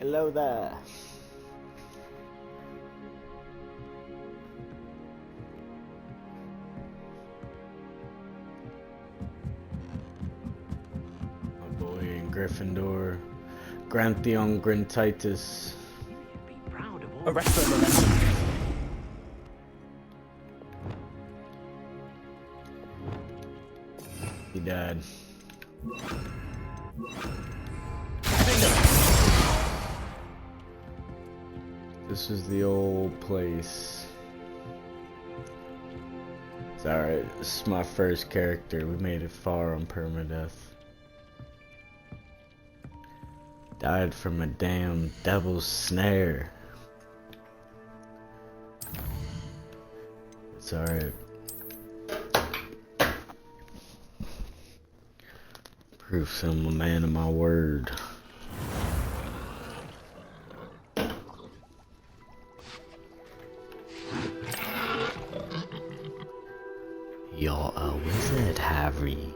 Hello there. My boy in Gryffindor, Grantheon Grintitus. Arrest him. He died. This is the old place. It's alright, this is my first character. We made it far on Permadeath. Died from a damn devil's snare. It's alright. Proof I'm a man of my word. You're a wizard, Harry.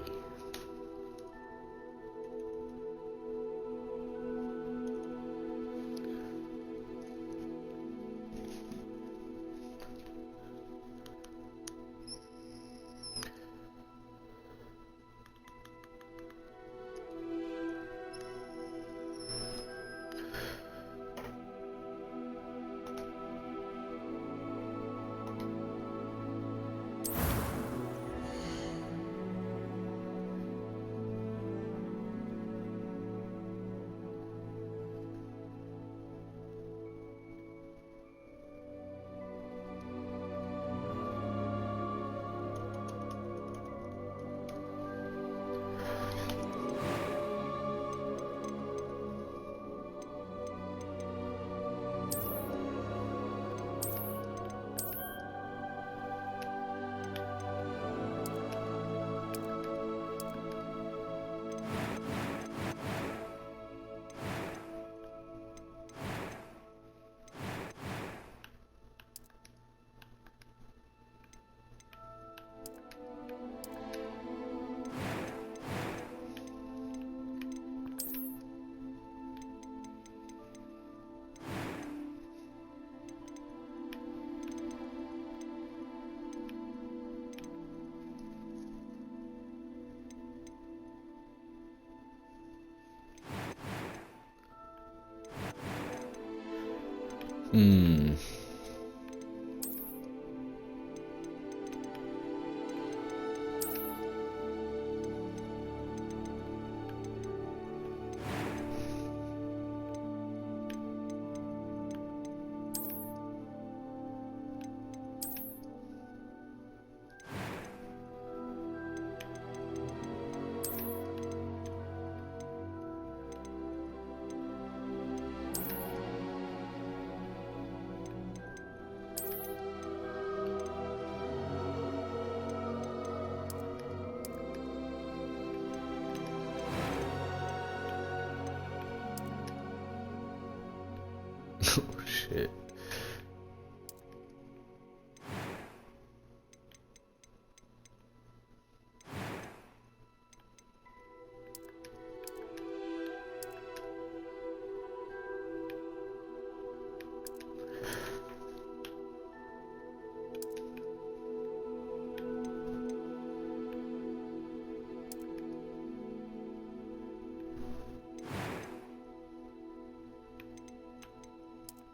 Oh shit.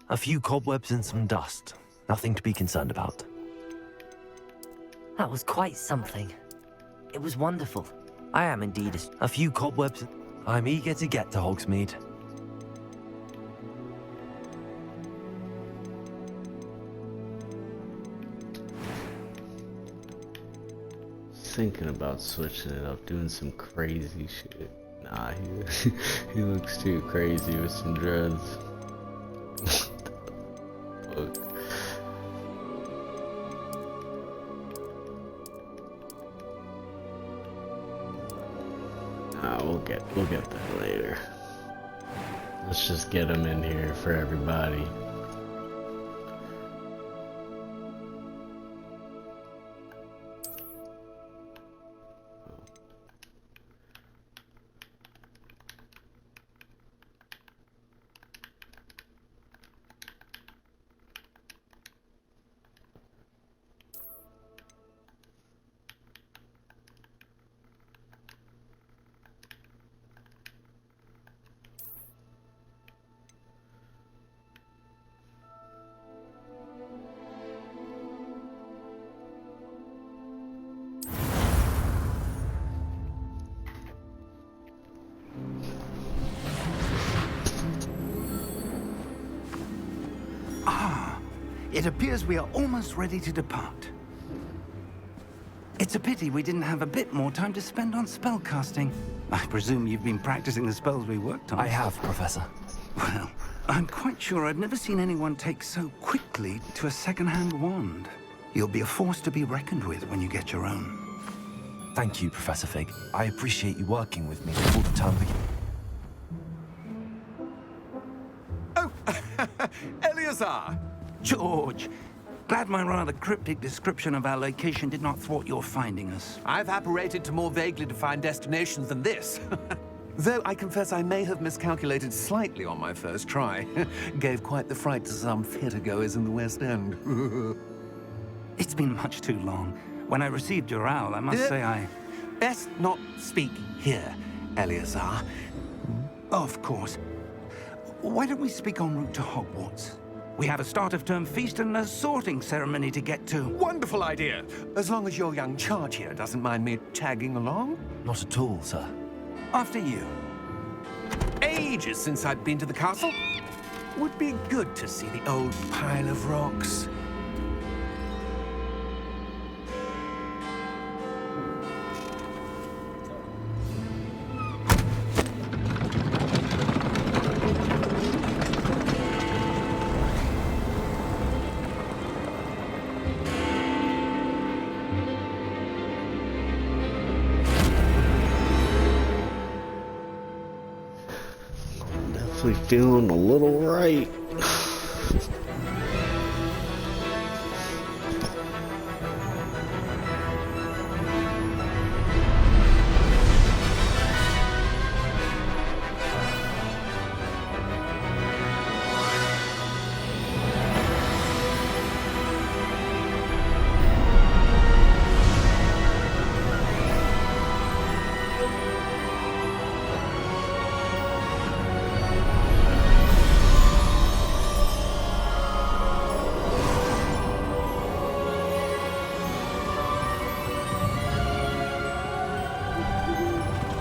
A few cobwebs and some dust. Nothing to be concerned about. That was quite something. It was wonderful. I am indeed a few cobwebs. I'm eager to get to Hogsmeade. Thinking about switching it up, doing some crazy shit. Nah, he looks too crazy with some dreads. What the fuck? Nah, we'll get that later. Let's just get him in here for everybody. It appears we are almost ready to depart. It's a pity we didn't have a bit more time to spend on spellcasting. I presume you've been practicing the spells we worked on. I have, Professor. Well, I'm quite sure I've never seen anyone take so quickly to a second-hand wand. You'll be a force to be reckoned with when you get your own. Thank you, Professor Fig. I appreciate you working with me before the term begins. Oh, Eleazar! George, glad my rather cryptic description of our location did not thwart your finding us. I've apparated to more vaguely defined destinations than this. Though I confess I may have miscalculated slightly on my first try. Gave quite the fright to some theatergoers in the West End. It's been much too long. When I received your owl, I must say I... Best not speak here, Eleazar. Of course. Why don't we speak en route to Hogwarts? We have a start-of-term feast and a sorting ceremony to get to. Wonderful idea. As long as your young charge here doesn't mind me tagging along. Not at all, sir. After you. Ages since I'd been to the castle. Would be good to see the old pile of rocks. Definitely feeling a little right.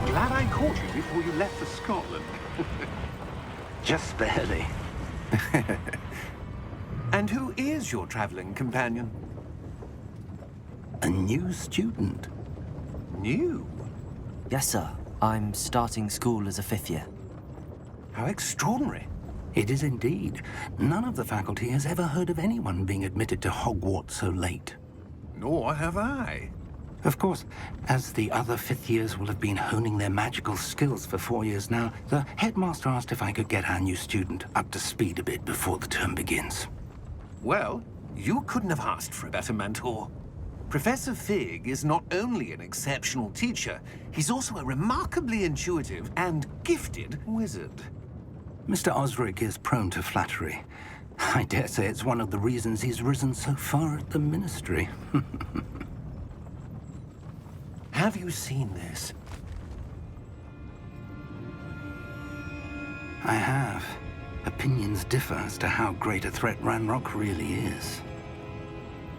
Glad I caught you before you left for Scotland. Just barely. And who is your traveling companion? A new student. New? Yes, sir. I'm starting school as a 5th year. How extraordinary. It is indeed. None of the faculty has ever heard of anyone being admitted to Hogwarts so late. Nor have I. Of course, as the other 5th years will have been honing their magical skills for 4 years now, the headmaster asked if I could get our new student up to speed a bit before the term begins. Well, you couldn't have asked for a better mentor. Professor Fig is not only an exceptional teacher, he's also a remarkably intuitive and gifted wizard. Mr. Osric is prone to flattery. I dare say it's one of the reasons he's risen so far at the Ministry. Have you seen this? I have. Opinions differ as to how great a threat Ranrock really is.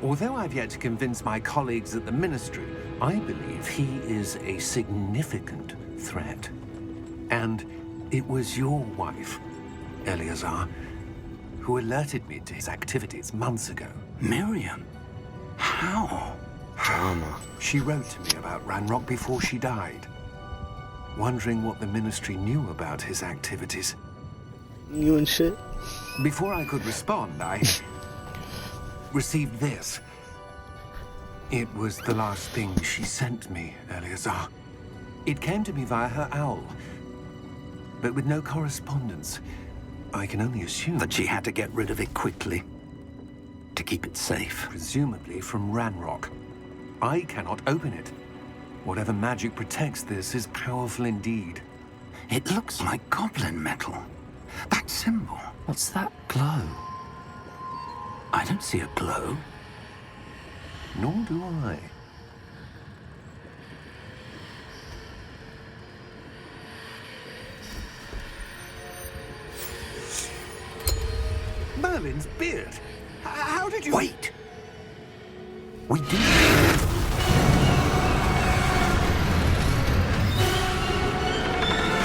Although I've yet to convince my colleagues at the Ministry, I believe he is a significant threat. And it was your wife, Eleazar, who alerted me to his activities months ago. Miriam? How? Drama. She wrote to me about Ranrock before she died, wondering what the Ministry knew about his activities. You and shit. Before I could respond, I received this. It was the last thing she sent me, Eleazar. It came to me via her owl, but with no correspondence. I can only assume That she had to get rid of it quickly. To keep it safe. presumably from Ranrock. I cannot open it. Whatever magic protects this is powerful indeed. It looks like goblin metal. That symbol. What's that glow? I don't see a glow. Nor do I. Merlin's beard. How did you... Wait! We did.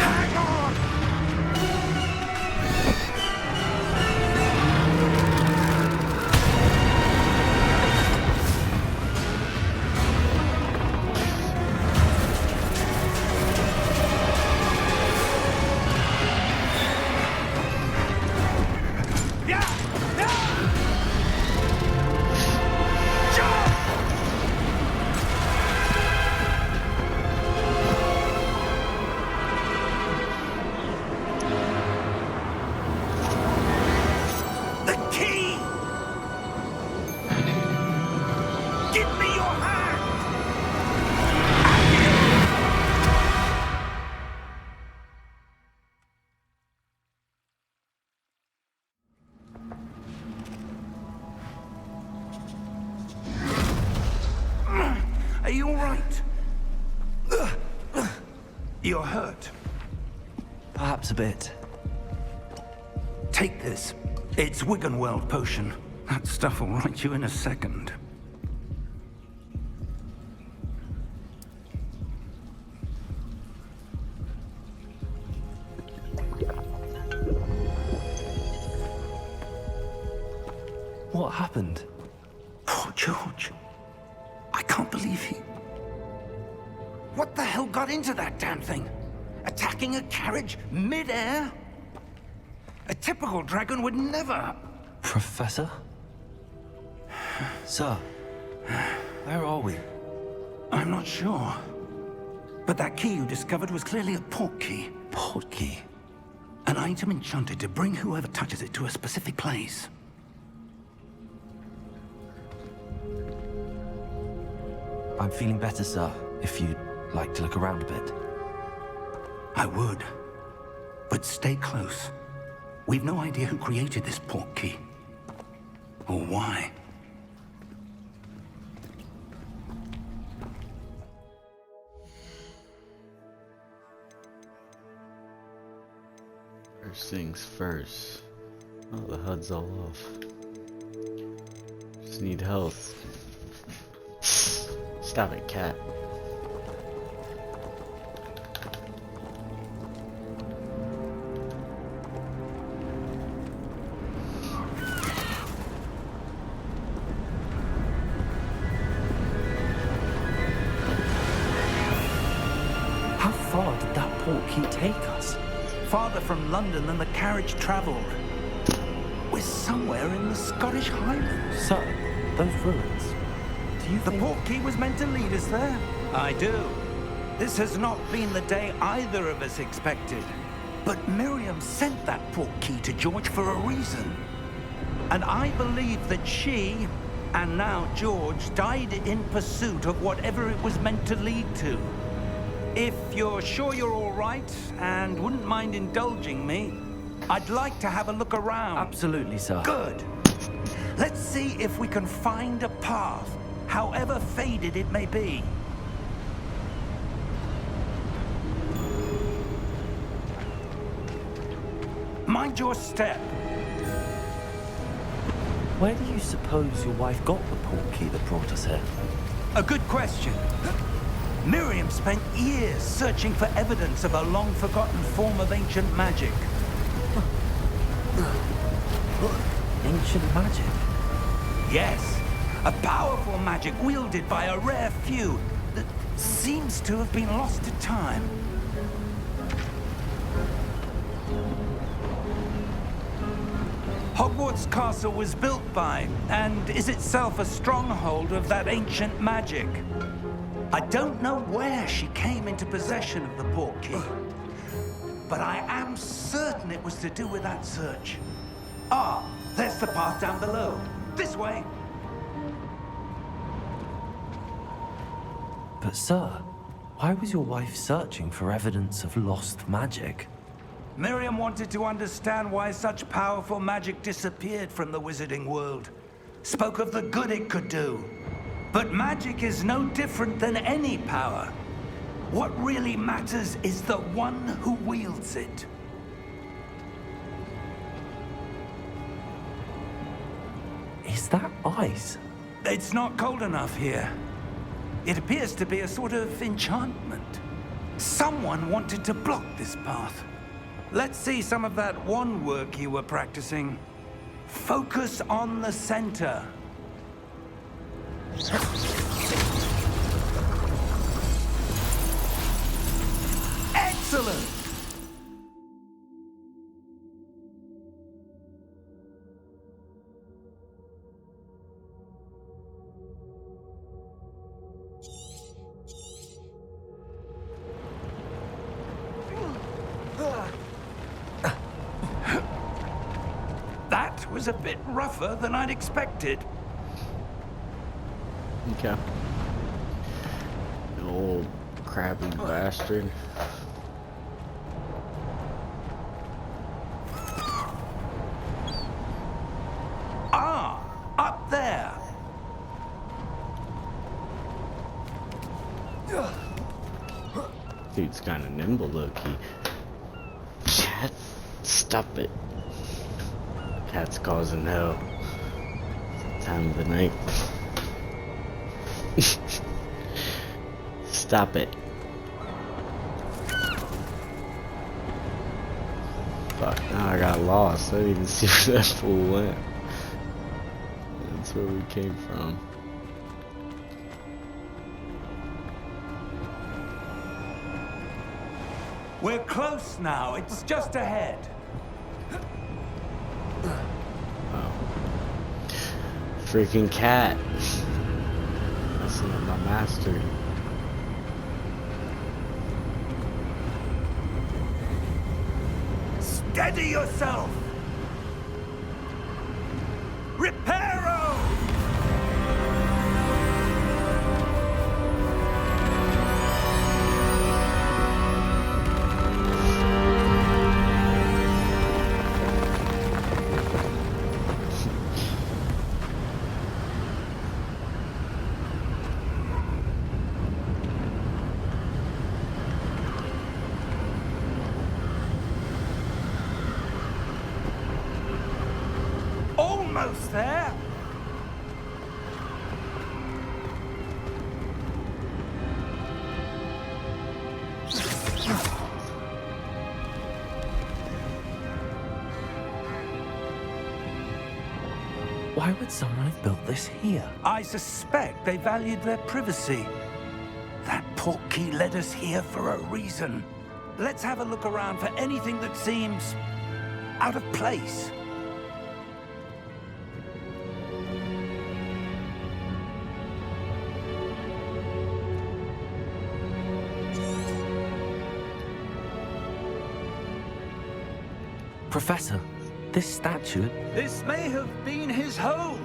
Hang on! Yeah! Yeah! you all right? You're hurt. Perhaps a bit. Take this. It's Wiggenweld potion. That stuff will right you in a second. What happened? Poor George. I can't believe he... What the hell got into that damn thing? Attacking a carriage mid-air? A typical dragon would never... Professor? Sir, where are we? I'm not sure. But that key you discovered was clearly a port key. Port key? An item enchanted to bring whoever touches it to a specific place. I'm feeling better, sir, if you'd like to look around a bit. I would. But stay close. We've no idea who created this port key. Or why. First things first. Oh, the HUD's all off. Just need health. Stop it, cat. How far did that port key take us? Farther from London than the carriage traveled. We're somewhere in the Scottish Highlands. Sir, those ruins. Do you The think... port key was meant to lead us there? I do. This has not been the day either of us expected. But Miriam sent that port key to George for a reason. And I believe that she, and now George, died in pursuit of whatever it was meant to lead to. If you're sure you're all right, and wouldn't mind indulging me, I'd like to have a look around. Absolutely, sir. Good. Let's see if we can find a path, however faded it may be. Mind your step. Where do you suppose your wife got the port key that brought us here? A good question. Miriam spent years searching for evidence of a long-forgotten form of ancient magic. Ancient magic? Yes, a powerful magic wielded by a rare few that seems to have been lost to time. Hogwarts Castle was built by, and is itself a stronghold of that ancient magic. I don't know where she came into possession of the port key, but I am certain it was to do with that search. Ah, there's the path down below. This way. But sir, why was your wife searching for evidence of lost magic? Miriam wanted to understand why such powerful magic disappeared from the wizarding world. Spoke of the good it could do. But magic is no different than any power. What really matters is the one who wields it. Is that ice? It's not cold enough here. It appears to be a sort of enchantment. Someone wanted to block this path. Let's see some of that wand work you were practicing. Focus on the center. Excellent! That was a bit rougher than I'd expected. Okay. You old crabby bastard. Ah, up there. Dude's kind of nimble, low-key. Cat, stop it. Cat's causing hell. It's the time of the night. Stop it. Fuck, now I got lost. I didn't even see where that fool went. That's where we came from. We're close now. It's just ahead. Oh. Freaking cat. Messing up my master. Steady yourself! Reparo! Almost there. Why would someone have built this here? I suspect they valued their privacy. That portkey led us here for a reason. Let's have a look around for anything that seems out of place. Professor, this statue... This may have been his home.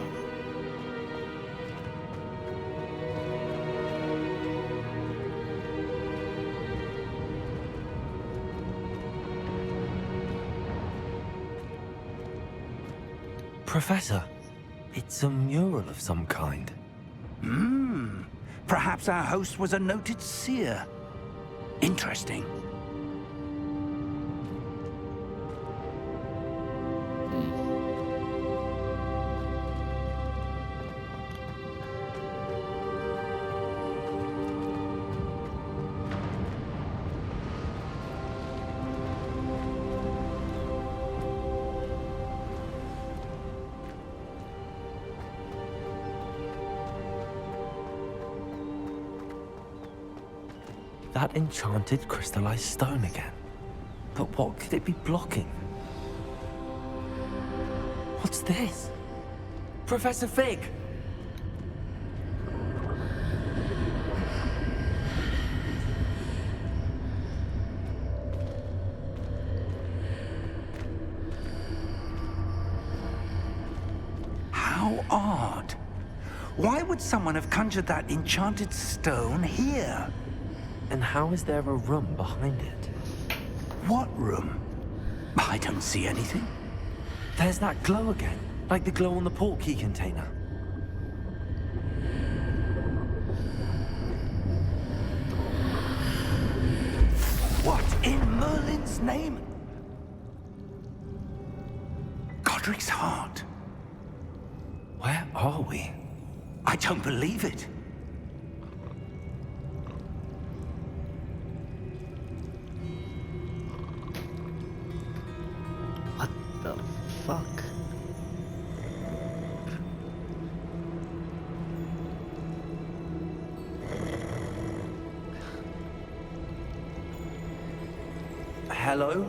Professor, it's a mural of some kind. Perhaps our host was a noted seer. Interesting. That enchanted crystallized stone again. But what could it be blocking? What's this? Professor Fig! How odd. Why would someone have conjured that enchanted stone here? And how is there a room behind it? What room? I don't see anything. There's that glow again, like the glow on the portkey container. What in Merlin's name? Godric's heart. Where are we? I don't believe it. What the fuck? Hello?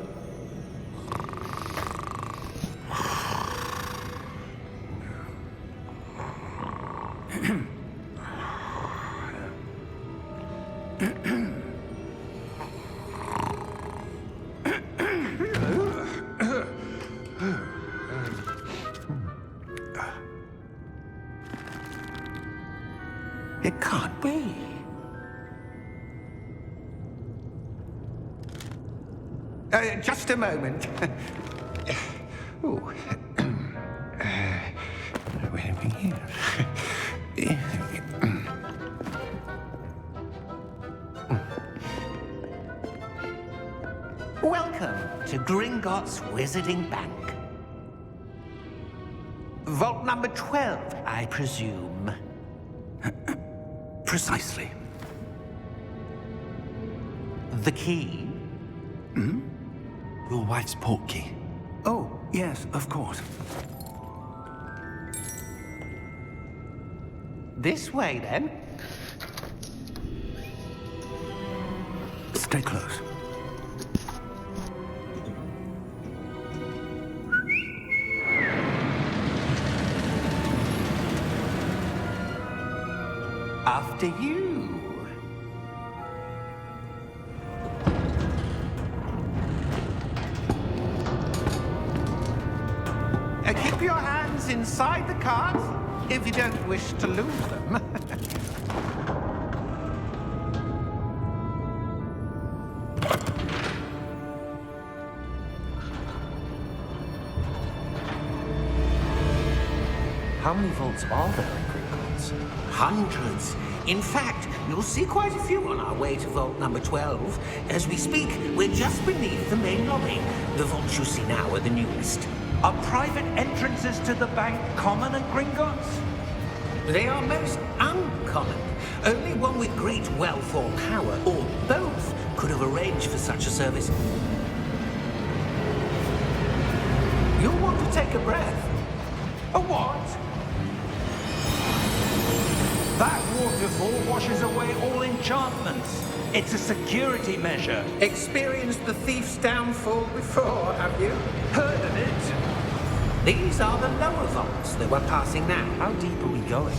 It can't be. Just a moment. Oh. Where are we here? to Gringotts Wizarding Bank. Vault number 12, I presume. Precisely. The key? Your wife's portkey. Oh, yes, of course. This way, then. Stay close. After you. Keep your hands inside the cards if you don't wish to lose them. How many vaults are there in Gringotts? Hundreds. In fact, you'll see quite a few on our way to vault number 12. As we speak, we're just beneath the main lobby. The vaults you see now are the newest. Are private entrances to the bank common at Gringotts? They are most uncommon. Only one with great wealth or power, or both, could have arranged for such a service. You'll want to take a breath. A what? That waterfall washes away all enchantments. It's a security measure. Experienced the thief's downfall before, have you? Heard of it? These are the lower vaults that we're passing now. How deep are we going?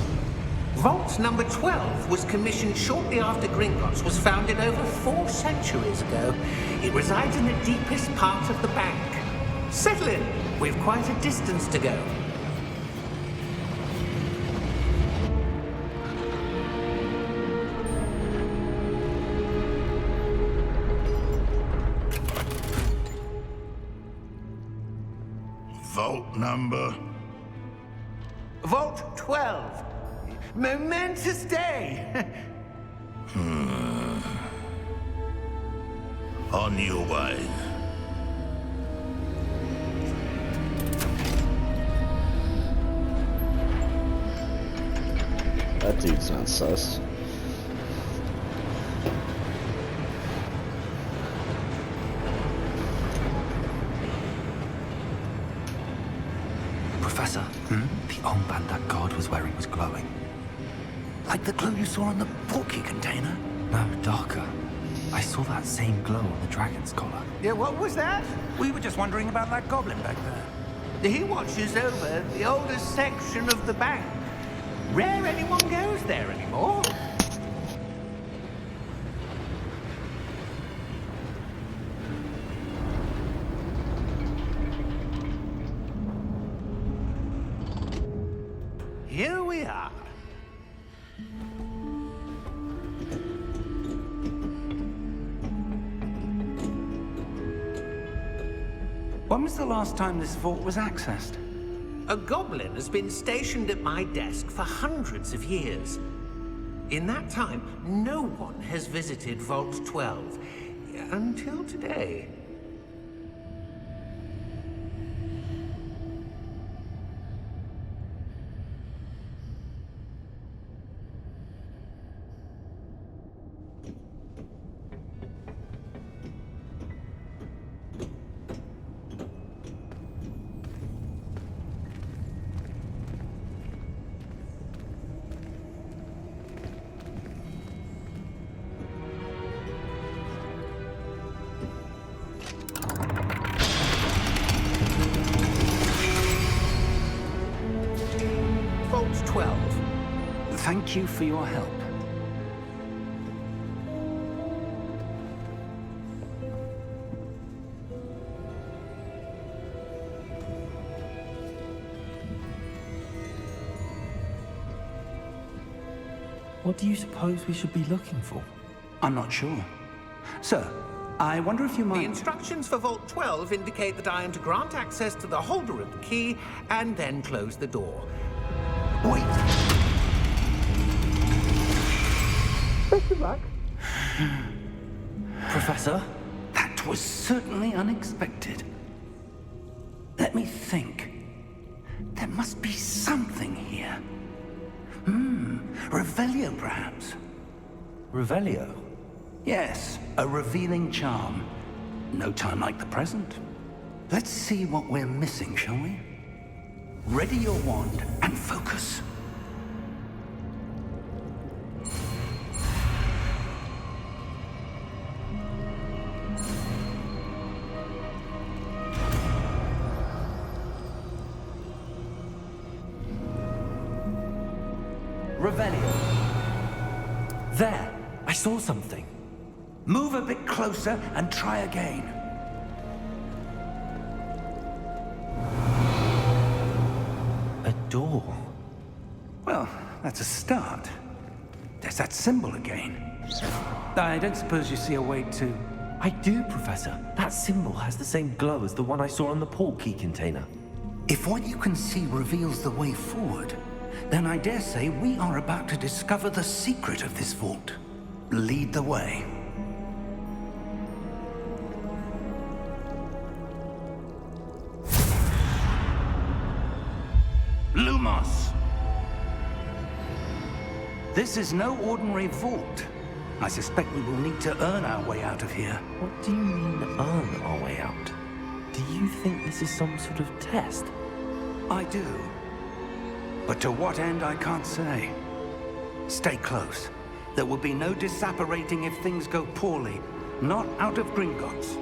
Vault number 12 was commissioned shortly after Gringotts was founded over 4 centuries ago. It resides in the deepest part of the bank. Settle in. We've quite a distance to go. Vault number? Vault 12. Momentous day. On your way. That dude's not sus. Professor, the armband that guard was wearing was glowing. Like the glow you saw on the portkey container? No, darker. I saw that same glow on the dragon's collar. Yeah, what was that? We were just wondering about that goblin back there. He watches over the oldest section of the bank. Rare anyone goes there anymore. Here we are. When was the last time this vault was accessed? A goblin has been stationed at my desk for hundreds of years. In that time, no one has visited Vault 12 until today. Vault 12. Thank you for your help. What do you suppose we should be looking for? I'm not sure. Sir, I wonder if you The might... instructions for Vault 12 indicate that I am to grant access to the holder of the key and then close the door. Wait! Professor? That That was certainly unexpected. Let me think. There must be something here. Revelio, perhaps. Revelio? Yes, a revealing charm. No time like the present. Let's see what we're missing, shall we? Ready your wand and focus. Revelio. There! I saw something. Move a bit closer and try again. A door. Well, that's a start. There's that symbol again. I don't suppose you see a way to... I do, Professor. That symbol has the same glow as the one I saw on the portkey container. If what you can see reveals the way forward, then I dare say we are about to discover the secret of this vault. Lead the way. Lumos! This is no ordinary vault. I suspect we will need to earn our way out of here. What do you mean, earn our way out? Do you think this is some sort of test? I do. But to what end, I can't say. Stay close. There will be no disapparating if things go poorly. Not out of Gringotts.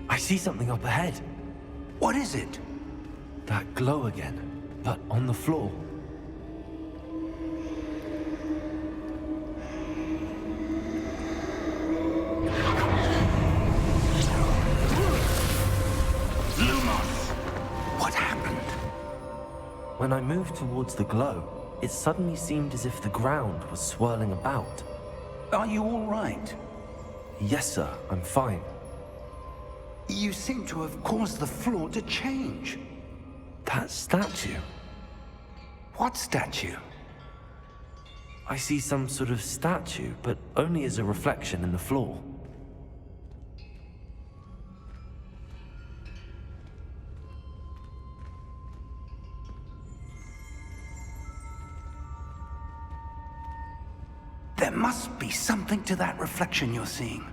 I see something up ahead. What is it? That glow again, but on the floor. Lumos! What happened? When I moved towards the glow, it suddenly seemed as if the ground was swirling about. Are you all right? Yes, sir, I'm fine. You seem to have caused the floor to change. That statue. What statue? I see some sort of statue, but only as a reflection in the floor. There must be something to that reflection you're seeing.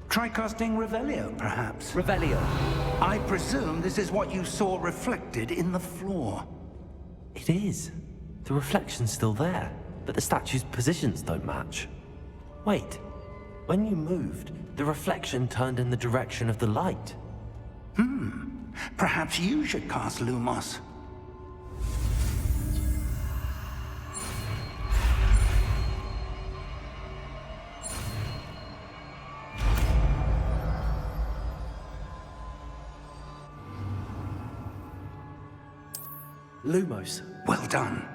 Try casting Revelio, perhaps. Revelio. I presume this is what you saw reflected in the floor. It is. The reflection's still there, but the statue's positions don't match. Wait. When you moved, the reflection turned in the direction of the light. Perhaps you should cast Lumos. Lumos. Well done.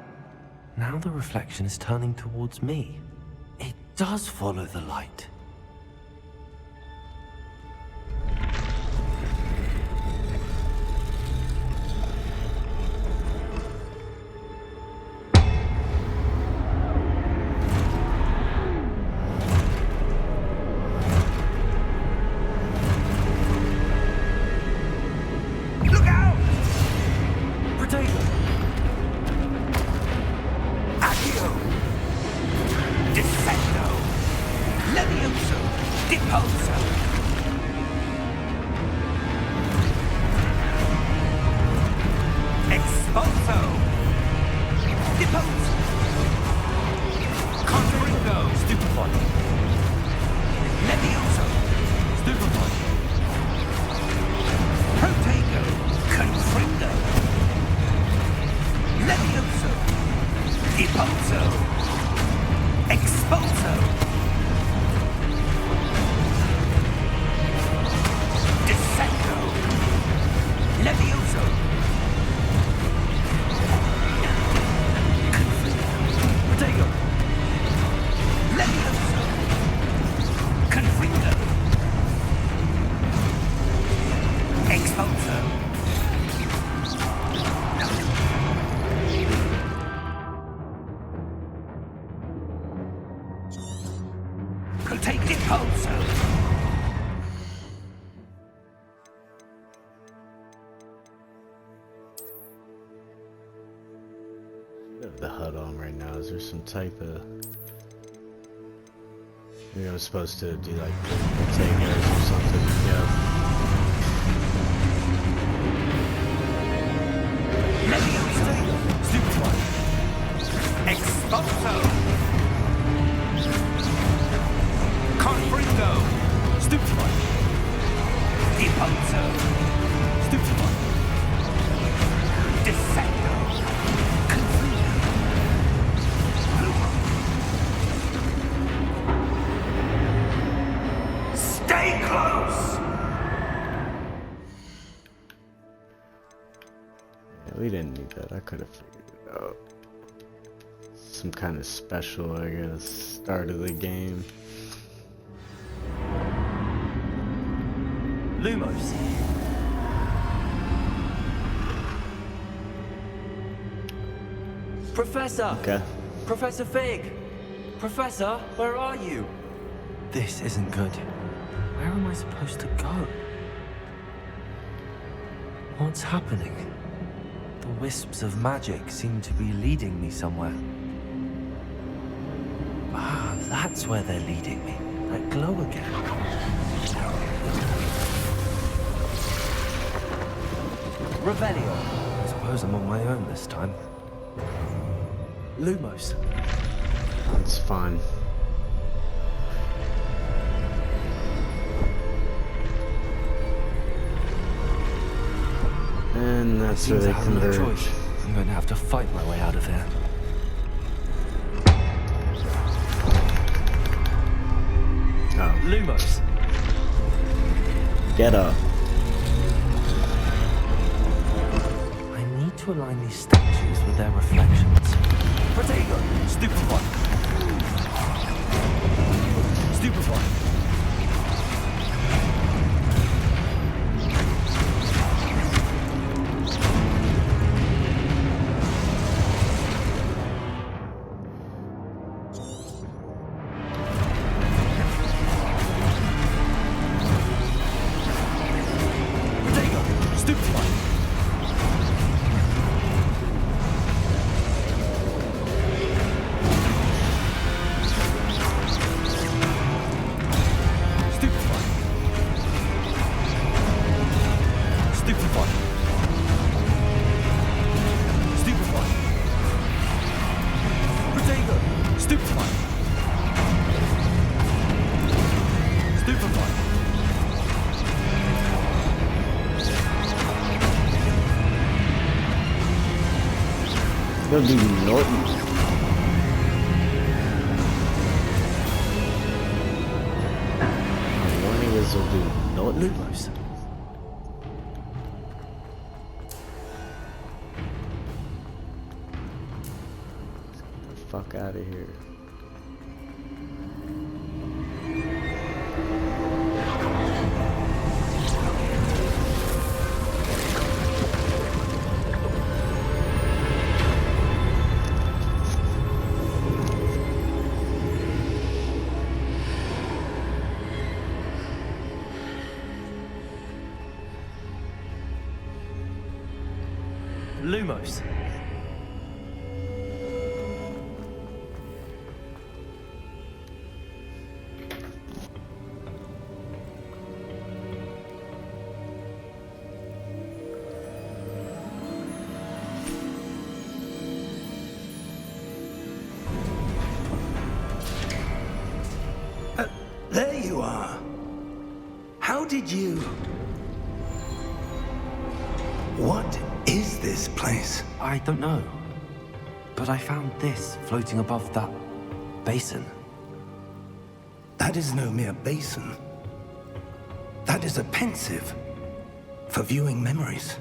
Now the reflection is turning towards me. It does follow the light. Look out! Potato! Accio! Defendo! Levioso! Deposo! Expulso! Deposo! Confringo! Stupefy! Levioso! Stupefy! Protego! Confringo! Levioso! Deposo! Expulso! could take depot, sir. I have the HUD on right now. Is there some type of... Maybe I'm supposed to do like potatoes or something. Yeah. Expulso! Confringo! Stupefy! Depulso! Stupefy! Dissecto! Confringo! Stay close! Yeah, we didn't need that. I could have figured it out. Some kind of special, I guess, start of the game. Lumos. Professor! Okay. Professor Fig! Professor, where are you? This isn't good. Where am I supposed to go? What's happening? The wisps of magic seem to be leading me somewhere. Ah, that's where they're leading me. That glow again. Revelio. I suppose I'm on my own this time. Lumos. It's fine. And that's where Seems they I have no converge. choice. I'm going to have to fight my way out of here. Oh, Lumos. get up. I need to align these statues with their reflections. Protego! Stupefy! Stupefy! Go do Norton. Warning is will do Norton. Lumos. Get the fuck out of here. Lumos. There you are. How did you... What is this place? I don't know. But I found this floating above that basin. That is no mere basin. That is a pensive for viewing memories.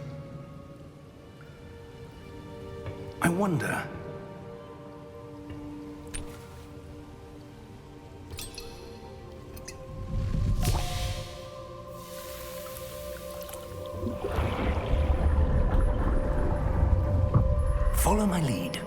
I wonder... Follow my lead.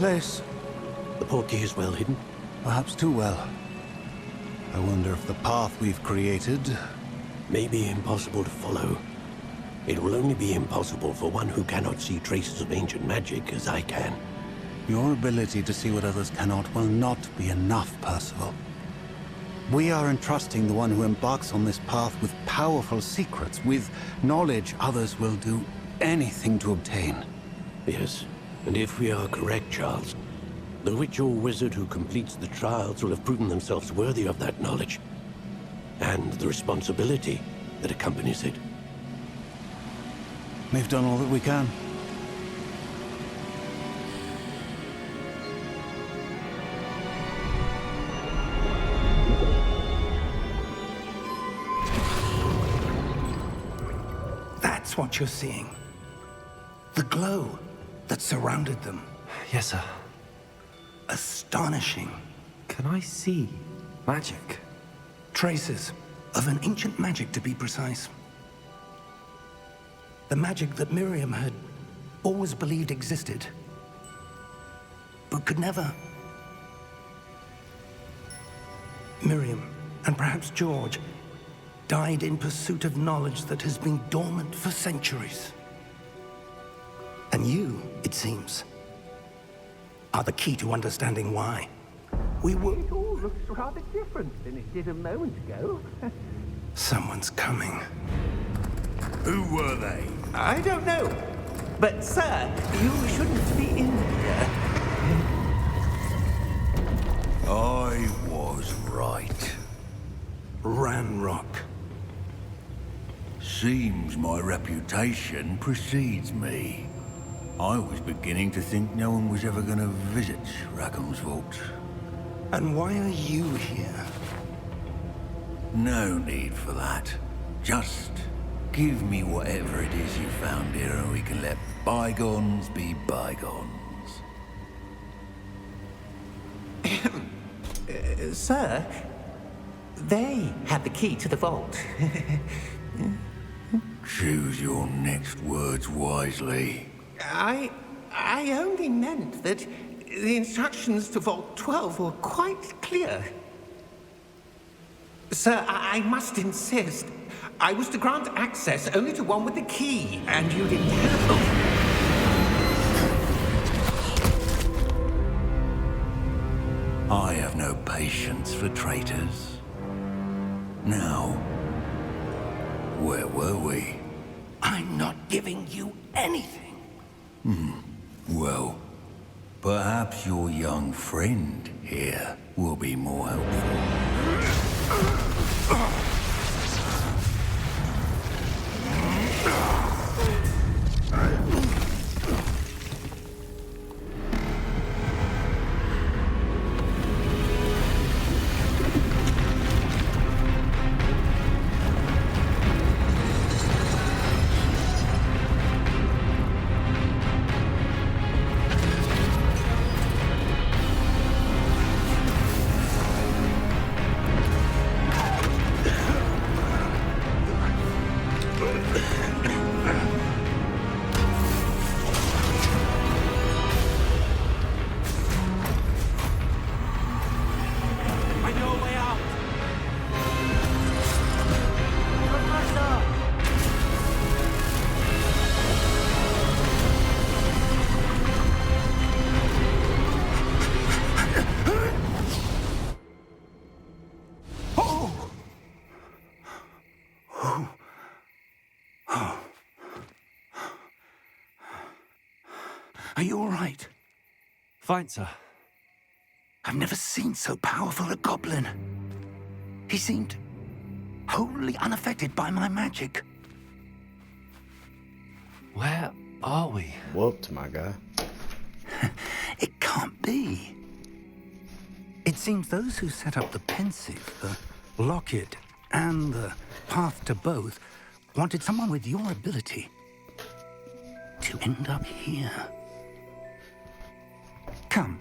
place. The portkey is well hidden. Perhaps too well. I wonder if the path we've created... May be impossible to follow. It will only be impossible for one who cannot see traces of ancient magic as I can. Your ability to see what others cannot will not be enough, Percival. We are entrusting the one who embarks on this path with powerful secrets, with knowledge others will do anything to obtain. Yes, and if we are correct, Charles, the witch or wizard who completes the trials will have proven themselves worthy of that knowledge, and the responsibility that accompanies it. We've done all that we can. That's what you're seeing. The glow that surrounded them. Yes, sir. Astonishing. Can I see magic? Traces of an ancient magic, to be precise. The magic that Miriam had always believed existed, but could never. Miriam, and perhaps George, died in pursuit of knowledge that has been dormant for centuries. And you, it seems, are the key to understanding why. We were... It all looks rather different than it did a moment ago. Someone's coming. Who were they? I don't know. But, sir, you shouldn't be in here. I was right. Ranrock. Seems my reputation precedes me. I was beginning to think no one was ever gonna visit Rackham's vault. And why are you here? No need for that. Just give me whatever it is you found here and we can let bygones be bygones. Sir, they had the key to the vault. Choose your next words wisely. I only meant that the instructions to Vault 12 were quite clear. Sir, I must insist. I was to grant access only to one with the key, and you didn't have... I have no patience for traitors. Now, where were we? I'm not giving you anything. Well, perhaps your young friend here will be more helpful. Are you all right? Fine, sir. I've never seen so powerful a goblin. He seemed wholly unaffected by my magic. Where are we? Whooped, my guy. It can't be. It seems those who set up the pensive, the locket, and the path to both wanted someone with your ability to end up here. Come.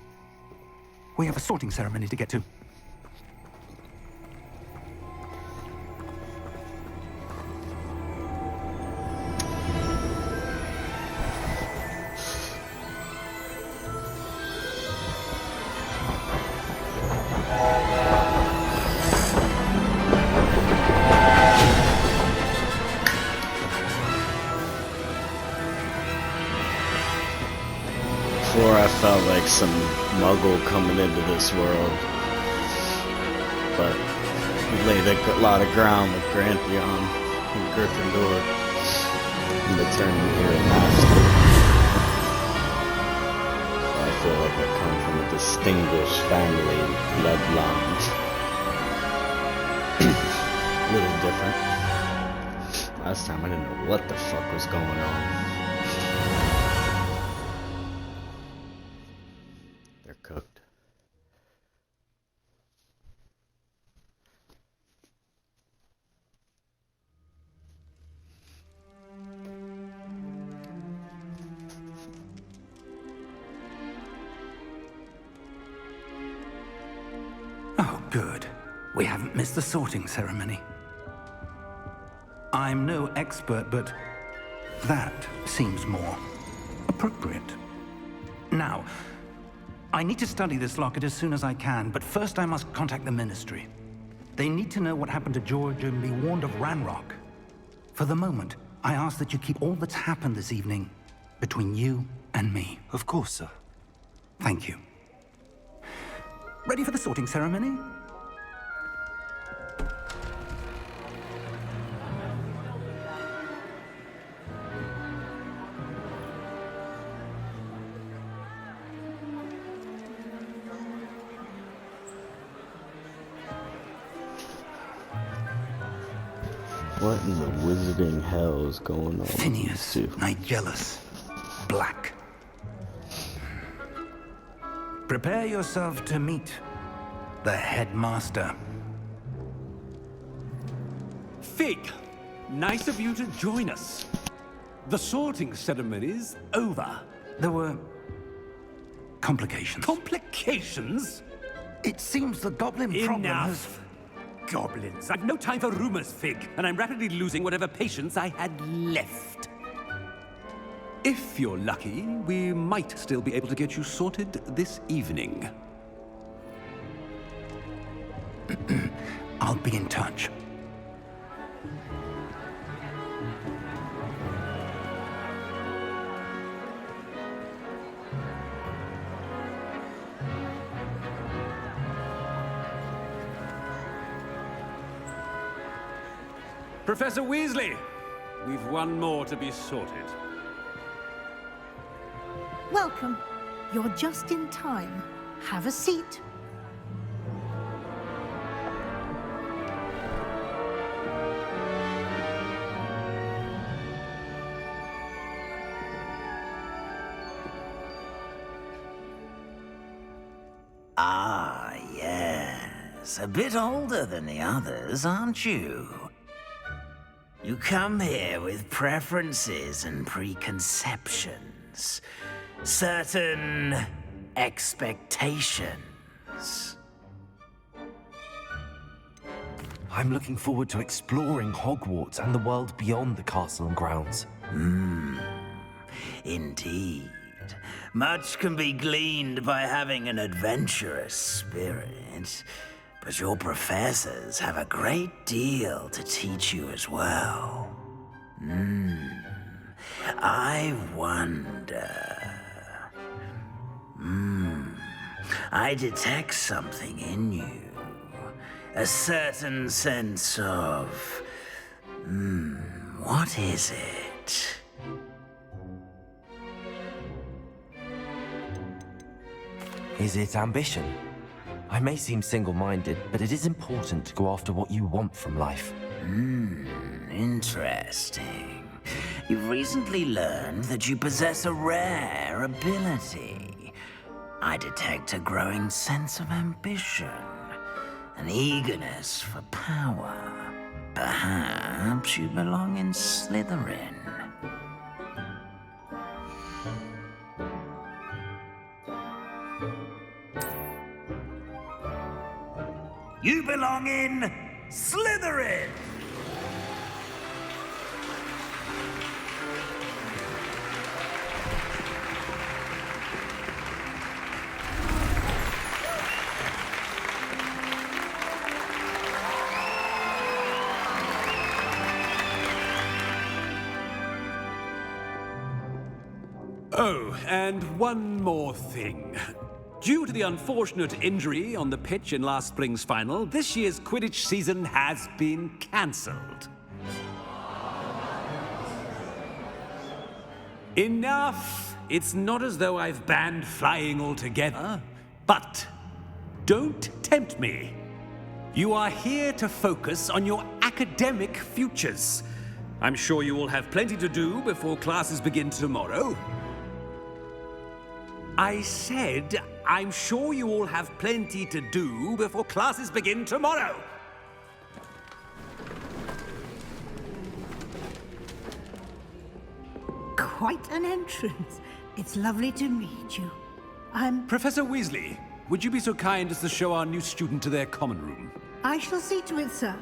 We have a sorting ceremony to get to. I felt like some muggle coming into this world. But we laid a lot of ground with Grantheon and Gryffindor in the turn here in Master. So I feel like I come from a distinguished family and bloodline. A little different. Last time I didn't know what the fuck was going on. They're cooked. Oh, good. We haven't missed the sorting ceremony. I'm no expert, but that seems more appropriate. Now, I need to study this locket as soon as I can, but first I must contact the Ministry. They need to know what happened to George and be warned of Ranrock. For the moment, I ask that you keep all that's happened this evening between you and me. Of course, sir. Thank you. Ready for the sorting ceremony? What in the wizarding hell is going on? Phineas, Nigellus, Black. Prepare yourself to meet the headmaster. Fig, nice of you to join us. The sorting ceremony's over. There were complications. Complications? It seems the goblin problem has... Enough! Goblins. I've no time for rumors, Fig, and I'm rapidly losing whatever patience I had left. If you're lucky, we might still be able to get you sorted this evening. I'll be in touch. Professor Weasley, we've one more to be sorted. Welcome. You're just in time. Have a seat. Ah, yes. A bit older than the others, aren't you? You come here with preferences and preconceptions. Certain expectations. I'm looking forward to exploring Hogwarts and the world beyond the castle and grounds. Indeed. Much can be gleaned by having an adventurous spirit, but your professors have a great deal to teach you as well. I wonder... I detect something in you. A certain sense of... what is it? Is it ambition? I may seem single-minded, but it is important to go after what you want from life. Interesting. You've recently learned that you possess a rare ability. I detect a growing sense of ambition, an eagerness for power. Perhaps you belong in Slytherin. You belong in Slytherin! Oh, and one more thing. Due to the unfortunate injury on the pitch in last spring's final, this year's Quidditch season has been cancelled. Enough! It's not as though I've banned flying altogether, but don't tempt me. You are here to focus on your academic futures. I'm sure you all have plenty to do before classes begin tomorrow. I said, I'm sure you all have plenty to do before classes begin tomorrow. Quite an entrance. It's lovely to meet you. Professor Weasley, would you be so kind as to show our new student to their common room? I shall see to it, sir.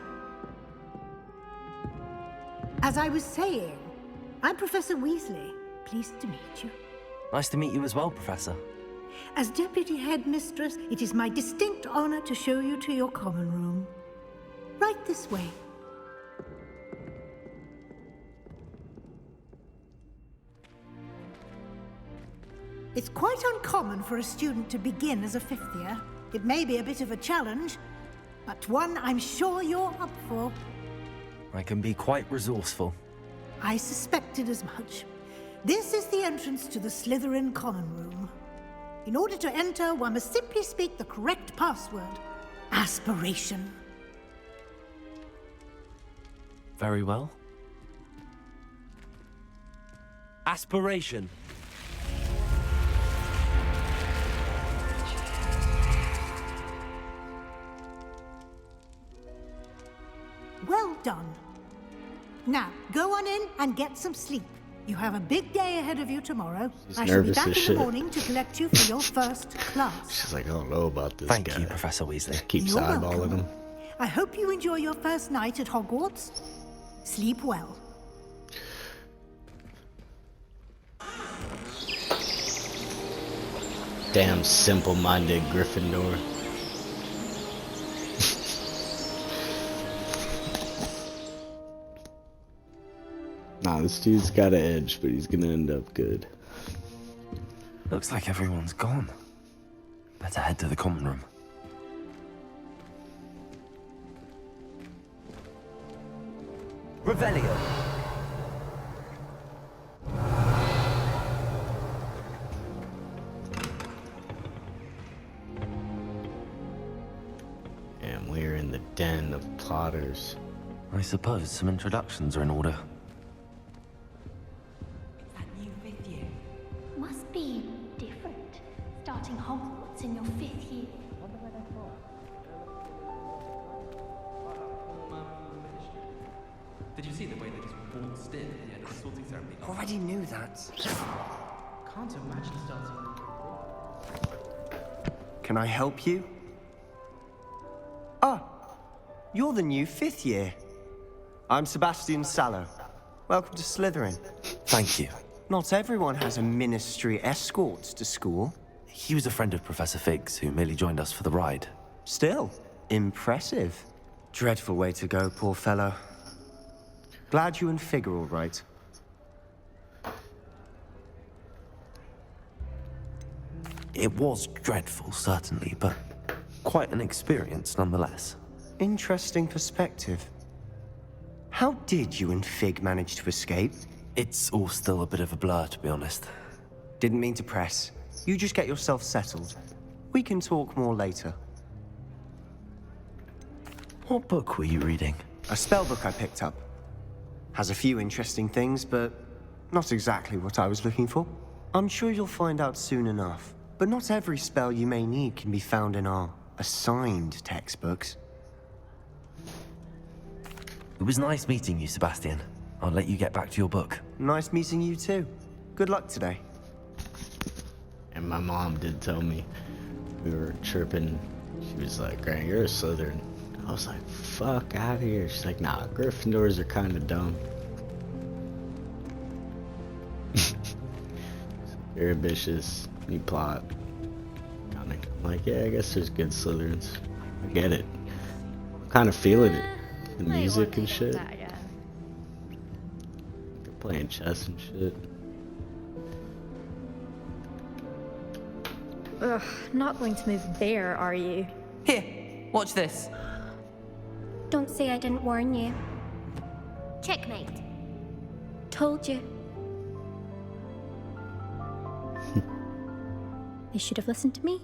As I was saying, I'm Professor Weasley. Pleased to meet you. Nice to meet you as well, Professor. As Deputy Headmistress, it is my distinct honor to show you to your common room. Right this way. It's quite uncommon for a student to begin as a fifth year. It may be a bit of a challenge, but one I'm sure you're up for. I can be quite resourceful. I suspected as much. This is the entrance to the Slytherin common room. In order to enter, one must simply speak the correct password. Aspiration. Very well. Aspiration. Well done. Now, go on in and get some sleep. You have a big day ahead of you tomorrow. I shall be back in the morning to collect you for your first class. She's like, I don't know about this Thank guy. you, Professor Weasley. Keeps You're eyeballing welcome. him. I hope you enjoy your first night at Hogwarts. Sleep well. Damn simple-minded Gryffindor. Nah, this dude's got an edge, but he's gonna end up good. Looks like everyone's gone. Better head to the common room. Revelio. And we're in the den of plotters. I suppose some introductions are in order. That new fifth year must be different. Starting Hogwarts in your fifth year. Did you see the way they just waltzed in at the end of the sorting ceremony? Already knew that. Can't imagine starting. Can I help you? Ah, you're the new fifth year. I'm Sebastian Sallow. Welcome to Slytherin. Thank you. Not everyone has a ministry escort to school. He was a friend of Professor Fig's who merely joined us for the ride. Still, impressive. Dreadful way to go, poor fellow. Glad you and Fig are all right. It was dreadful, certainly, but quite an experience nonetheless. Interesting perspective. How did you and Fig manage to escape? It's all still a bit of a blur, to be honest. Didn't mean to press. You just get yourself settled. We can talk more later. What book were you reading? A spell book I picked up. Has a few interesting things, but not exactly what I was looking for. I'm sure you'll find out soon enough. But not every spell you may need can be found in our assigned textbooks. It was nice meeting you, Sebastian. I'll let you get back to your book. Nice meeting you too. Good luck today. And my mom did tell me, we were chirping, she was like, Grant, you're a Slytherin. I was like, fuck out of here. She's like, nah, Gryffindors are kind of dumb. You're ambitious, you plot. I'm like, yeah, I guess there's good Slytherins. I get it. I'm kind of feeling it. The music and shit. They're playing chess and shit. Ugh, not going to move there, are you? Here, watch this. Don't say I didn't warn you. Checkmate. Told you. They should have listened to me.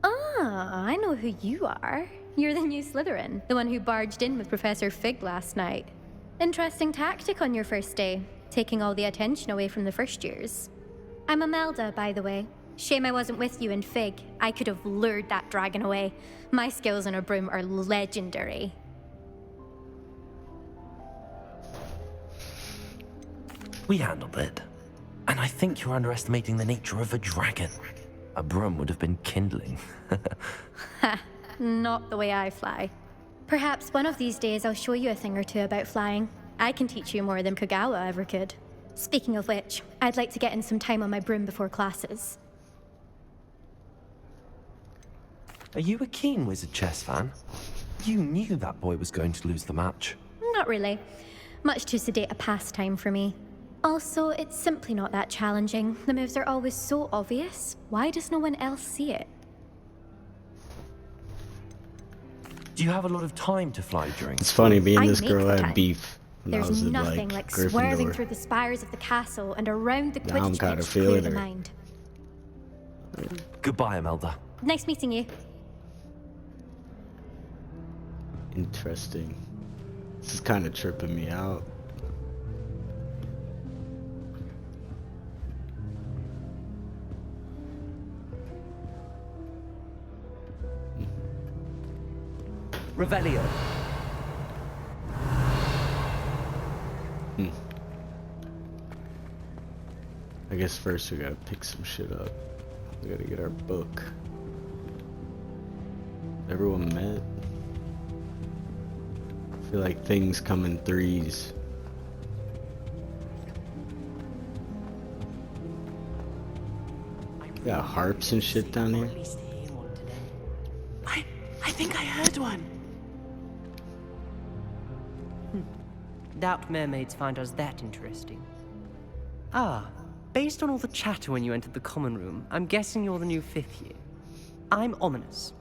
Ah, I know who you are. You're the new Slytherin, the one who barged in with Professor Fig last night. Interesting tactic on your first day, taking all the attention away from the first years. I'm Imelda, by the way. Shame I wasn't with you in Fig. I could have lured that dragon away. My skills on a broom are legendary. We handled it. And I think you're underestimating the nature of a dragon. A broom would have been kindling. Ha, not the way I fly. Perhaps one of these days I'll show you a thing or two about flying. I can teach you more than Kagawa ever could. Speaking of which, I'd like to get in some time on my broom before classes. Are you a keen Wizard chess fan? You knew that boy was going to lose the match. Not really. Much too sedate a pastime for me. Also, it's simply not that challenging. The moves are always so obvious. Why does no one else see it? Do you have a lot of time to fly during It's funny, me and I this make girl the had time. beef when I There's was in, nothing like Gryffindor. swerving through the spires of the castle and around the Now I'm Quidditch kinda pitch to clear feeling the her. mind. Goodbye, Imelda. Nice meeting you. Interesting. This is kind of tripping me out. Revelio. I guess first we gotta pick some shit up. We gotta get our book. Everyone met? I feel like things come in threes. Got harps and shit down here. I think I heard one. Doubt mermaids find us that interesting. Ah, based on all the chatter when you entered the common room, I'm guessing you're the new 5th year. I'm Ominous.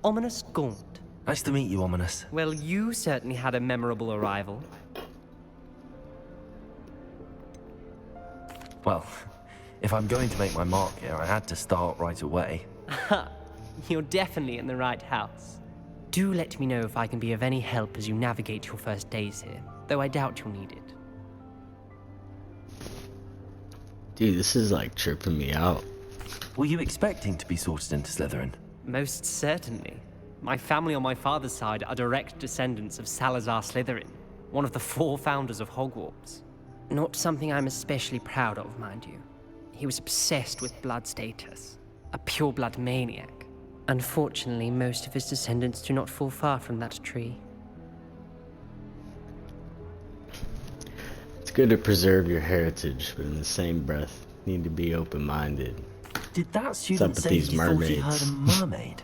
Ominous Gaunt. Nice to meet you, Ominous. Well, you certainly had a memorable arrival. Well, if I'm going to make my mark here, I had to start right away. Ha! You're definitely in the right house. Do let me know if I can be of any help as you navigate your first days here, though I doubt you'll need it. Dude, this is like tripping me out. Were you expecting to be sorted into Slytherin? Most certainly. My family on my father's side are direct descendants of Salazar Slytherin, one of the 4 founders of Hogwarts. Not something I'm especially proud of, mind you. He was obsessed with blood status, a pure-blood maniac. Unfortunately, most of his descendants do not fall far from that tree. It's good to preserve your heritage, but in the same breath, you need to be open-minded. Did that What's up student with say these he thought he heard mermaids? a mermaid?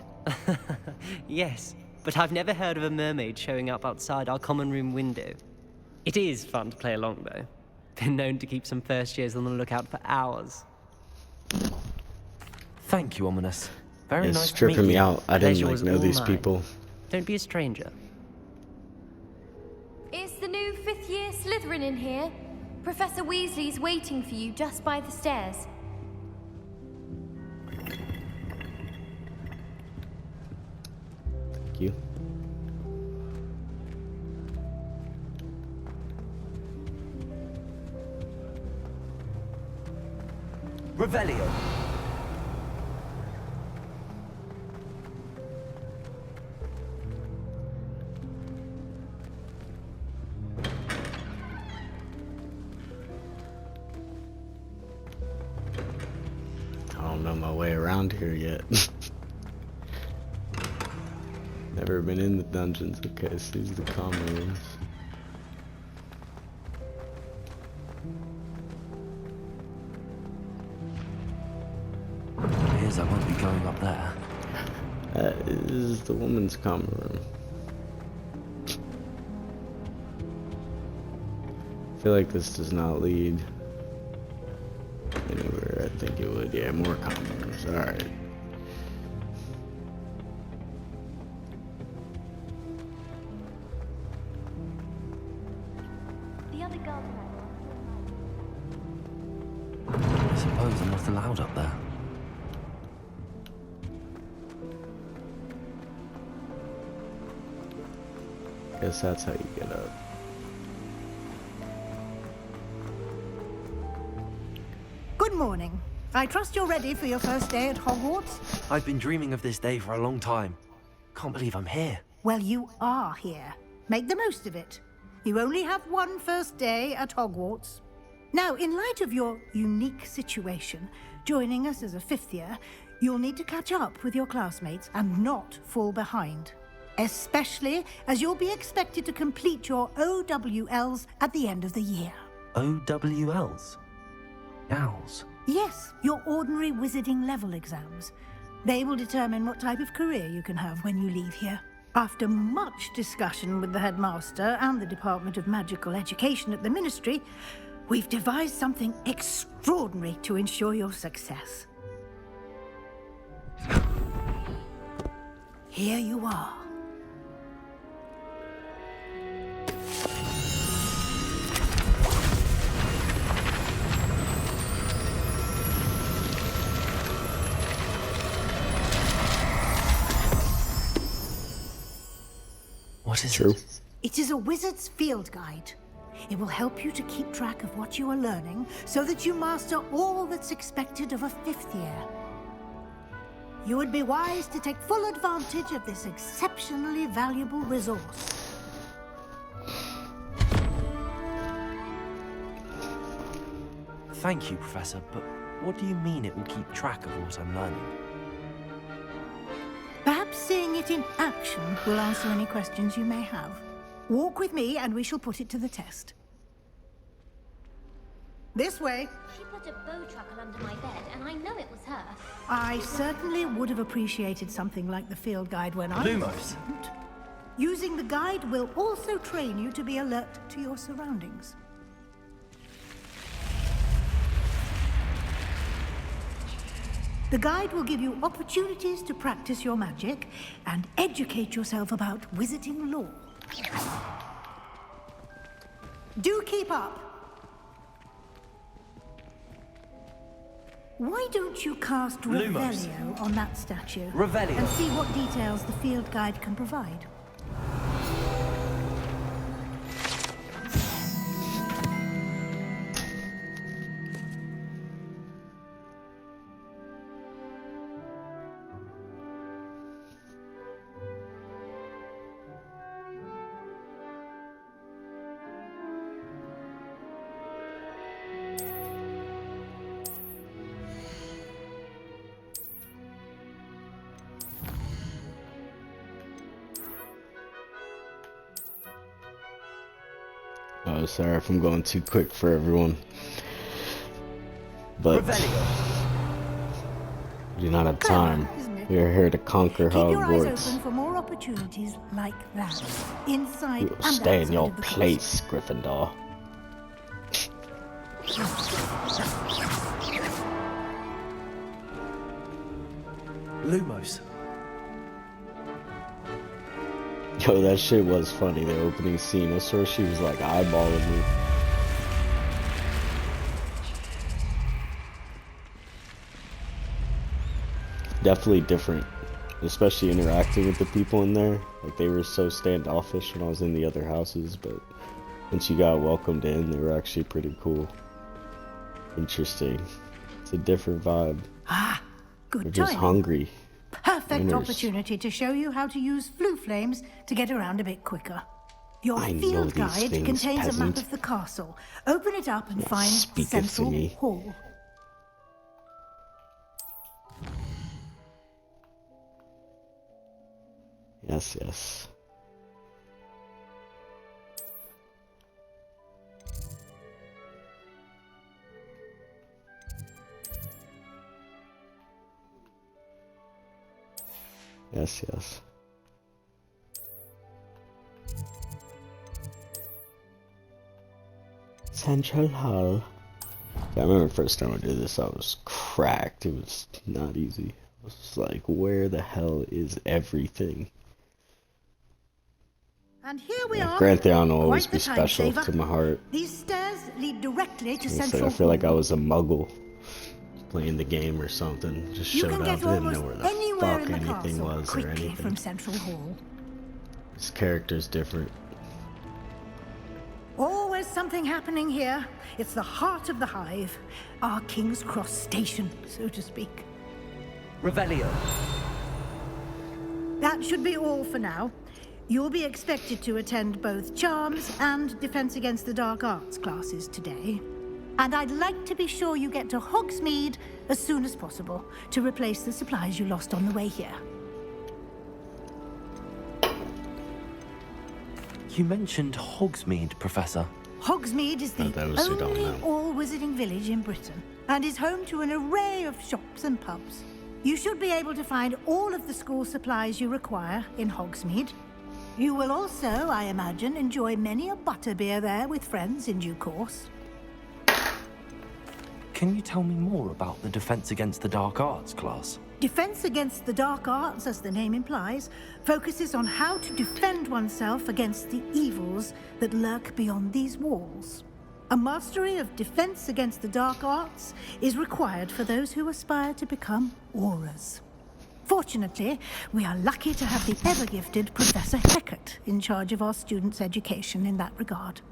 Yes, but I've never heard of a mermaid showing up outside our common room window. It is fun to play along, though. Been known to keep some first years on the lookout for hours. Thank you, Ominous. Very It's nice to meet tripping me you. out. I didn't Pleasure like was know all these mine. people. Don't be a stranger. Is the new 5th year Slytherin in here? Professor Weasley's waiting for you just by the stairs. Thank you. Revelio. I don't know my way around here yet. Never been in the dungeons. Okay, so these are the common rooms. It is, I won't be going up there. That is the woman's common room. I feel like this does not lead anywhere. I think it would. Yeah, more common rooms. Alright. I suppose I'm not allowed up there. Guess that's how you get up. Good morning. I trust you're ready for your first day at Hogwarts? I've been dreaming of this day for a long time. Can't believe I'm here. Well, you are here. Make the most of it. You only have one first day at Hogwarts. Now, in light of your unique situation, joining us as a fifth year, you'll need to catch up with your classmates and not fall behind. Especially as you'll be expected to complete your OWLs at the end of the year. OWLs? Owls? Yes, your ordinary wizarding level exams. They will determine what type of career you can have when you leave here. After much discussion with the headmaster and the Department of Magical Education at the Ministry, we've devised something extraordinary to ensure your success. Here you are. What is it? It is a wizard's field guide. It will help you to keep track of what you are learning so that you master all that's expected of a fifth year. You would be wise to take full advantage of this exceptionally valuable resource. Thank you, Professor, but what do you mean it will keep track of what I'm learning? Perhaps seeing it in action will answer any questions you may have. Walk with me and we shall put it to the test. This way. She put a bow truckle under my bed, and I know it was her. I certainly would have appreciated something like the field guide when I was a student. Using the guide will also train you to be alert to your surroundings. The guide will give you opportunities to practice your magic and educate yourself about wizarding lore. Do keep up. Why don't you cast Revelio on that statue? Revelio. And see what details the field guide can provide. Oh, sorry if I'm going too quick for everyone. But we do not have time. We are here to conquer Keep your eyes Hogwarts. open for more opportunities like that. Inside You will and stay in outside your of the place, Gryffindor. Lumos. Yo, that shit was funny, the opening scene. I swear she was like eyeballing me. Definitely different. Especially interacting with the people in there. Like, they were so standoffish when I was in the other houses, but once you got welcomed in, they were actually pretty cool. Interesting. It's a different vibe. Ah, good They're just timing. hungry. Perfect Winners. opportunity to show you how to use flue flames to get around a bit quicker. Your I know field these guide things, contains a map peasant. of the castle. Open it up and find speaketh to Central me. Hall. Yes, yes. Yes, yes. Central Hall. I remember the first time I did this, I was cracked. It was not easy. I was like, where the hell is everything? And here we are. Grantheon will always Quite be the time special saver. to my heart. These stairs lead directly to It's like Central I feel like I Hall. was a muggle playing the game or something. Just You showed can up, get didn't almost know where the anywhere fuck in the anything castle was or quickly anything. from Central Hall. This character's different. Always something happening here. It's the heart of the hive, our King's Cross station, so to speak. Revelio. That should be all for now. You'll be expected to attend both Charms and Defense Against the Dark Arts classes today. And I'd like to be sure you get to Hogsmeade as soon as possible to replace the supplies you lost on the way here. You mentioned Hogsmeade, Professor. Hogsmeade is the those who don't only know. all-wizarding village in Britain and is home to an array of shops and pubs. You should be able to find all of the school supplies you require in Hogsmeade. You will also, I imagine, enjoy many a butterbeer there with friends in due course. Can you tell me more about the Defense Against the Dark Arts class? Defense Against the Dark Arts, as the name implies, focuses on how to defend oneself against the evils that lurk beyond these walls. A mastery of Defense Against the Dark Arts is required for those who aspire to become Aurors. Fortunately, we are lucky to have the ever-gifted Professor Hecat in charge of our students' education in that regard.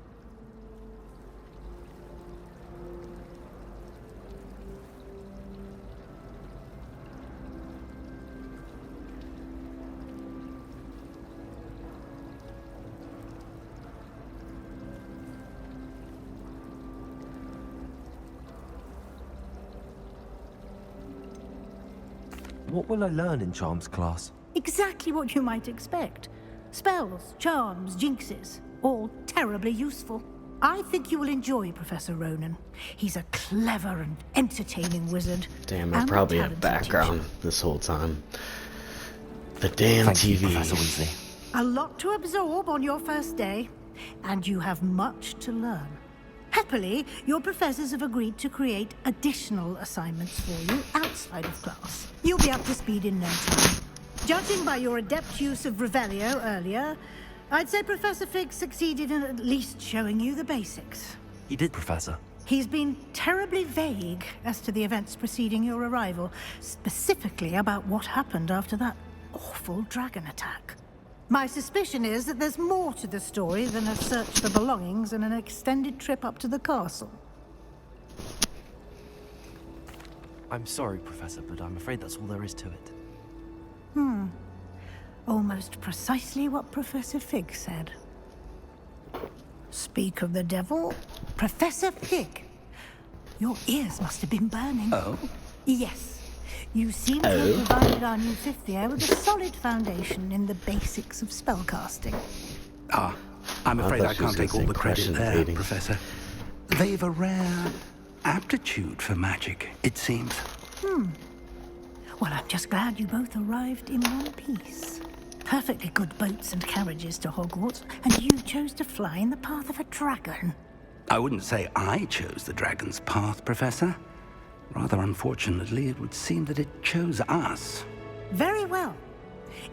What will I learn in Charms class? Exactly what you might expect. Spells, charms, jinxes, all terribly useful. I think you will enjoy Professor Ronan. He's a clever and entertaining wizard. Damn, I and probably a have talented background teacher. this whole time. The damn Thank TV. you, Professor Weasley. A lot to absorb on your first day, and you have much to learn. Happily, your professors have agreed to create additional assignments for you outside of class. You'll be up to speed in no time. Judging by your adept use of Revelio earlier, I'd say Professor Fig succeeded in at least showing you the basics. He did, Professor. He's been terribly vague as to the events preceding your arrival, specifically about what happened after that awful dragon attack. My suspicion is that there's more to the story than a search for belongings and an extended trip up to the castle. I'm sorry, Professor, but I'm afraid that's all there is to it. Almost precisely what Professor Fig said. Speak of the devil, Professor Fig. Your ears must have been burning. Oh? Yes. You seem to have provided our new fifth year with a solid foundation in the basics of spellcasting. I'm afraid I thought she was can't take all gonna the say credit question there, evading. Professor. They've a rare aptitude for magic, it seems. Well, I'm just glad you both arrived in one piece. Perfectly good boats and carriages to Hogwarts, and you chose to fly in the path of a dragon. I wouldn't say I chose the dragon's path, Professor. Rather unfortunately, it would seem that it chose us. Very well.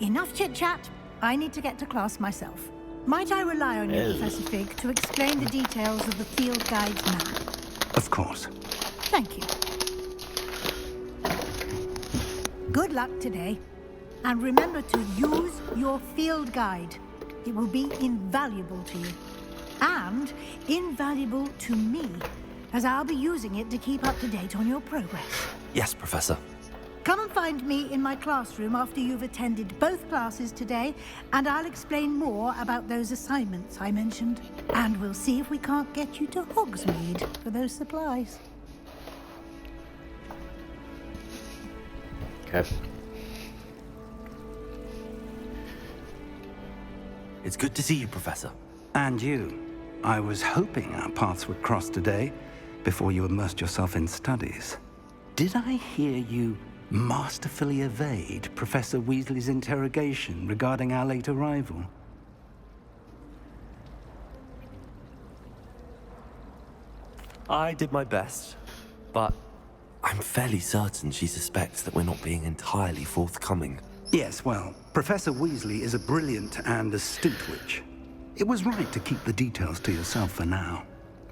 Enough chit-chat. I need to get to class myself. Might I rely on you, Professor Fig, to explain the details of the field guide's map? Of course. Thank you. Good luck today. And remember to use your field guide. It will be invaluable to you. And invaluable to me, as I'll be using it to keep up to date on your progress. Yes, Professor. Come and find me in my classroom after you've attended both classes today, and I'll explain more about those assignments I mentioned. And we'll see if we can't get you to Hogsmeade for those supplies. Okay. It's good to see you, Professor. And you. I was hoping our paths would cross today, before you immersed yourself in studies. Did I hear you masterfully evade Professor Weasley's interrogation regarding our late arrival? I did my best, but I'm fairly certain she suspects that we're not being entirely forthcoming. Yes, well, Professor Weasley is a brilliant and astute witch. It was right to keep the details to yourself for now.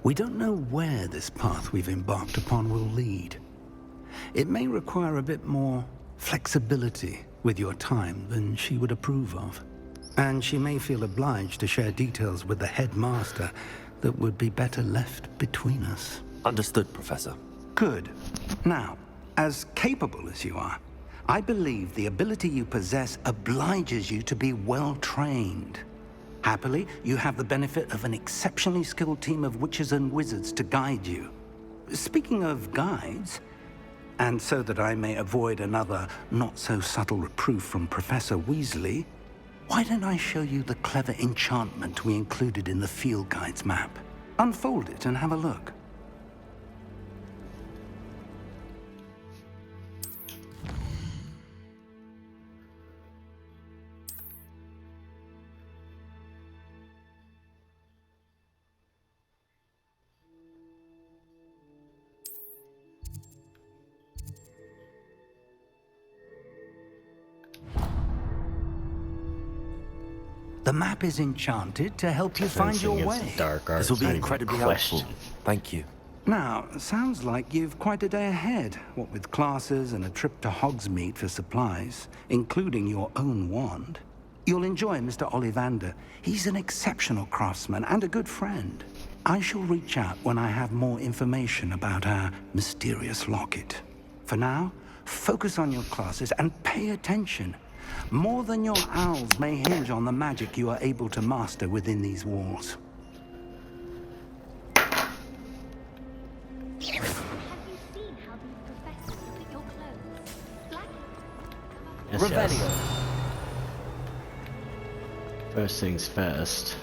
We don't know where this path we've embarked upon will lead. It may require a bit more flexibility with your time than she would approve of. And she may feel obliged to share details with the headmaster that would be better left between us. Understood, Professor. Good. Now, as capable as you are, I believe the ability you possess obliges you to be well trained. Happily, you have the benefit of an exceptionally skilled team of witches and wizards to guide you. Speaking of guides, and so that I may avoid another not-so-subtle reproof from Professor Weasley, why don't I show you the clever enchantment we included in the field guide's map? Unfold it and have a look. The map is enchanted to help you find your way. This will be incredibly helpful. Thank you. Now, sounds like you've quite a day ahead, what with classes and a trip to Hogsmeade for supplies, including your own wand. You'll enjoy Mr. Ollivander. He's an exceptional craftsman and a good friend. I shall reach out when I have more information about our mysterious locket. For now, focus on your classes and pay attention. More than your owls may hinge on the magic you are able to master within these walls. Yes. First things first.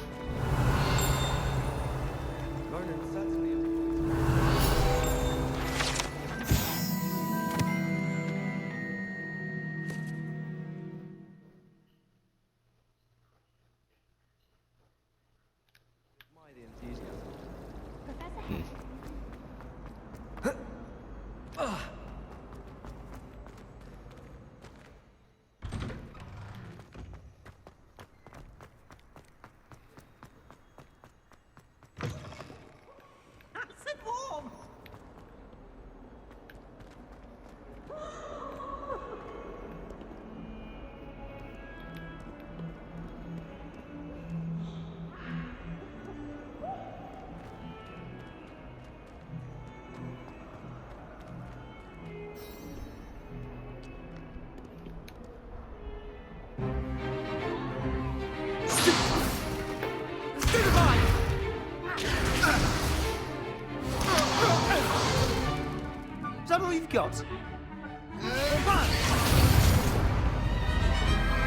Is that all you've got?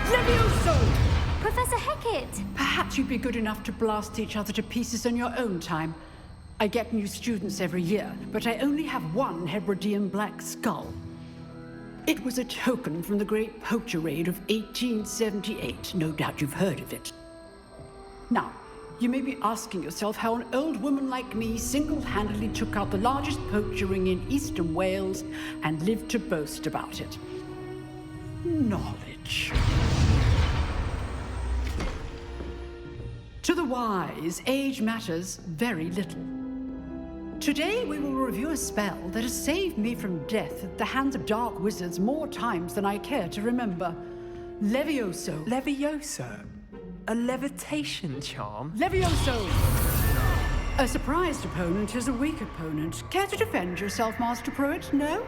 Levioso! Professor Hecat! Perhaps you'd be good enough to blast each other to pieces in your own time. I get new students every year, but I only have one Hebridean black skull. It was a token from the Great Poacher Raid of 1878. No doubt you've heard of it. Now, you may be asking yourself how an old woman like me single-handedly took out the largest poacher ring in eastern Wales and lived to boast about it. Knowledge. To the wise, age matters very little. Today we will review a spell that has saved me from death at the hands of dark wizards more times than I care to remember. Levioso. Levioso? A levitation charm? Levioso! A surprised opponent is a weak opponent. Care to defend yourself, Master Pruitt? No?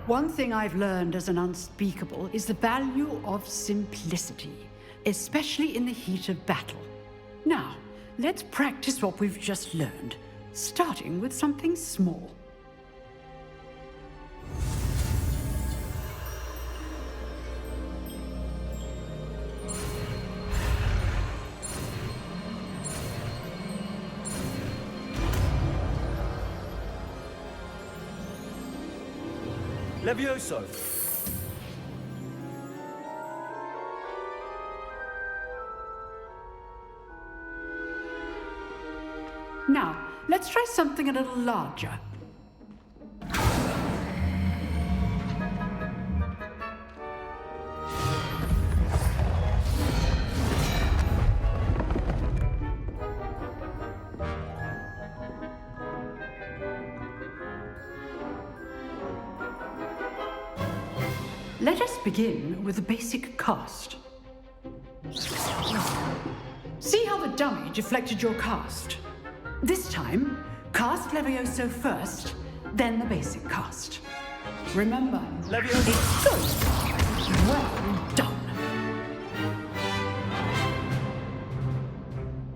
One thing I've learned as an unspeakable is the value of simplicity, especially in the heat of battle. Now, let's practice what we've just learned, starting with something small. Levioso! Now, let's try something a little larger. Let us begin with the basic cast. See how the dummy deflected your cast? This time, cast Levioso first, then the basic cast. Remember, Levioso. Good. Well done.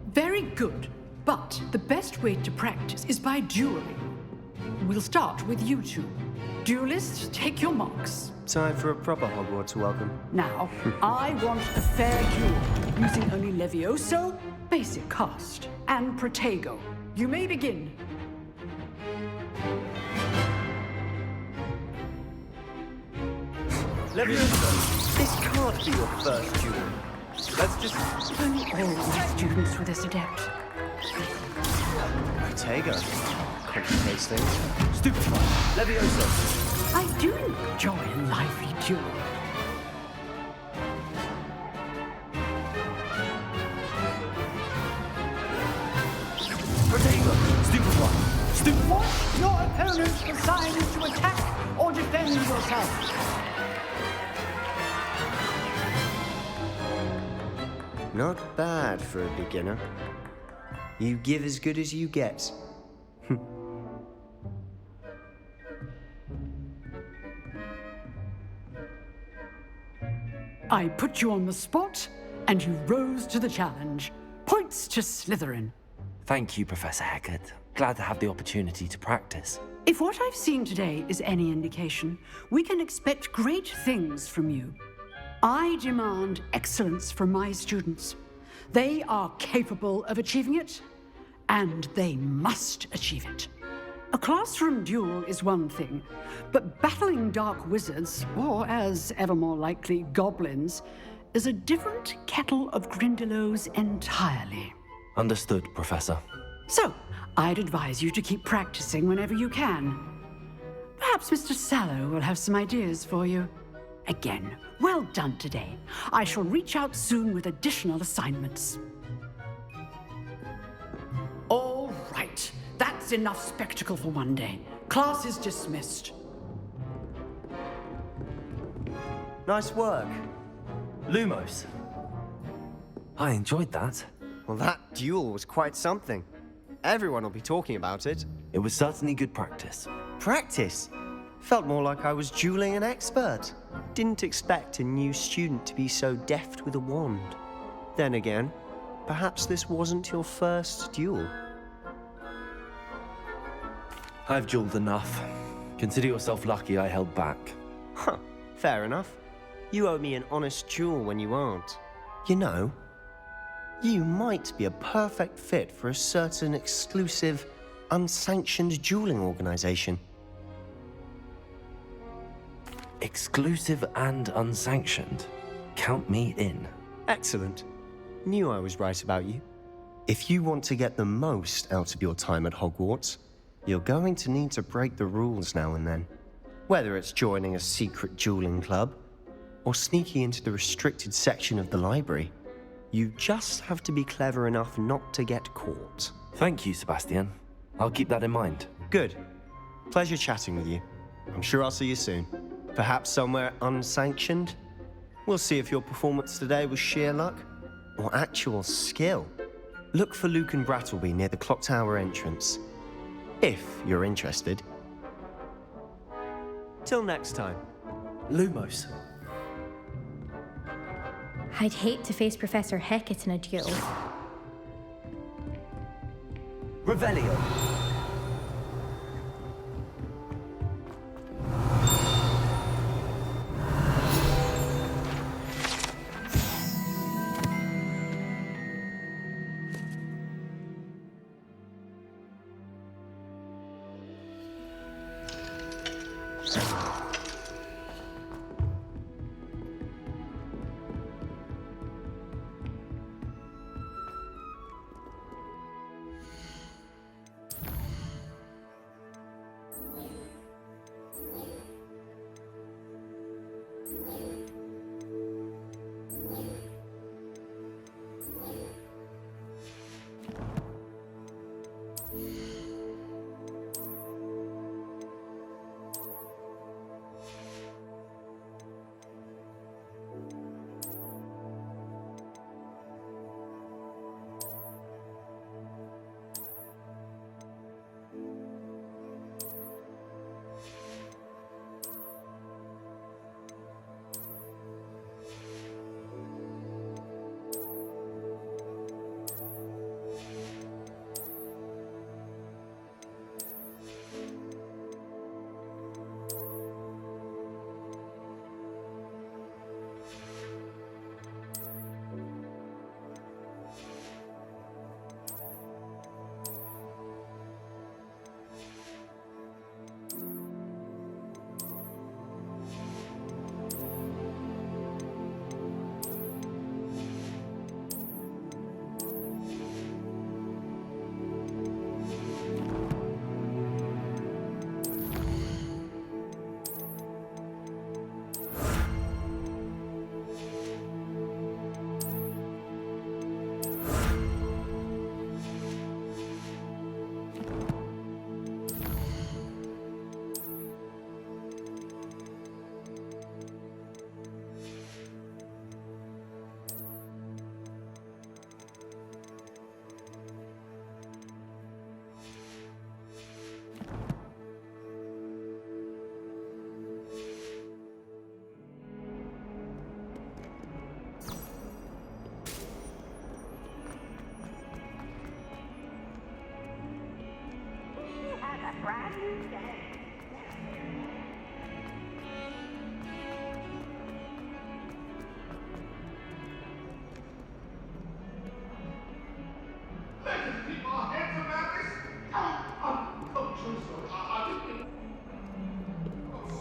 Very good, but the best way to practice is by dueling. We'll start with you two. Duelists, take your marks. Time for a proper Hogwarts welcome. Now, I want a fair duel, using only Levioso, basic cast, and Protego. You may begin. Levioso, this can't be your first duel. Let's just... If only all my students were this adept. Protego. Complicates things. Stupefy. Levioso. I do enjoy a lively duel. Protego. Stupefy. Stupefy. Want your opponent's assigned to attack or defend yourself. Not bad for a beginner. You give as good as you get. I put you on the spot, and you rose to the challenge. Points to Slytherin. Thank you, Professor Hecat. Glad to have the opportunity to practice. If what I've seen today is any indication, we can expect great things from you. I demand excellence from my students. They are capable of achieving it, and they must achieve it. A classroom duel is one thing, but battling dark wizards, or as ever more likely, goblins, is a different kettle of Grindylows entirely. Understood, Professor. So, I'd advise you to keep practicing whenever you can. Perhaps Mr. Sallow will have some ideas for you. Again, well done today. I shall reach out soon with additional assignments. All right. That's enough spectacle for one day. Class is dismissed. Nice work. Lumos. I enjoyed that. Well, that duel was quite something. Everyone will be talking about it. It was certainly good practice. Practice? Felt more like I was dueling an expert. Didn't expect a new student to be so deft with a wand. Then again, perhaps this wasn't your first duel. I've dueled enough. Consider yourself lucky I held back. Huh, fair enough. You owe me an honest duel when you aren't. You know, you might be a perfect fit for a certain exclusive, unsanctioned dueling organization. Exclusive and unsanctioned? Count me in. Excellent. Knew I was right about you. If you want to get the most out of your time at Hogwarts, you're going to need to break the rules now and then. Whether it's joining a secret dueling club, or sneaking into the restricted section of the library, you just have to be clever enough not to get caught. Thank you, Sebastian. I'll keep that in mind. Good. Pleasure chatting with you. I'm sure I'll see you soon. Perhaps somewhere unsanctioned? We'll see if your performance today was sheer luck, or actual skill. Look for Luke and Brattleby near the clock tower entrance. If you're interested. Till next time. Lumos. I'd hate to face Professor Hecat in a duel. Revelio.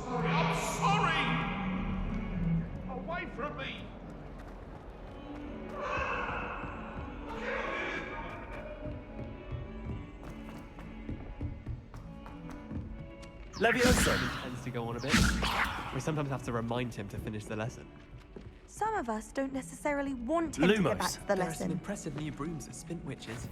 I'm sorry! Away from me! Leviosa tends to go on a bit. We sometimes have to remind him to finish the lesson. Some of us don't necessarily want him to get back to the There are some lesson. impressive new brooms at Spint Witches.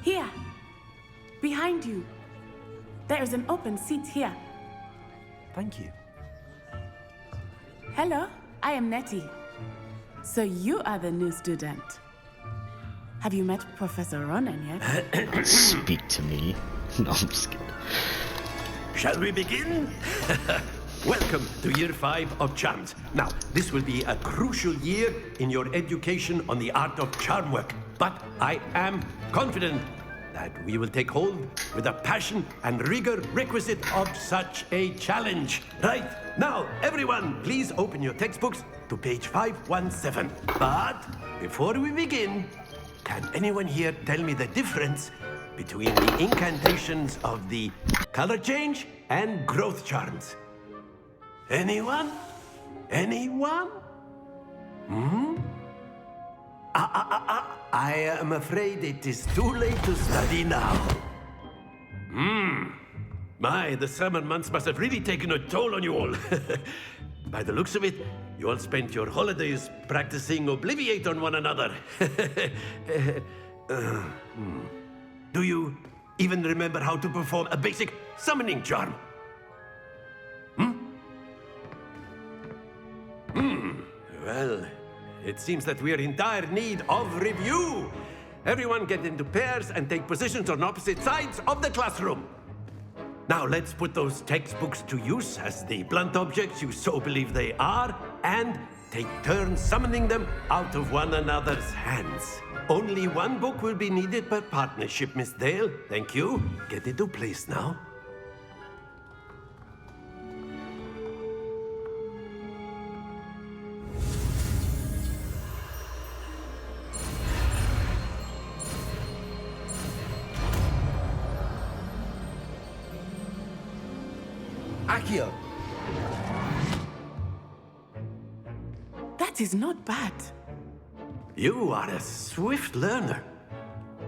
Here. Behind you. There is an open seat here. Thank you. Hello, I am Nettie. So you are the new student. Have you met Professor Ronan yet? Speak to me. No, I'm just kidding. Shall we begin? Welcome to Year 5 of Charms. Now, this will be a crucial year in your education on the art of charm work. But I am confident that we will take hold with the passion and rigor requisite of such a challenge. Right, now, everyone, please open your textbooks to page 517. But before we begin, can anyone here tell me the difference between the incantations of the color change and growth charms? Anyone? Anyone? I am afraid it is too late to study now. My, the summer months must have really taken a toll on you all. By the looks of it, you all spent your holidays practicing Obliviate on one another. Do you even remember how to perform a basic summoning charm? Well, it seems that we are in dire need of review. Everyone get into pairs and take positions on opposite sides of the classroom. Now let's put those textbooks to use as the blunt objects you so believe they are, and take turns summoning them out of one another's hands. Only one book will be needed per partnership, Miss Dale. Thank you. Get into place now. Accio. That is not bad. You are a swift learner.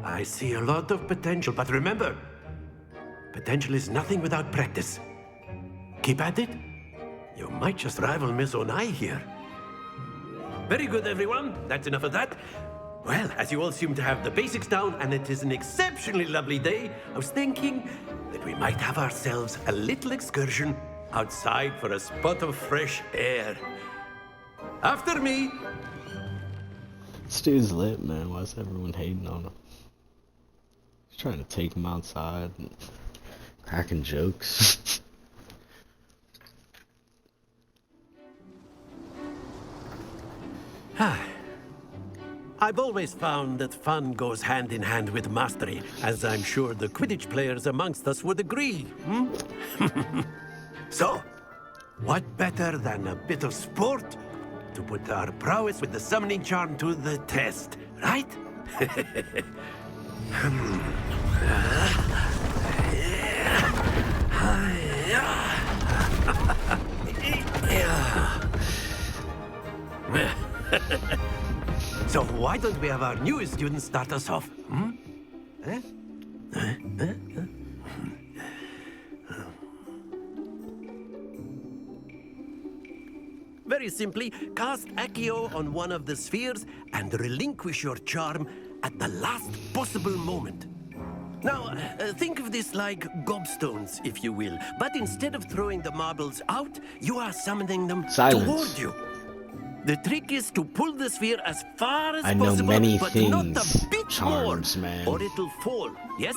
I see a lot of potential, but remember, potential is nothing without practice. Keep at it. You might just rival Miss Onai here. Very good, everyone. That's enough of that. Well, as you all seem to have the basics down, and it is an exceptionally lovely day, I was thinking that we might have ourselves a little excursion outside for a spot of fresh air. After me! This dude's lit, man. Why is everyone hating on him? He's trying to take him outside and cracking jokes. I've always found that fun goes hand in hand with mastery, as I'm sure the Quidditch players amongst us would agree. So, what better than a bit of sport to put our prowess with the summoning charm to the test, right? So why don't we have our newest student start us off? Very simply, cast Accio on one of the spheres and relinquish your charm at the last possible moment. Now, think of this like gobstones, if you will. But instead of throwing the marbles out, you are summoning them toward you. The trick is to pull the sphere as far as possible, many but things. not a bit Charms, more, man. or it'll fall. Yes?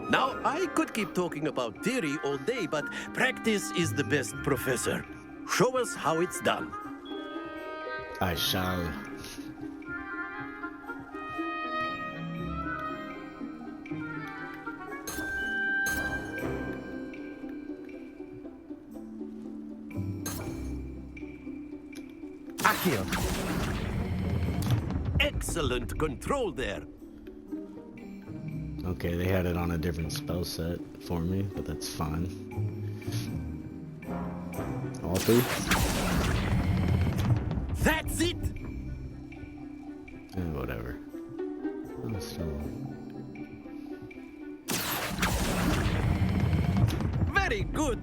Now, I could keep talking about theory all day, but practice is the best professor. Show us how it's done. I shall. Accio. Excellent control there. Okay, they had it on a different spell set for me, but that's fine. All three? That's it! Whatever. I'm still... Very good!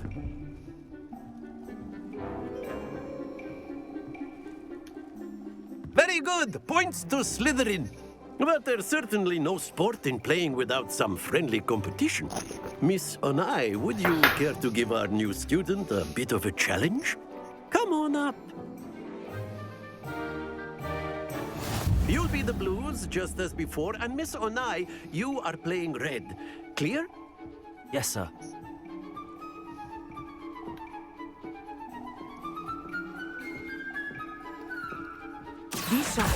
Very good! Points to Slytherin. But there's certainly no sport in playing without some friendly competition. Miss Onai, would you care to give our new student a bit of a challenge? Come on up. You'll be the blues, just as before, and Miss Onai, you are playing red. Clear? Yes, sir. Be sharp.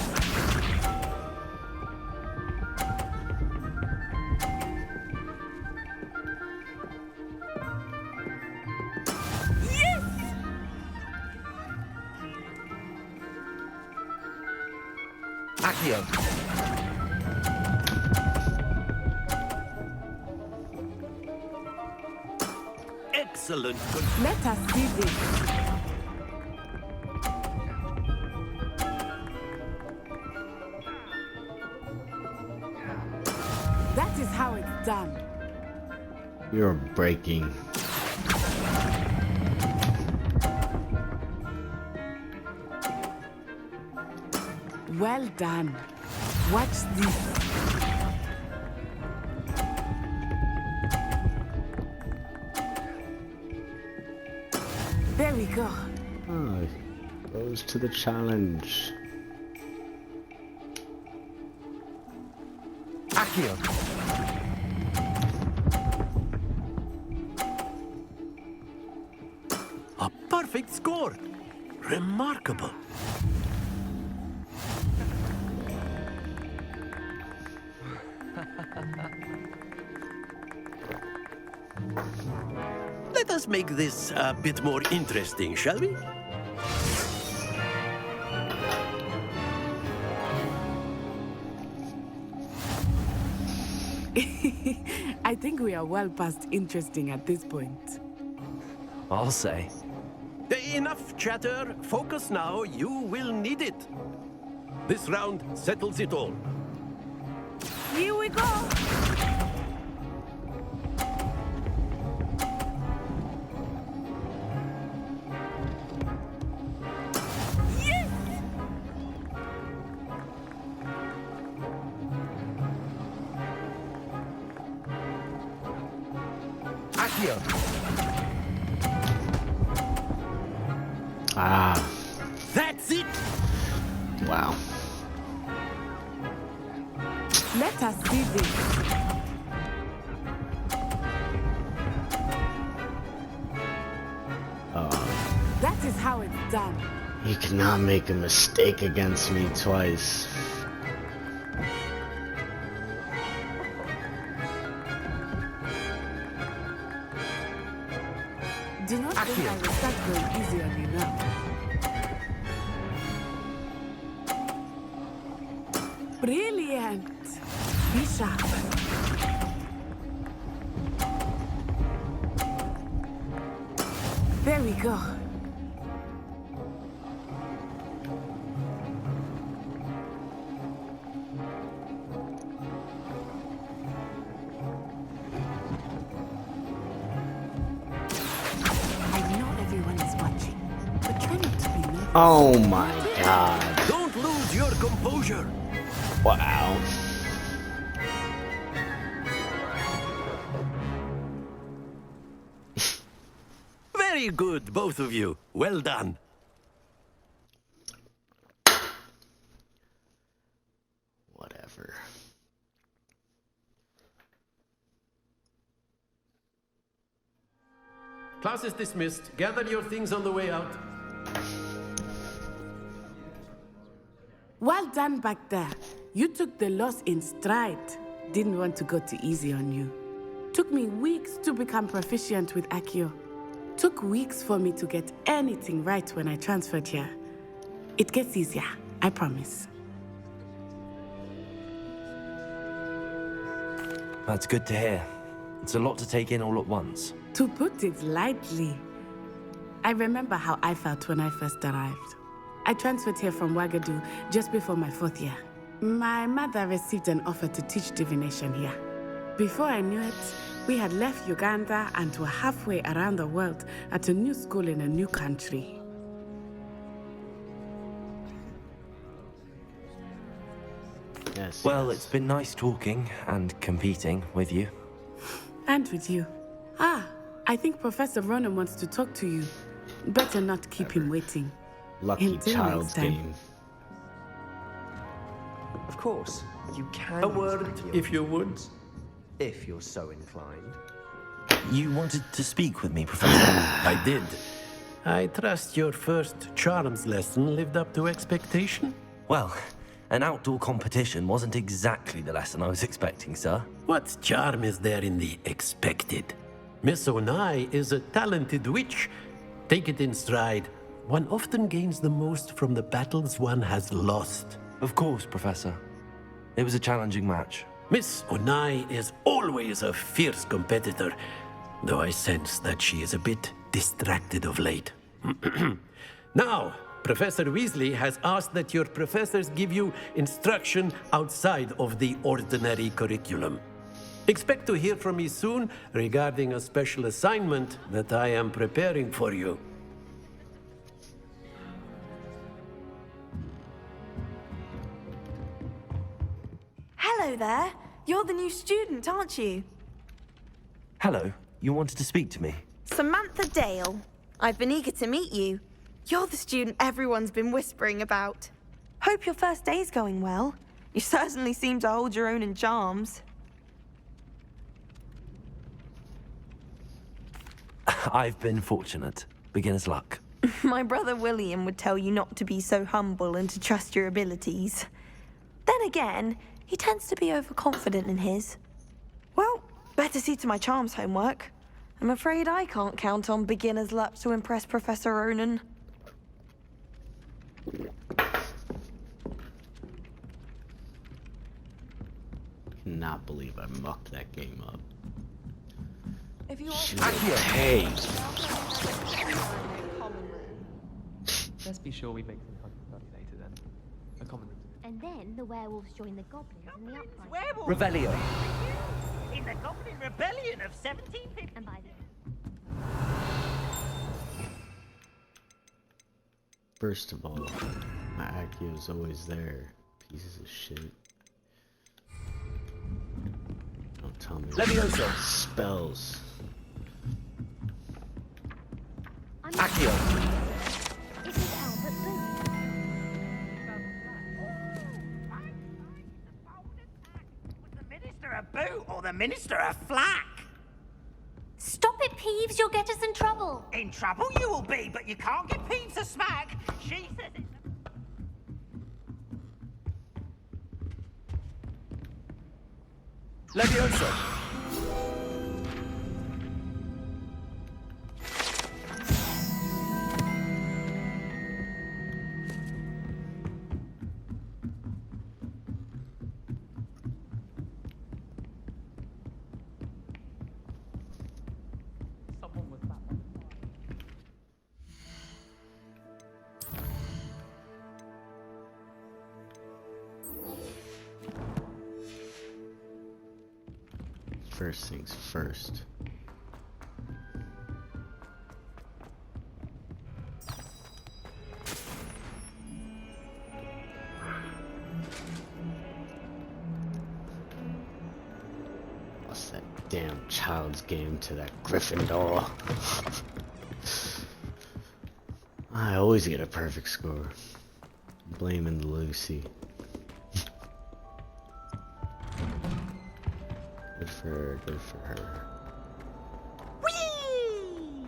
Accio. Excellent. Let us see this. That is how it's done. You're breaking. Well done. Watch this. There we go. Oh, rose to the challenge. Accio. A perfect score. Remarkable. Let us make this a bit more interesting, shall we? I think we are well past interesting at this point. I'll say. Enough chatter. Focus now. You will need it. This round settles it all. Here we go. Ah. That's it. Wow. Let us see this. That is how it's done. You cannot make a mistake against me twice. Do not think I will start going easy on you now. Brilliant. Be sharp. There we go. Oh my god. Don't lose your composure. Wow. Very good, both of you. Well done. Whatever. Class is dismissed. Gather your things on the way out. Well done back there. You took the loss in stride. Didn't want to go too easy on you. Took me weeks to become proficient with Accio. Took weeks for me to get anything right when I transferred here. It gets easier, I promise. That's good to hear. It's a lot to take in all at once. To put it lightly, I remember how I felt when I first arrived. I transferred here from Wagadu just before my 4th year. My mother received an offer to teach divination here. Before I knew it, we had left Uganda and were halfway around the world at a new school in a new country. Yes. Well, it's been nice talking and competing with you. And with you. I think Professor Ronan wants to talk to you. Better not keep him waiting. Lucky Until child's next time. game. Of course, you can. A word, if you would. If you're so inclined. You wanted to speak with me, Professor? I did. I trust your first charms lesson lived up to expectation? Well, an outdoor competition wasn't exactly the lesson I was expecting, sir. What charm is there in the expected? Miss Onai is a talented witch. Take it in stride. One often gains the most from the battles one has lost. Of course, Professor. It was a challenging match. Miss Onai is always a fierce competitor, though I sense that she is a bit distracted of late. Now, Professor Weasley has asked that your professors give you instruction outside of the ordinary curriculum. Expect to hear from me soon regarding a special assignment that I am preparing for you. Hello there. You're the new student, aren't you? Hello, you wanted to speak to me? Samantha Dale. I've been eager to meet you. You're the student everyone's been whispering about. Hope your first day's going well. You certainly seem to hold your own in charms. I've been fortunate. Beginner's luck. My brother William would tell you not to be so humble and to trust your abilities. Then again, he tends to be overconfident in his. Well, better see to my charms homework. I'm afraid I can't count on beginner's luck to impress Professor Ronan. Cannot believe I mucked that game up. If you Hey! Let's be sure we make some kind of study later then. A common room. And then the werewolves join the goblins in the uprising. Werewolves? Revelio. In the Goblin Rebellion of 1750. And by the First of all, my Accio is always there. Pieces of shit. Don't tell me Levioso. Spells. Accio. It is Albert Boone. Was the Minister a boot or the Minister a flack? Stop it, Peeves! You'll get us in trouble! In trouble you will be, but you can't get Peeves a smack. She says it's... Levioso. First things first. Lost that damn child's game to that Gryffindor. I always get a perfect score. Blaming Lucy. Good for her, good for her. Whee!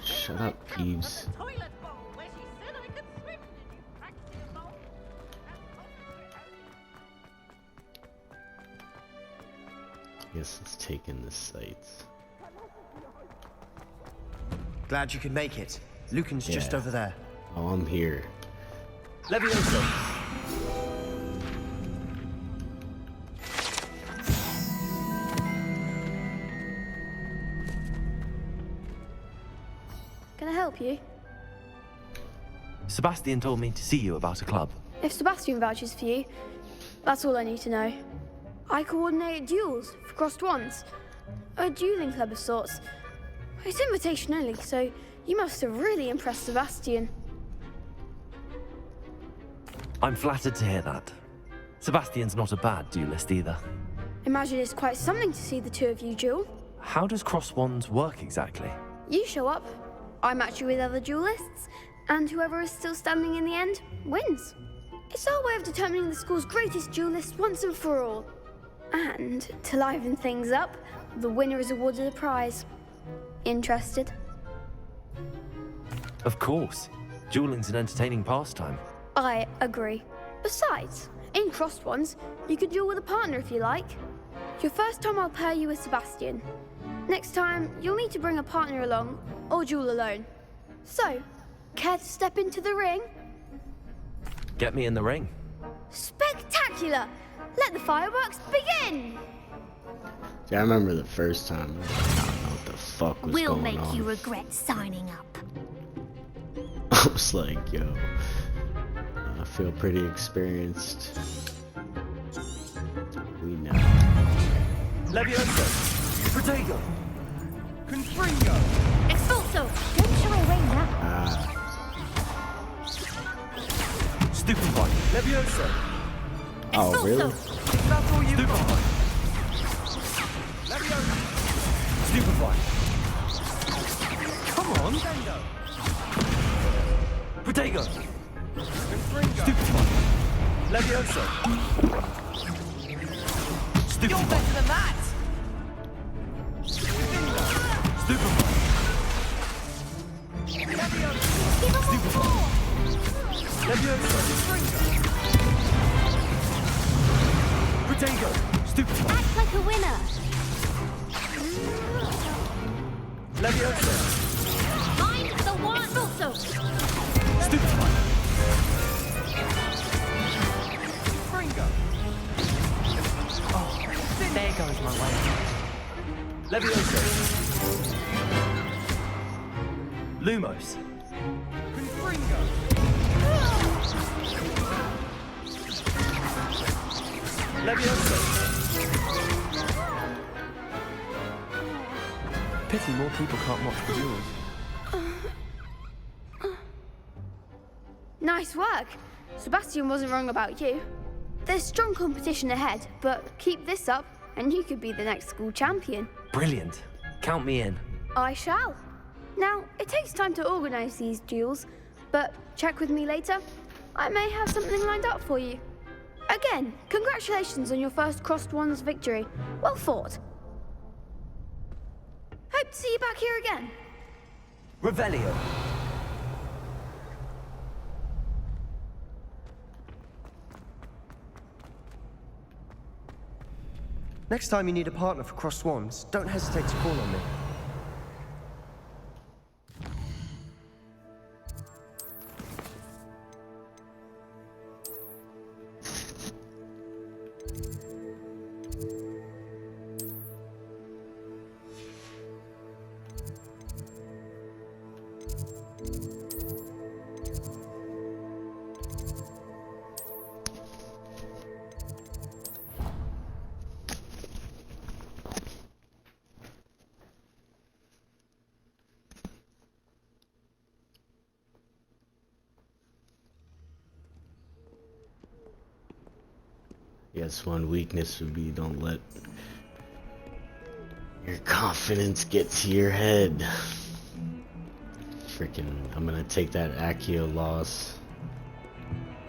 Shut up, Peeves. Guess let's take in the sights. Glad you could make it. Lucan's just over there. Oh, I'm here. Levioso! Can I help you? Sebastian told me to see you about a club. If Sebastian vouches for you, that's all I need to know. I coordinate duels for crossed wands. A dueling club of sorts. It's invitation only, so you must have really impressed Sebastian. I'm flattered to hear that. Sebastian's not a bad duelist either. Imagine it's quite something to see the two of you duel. How does cross wands work exactly? You show up, I match you with other duelists, and whoever is still standing in the end wins. It's our way of determining the school's greatest duelist once and for all. And to liven things up, the winner is awarded a prize. Interested? Of course. Dueling's an entertaining pastime. I agree. Besides, in crossed ones, you could duel with a partner if you like. Your first time I'll pair you with Sebastian. Next time, you'll need to bring a partner along, or duel alone. So, care to step into the ring? Get me in the ring. Spectacular! Let the fireworks begin! See, I remember the first time. I didn't know what the fuck was We'll going make on. you regret signing up. I was like, yo, I feel pretty experienced. We know. Levioso! Protego! Confringo! Expulso! Don't show away now. Stupefy! Levioso! Oh, really? That's all you got! Levioso! Stupefy! Come on! Protego! Confringo! Stupefy! Levioso! Stupefy! You're better than that! Stupefy! Levioso! Levioso! Protego! Stupefy! Act like a winner. Levioso! Find the one. Expulso! Stupefy! Fringo! Oh, there goes my way. Levioso! Lumos. Confringo! Levioso! Pity more people can't watch the duels. Nice work. Sebastian wasn't wrong about you. There's strong competition ahead, but keep this up and you could be the next school champion. Brilliant. Count me in. I shall. Now, it takes time to organize these duels, but check with me later. I may have something lined up for you. Again, congratulations on your first crossed wands victory. Well fought. Hope to see you back here again. Revelio! Next time you need a partner for crossed wands, don't hesitate to call on me. Yes, one weakness would be don't let your confidence get to your head. Freaking, I'm gonna take that Accio loss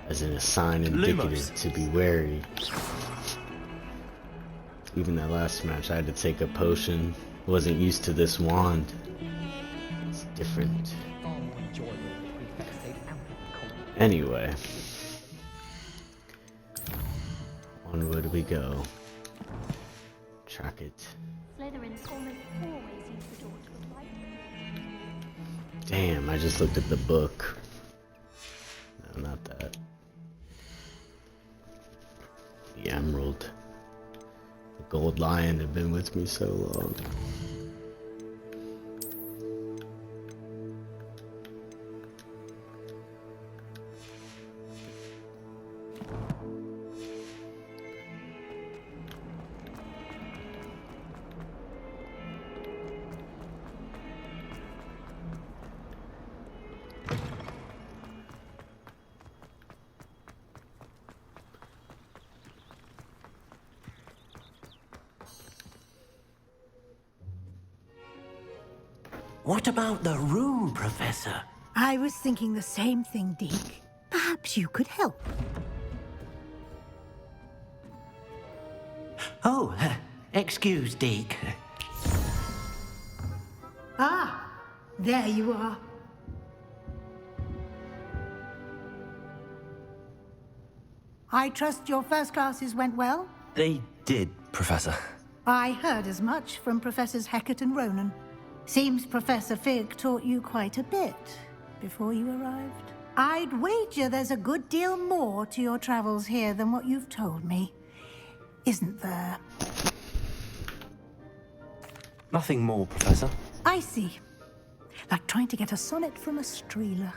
as a sign indicative to be wary. Even that last match, I had to take a potion. Wasn't used to this wand. different. Far more enjoyable if the prefect stayed out of the cold. Anyway. Onward we go. Track it. Slytherins almost always use the door to the right. Damn, I just looked at the book. No, not that. The emerald. The gold lion had been with me so long. What about the room, Professor? I was thinking the same thing, Deke. Perhaps you could help. Oh, excuse, Deke. Ah, there you are. I trust your first classes went well? They did, Professor. I heard as much from Professors Hecat and Ronan. Seems Professor Fig taught you quite a bit before you arrived. I'd wager there's a good deal more to your travels here than what you've told me. Isn't there? Nothing more, Professor. I see. Like trying to get a sonnet from a streeler.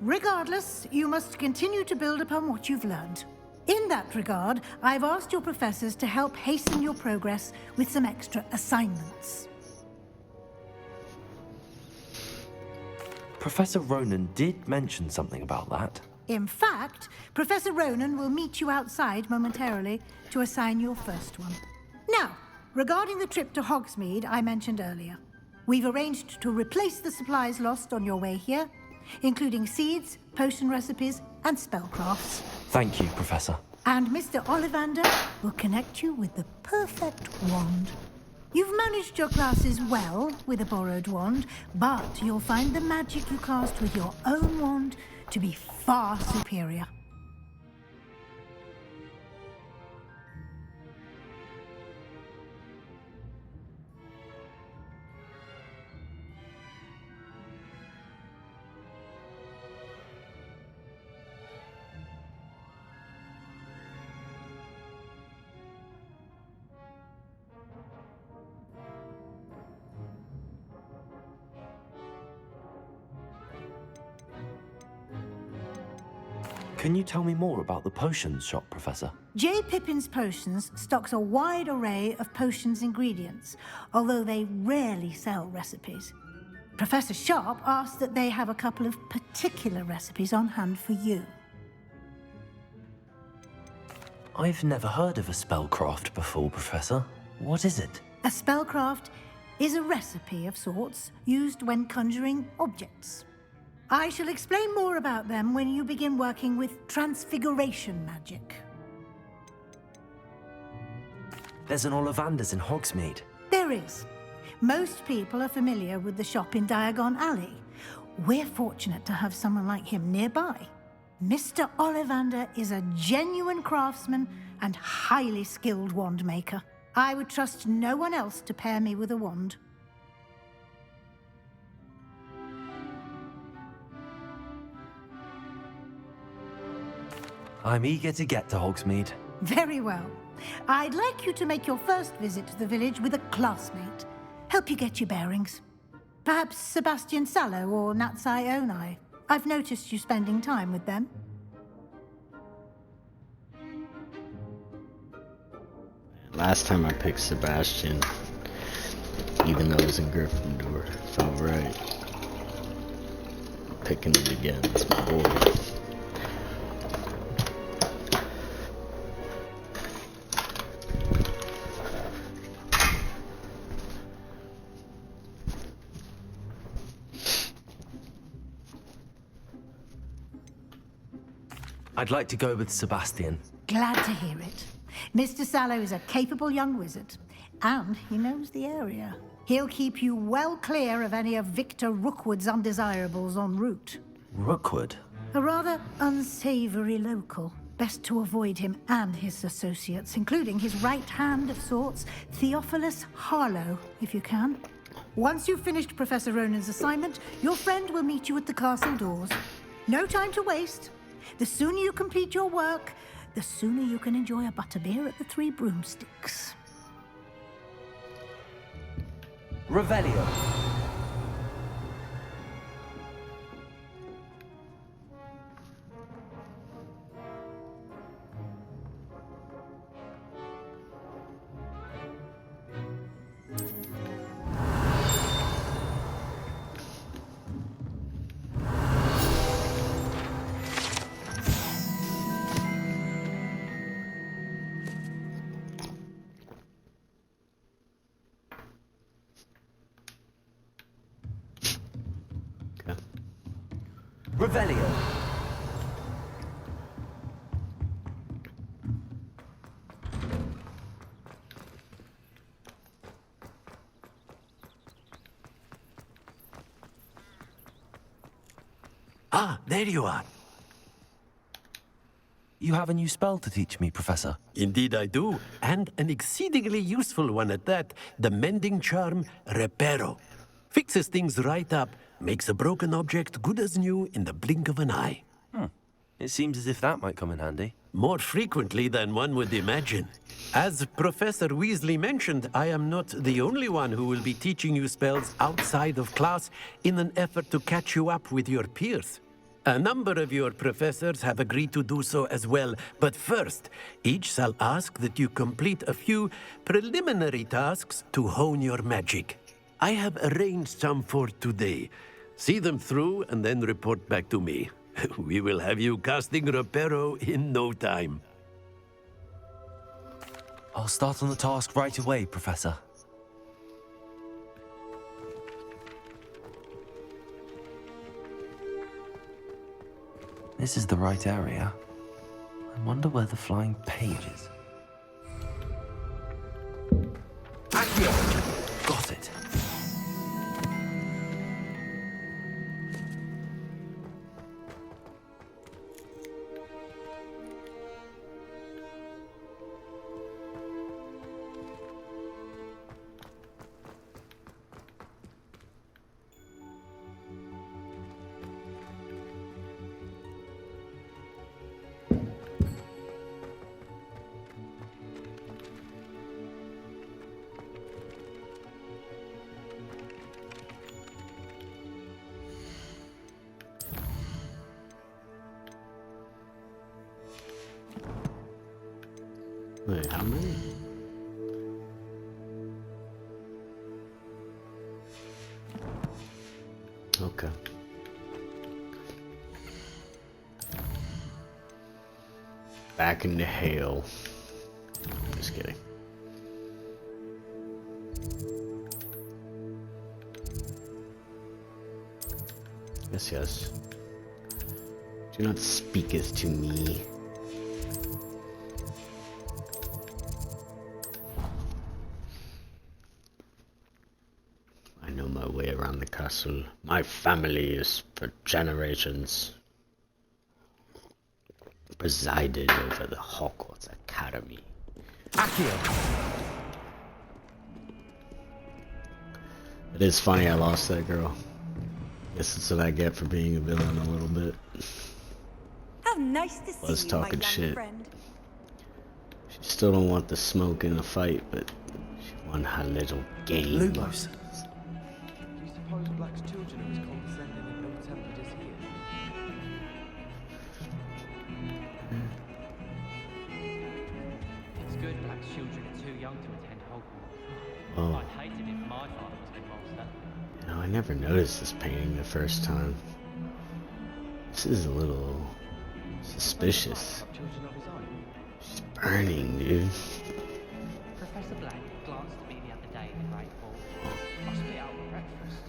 Regardless, you must continue to build upon what you've learned. In that regard, I've asked your professors to help hasten your progress with some extra assignments. Professor Ronan did mention something about that. In fact, Professor Ronan will meet you outside momentarily to assign your first one. Now, regarding the trip to Hogsmeade I mentioned earlier, we've arranged to replace the supplies lost on your way here, including seeds, potion recipes, and spellcrafts. Thank you, Professor. And Mr. Ollivander will connect you with the perfect wand. You've managed your classes well with a borrowed wand, but you'll find the magic you cast with your own wand to be far superior. Can you tell me more about the potions shop, Professor? J. Pippin's Potions stocks a wide array of potions ingredients, although they rarely sell recipes. Professor Sharp asked that they have a couple of particular recipes on hand for you. I've never heard of a spellcraft before, Professor. What is it? A spellcraft is a recipe of sorts used when conjuring objects. I shall explain more about them when you begin working with transfiguration magic. There's an Ollivander's in Hogsmeade. There is. Most people are familiar with the shop in Diagon Alley. We're fortunate to have someone like him nearby. Mr. Ollivander is a genuine craftsman and highly skilled wand maker. I would trust no one else to pair me with a wand. I'm eager to get to Hogsmeade. Very well. I'd like you to make your first visit to the village with a classmate. Help you get your bearings. Perhaps Sebastian Sallow or Natsai Onai. I've noticed you spending time with them. Last time I picked Sebastian, even though it was in Gryffindor, felt right. Picking him again, it's my boy. I'd like to go with Sebastian. Glad to hear it. Mr. Sallow is a capable young wizard, and he knows the area. He'll keep you well clear of any of Victor Rookwood's undesirables en route. Rookwood? A rather unsavory local. Best to avoid him and his associates, including his right hand of sorts, Theophilus Harlow, if you can. Once you've finished Professor Ronan's assignment, your friend will meet you at the castle doors. No time to waste. The sooner you complete your work, the sooner you can enjoy a butterbeer at the Three Broomsticks. Revelio. Revelio. Ah, there you are. You have a new spell to teach me, Professor. Indeed I do, and an exceedingly useful one at that. The mending charm, Reparo. Fixes things right up, makes a broken object good as new in the blink of an eye. It seems as if that might come in handy. More frequently than one would imagine. As Professor Weasley mentioned, I am not the only one who will be teaching you spells outside of class in an effort to catch you up with your peers. A number of your professors have agreed to do so as well, but first, each shall ask that you complete a few preliminary tasks to hone your magic. I have arranged some for today. See them through and then report back to me. We will have you casting Reparo in no time. I'll start on the task right away, Professor. This is the right area. I wonder where the flying page is. Accio! Got it. Wait, how many? Okay. Back into hail. Just kidding. Yes, yes. Do not speaketh to me. I know my way around the castle. My family is for generations presided over the Hogwarts Academy. Accio! It is funny I lost that girl. Guess that's what I get for being a villain a little bit. How nice to see Was you, talking my young shit. friend. She still don't want the smoke in the fight, but she won her little game. Lumos. Do you suppose Black's children are as condescending and ill-tempered as he is? It's good Black's children are too young to attend Hogwarts. Oh. I'd hate it if my father was headmaster. You know, I never noticed this painting the first time. This is a little suspicious. Children of his own? She's burning, dude. Professor Black glanced at me the other day in the Great Hall. I spit out for breakfast.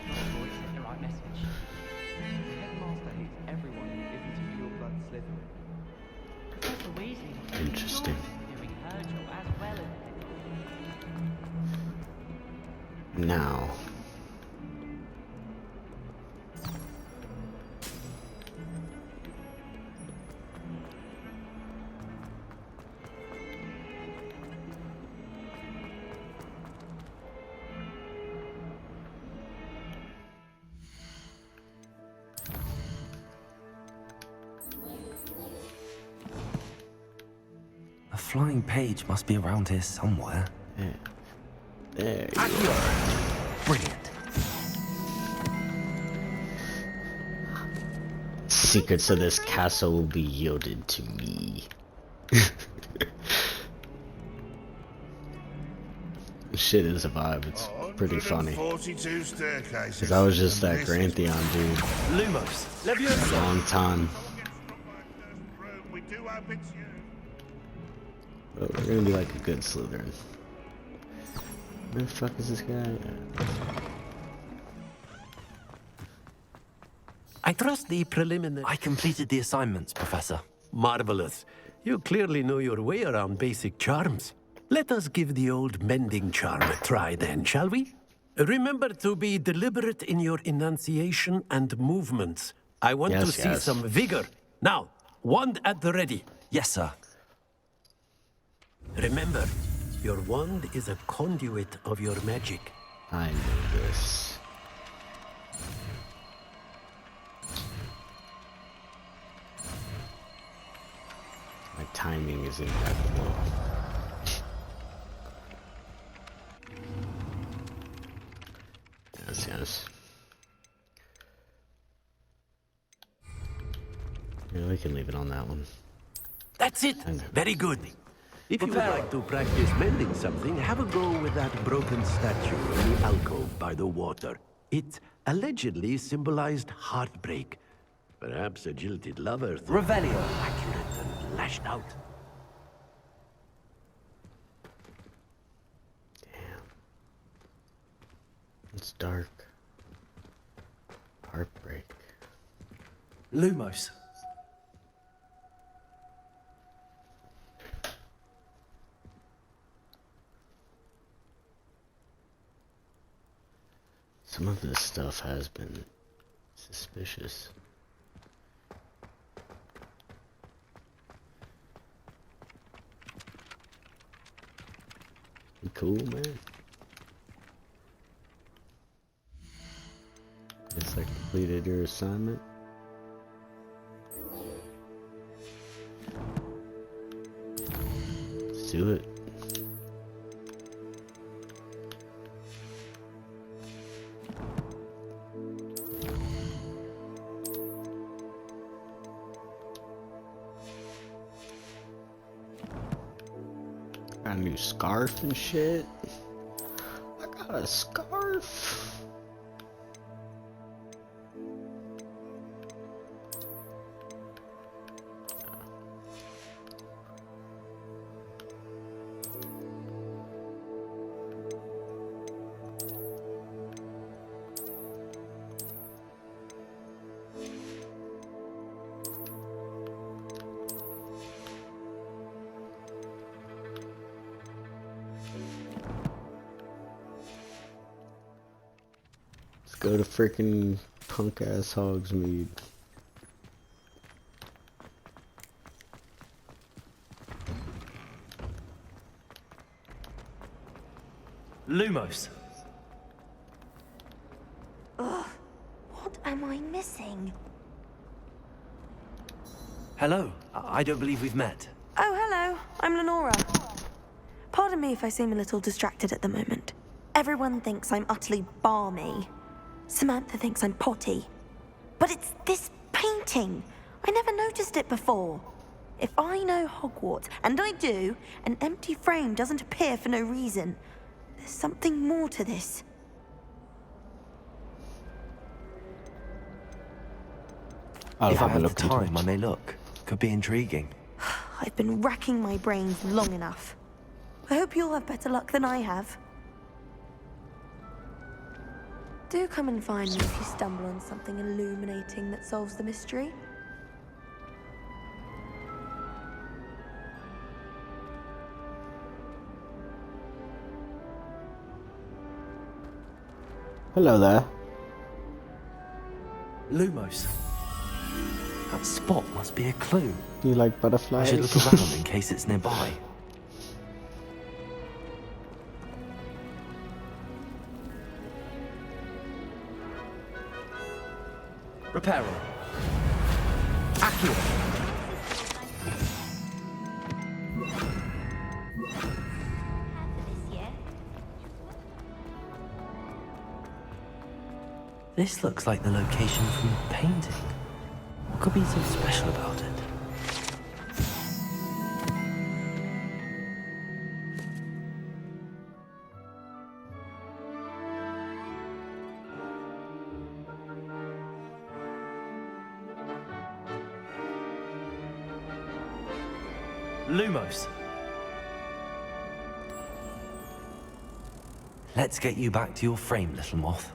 Not sure he sent the right message. The headmaster hates everyone who isn't a pure-blood Slytherin. Professor Weasley must be Interesting. doing her job as well as Now. A flying page must be around here somewhere. Yeah. There you go. Brilliant. Secrets of this castle will be yielded to me. Shit is a vibe. It's pretty funny. 42 staircases. Cause I was just that Grantheon dude. Lumos, For a long time. We do have it here. But we're gonna be like a good Slytherin. Where the fuck is this guy? I trust the preliminary... I completed the assignments, Professor. Marvelous. You clearly know your way around basic charms. Let us give the old mending charm a try then, shall we? Remember to be deliberate in your enunciation and movements. I want to see some vigor. Now, wand at the ready. Yes, sir. Remember, your wand is a conduit of your magic. I know this. My timing is impeccable. Yes. Yeah, we can leave it on that one. That's it. Very good. If you would like to practice mending something, have a go with that broken statue in the alcove by the water. It allegedly symbolized heartbreak. Perhaps a jilted lover. Revelio. Accurate and lashed out. It's dark. Heartbreak. Lumos. Some of this stuff has been suspicious. You cool, man? Guess I completed your assignment. Let's do it. Got a new scarf and shit. I got a scarf. Go to freaking punk ass Hogsmeade. Lumos. Ugh, what am I missing? Hello. I don't believe we've met. Oh, hello. I'm Lenora. Pardon me if I seem a little distracted at the moment. Everyone thinks I'm utterly balmy. Samantha thinks I'm potty. But it's this painting. I never noticed it before. If I know Hogwarts, and I do, an empty frame doesn't appear for no reason. There's something more to this. If I have the time, I may look. Could be intriguing. I've been racking my brains long enough. I hope you'll have better luck than I have. Do come and find me if you stumble on something illuminating that solves the mystery. Hello there. Lumos. That spot must be a clue. Do you like I butterflies? should look around in case it's nearby. Reparo. Accurate. This looks like the location from the painting. What could be so special about it? Lumos. Let's get you back to your frame, little moth.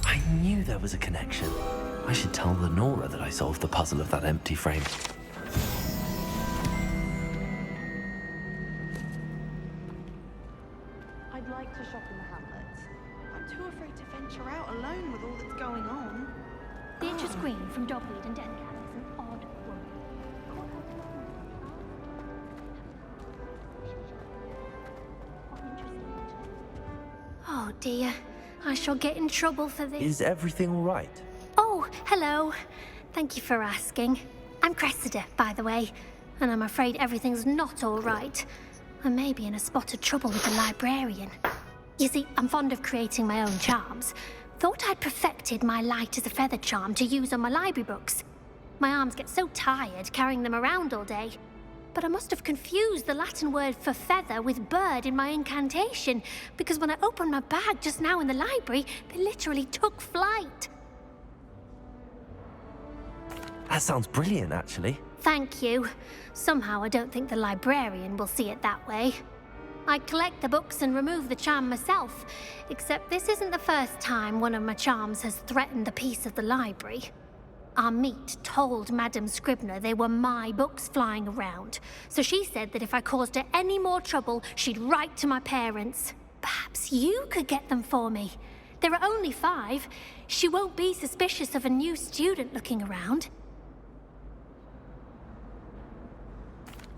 I knew there was a connection. I should tell Lenora that I solved the puzzle of that empty frame. I'd like to shop in the hamlets. I'm too afraid to venture out alone with all that's going on. Beatrice Green from Dogweed and Dencat is an odd woman. Oh dear, I shall get in trouble for this. Is everything all right? Oh, hello. Thank you for asking. I'm Cressida, by the way, and I'm afraid everything's not all right. I may be in a spot of trouble with the librarian. You see, I'm fond of creating my own charms. Thought I'd perfected my light as a feather charm to use on my library books. My arms get so tired carrying them around all day. But I must have confused the Latin word for feather with bird in my incantation, because when I opened my bag just now in the library, they literally took flight. That sounds brilliant, actually. Thank you. Somehow I don't think the librarian will see it that way. I collect the books and remove the charm myself, except this isn't the first time one of my charms has threatened the peace of the library. Our meet told Madame Scribner they were my books flying around, so she said that if I caused her any more trouble, she'd write to my parents. Perhaps you could get them for me. There are only 5. She won't be suspicious of a new student looking around.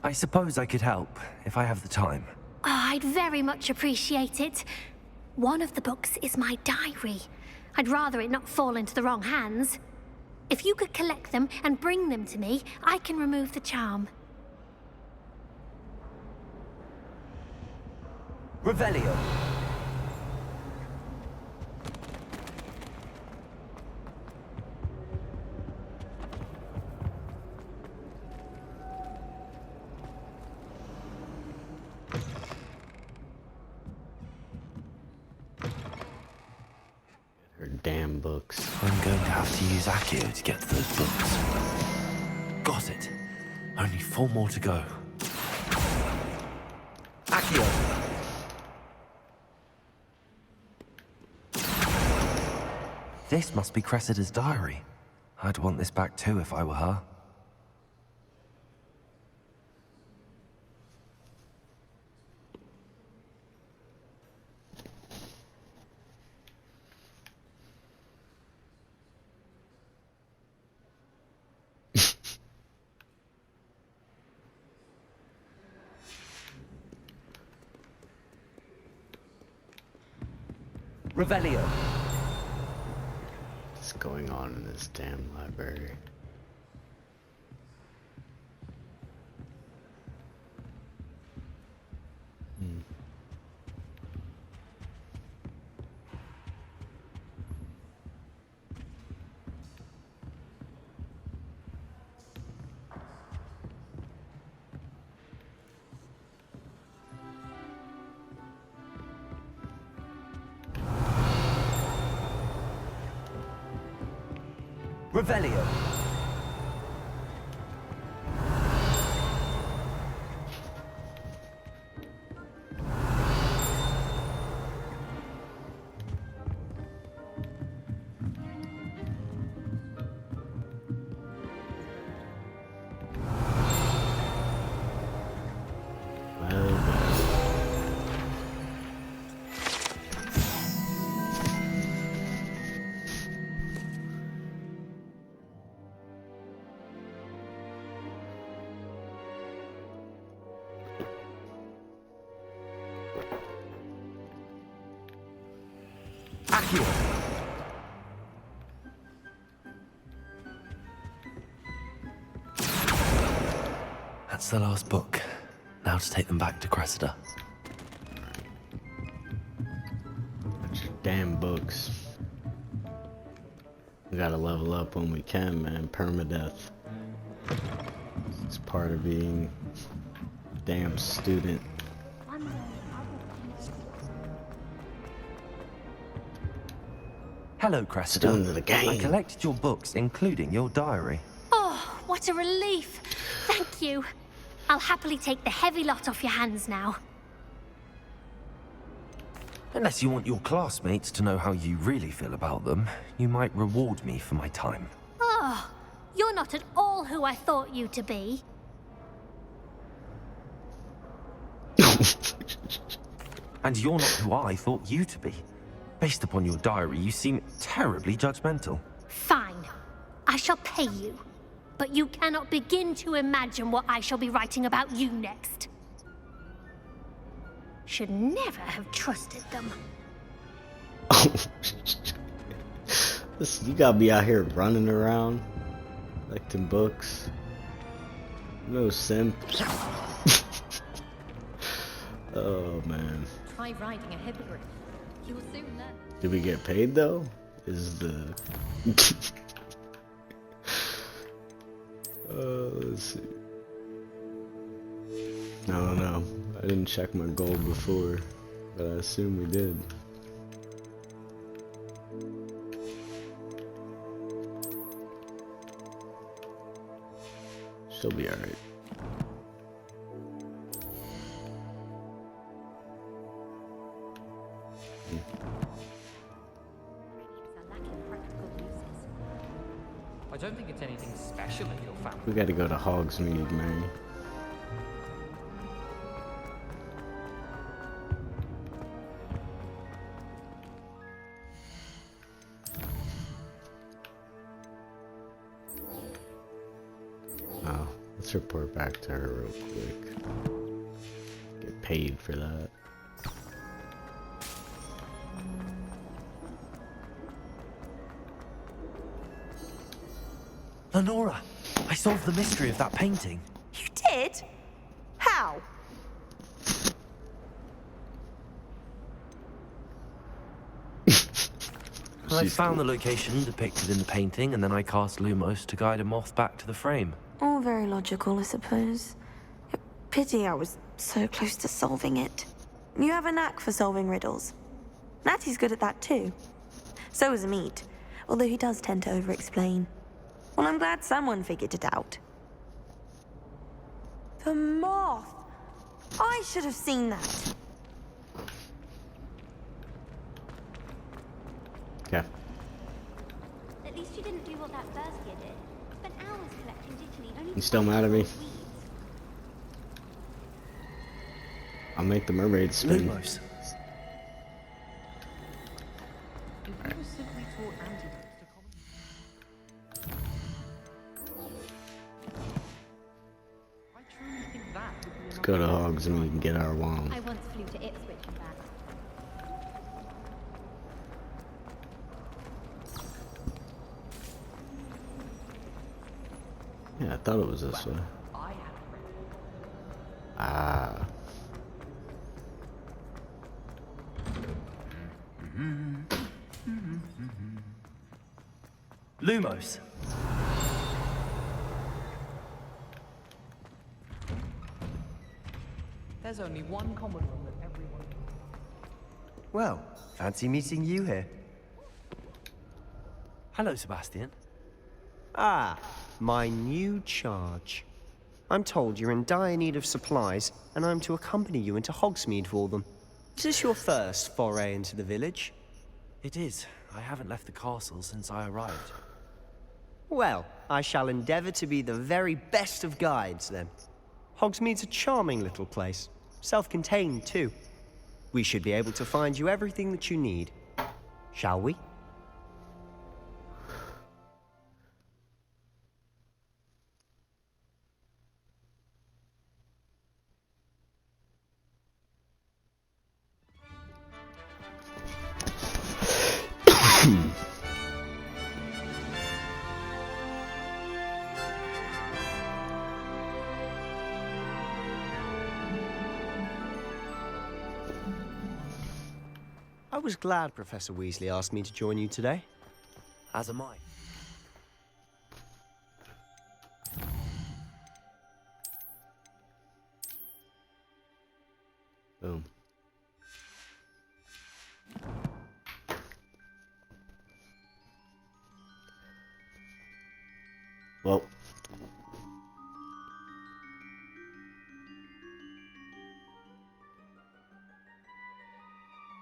I suppose I could help, if I have the time. Oh, I'd very much appreciate it. One of the books is my diary. I'd rather it not fall into the wrong hands. If you could collect them and bring them to me, I can remove the charm. Revelio. Her damn books. I'm going to have to use Accio to get to those books. Got it. Only 4 more to go. Accio! This must be Cressida's diary. I'd want this back too if I were her. Revelio. What's going on in this damn library? Revelio. you. That's the last book. Now to take them back to Cressida. Damn books. We gotta level up when we can, man. Permadeath. It's part of being a damn student. Hello, Cressida. Student of the game. I collected your books, including your diary. Oh, what a relief. Thank you. I'll happily take the heavy lot off your hands now. Unless you want your classmates to know how you really feel about them, you might reward me for my time. Oh, you're not at all who I thought you to be. And you're not who I thought you to be. Based upon your diary, you seem terribly judgmental. Fine. I shall pay you. But you cannot begin to imagine what I shall be writing about you next. Should never have trusted them. Listen, you gotta be out here running around, collecting books. No simp. Oh man. Try riding a hippogriff. You'll soon learn. Did we get paid though? Is the let's see. I don't know. I didn't check my gold before, but I assume we did. She'll be alright. I don't think it's anything special in your family. We gotta go to Hogsmeade, man. Oh, let's report back to her real quick. Get paid for that. Lenora, I solved the mystery of that painting. You did? How? I found the location depicted in the painting, and then I cast Lumos to guide a moth back to the frame. All very logical, I suppose. Pity I was so close to solving it. You have a knack for solving riddles. Natty's good at that too. So is Amit, although he does tend to over-explain. Well, I'm glad someone figured it out. The moth! I should have seen that. Okay. At least you didn't do what that first year did. Spent hours collecting dittany only You still mad at me? I'll make the mermaid spin. Lumos. Let's go to Hogs and we can get our wand. I once flew to Ipswich and back. Yeah, I thought it was this way. Ah. Lumos. There's only one common room that everyone... Well, fancy meeting you here. Hello, Sebastian. Ah, my new charge. I'm told you're in dire need of supplies, and I'm to accompany you into Hogsmeade for them. Is this your first foray into the village? It is. I haven't left the castle since I arrived. Well, I shall endeavor to be the very best of guides, then. Hogsmeade's a charming little place. Self-contained, too. We should be able to find you everything that you need. Shall we? I was glad Professor Weasley asked me to join you today. As am I. Boom. Well.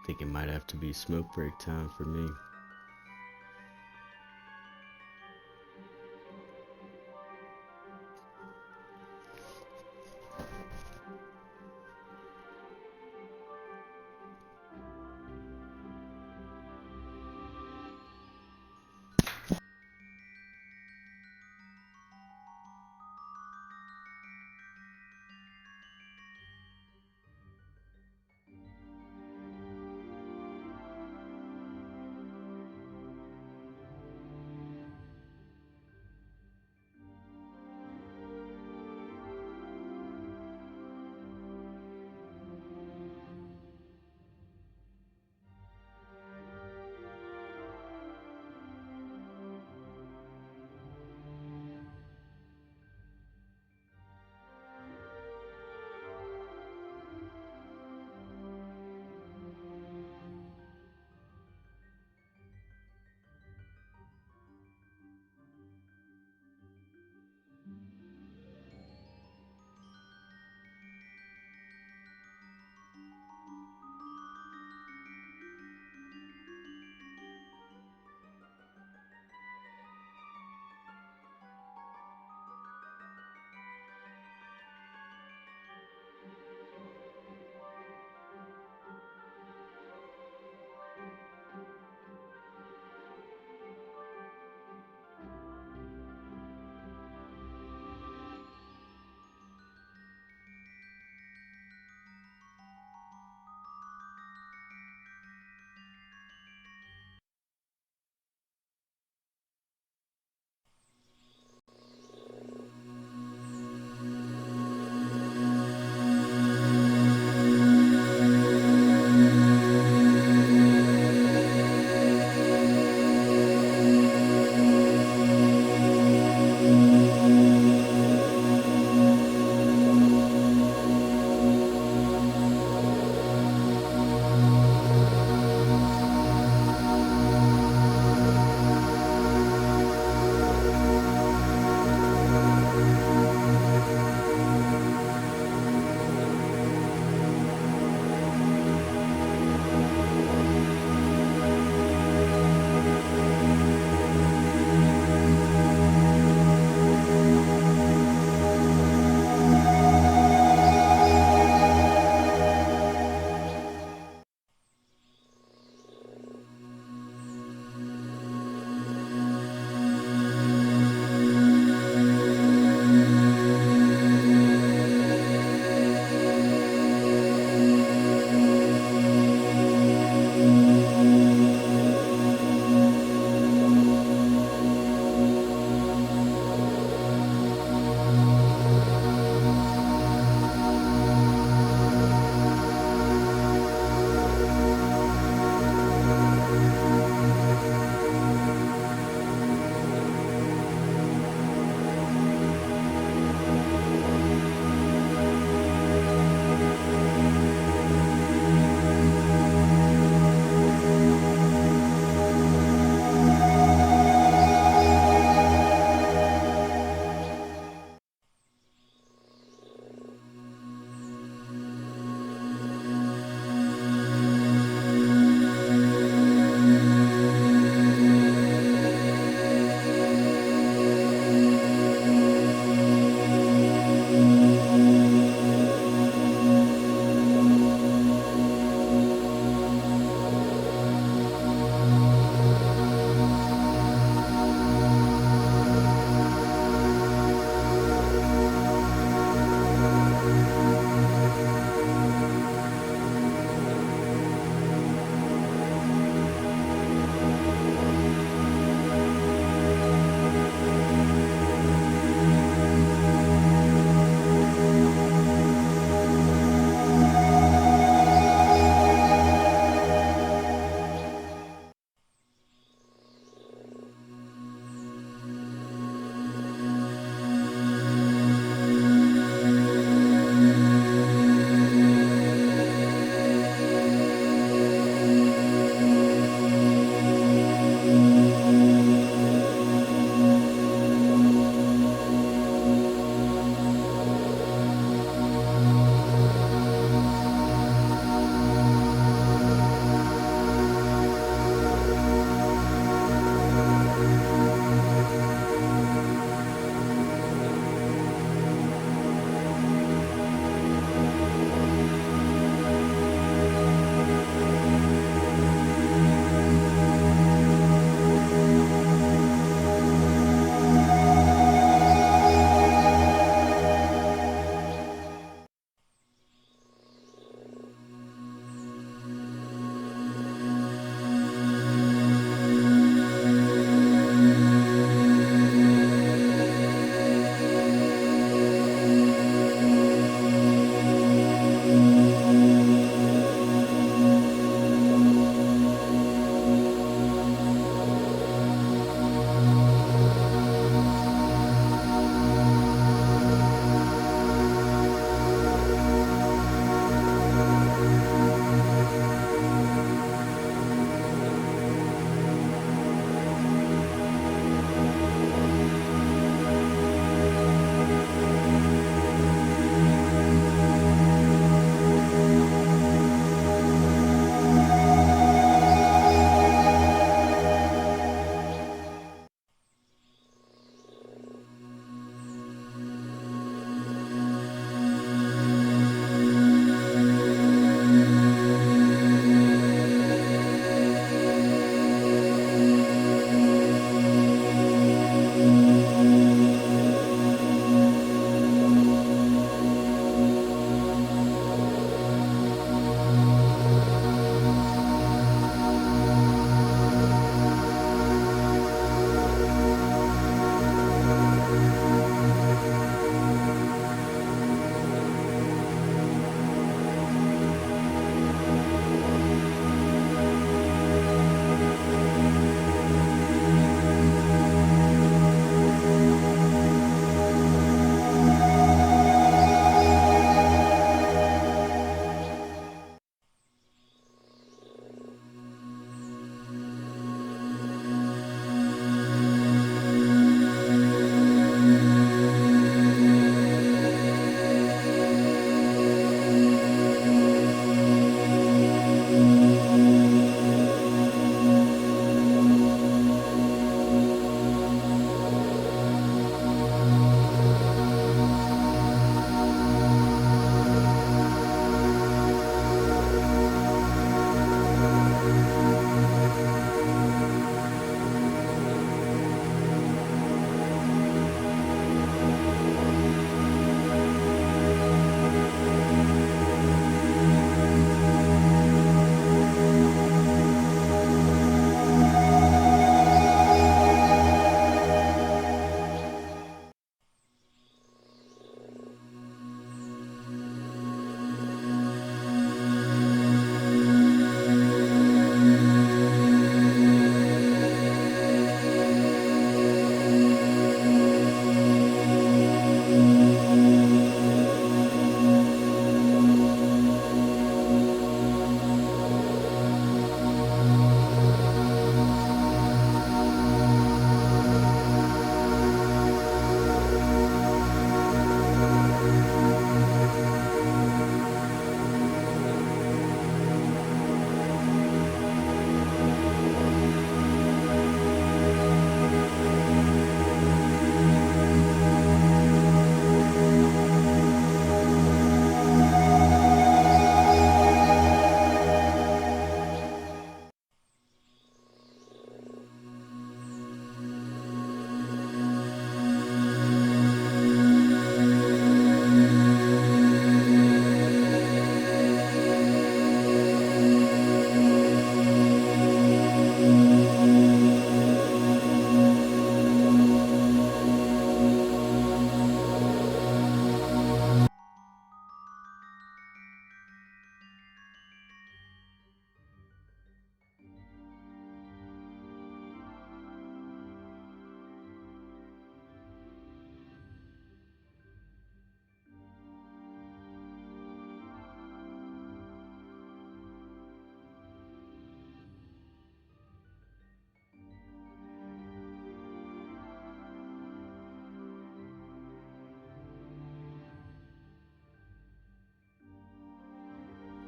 I think it might have to be smoke break time for me.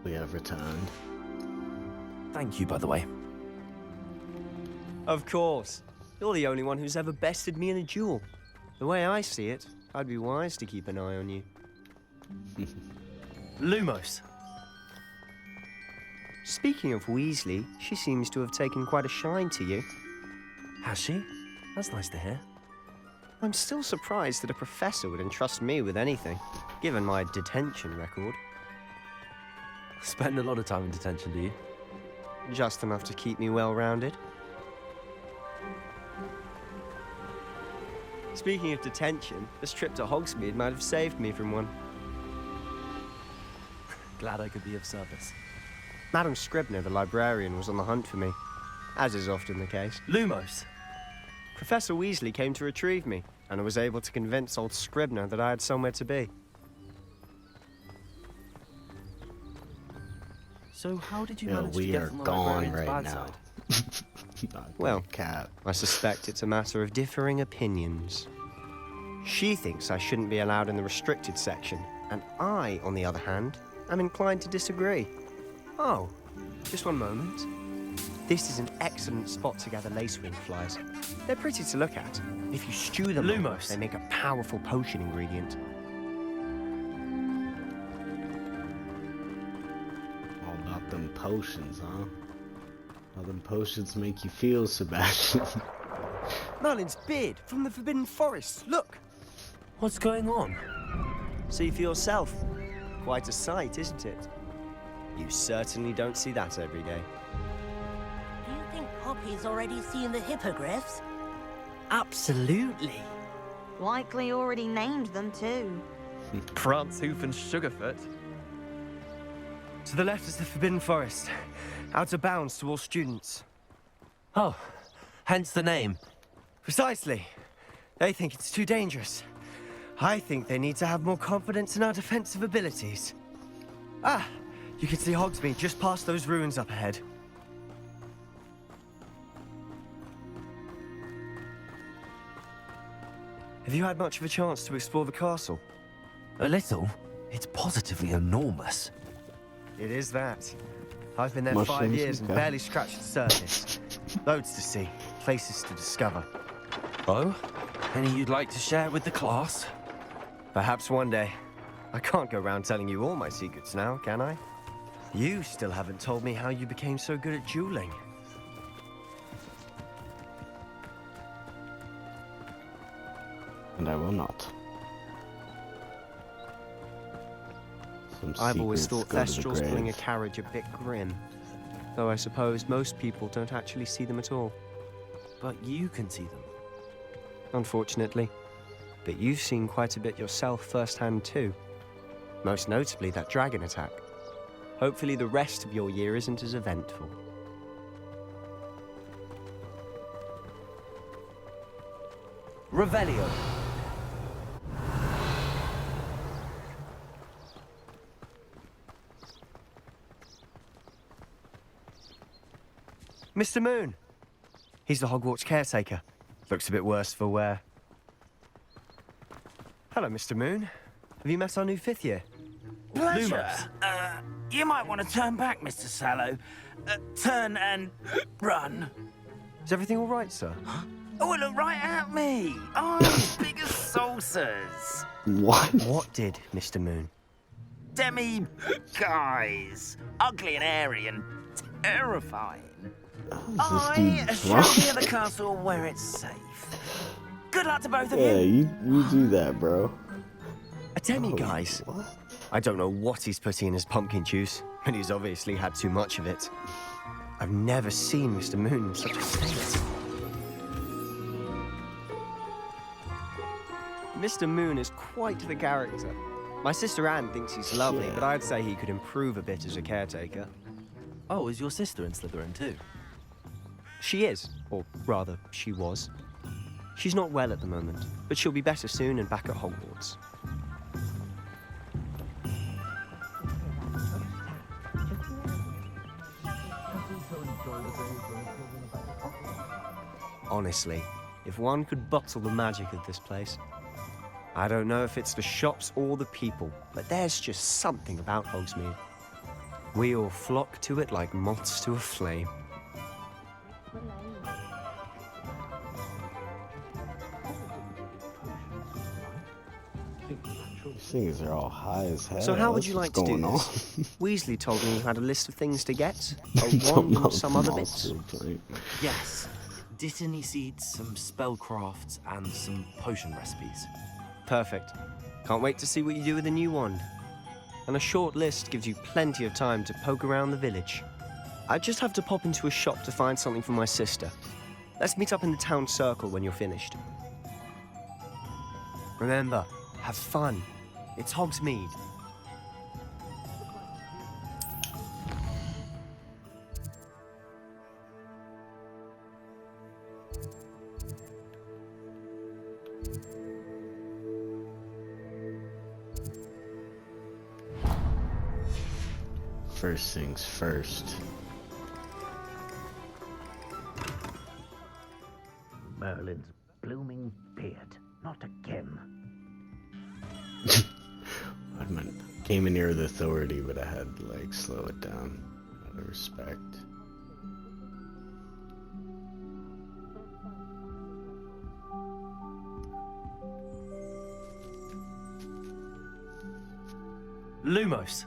We have returned. Thank you, by the way. Of course. You're the only one who's ever bested me in a duel. The way I see it, I'd be wise to keep an eye on you. Lumos. Speaking of Weasley, she seems to have taken quite a shine to you. Has she? That's nice to hear. I'm still surprised that a professor would entrust me with anything, given my detention record. Spend a lot of time in detention, do you? Just enough to keep me well-rounded. Speaking of detention, this trip to Hogsmeade might have saved me from one. Glad I could be of service. Madam Scribner, the librarian, was on the hunt for me, as is often the case. Lumos. Professor Weasley came to retrieve me, and I was able to convince old Scribner that I had somewhere to be. So how did you manage to we get are from the gone librarian's right bad now. side? Well, I suspect it's a matter of differing opinions. She thinks I shouldn't be allowed in the restricted section, and I, on the other hand, am inclined to disagree. Oh, just one moment. This is an excellent spot to gather lacewing flies. They're pretty to look at. If you stew them, Lumos. they make a powerful potion ingredient. All about them potions, huh? All them potions make you feel, Sebastian. Merlin's beard from the Forbidden Forest. Look! What's going on? See for yourself. Quite a sight, isn't it? You certainly don't see that every day. Do you think Poppy's already seen the hippogriffs? Absolutely. Likely already named them too. Prancehoof and Sugarfoot. To the left is the Forbidden Forest. Out of bounds to all students. Oh, hence the name. Precisely. They think it's too dangerous. I think they need to have more confidence in our defensive abilities. Ah, you can see Hogsmeade just past those ruins up ahead. Have you had much of a chance to explore the castle? A little. It's positively enormous. It is that. I've been there Mushrooms 5 years and okay. barely scratched the surface. Loads to see, places to discover. Oh? Any you'd like to share with the class? Perhaps one day. I can't go around telling you all my secrets now, can I? You still haven't told me how you became so good at dueling. And I will not. Some I've always secrets thought go to the Thestrals pulling a grave. carriage a bit grim. Though I suppose most people don't actually see them at all. But you can see them. Unfortunately. But you've seen quite a bit yourself firsthand too. Most notably that dragon attack. Hopefully the rest of your year isn't as eventful. Revelio. Mr. Moon! He's the Hogwarts caretaker. Looks a bit worse for wear. Hello, Mr. Moon. Have you met our new 5th year? Pleasure. You might want to turn back, Mr. Sallow. Turn and run. Is everything all right, sir? Oh, look right at me. I'm as big as saucers. What? What did, Mr. Moon? Demi guys. Ugly and airy and terrifying. I shall be at the castle where it's safe. Good luck to both of Yeah, you. you do that, bro. A demi-guise? What? I don't know what he's putting in his pumpkin juice, and he's obviously had too much of it. I've never seen Mr. Moon in such a state. Mr. Moon is quite the character. My sister Anne thinks he's lovely, but I'd say he could improve a bit as a caretaker. Oh, is your sister in Slytherin too? She is, or rather, she was. She's not well at the moment, but she'll be better soon and back at Hogwarts. Honestly, if one could bottle the magic of this place. I don't know if it's the shops or the people, but there's just something about Hogsmeade. We all flock to it like moths to a flame. These things are all high as hell. So how would That's you what's like to do going this? on. Weasley told me you had a list of things to get. A wand and some other bits. Yes. Dittany seeds, some spellcrafts, and some potion recipes. Perfect. Can't wait to see what you do with the new wand. And a short list gives you plenty of time to poke around the village. I just have to pop into a shop to find something for my sister. Let's meet up in the town circle when you're finished. Remember, have fun. It's Hogsmeade. First things first. Merlin's blooming beard, not again. I meant, came in here with authority, but I had to like slow it down out of respect. Lumos.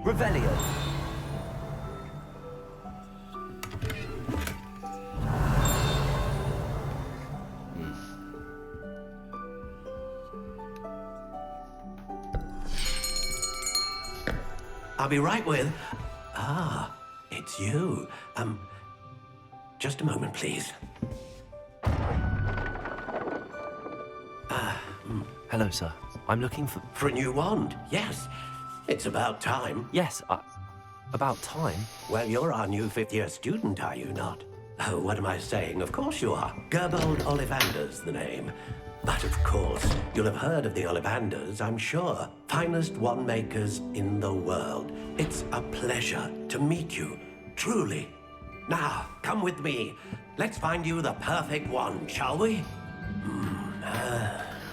Revelio. I'll be right with... Ah, it's you. Just a moment, please. Hello, sir. I'm looking for... For a new wand, yes. It's about time. Yes, about time? Well, you're our new fifth-year student, are you not? Oh, what am I saying? Of course you are. Gerbold Ollivander's the name. But of course, you'll have heard of the Ollivanders, I'm sure. Finest wand makers in the world. It's a pleasure to meet you, truly. Now, come with me. Let's find you the perfect wand, shall we?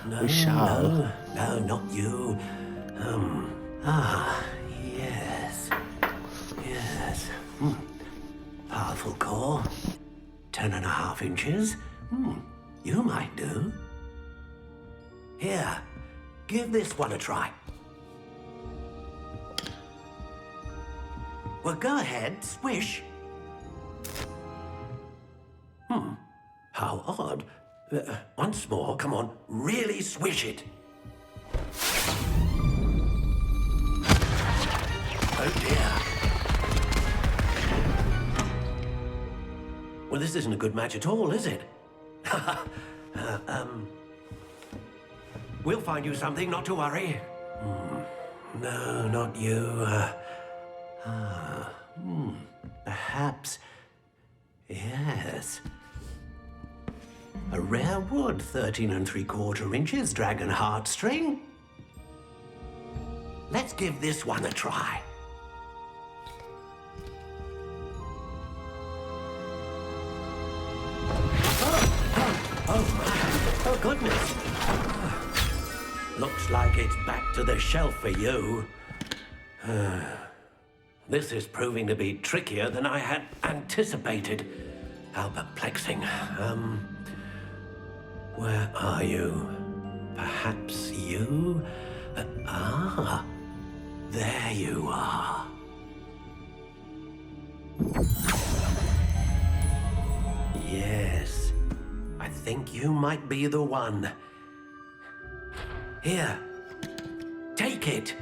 No, We shall. No, not you. Yes. Yes. Powerful core. 10.5 inches. You might do. Here, give this one a try. Well, go ahead, swish. How odd. Once more, come on, really swish it. Oh dear. Well, this isn't a good match at all, is it? We'll find you something, not to worry. No, not you. Perhaps. Yes. A rare wood, 13 3/4 inches, dragon heartstring. Let's give this one a try. Oh, goodness. Looks like it's back to the shelf for you. This is proving to be trickier than I had anticipated. How perplexing. Where are you? Perhaps you? There you are. Yes, I think you might be the one. Here, take it.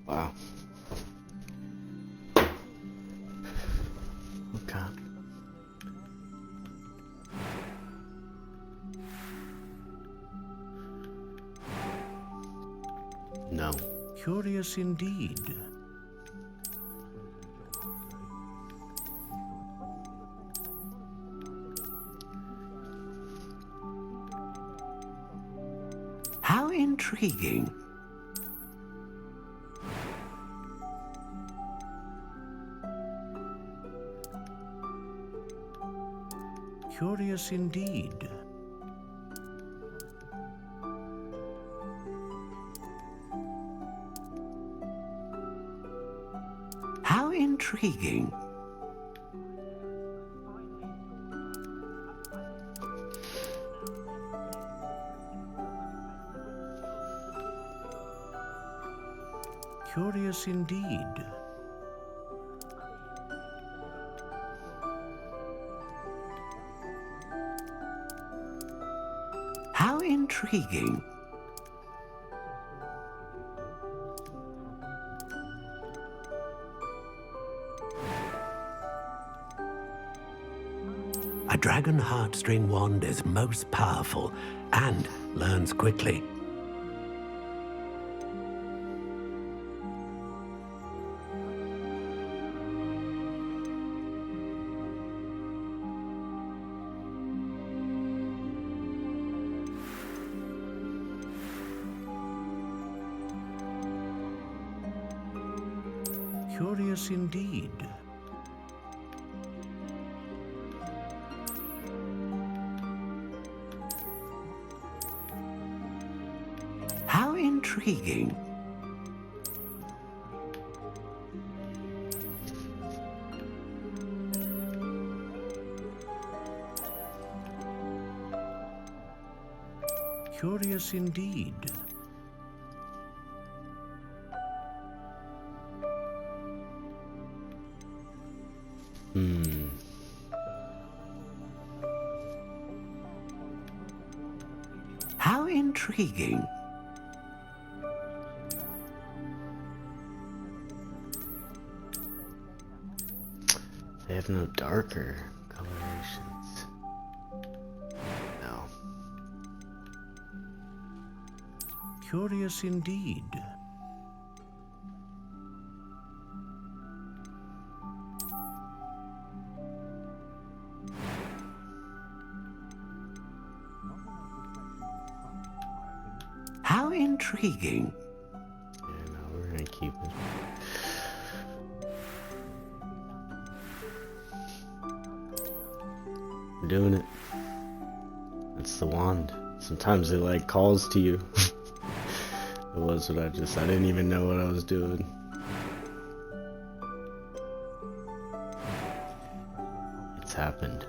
Wow. Okay. No. Curious indeed. How intriguing. Curious indeed. How intriguing. Curious indeed. How intriguing. A dragon heartstring wand is most powerful and learns quickly. Curious indeed. How intriguing. Curious indeed. How intriguing. They have no darker colorations. No. Curious indeed. How intriguing. Yeah, no, we're gonna keep it. We're doing it. That's the wand. Sometimes it like calls to you. It was what I didn't even know what I was doing. It's happened.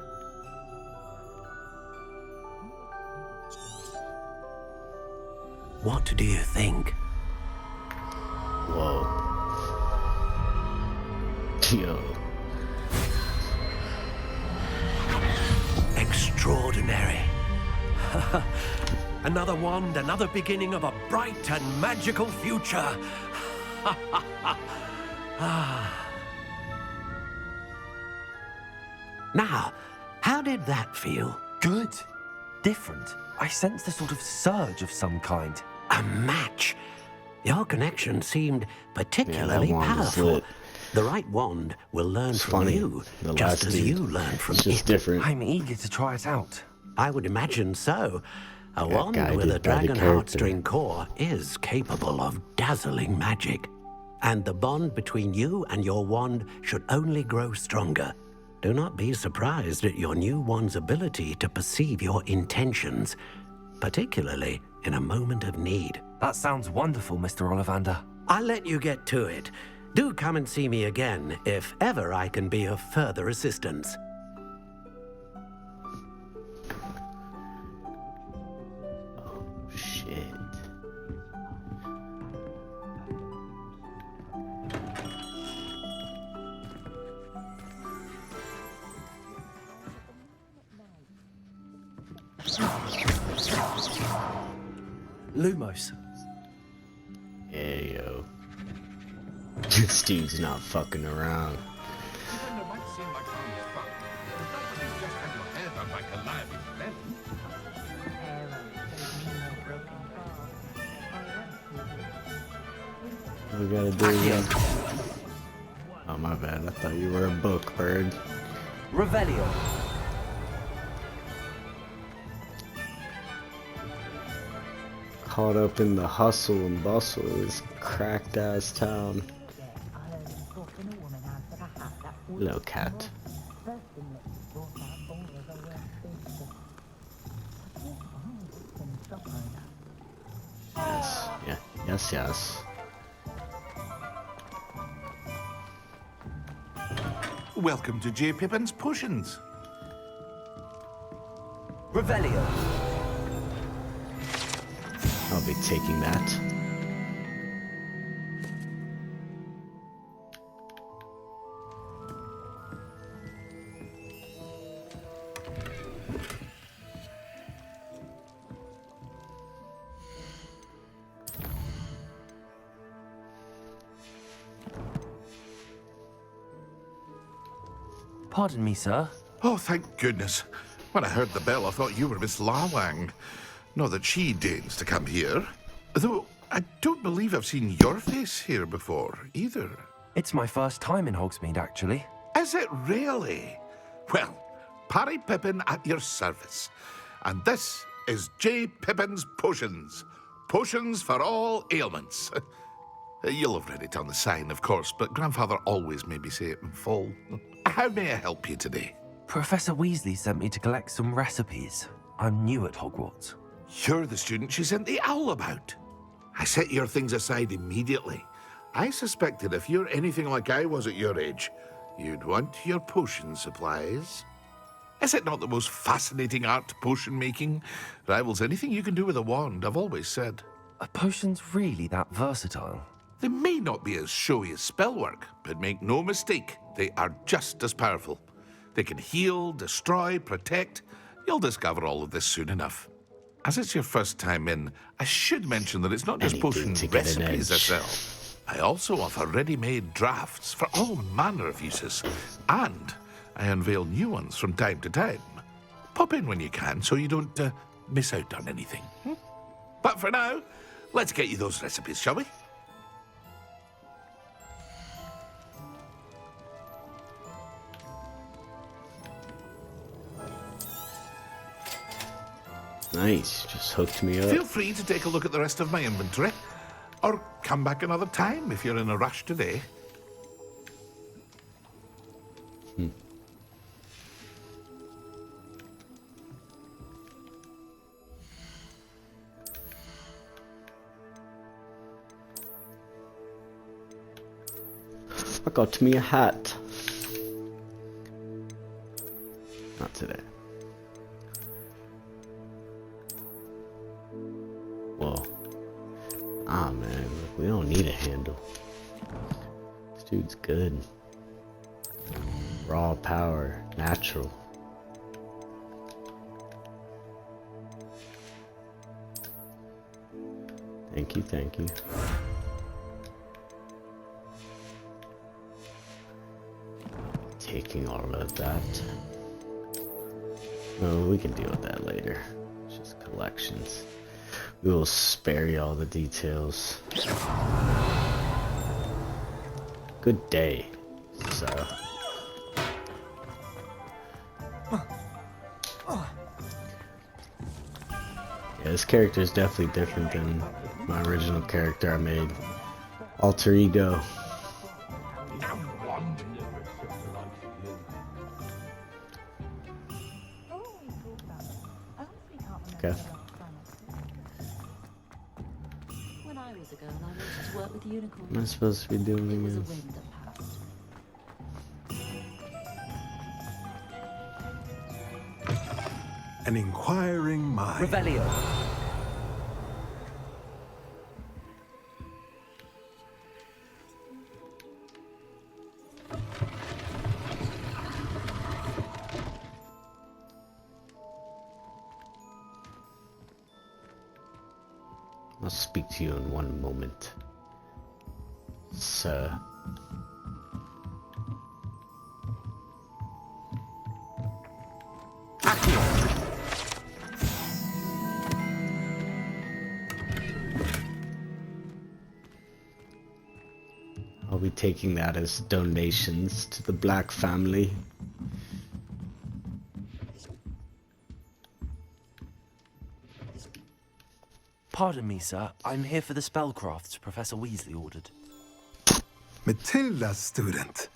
What do you think? Whoa. Yo. Extraordinary. Another wand, another beginning of a bright and magical future. Now, how did that feel? Good. Different. I sensed a sort of surge of some kind. A match. Your connection seemed particularly powerful. lit. The right wand will learn from you, just as you learn from it. It's just different. I'm eager to try it out. I would imagine so. A That wand guy with a did by the dragon character. heartstring core is capable of dazzling magic. And the bond between you and your wand should only grow stronger. Do not be surprised at your new wand's ability to perceive your intentions, particularly in a moment of need. That sounds wonderful, Mr. Ollivander. I'll let you get to it. Do come and see me again if ever I can be of further assistance. Shit. Lumos. Yeah, yo. Steve's not fucking around. We gotta do again. Oh, my bad. I thought you were a book, bird. Revelio. Caught up in the hustle and bustle of this cracked ass town. Hello, cat. Yes, yeah, yes. Welcome to J. Pippin's Potions. Revelio. I'll be taking that. Pardon me, sir. Oh, thank goodness. When I heard the bell, I thought you were Miss Lawang. Not that she deigns to come here. Though, I don't believe I've seen your face here before, either. It's my first time in Hogsmeade, actually. Is it really? Well, Parry Pippin at your service. And this is J. Pippin's Potions. Potions for all ailments. You'll have read it on the sign, of course, but Grandfather always made me say it in full. How may I help you today? Professor Weasley sent me to collect some recipes. I'm new at Hogwarts. You're the student she sent the owl about. I set your things aside immediately. I suspected if you're anything like I was at your age, you'd want your potion supplies. Is it not the most fascinating art, potion making? Rivals anything you can do with a wand, I've always said. Are potions really that versatile? They may not be as showy as spellwork, but make no mistake, they are just as powerful. They can heal, destroy, protect. You'll discover all of this soon enough. As it's your first time in, I should mention that it's not just potion recipes I sell. I also offer ready-made drafts for all manner of uses, and I unveil new ones from time to time. Pop in when you can so you don't miss out on anything. But for now, let's get you those recipes, shall we? Nice, just hooked me up. Feel free to take a look at the rest of my inventory, or come back another time if you're in a rush today. I got me a hat. Not today. Whoa. Ah, man, look, we don't need a handle. This dude's good. Raw power, natural. Thank you, thank you. Taking all of that. No, we can deal with that later. It's just collections. We will spare you all the details. Good day, sir. Yeah, this character is definitely different than my original character I made. Alter ego. Okay. When I was a girl, I wanted to work with unicorns. What am I supposed to be doing It was a again? whim that passed. An inquiring mind. Revelio. I'll speak to you in one moment, sir. taking that as donations to the Black family. Pardon me, sir. I'm here for the spellcrafts Professor Weasley ordered. Matilda's student.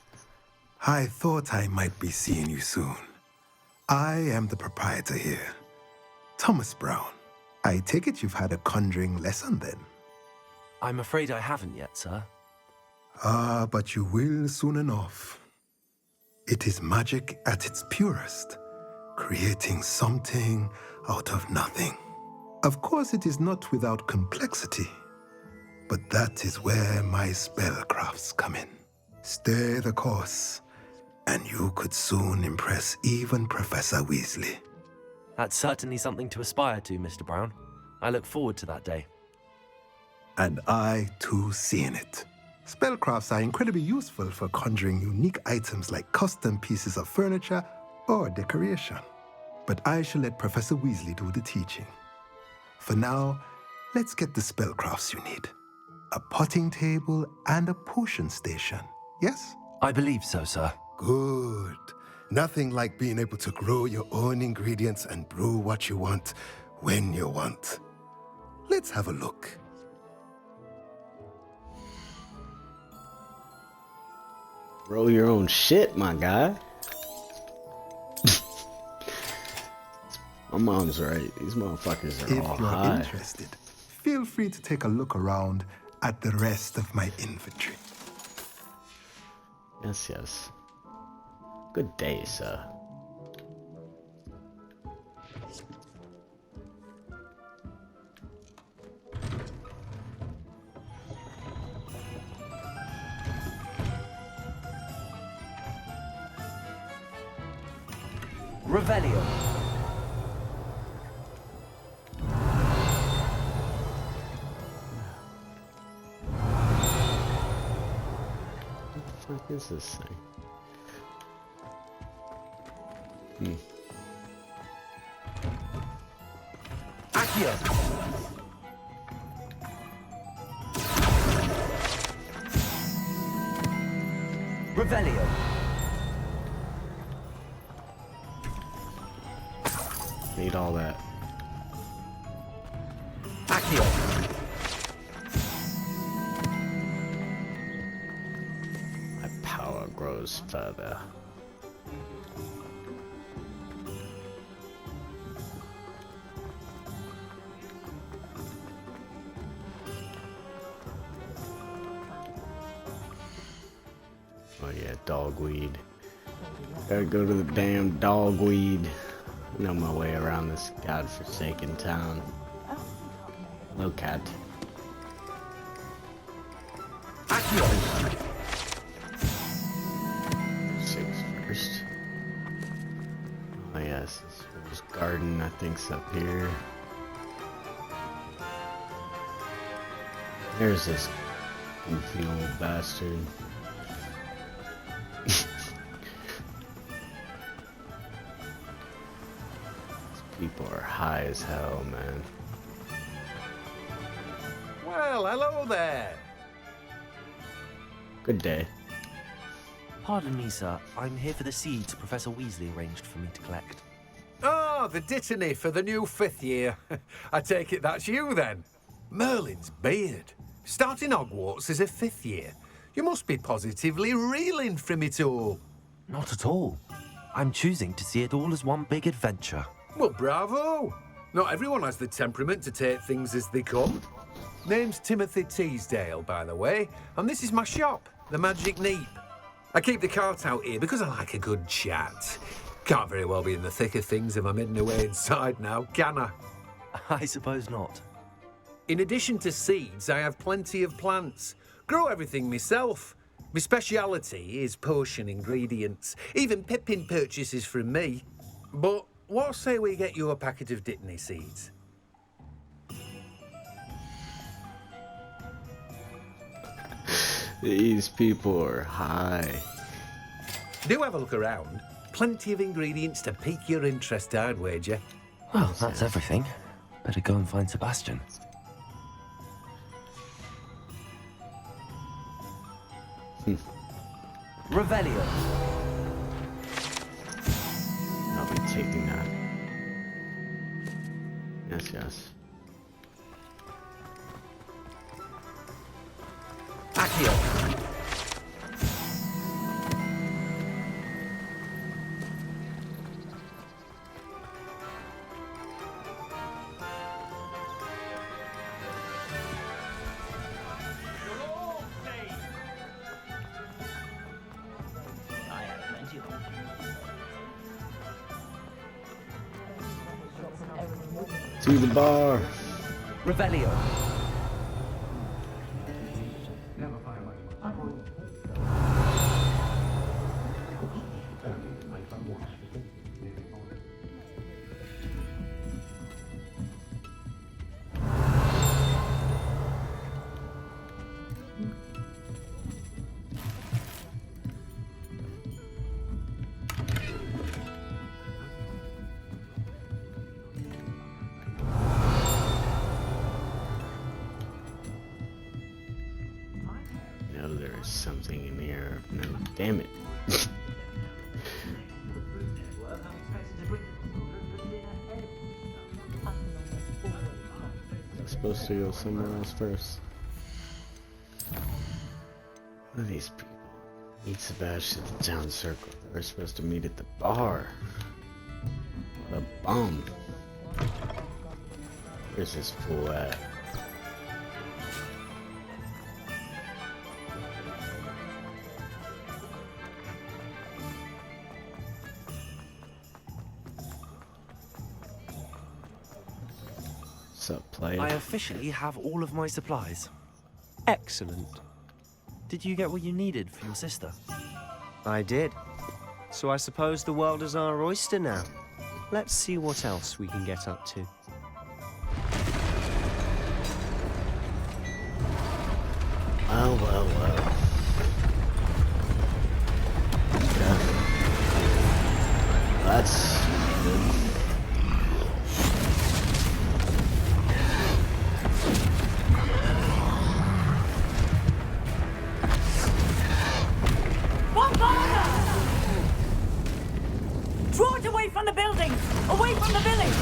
I thought I might be seeing you soon. I am the proprietor here, Thomas Brown. I take it you've had a conjuring lesson then? I'm afraid I haven't yet, sir. Ah, but you will soon enough. It is magic at its purest, creating something out of nothing. Of course, it is not without complexity, but that is where my spellcrafts come in. Stay the course, and you could soon impress even Professor Weasley. That's certainly something to aspire to, Mr. Brown. I look forward to that day. And I, too, seeing it. Spellcrafts are incredibly useful for conjuring unique items like custom pieces of furniture or decoration. But I shall let Professor Weasley do the teaching. For now, let's get the spellcrafts you need. A potting table and a potion station, yes? I believe so, sir. Good. Nothing like being able to grow your own ingredients and brew what you want when you want. Let's have a look. Roll your own shit, my guy. My mom's right. These motherfuckers are all If you're high. interested, feel free to take a look around at the rest of my inventory. Yes, yes. Good day, sir. Revelio. What the fuck is this thing? Accio. Revelio. Need all that. Accio. My power grows further. Oh yeah, dogweed. Gotta go to the damn dogweed. I know my way around this godforsaken town. Hello, cat. Six first. Oh yes, this rose garden I think's up here. There's this goofy old bastard. People are high as hell, man. Well, hello there. Good day. Pardon me, sir. I'm here for the seeds Professor Weasley arranged for me to collect. Oh, the dittany for the new 5th year. I take it that's you, then. Merlin's beard. Starting Hogwarts as a 5th year. You must be positively reeling from it all. Not at all. I'm choosing to see it all as one big adventure. Well, bravo. Not everyone has the temperament to take things as they come. Name's Timothy Teasdale, by the way, and this is my shop, the Magic Neep. I keep the cart out here because I like a good chat. Can't very well be in the thick of things if I'm hidden away inside now, can I? I suppose not. In addition to seeds, I have plenty of plants. Grow everything myself. My speciality is potion ingredients. Even Pippin purchases from me. But what say we get you a packet of Dittany seeds? These people are high. Do have a look around. Plenty of ingredients to pique your interest, I'd wager. Well, that's everything. Better go and find Sebastian. Revelio. I'll be taking that. Yes, yes. Accio. To the bar. Revelio. No, there's something in here. No, damn it. I'm supposed to go somewhere else first. What are these people? Meet Sebastian at the town circle. They were supposed to meet at the bar. What a bum. Where's this fool at? What's up, player? I officially have all of my supplies. Excellent. Did you get what you needed for your sister? I did. So I suppose the world is our oyster now. Let's see what else we can get up to. Well, well, well. Yeah. That's good. Draw it away from the buildings! Away from the village!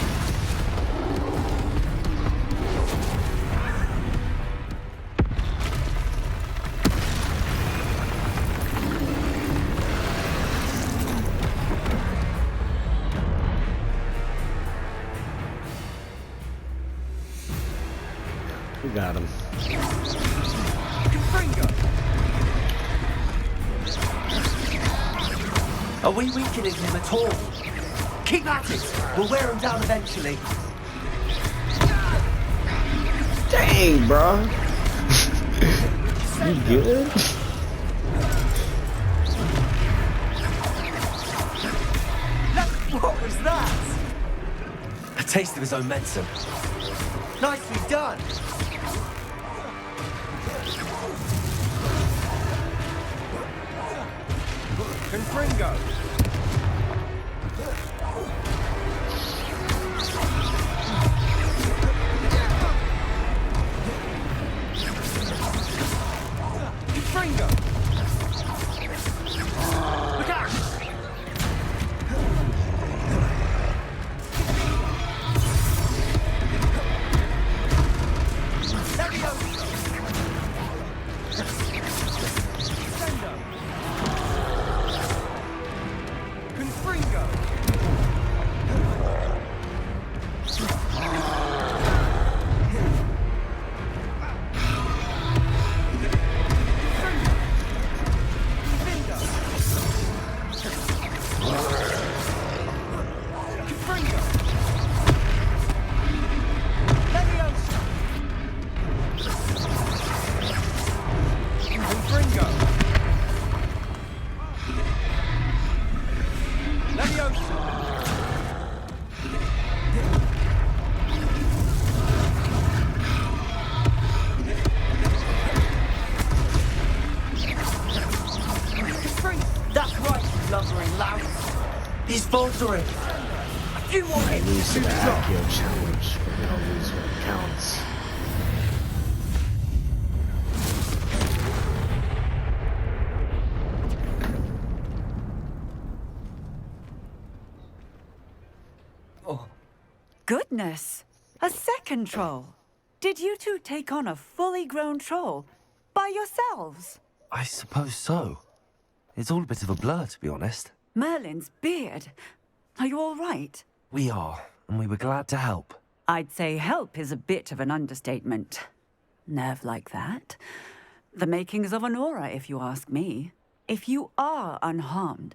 We got him. Are we weakening him at all? Keep at it! We'll wear him down eventually. Dang, bro. You good? What was that? A taste of his own medicine. Nicely done! Confringo! Confringo! Look out! He's faltering. You want it? Lose to the Accio challenge, but I'll lose what counts. goodness! A second troll! Did you two take on a fully grown troll? By yourselves? I suppose so. It's all a bit of a blur, to be honest. Merlin's beard. Are you all right? We are, and we were glad to help. I'd say help is a bit of an understatement. Nerve like that. The makings of an aura, if you ask me. If you are unharmed,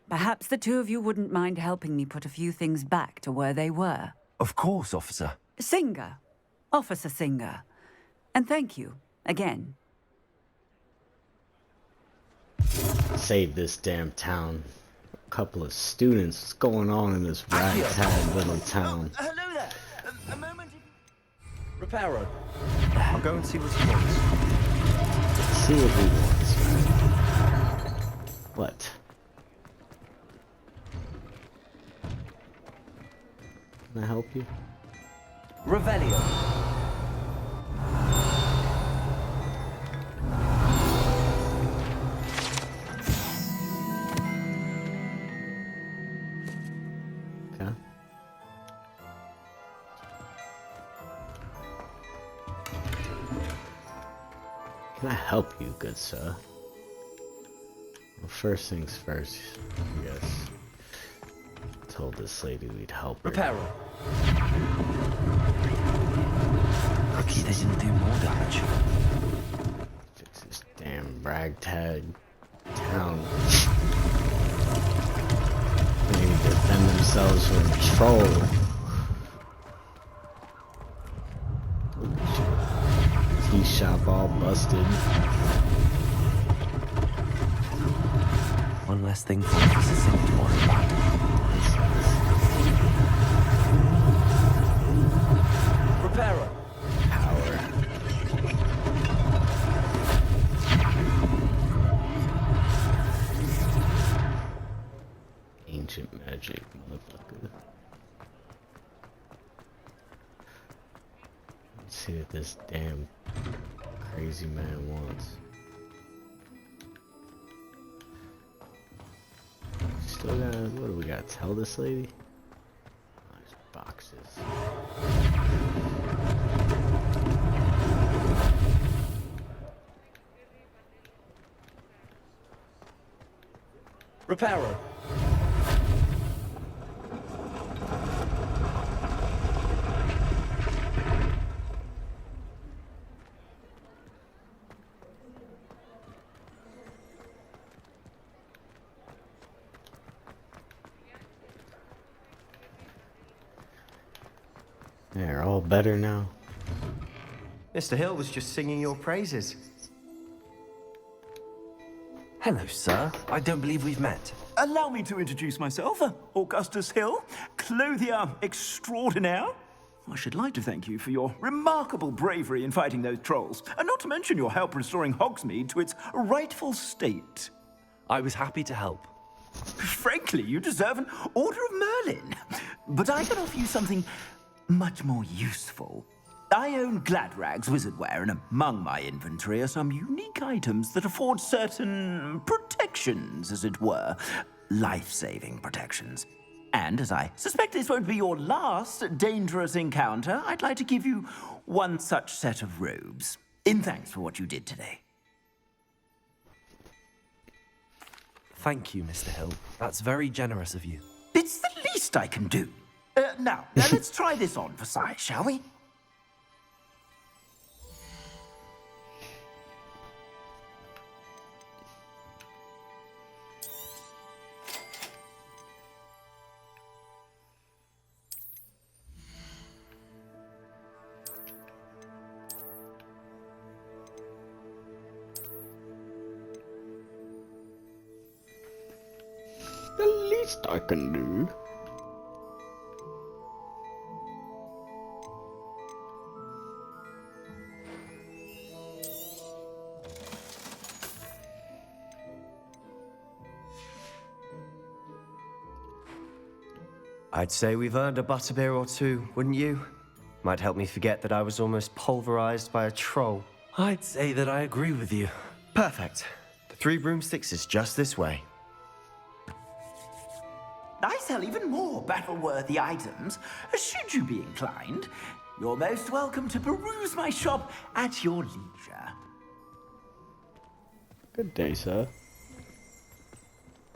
perhaps the two of you wouldn't mind helping me put a few things back to where they were. Of course, officer. Singer. Officer Singer. And thank you, again. Save this damn town. A couple of students. What's going on in this ragtag little town? Hello there. A moment. Reparo. I'll go and see what he wants. See what he wants. What? Can I help you? Revelio. Okay. Can I help you, good sir? Well, first things first, I guess. Told this lady we'd help her. Reparo. Lucky they didn't do more damage. Fix this damn ragtag town. They need to defend themselves from a troll. Tea shop all busted. One less thing for Officer Singer to worry about. Reparo. Power. Ancient magic, motherfucker. Let's see what this damn crazy man wants. Still gotta, what do we gotta tell this lady? Oh, there's boxes. Reparo. They're all better now. Mr. Hill was just singing your praises. Hello, sir. I don't believe we've met. Allow me to introduce myself, Augustus Hill, clothier extraordinaire. I should like to thank you for your remarkable bravery in fighting those trolls, and not to mention your help restoring Hogsmeade to its rightful state. I was happy to help. Frankly, you deserve an Order of Merlin. But I can offer you something much more useful. I own Gladrag's wizardware, and among my inventory are some unique items that afford certain protections, as it were. Life-saving protections. And as I suspect this won't be your last dangerous encounter, I'd like to give you one such set of robes, in thanks for what you did today. Thank you, Mr. Hill. That's very generous of you. It's the least I can do. Now let's try this on for size, shall we? The least I can do. I'd say we've earned a butterbeer or two, wouldn't you? Might help me forget that I was almost pulverized by a troll. I'd say that I agree with you. Perfect. The 3 broomsticks is just this way. I sell even more battle-worthy items. Should you be inclined, you're most welcome to peruse my shop at your leisure. Good day, sir.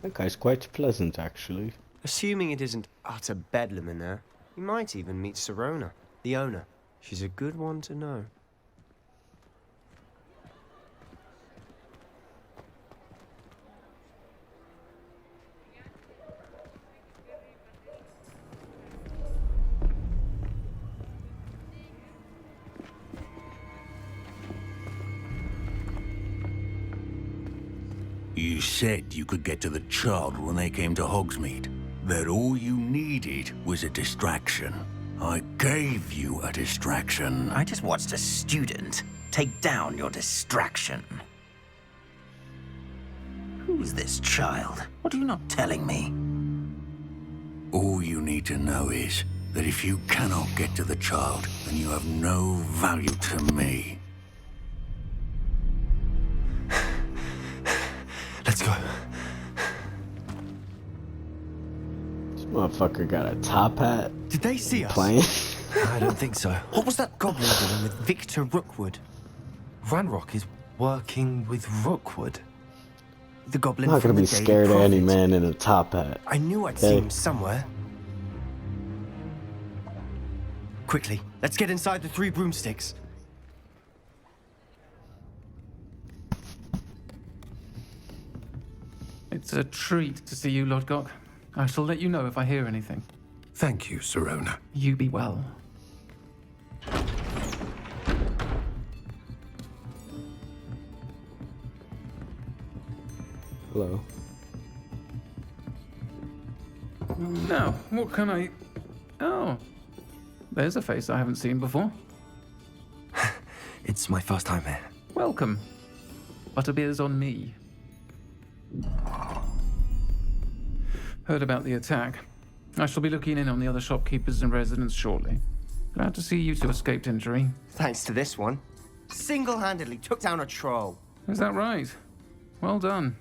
That guy's quite pleasant, actually. Assuming it isn't utter bedlam in there, you might even meet Sirona, the owner. She's a good one to know. You said you could get to the child when they came to Hogsmeade. That all you needed was a distraction. I gave you a distraction. I just watched a student take down your distraction. Who's this child? What are you not telling me? All you need to know is that if you cannot get to the child, then you have no value to me. Let's go. This motherfucker got a top hat. Did they see us? Playing? I don't think so. What was that goblin doing with Victor Rookwood? Ranrock is working with Rookwood. The goblin I'm not from gonna be the Daily scared of any Prophet. man in a top hat. I knew I'd Okay. seen him somewhere. Quickly, let's get inside the 3 broomsticks. It's a treat to see you, Lodgok. I shall let you know if I hear anything. Thank you, Sirona. You be well. Hello. Now, what can I... Oh, there's a face I haven't seen before. It's my first time here. Welcome. Butterbeer's on me. Heard about the attack. I shall be looking in on the other shopkeepers and residents shortly. Glad to see you two escaped injury. Thanks to this one. Single-handedly took down a troll. Is that right? Well done.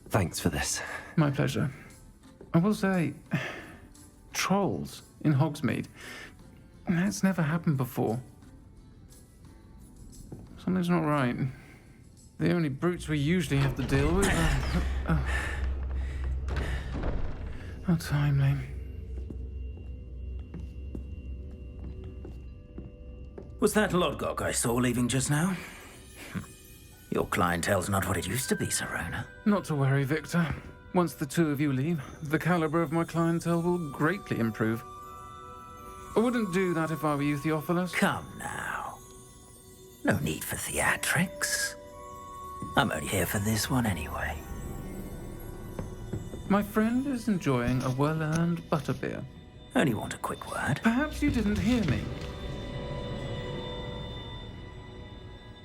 Thanks for this. My pleasure. I will say, trolls in Hogsmeade. That's never happened before. Something's not right. The only brutes we usually have to deal with are... How timely. Was that Lodgok I saw leaving just now? Your clientele's not what it used to be, Sirona. Not to worry, Victor. Once the two of you leave, the caliber of my clientele will greatly improve. I wouldn't do that if I were you, Theophilus. Come now. No need for theatrics. I'm only here for this one anyway. My friend is enjoying a well-earned butterbeer. Only want a quick word. Perhaps you didn't hear me.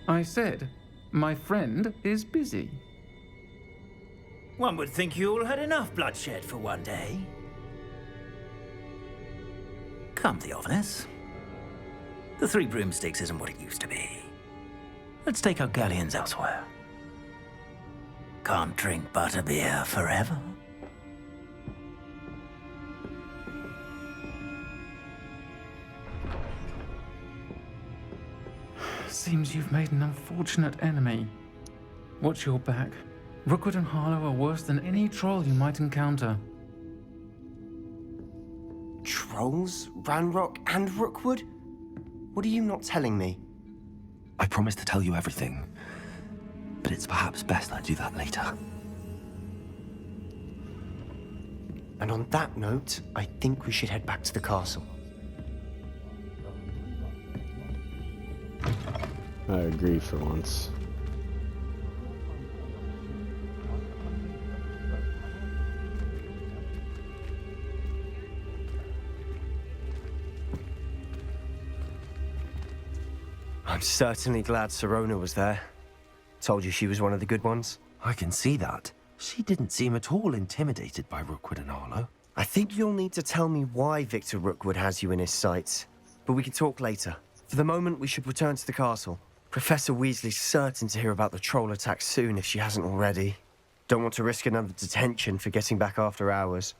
I said, my friend is busy. One would think you all had enough bloodshed for one day. Come, Theophilus. The 3 broomsticks isn't what it used to be. Let's take our galleons elsewhere. Can't drink butterbeer forever. Seems you've made an unfortunate enemy. Watch your back. Rookwood and Harlow are worse than any troll you might encounter. Trolls? Ranrock and Rookwood? What are you not telling me? I promised to tell you everything, but it's perhaps best I do that later. And on that note, I think we should head back to the castle. I agree for once. I'm certainly glad Sirona was there. Told you she was one of the good ones. I can see that. She didn't seem at all intimidated by Rookwood and Harlow. I think you'll need to tell me why Victor Rookwood has you in his sights. But we can talk later. For the moment, we should return to the castle. Professor Weasley's certain to hear about the troll attack soon if she hasn't already. Don't want to risk another detention for getting back after hours.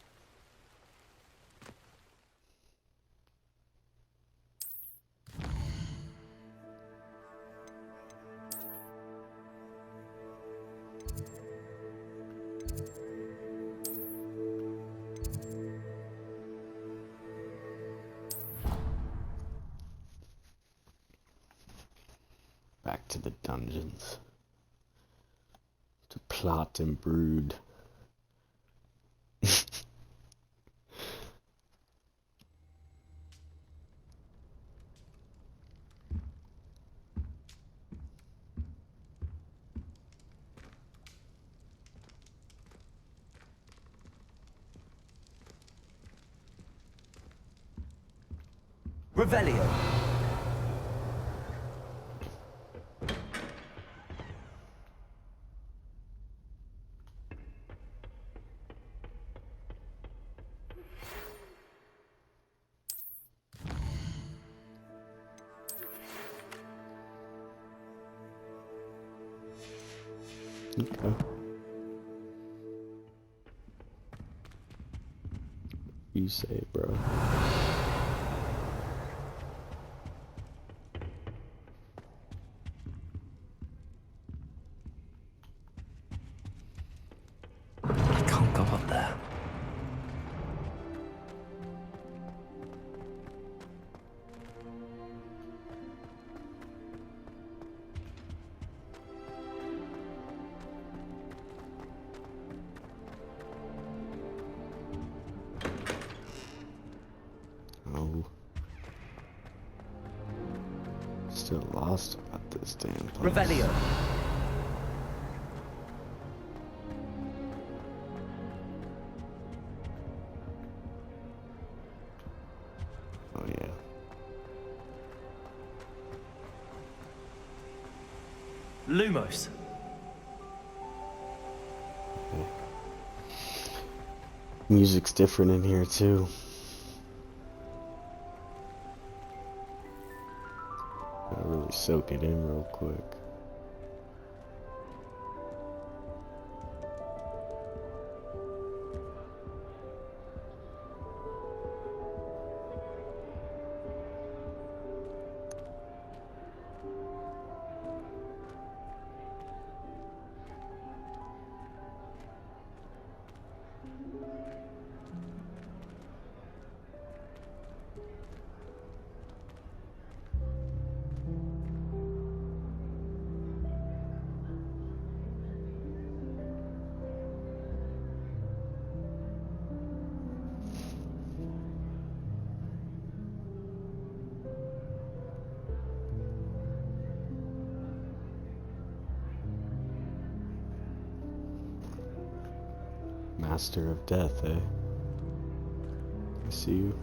Back to the dungeons. To plot and brood. Revelio. Okay. You say it, bro. I can't go up there. Oh. Still lost about this damn place. Revelio. Oh yeah. Lumos. Okay. Music's different in here too. Gotta really soak it in real quick. Master of Death, eh? I see you.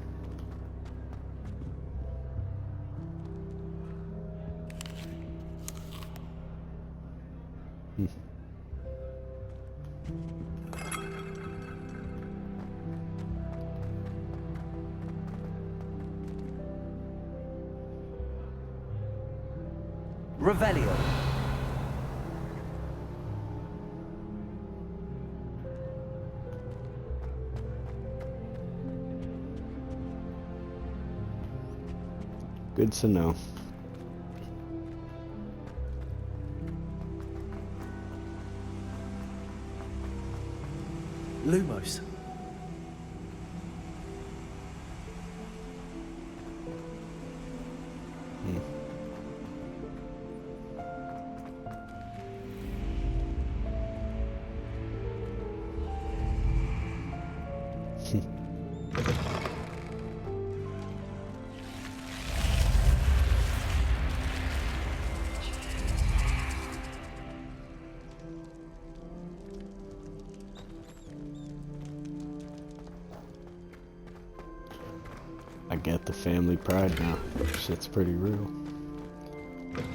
Revelio. Good to know. Lumos. I get the family pride now. Shit's pretty real.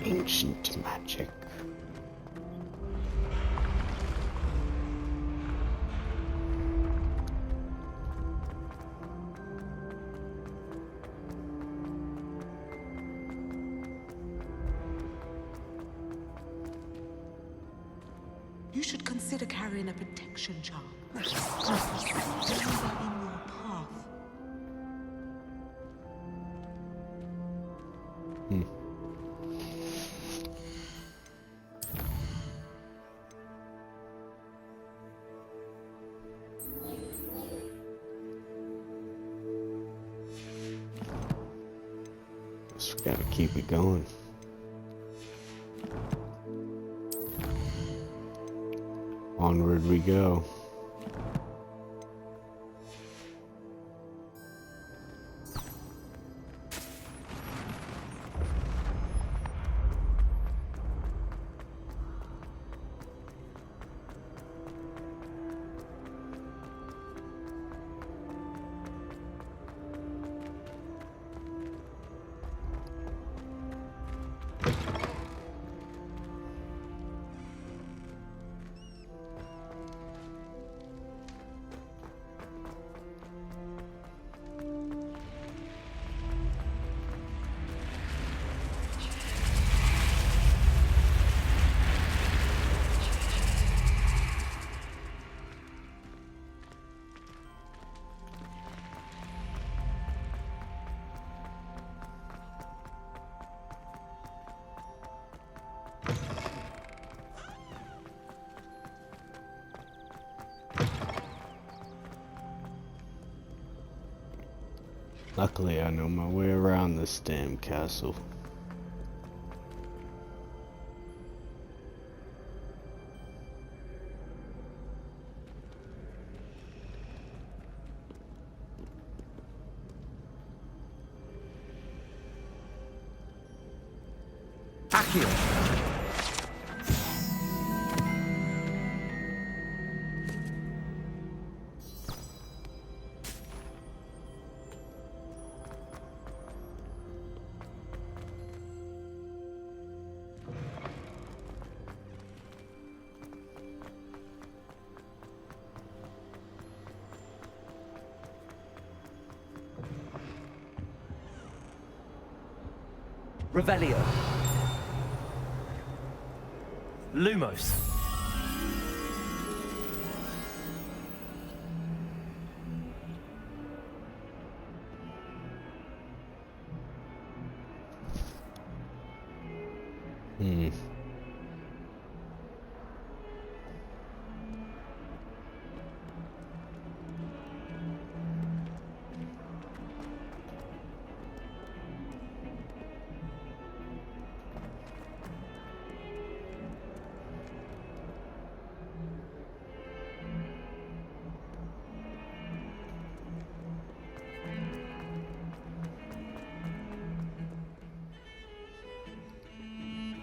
Ancient magic. You should consider carrying a protection charm. Stand in your path. Just gotta keep it going. Onward we go. Luckily, I know my way around this damn castle. Revelio. Lumos.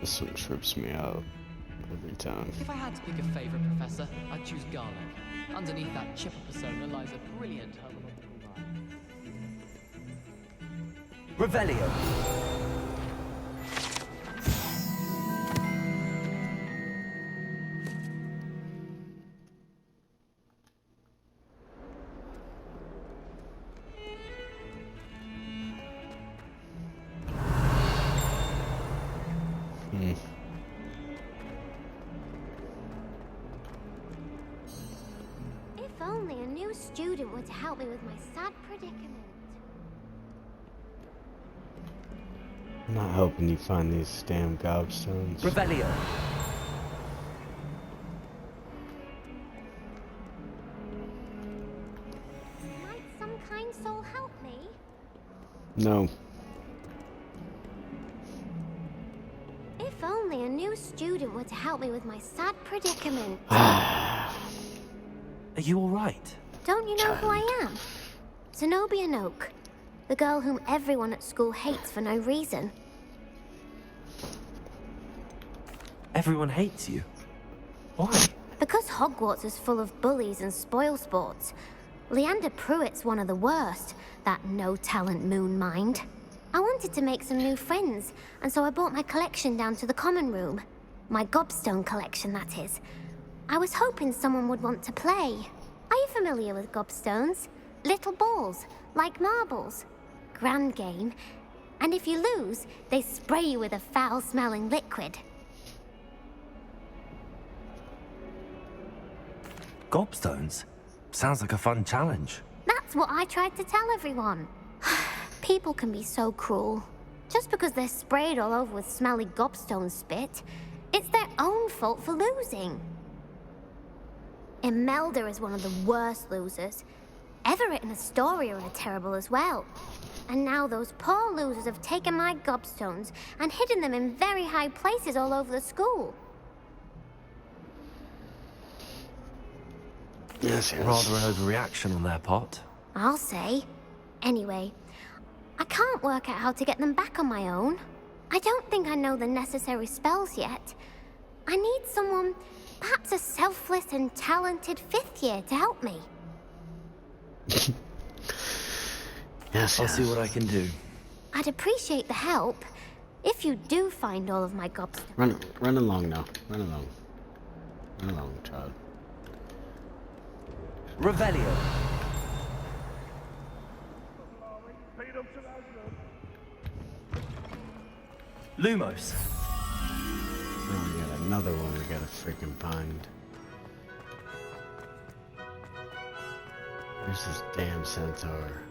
This one trips me out every time. If I had to pick a favourite professor, I'd choose Garlic. Underneath that chipper persona lies a brilliant homological mind. Revelio. If only a new student were to help me with my sad predicament. I'm not helping you find these damn gobstones. Revelio. Might some kind soul help me? No. If only a new student were to help me with my sad predicament. Are you alright? Don't you know who I am? Zenobia Noak, the girl whom everyone at school hates for no reason. Everyone hates you. Why? Because Hogwarts is full of bullies and spoilsports. Leander Pruitt's one of the worst, that no-talent moon mind. I wanted to make some new friends, and so I brought my collection down to the common room. My gobstone collection, that is. I was hoping someone would want to play. Are you familiar with gobstones? Little balls, like marbles. Grand game. And if you lose, they spray you with a foul-smelling liquid. Gobstones? Sounds like a fun challenge. That's what I tried to tell everyone. People can be so cruel. Just because they're sprayed all over with smelly gobstone spit, it's their own fault for losing. Imelda is one of the worst losers. Everett and Astoria are terrible as well. And now those poor losers have taken my gobstones and hidden them in very high places all over the school. Yes. Rather an overreaction on their part. I'll say. Anyway, I can't work out how to get them back on my own. I don't think I know the necessary spells yet. I need someone, perhaps a selfless and talented 5th year to help me. Yes, I'll see what I can do. I'd appreciate the help. If you do find all of my gobstones. Run along now. Run along. Run along, child. Revelio. Lumos. Oh, we got another one we gotta freaking find. Where's this damn centaur?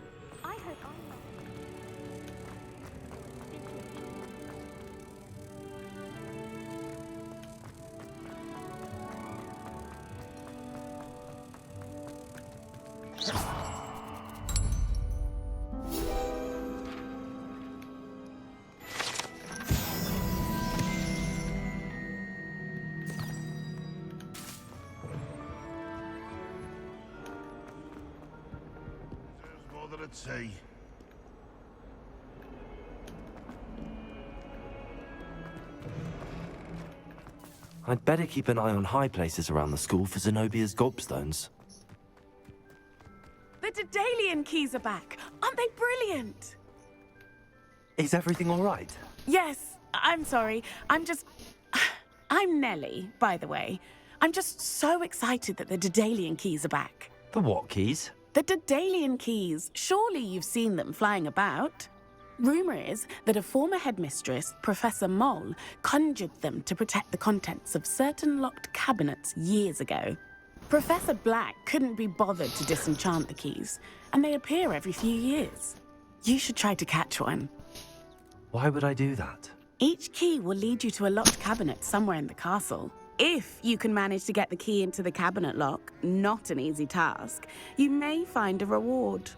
Say. I'd better keep an eye on high places around the school for Zenobia's gobstones. The Daedalian keys are back. Aren't they brilliant? Is everything all right? Yes, I'm sorry. I'm Nellie, by the way. I'm just so excited that the Daedalian keys are back. The what keys? The Daedalian keys. Surely you've seen them flying about. Rumor is that a former headmistress, Professor Moll, conjured them to protect the contents of certain locked cabinets years ago. Professor Black couldn't be bothered to disenchant the keys, and they appear every few years. You should try to catch one. Why would I do that? Each key will lead you to a locked cabinet somewhere in the castle. If you can manage to get the key into the cabinet lock, not an easy task, you may find a reward.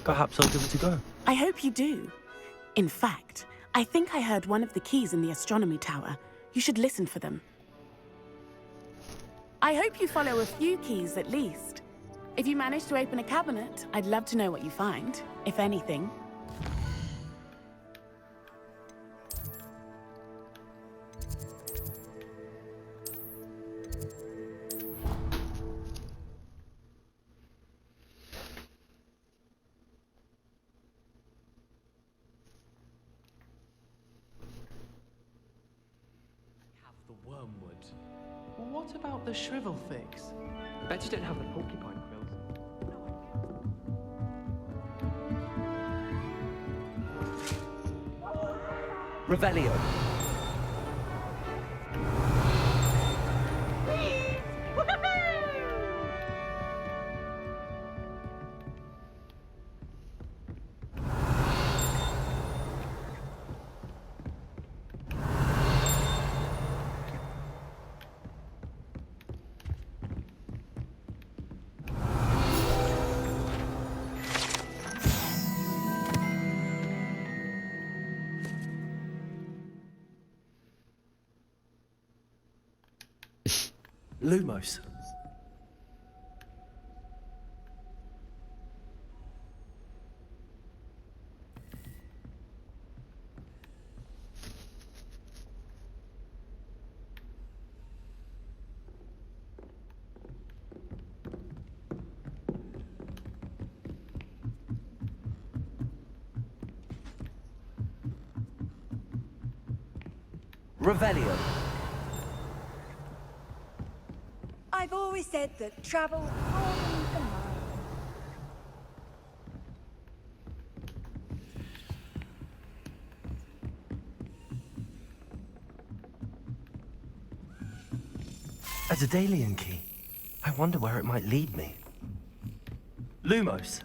Perhaps I'll give it a go. I hope you do. In fact, I think I heard one of the keys in the astronomy tower. You should listen for them. I hope you follow a few keys at least. If you manage to open a cabinet, I'd love to know what you find, if anything. Wormwood. What about the shrivel fix? I bet you don't have the porcupine quills. Revelio. Lumos. Revelio. I've always said that travel broadens the mind. A Daedalian key. I wonder where it might lead me. Lumos.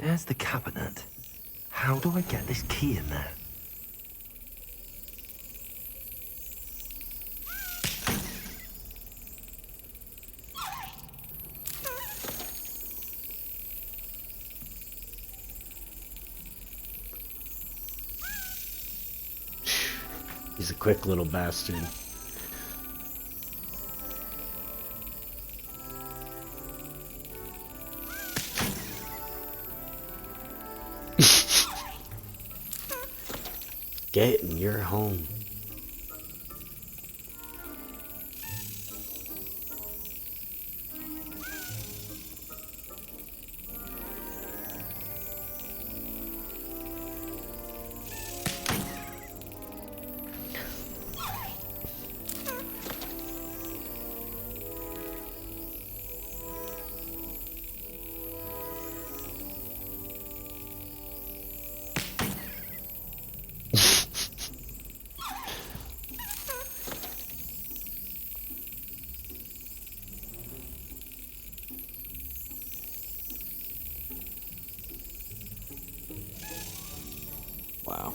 There's the cabinet. How do I get this key in there? He's a quick little bastard. Get in your home. Wow.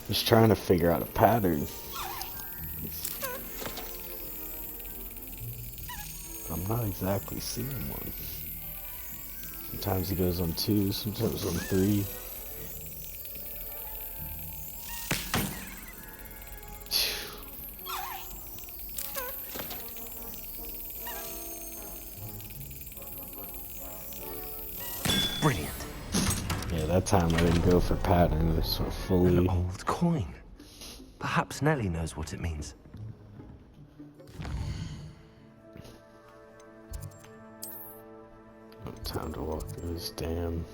Just trying to figure out a pattern. I'm not exactly seeing one. Sometimes he goes on 2, sometimes on 3. Brilliant. Yeah, that time I didn't go for pattern. It was fully... An old coin. Perhaps Nellie knows what it means. Time to walk through this dam.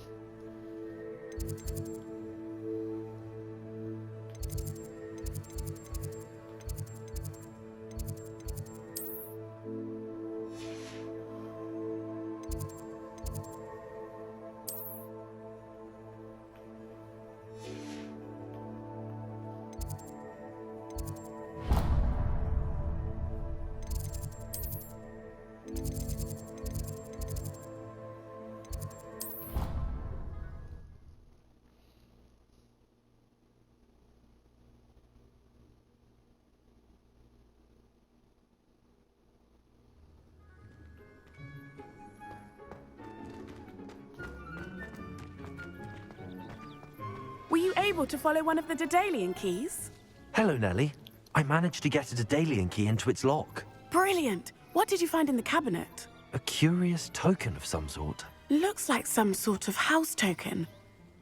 Were you able to follow one of the Daedalian keys? Hello, Nellie. I managed to get a Daedalian key into its lock. Brilliant! What did you find in the cabinet? A curious token of some sort. Looks like some sort of house token.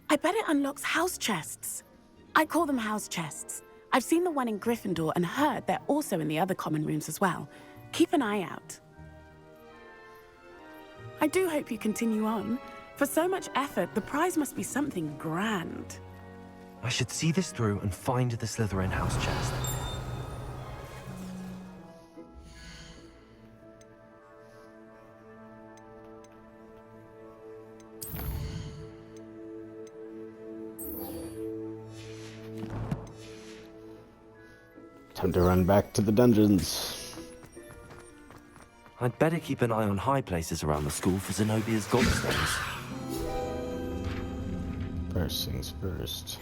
I bet it unlocks house chests. I call them house chests. I've seen the one in Gryffindor and heard they're also in the other common rooms as well. Keep an eye out. I do hope you continue on. For so much effort, the prize must be something grand. I should see this through and find the Slytherin house chest. Time to run back to the dungeons. I'd better keep an eye on high places around the school for Zenobia's gobstones. First things first.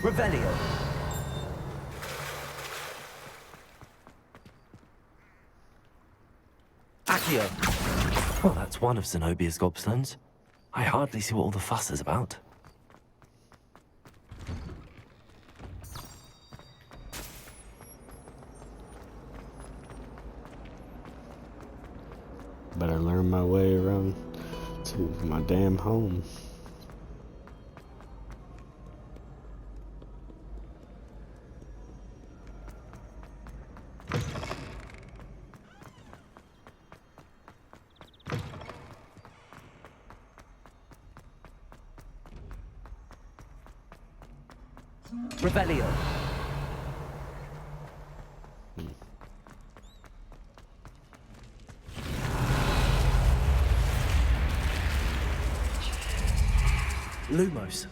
Revelio. Accio. Well, that's one of Zenobia's gobstones. I hardly see what all the fuss is about. Better learn my way around to my damn home. Revelio. Lumos.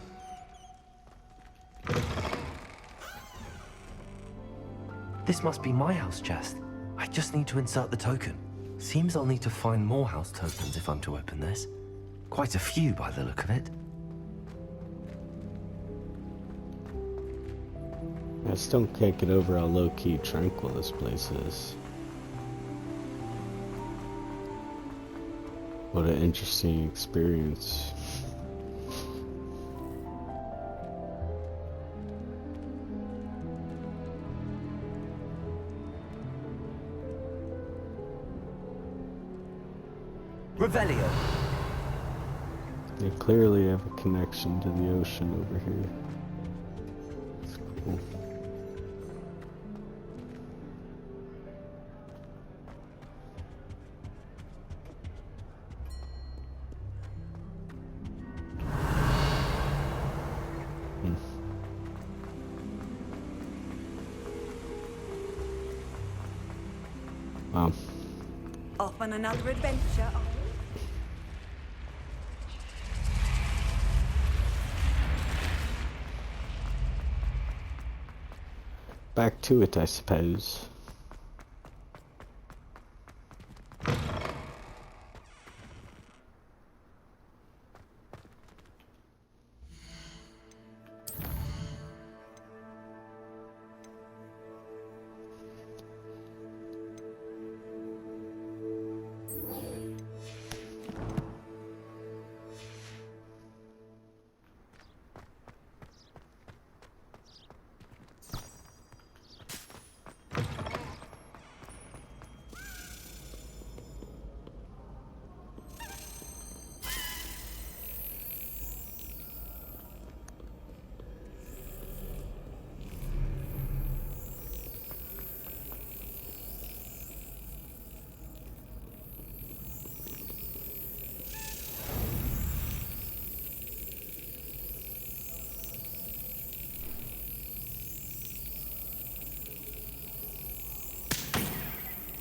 This must be my house chest. I just need to insert the token. Seems I'll need to find more house tokens if I'm to open this. Quite a few by the look of it. I still can't get over how low-key tranquil this place is. What an interesting experience. Revelio. They clearly have a connection to the ocean over here. It's cool. Off on another adventure, are we? Back to it, I suppose.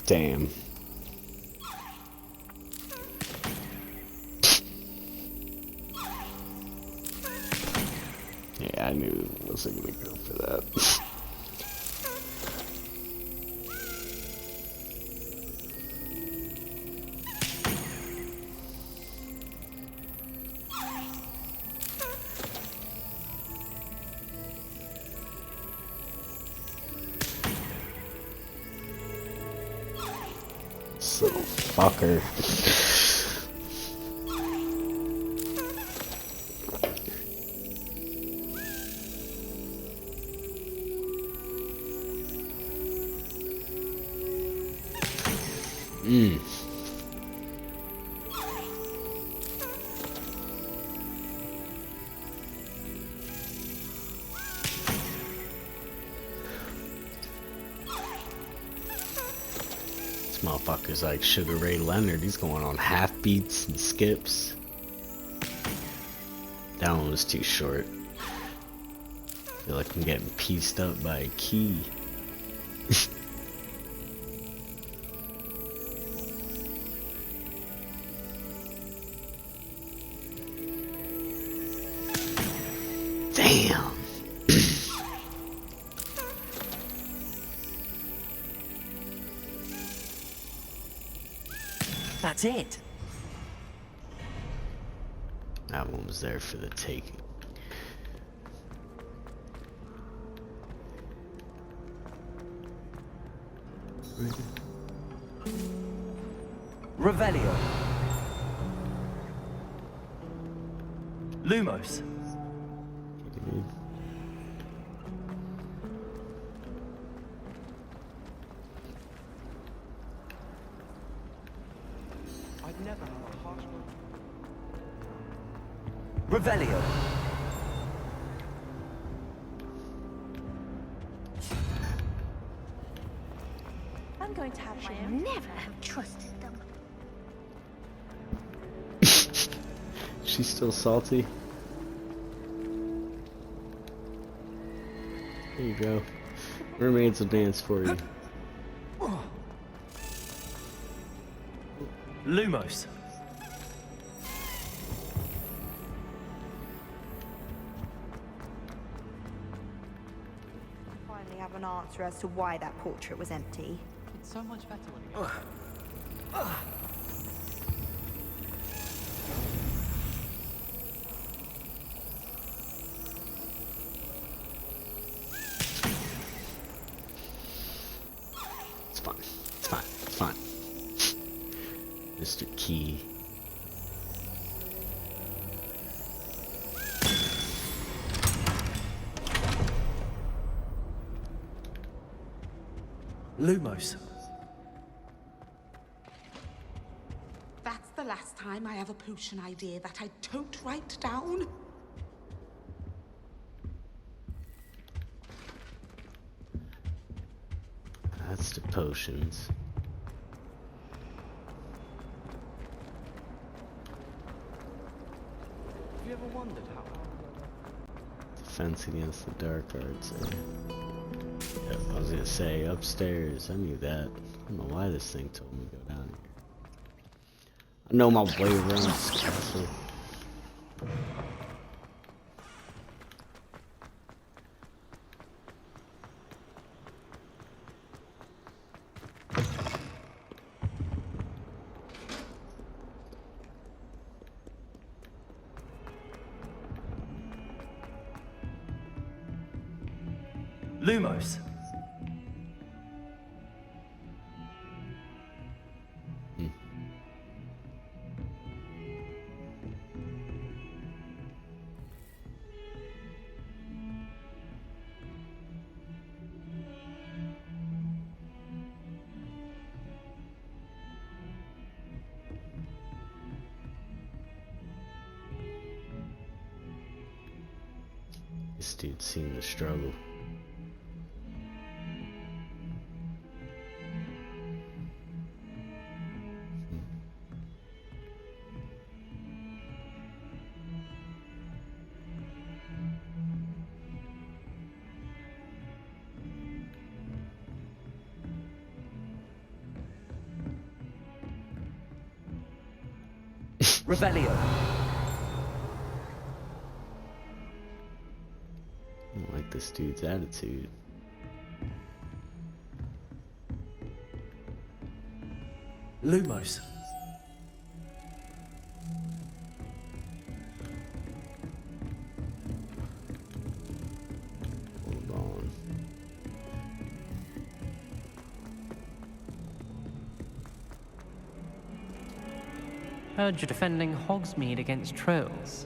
Damn. Yeah, I knew I wasn't gonna go for that. This little fucker. This motherfucker's like Sugar Ray Leonard. He's going on half beats and skips. That one was too short. I feel like I'm getting pieced up by a key. Damn. That's it. That one was there for the taking. Revelio. Lumos. I'd never have a harsh one. Revelio. I'm going to have my own. Never have trusted them. She's still salty. There you go. Mermaids will dance for you. Lumos. have an answer as to why that portrait was empty. It's so much better when it goes. It's fine. It's fine. It's fine. Mr. Key. Lumos. That's the last time I have a potion idea that I don't write down. That's the potions. Have you ever wondered how? Defense against the dark arts. Yep, I was gonna say upstairs. I knew that. I don't know why this thing told me to go down here. I know my way around this castle. Lumos. This dude seemed to struggle. Revelio. I don't like this dude's attitude. Lumos. Hold on. Heard you're defending Hogsmeade against trolls.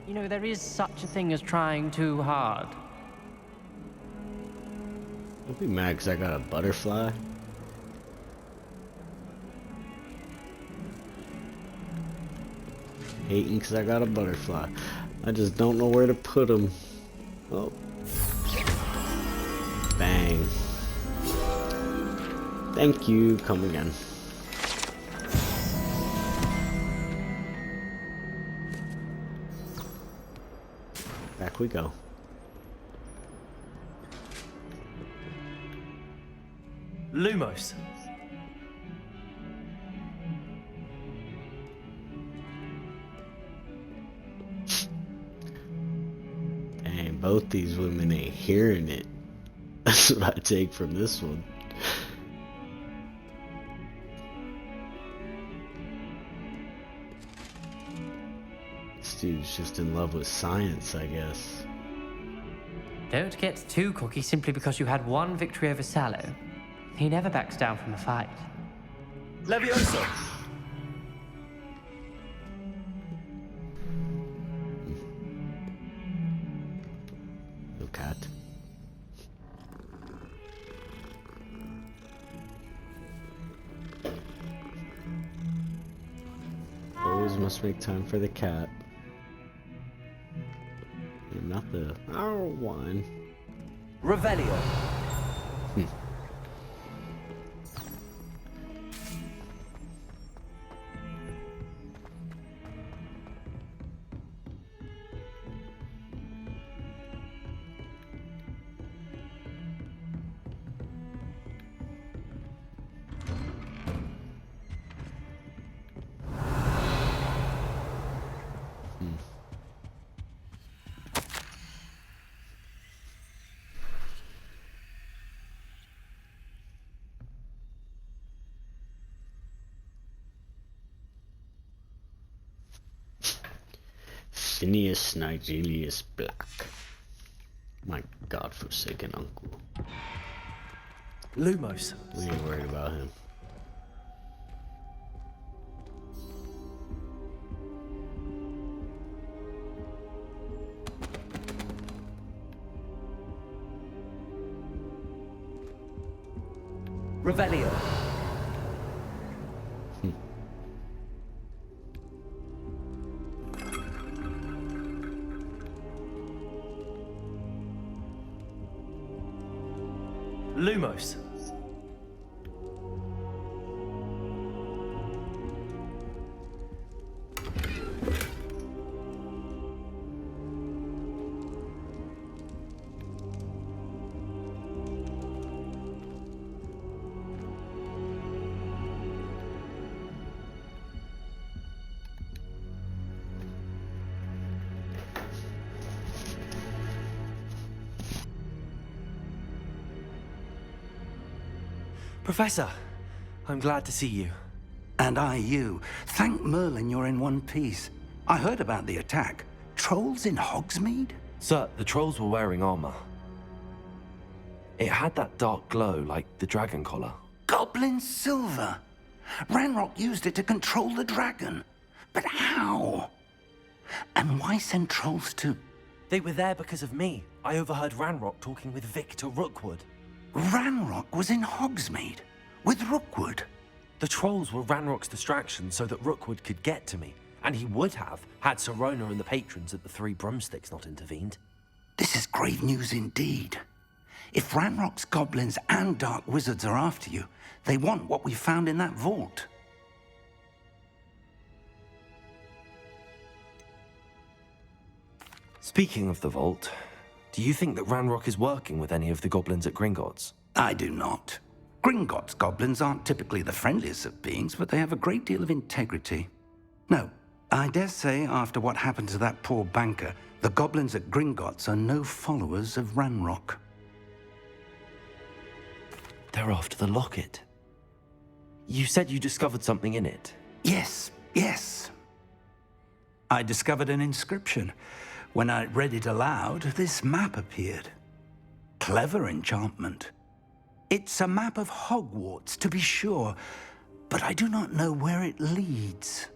You know, there is such a thing as trying too hard. Don't be mad because I got a butterfly. Hating because I got a butterfly. I just don't know where to put him. Oh. Bang. Thank you. Come again. Back we go. Lumos. Dang, both these women ain't hearing it. That's what I take from this one. This dude's just in love with science, I guess. Don't get too cocky simply because you had one victory over Sallow. He never backs down from a fight. Levioso. Look at. Always must make time for the cat. And not the wine. Revelio. Sinius Nigelius Black. My godforsaken uncle. Lumos. We ain't worried about him. Revelio. Lumos. Professor, I'm glad to see you. And I you. Thank Merlin you're in one piece. I heard about the attack. Trolls in Hogsmeade? Sir, the trolls were wearing armor. It had that dark glow like the dragon collar. Goblin silver. Ranrock used it to control the dragon. But how? And why send trolls to... They were there because of me. I overheard Ranrock talking with Victor Rookwood. Ranrock was in Hogsmeade with Rookwood. The trolls were Ranrock's distraction so that Rookwood could get to me, and he would have had Serona and the patrons at the Three Broomsticks not intervened. This is grave news indeed. If Ranrock's goblins and dark wizards are after you, they want what we found in that vault. Speaking of the vault, do you think that Ranrock is working with any of the goblins at Gringotts? I do not. Gringotts goblins aren't typically the friendliest of beings, but they have a great deal of integrity. No, I dare say after what happened to that poor banker, the goblins at Gringotts are no followers of Ranrock. They're after the locket. You said you discovered something in it. Yes, yes. I discovered an inscription. When I read it aloud, this map appeared. Clever enchantment. It's a map of Hogwarts, to be sure, but I do not know where it leads.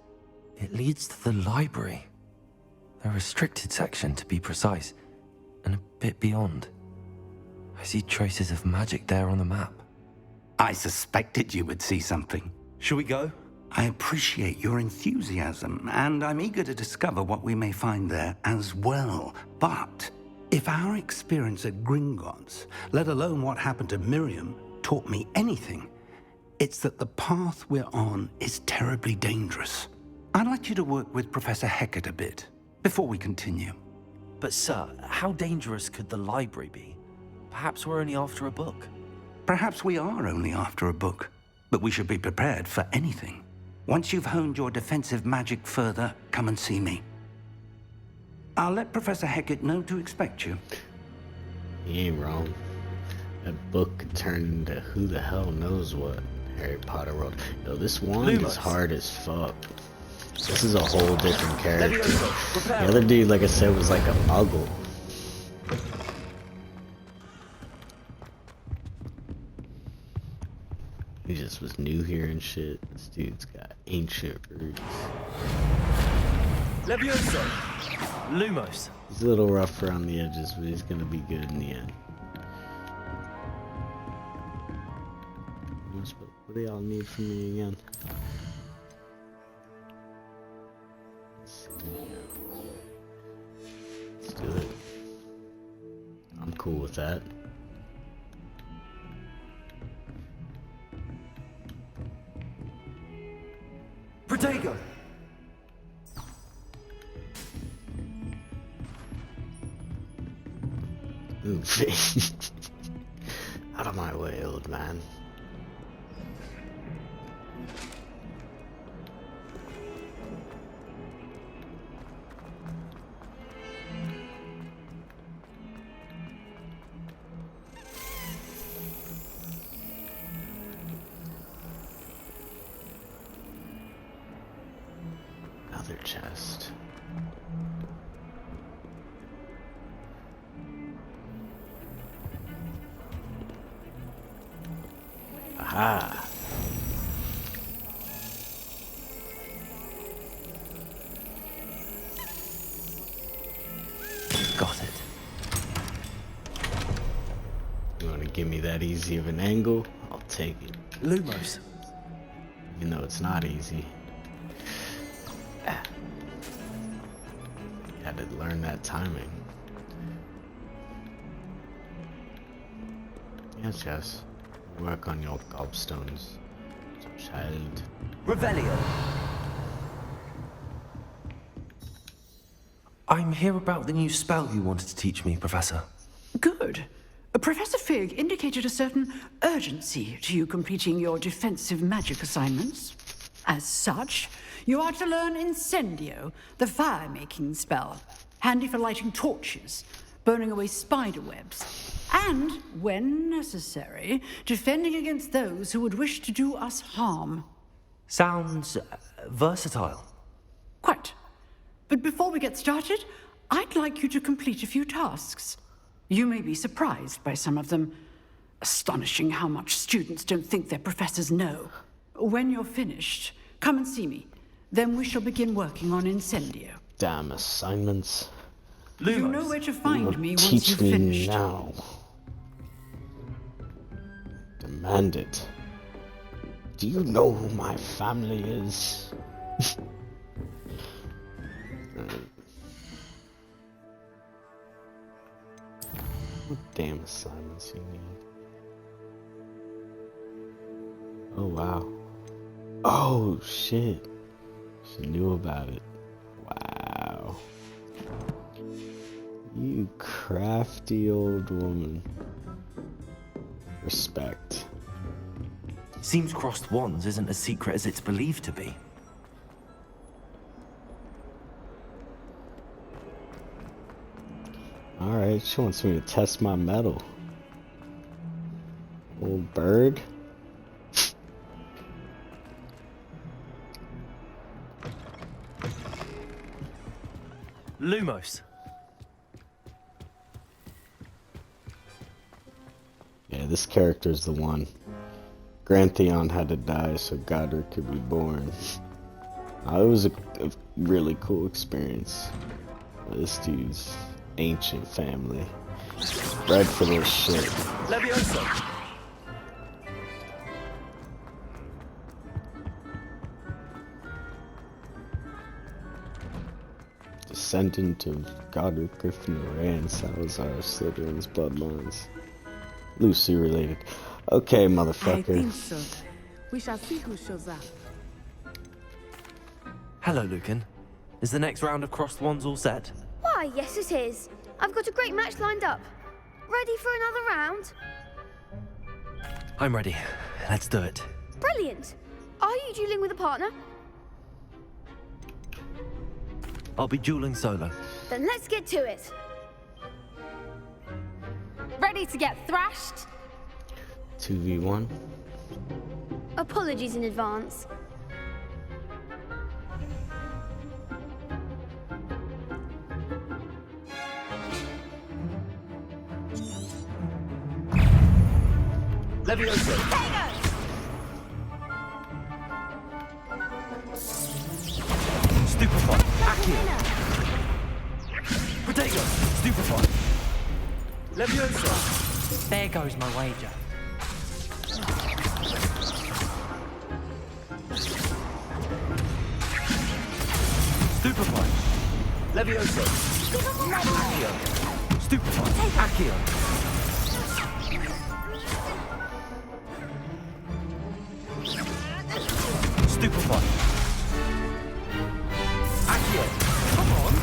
It leads to the library. A restricted section, to be precise, and a bit beyond. I see traces of magic there on the map. I suspected you would see something. Shall we go? I appreciate your enthusiasm, and I'm eager to discover what we may find there as well. But if our experience at Gringotts, let alone what happened to Miriam, taught me anything, it's that the path we're on is terribly dangerous. I'd like you to work with Professor Hecat a bit before we continue. But sir, how dangerous could the library be? Perhaps we're only after a book. Perhaps we are only after a book, but we should be prepared for anything. Once you've honed your defensive magic further, come and see me. I'll let Professor Hecat know to expect you. He ain't wrong. That book could turn into who the hell knows what. Harry Potter world. Yo, this wand is hard as fuck. This is a whole different character. The other dude, like I said, was like a muggle. He just was new here and shit. This dude's got ancient roots. Levioso. Lumos. He's a little rough around the edges, but he's gonna be good in the end. What do y'all need from me again? Let's do it. I'm cool with that. Protego. Ooh, out of my way, old man. Another chest. Ah. Got it. You want to give me that easy of an angle? I'll take it. Lumos. Even though it's not easy. You had to learn that timing. Yes, yes. Work on your gobstones, child. Revelio. I'm here about the new spell you wanted to teach me, Professor. Good. Professor Fig indicated a certain urgency to you completing your defensive magic assignments. As such, you are to learn Incendio, the fire-making spell, handy for lighting torches, burning away spider webs, and, when necessary, defending against those who would wish to do us harm. Sounds versatile. Quite. But before we get started, I'd like you to complete a few tasks. You may be surprised by some of them. Astonishing how much students don't think their professors know. When you're finished, come and see me. Then we shall begin working on Incendio. Damn assignments. Lumos. You know where to find me once Teach you've me finished. now. Demand it. Do you know who my family is? What damn assignments you need? Oh wow. Oh shit. She knew about it. Wow. You crafty old woman. Respect. Seems crossed wands isn't as secret as it's believed to be. Alright, she wants me to test my metal. Old bird. Lumos. Yeah, this character's the one. Grantheon had to die so Godric could be born. It was a really cool experience. This dude's ancient family. Bred for this shit. Levioso. Descendant of Godric Gryffindor and Salazar Slytherin's bloodlines. Loosely related. Okay, motherfucker. I think so. We shall see who shows up. Hello, Lucan. Is the next round of crossed wands all set? Why, yes it is. I've got a great match lined up. Ready for another round? I'm ready. Let's do it. Brilliant. Are you dueling with a partner? I'll be dueling solo. Then let's get to it. Ready to get thrashed? 2v1. Apologies in advance. Levioso. Stupefy. Accio. Protego. Stupefy. Levioso. There goes my wager. Stupefy. Levioso. Accio. Stupefy. Accio. Stupefy. Accio. Come on.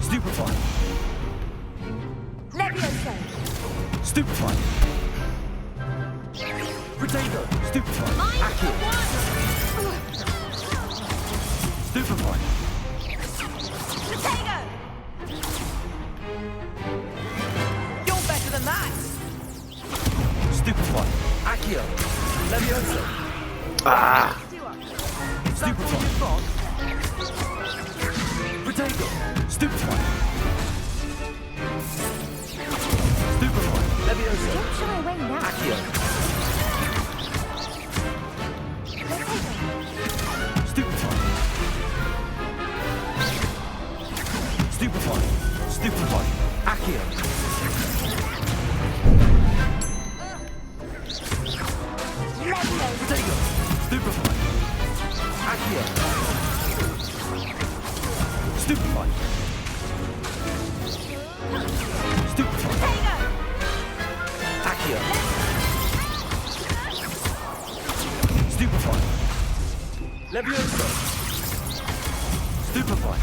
Stupefy. Levioso. Stupefy. Protego. Stupefy. Accio. Stupefy. Protego. You're better than that. Stupefy. Accio. Levioso. Ah! Stupefy. Protego. Stupefy. Stupefy. Levioso. Don't shy away now. Accio. Stupefy. Stupefy. Stupefy. Accio. Potato. Stupefy. Accio. Stupefy. Stupefy. Accio. Stupefy. Levioso. Stupefy.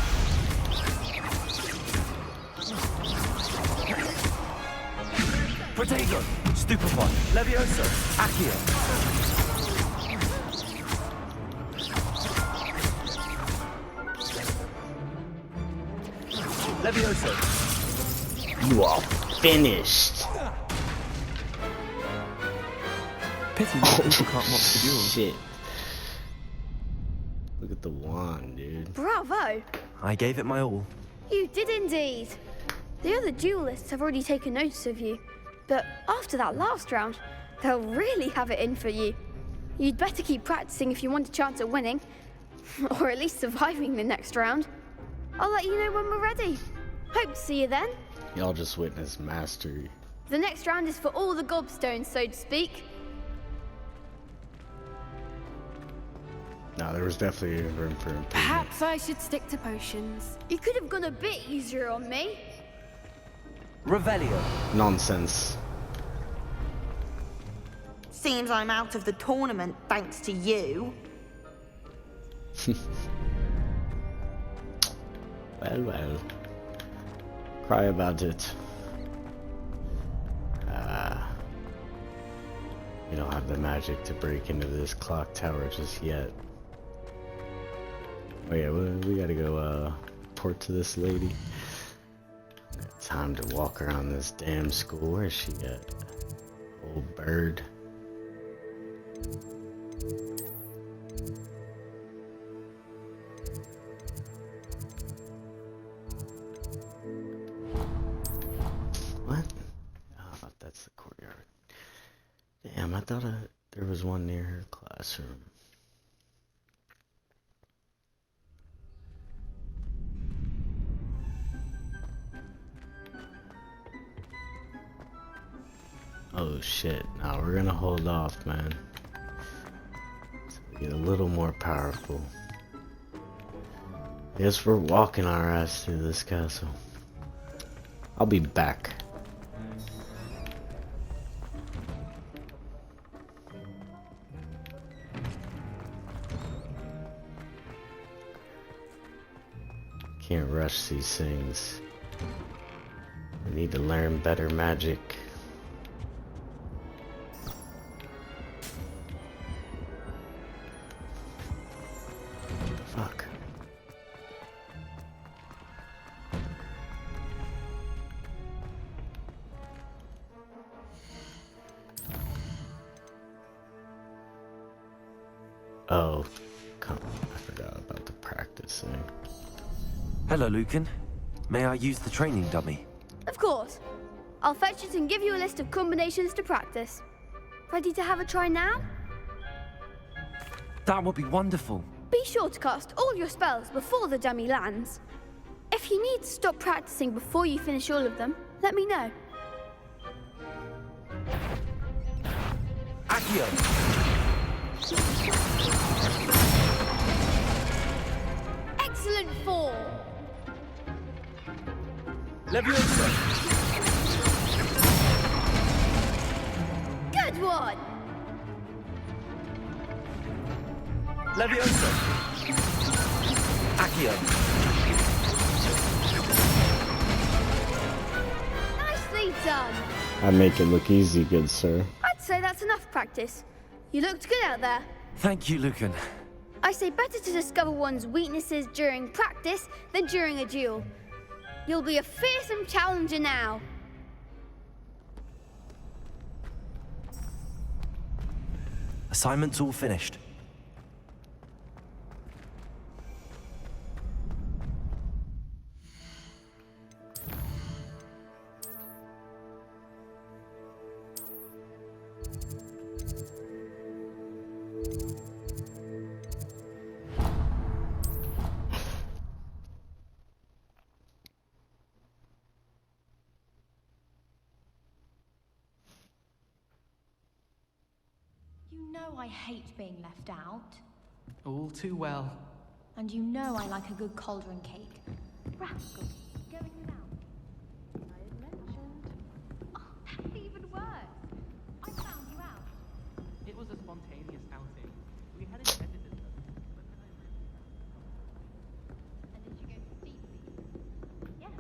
Potato. Stupefy. Levioso. Accio. Levioso. You are finished. Pity more people can't watch the duel. Shit. Look at the wand, dude. Bravo! I gave it my all. You did indeed. The other duelists have already taken notice of you, but after that last round, they'll really have it in for you. You'd better keep practicing if you want a chance at winning, or at least surviving the next round. I'll let you know when we're ready. Hope to see you then. Y'all just witnessed mastery. The next round is for all the gobstones, so to speak. No, there was definitely room for improvement. Perhaps I should stick to potions. You could have gone a bit easier on me. Revelio. Nonsense. Seems I'm out of the tournament thanks to you. Well, well. Cry about it. We don't have the magic to break into this clock tower just yet. Oh yeah, we gotta go report to this lady. Got time to walk around this damn school. Where is she at? Old bird. What? Oh, that's the courtyard. Damn, I thought there was one near her classroom. Oh shit, now we're gonna hold off, man. So we get a little more powerful. Guess we're walking our ass through this castle. I'll be back. Can't rush these things. We need to learn better magic. Fuck. Oh, come on. I forgot about the practice thing. Hello, Lucan. May I use the training dummy? Of course. I'll fetch it and give you a list of combinations to practice. Ready to have a try now? That would be wonderful. Be sure to cast all your spells before the dummy lands. If you need to stop practicing before you finish all of them, let me know. Accio. Excellent form. Levioso. Good one. Levioso. Accio. Nicely done. I make it look easy, good sir. I'd say that's enough practice. You looked good out there. Thank you, Lucan. I say better to discover one's weaknesses during practice than during a duel. You'll be a fearsome challenger now. Assignment's all finished. You know I hate being left out. All too well. And you know I like a good cauldron cake. Rascal, going down. I had mentioned. Oh, that's even worse. I found you out. It was a spontaneous outing. We hadn't edited them. And did you go to see me? Yes,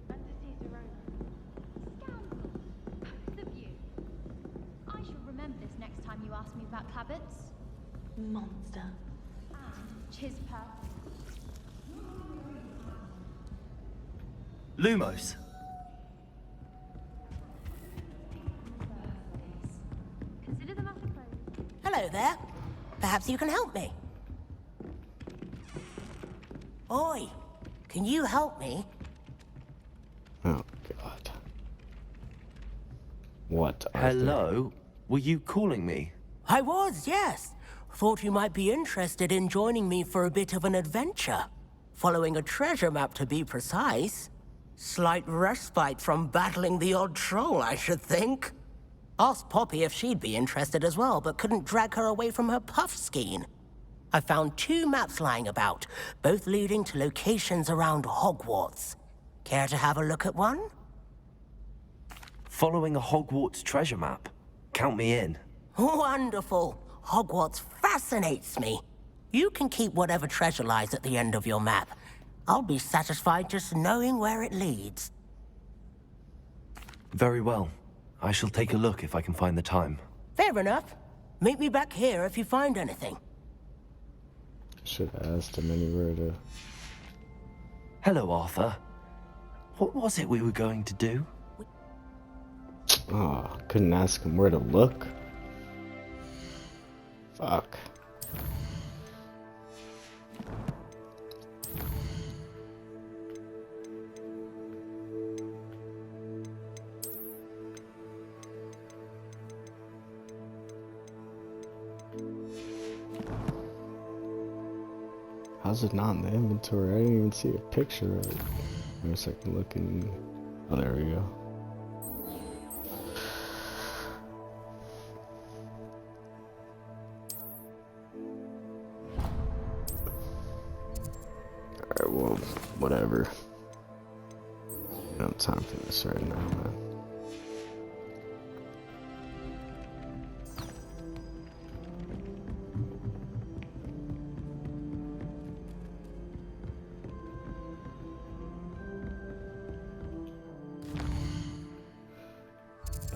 and to see Serona. Scoundrel! Both of you. I shall remember this next time you ask me about Clabbits. Monster. And Chispa. Lumos. Consider the matter closed. Hello there. Perhaps you can help me. Oi, can you help me? Oh, God. What? Hello? Were you calling me? I was, yes. Thought you might be interested in joining me for a bit of an adventure. Following a treasure map, to be precise. Slight respite from battling the odd troll, I should think. Asked Poppy if she'd be interested as well, but couldn't drag her away from her puff skein. I found 2 maps lying about, both leading to locations around Hogwarts. Care to have a look at one? Following a Hogwarts treasure map? Count me in. Wonderful. Hogwarts fascinates me. You can keep whatever treasure lies at the end of your map. I'll be satisfied just knowing where it leads. Very well. I shall take a look if I can find the time. Fair enough. Meet me back here if you find anything. Should have asked him anywhere to... Hello, Arthur. What was it we were going to do? Oh, couldn't ask him where to look. Fuck. How's it not in the inventory? I didn't even see a picture of it. Wait a second, looking. Oh, there we go. Alright, well, whatever. I don't have time for this right now, man.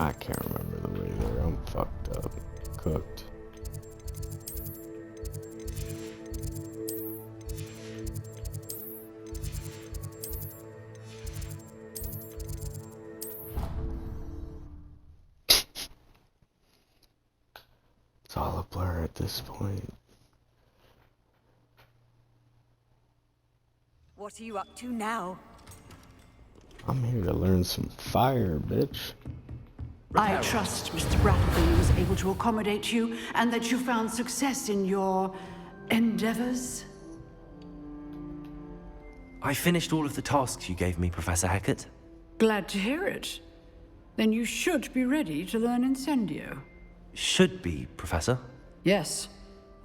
I can't remember the way there. I'm fucked up. Cooked. It's all a blur at this point. What are you up to now? I'm here to learn some fire, bitch. I trust Mr. Bradley was able to accommodate you and that you found success in your endeavors. I finished all of the tasks you gave me, Professor Hecat. Glad to hear it. Then you should be ready to learn Incendio. Should be, Professor. Yes.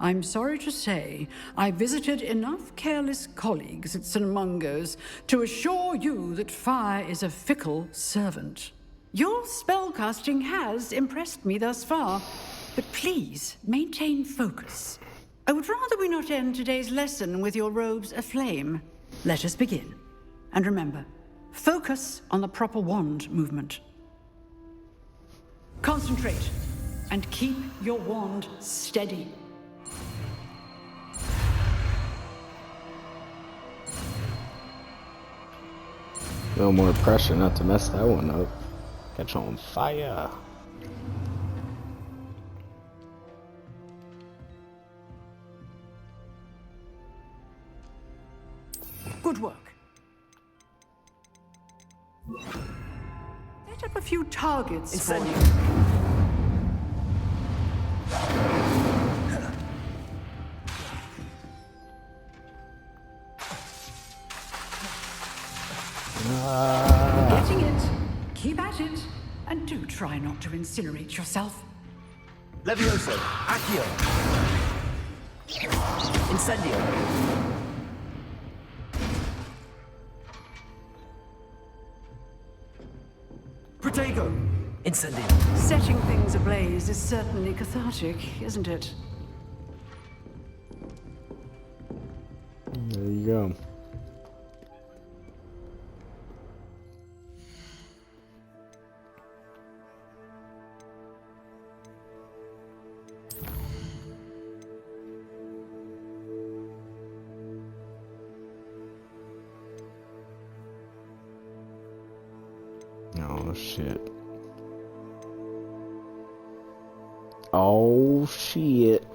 I'm sorry to say, I visited enough careless colleagues at St. Mungo's to assure you that fire is a fickle servant. Your spellcasting has impressed me thus far, but please maintain focus. I would rather we not end today's lesson with your robes aflame. Let us begin. And remember, focus on the proper wand movement. Concentrate, and keep your wand steady. No more pressure not to mess that one up. Catch on fire. Good work. Set up a few targets for you. Getting it. Keep at it. And do try not to incinerate yourself. Levioso. Accio. Incendio. Protego. Incendio. Setting things ablaze is certainly cathartic, isn't it? There you go. Oh shit. Oh shit.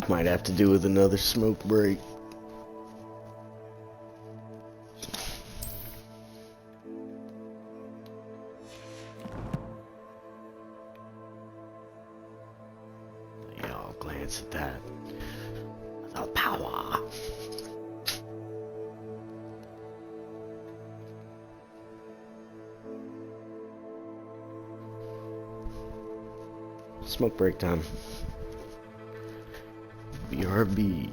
Might have to do with another smoke break. Y'all glance at that. The power. Smoke break time. BRB.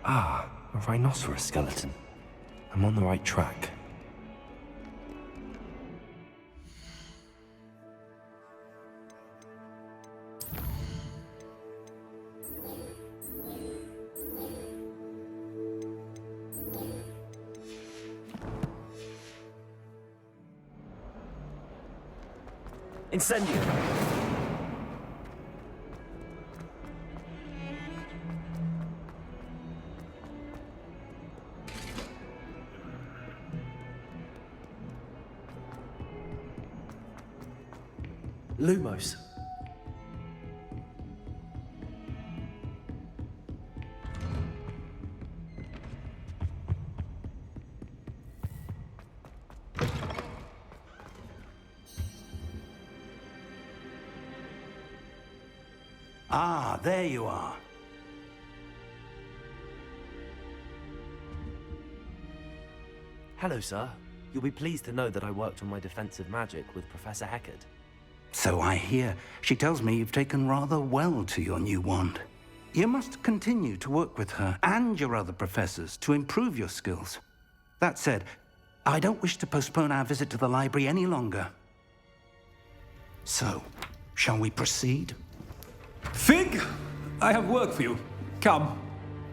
Ah, a rhinoceros skeleton. I'm on the right track. Incendio! Lumos. Ah, there you are. Hello, sir. You'll be pleased to know that I worked on my defensive magic with Professor Heckard. So I hear. She tells me you've taken rather well to your new wand. You must continue to work with her and your other professors to improve your skills. That said, I don't wish to postpone our visit to the library any longer. So, shall we proceed? Fig, I have work for you. Come.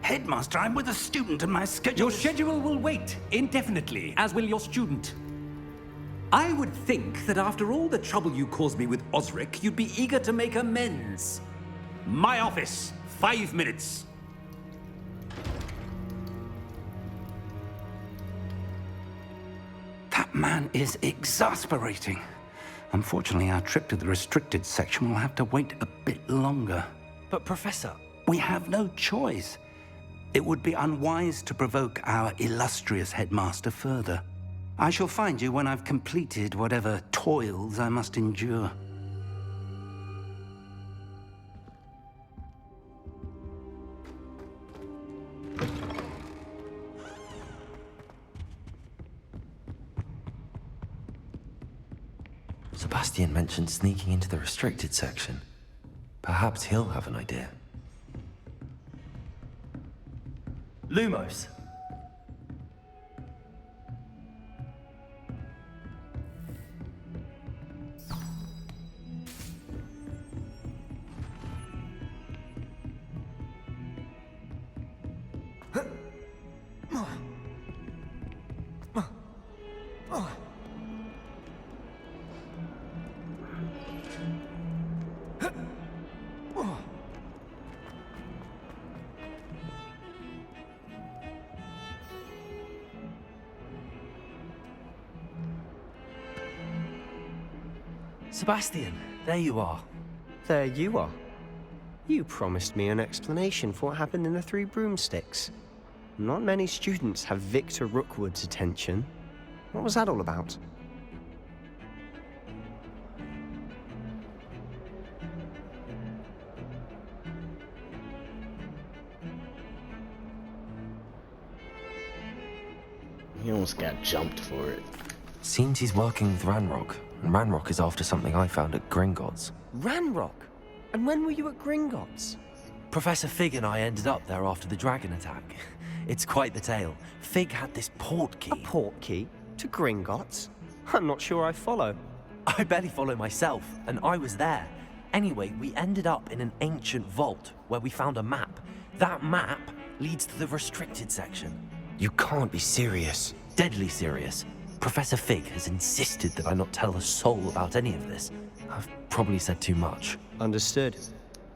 Headmaster, I'm with a student and my schedule... Your schedule will wait indefinitely, as will your student. I would think that after all the trouble you caused me with Osric, you'd be eager to make amends. My office, 5 minutes. That man is exasperating. Unfortunately, our trip to the restricted section will have to wait a bit longer. But, Professor... We have no choice. It would be unwise to provoke our illustrious headmaster further. I shall find you when I've completed whatever toils I must endure. Sebastian mentioned sneaking into the restricted section. Perhaps he'll have an idea. Lumos. Sebastian, there you are. There you are. You promised me an explanation for what happened in the Three Broomsticks. Not many students have Victor Rookwood's attention. What was that all about? He almost got jumped for it. Seems he's working with Ranrock, and Ranrock is after something I found at Gringotts. Ranrock? And when were you at Gringotts? Professor Fig and I ended up there after the dragon attack. It's quite the tale. Fig had this port key. A port key? To Gringotts? I'm not sure I follow. I barely follow myself, and I was there. Anyway, we ended up in an ancient vault where we found a map. That map leads to the restricted section. You can't be serious. Deadly serious. Professor Fig has insisted that I not tell a soul about any of this. I've probably said too much. Understood.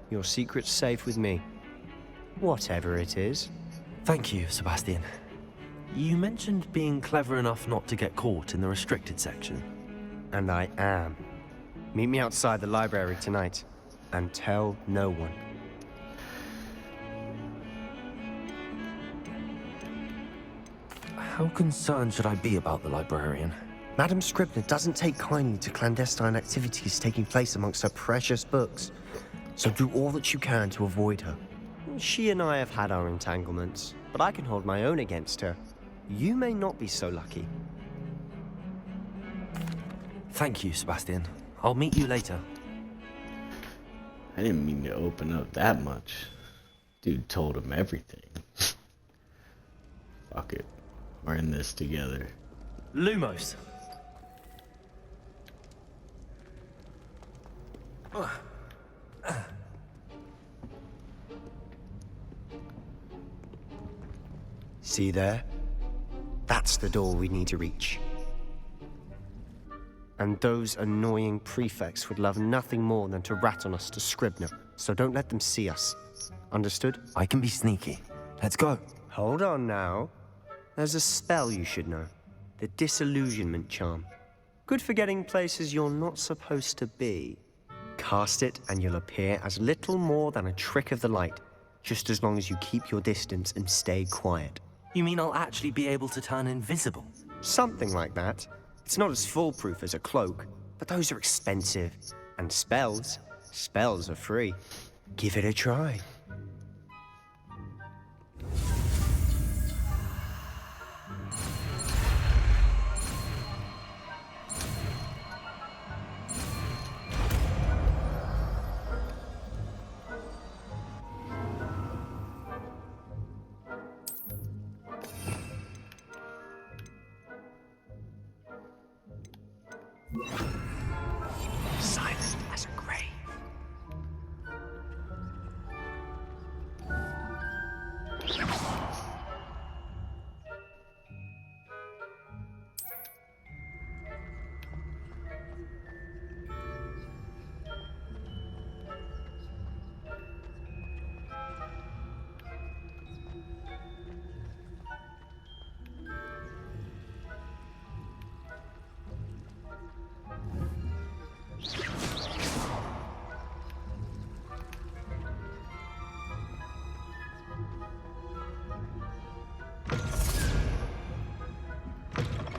Your secret's safe with me. Whatever it is. Thank you, Sebastian. You mentioned being clever enough not to get caught in the restricted section. And I am. Meet me outside the library tonight. And tell no one. How concerned should I be about the librarian? Madam Scribner doesn't take kindly to clandestine activities taking place amongst her precious books. So do all that you can to avoid her. She and I have had our entanglements, but I can hold my own against her. You may not be so lucky. Thank you, Sebastian. I'll meet you later. I didn't mean to open up that much. Dude told him everything. Fuck it. We're in this together. Lumos. See there? That's the door we need to reach. And those annoying prefects would love nothing more than to rat on us to Scribner, so don't let them see us. Understood? I can be sneaky. Let's go. Hold on now. There's a spell you should know. The Disillusionment Charm. Good for getting places you're not supposed to be. Cast it and you'll appear as little more than a trick of the light, just as long as you keep your distance and stay quiet. You mean I'll actually be able to turn invisible? Something like that. It's not as foolproof as a cloak, but those are expensive. And spells are free. Give it a try. Silent as a grave.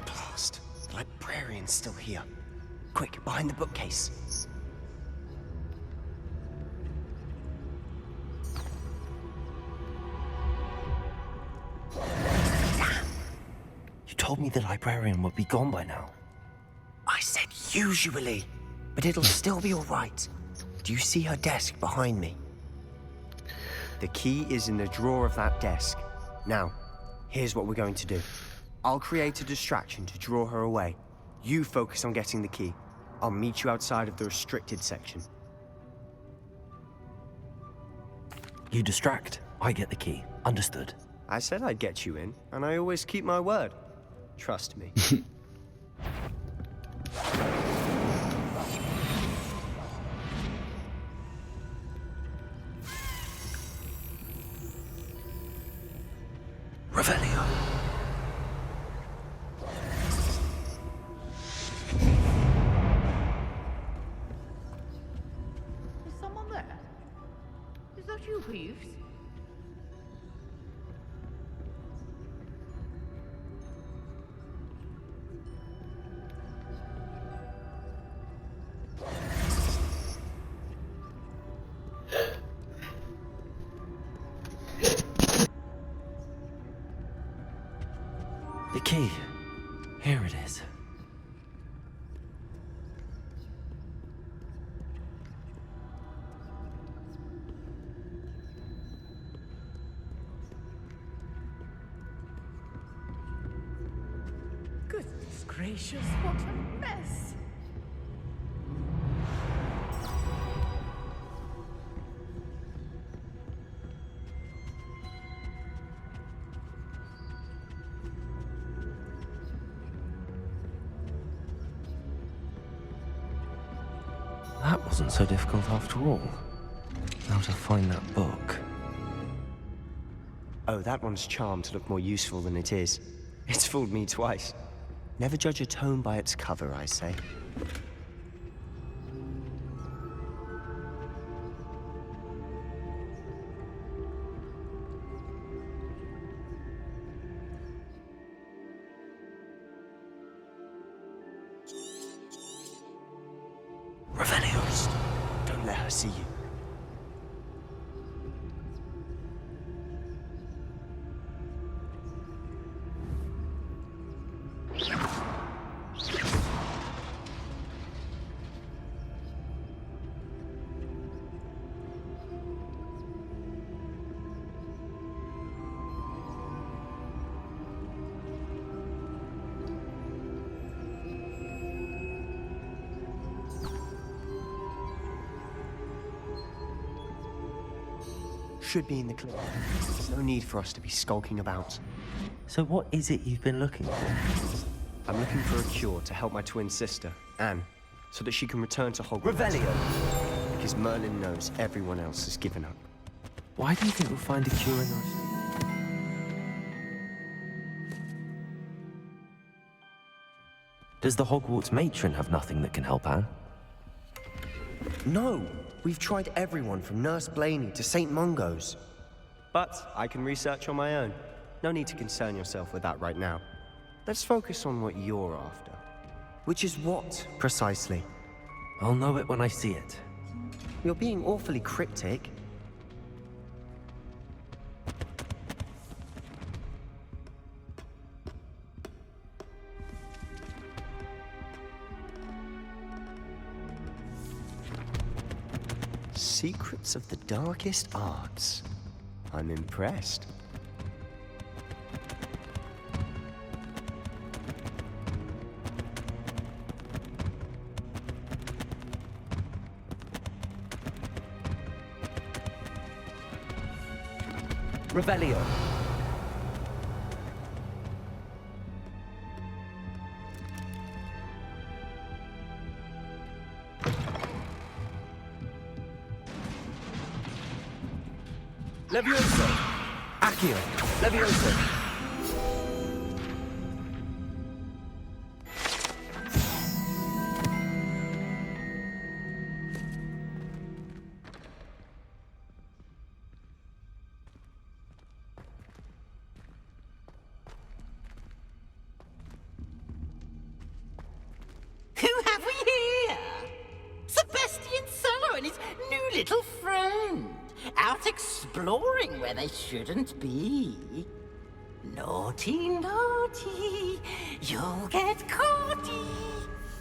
Blast. The librarian's still here. Quick, behind the bookcase. You told me the librarian would be gone by now. I said usually, but it'll still be all right. Do you see her desk behind me? The key is in the drawer of that desk. Now, here's what we're going to do. I'll create a distraction to draw her away. You focus on getting the key. I'll meet you outside of the restricted section. You distract, I get the key. Understood. I said I'd get you in, and I always keep my word. Trust me. Revelio. Is someone there? Is that you, Peeves? The key. Here it is. Goodness gracious, what a mess! That wasn't so difficult after all. Now to find that book. Oh, that one's charmed to look more useful than it is. It's fooled me twice. Never judge a tome by its cover, I say. Revelios. Don't let her see you. should be in the clinic. There's no need for us to be skulking about. So what is it you've been looking for? I'm looking for a cure to help my twin sister, Anne, so that she can return to Hogwarts. Revelio! Because Merlin knows everyone else has given up. Why do you think we'll find a cure in us? Does the Hogwarts matron have nothing that can help Anne? No! We've tried everyone from Nurse Blaney to St. Mungo's. But I can research on my own. No need to concern yourself with that right now. Let's focus on what you're after. Which is what, precisely? I'll know it when I see it. You're being awfully cryptic. Secrets of the darkest arts. I'm impressed. Revelio. Levioso! Accio! Levioso! Who have we here? Sebastian Sallow and his new little friend. Out exploring where they shouldn't be. Naughty, naughty, you'll get caughty.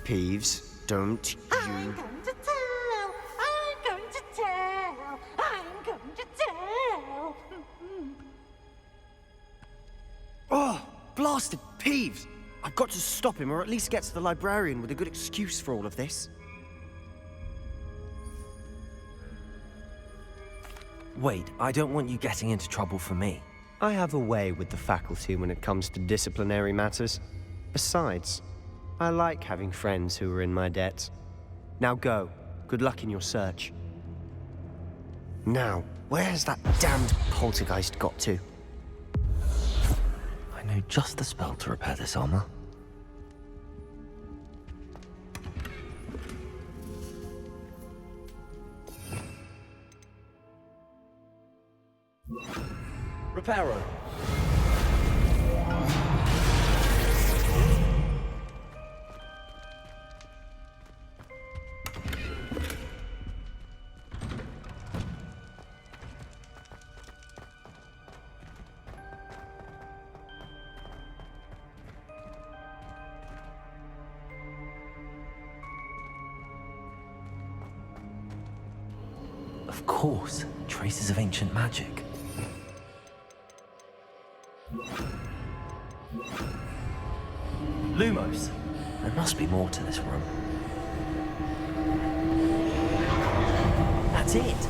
Peeves, don't you... I'm going to tell, I'm going to tell, I'm going to tell. Oh, blasted Peeves! I've got to stop him, or at least get to the librarian with a good excuse for all of this. Wait, I don't want you getting into trouble for me. I have a way with the faculty when it comes to disciplinary matters. Besides, I like having friends who are in my debt. Now go. Good luck in your search. Now, where has that damned poltergeist got to? I know just the spell to repair this armor. Reparo. Of course, traces of ancient magic. Lumos. There must be more to this room. That's it.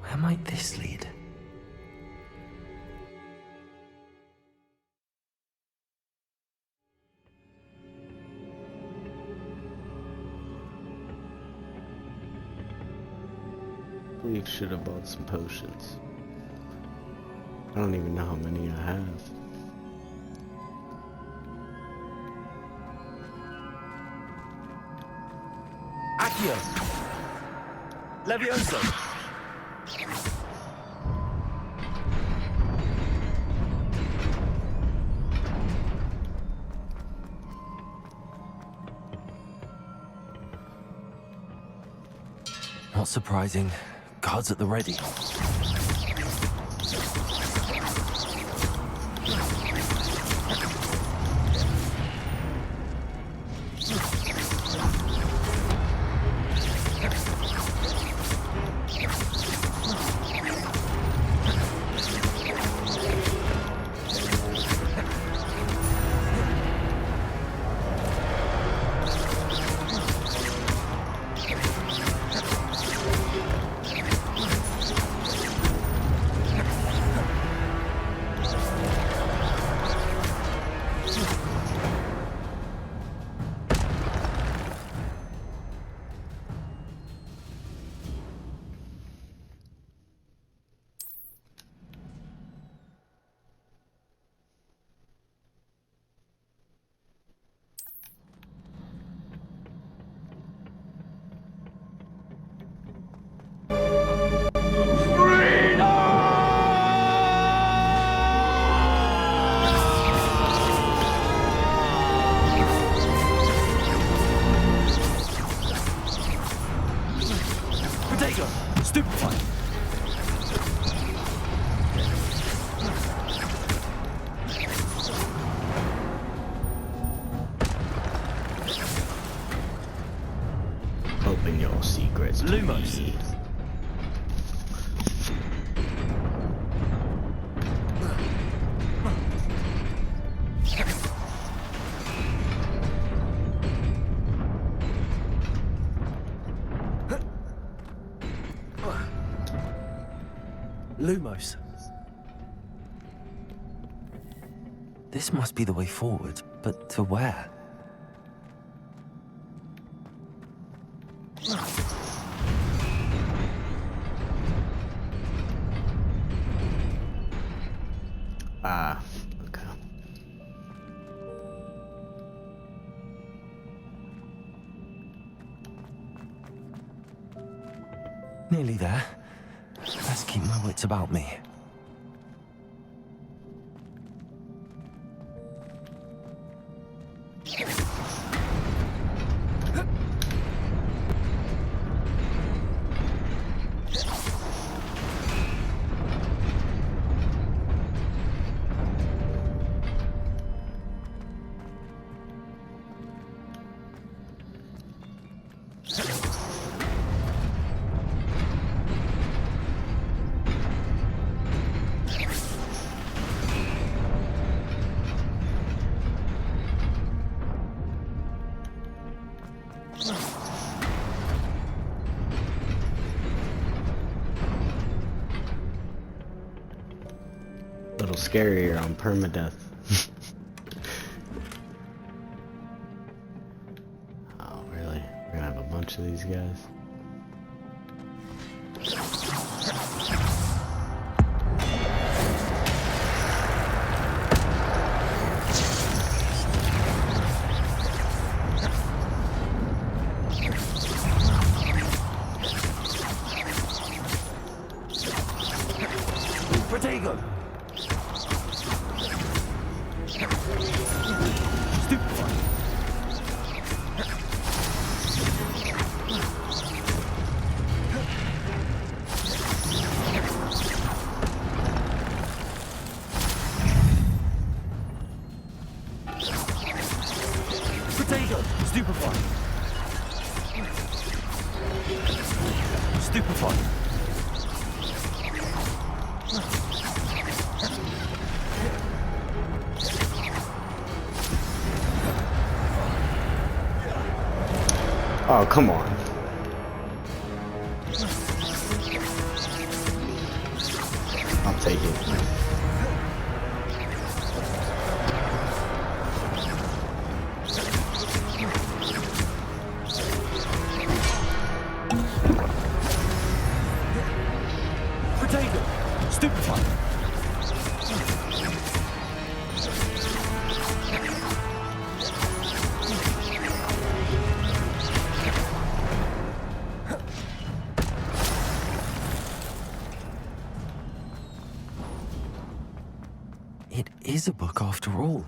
Where might this lead? We should have bought some potions. I don't even know how many I have. Accio! Levioso! Not surprising. Guards at the ready. Open your secrets. Lumos. Lumos. This must be the way forward, but to where? Ah, okay. Nearly there. Best keep my wits about me. A little scarier on Permadeath. Oh, really? We're gonna have a bunch of these guys? Potato! Potato! Stupefy! Stupefy! Oh, come on. I'll take it. Potato! Stupefy! It is a book after all.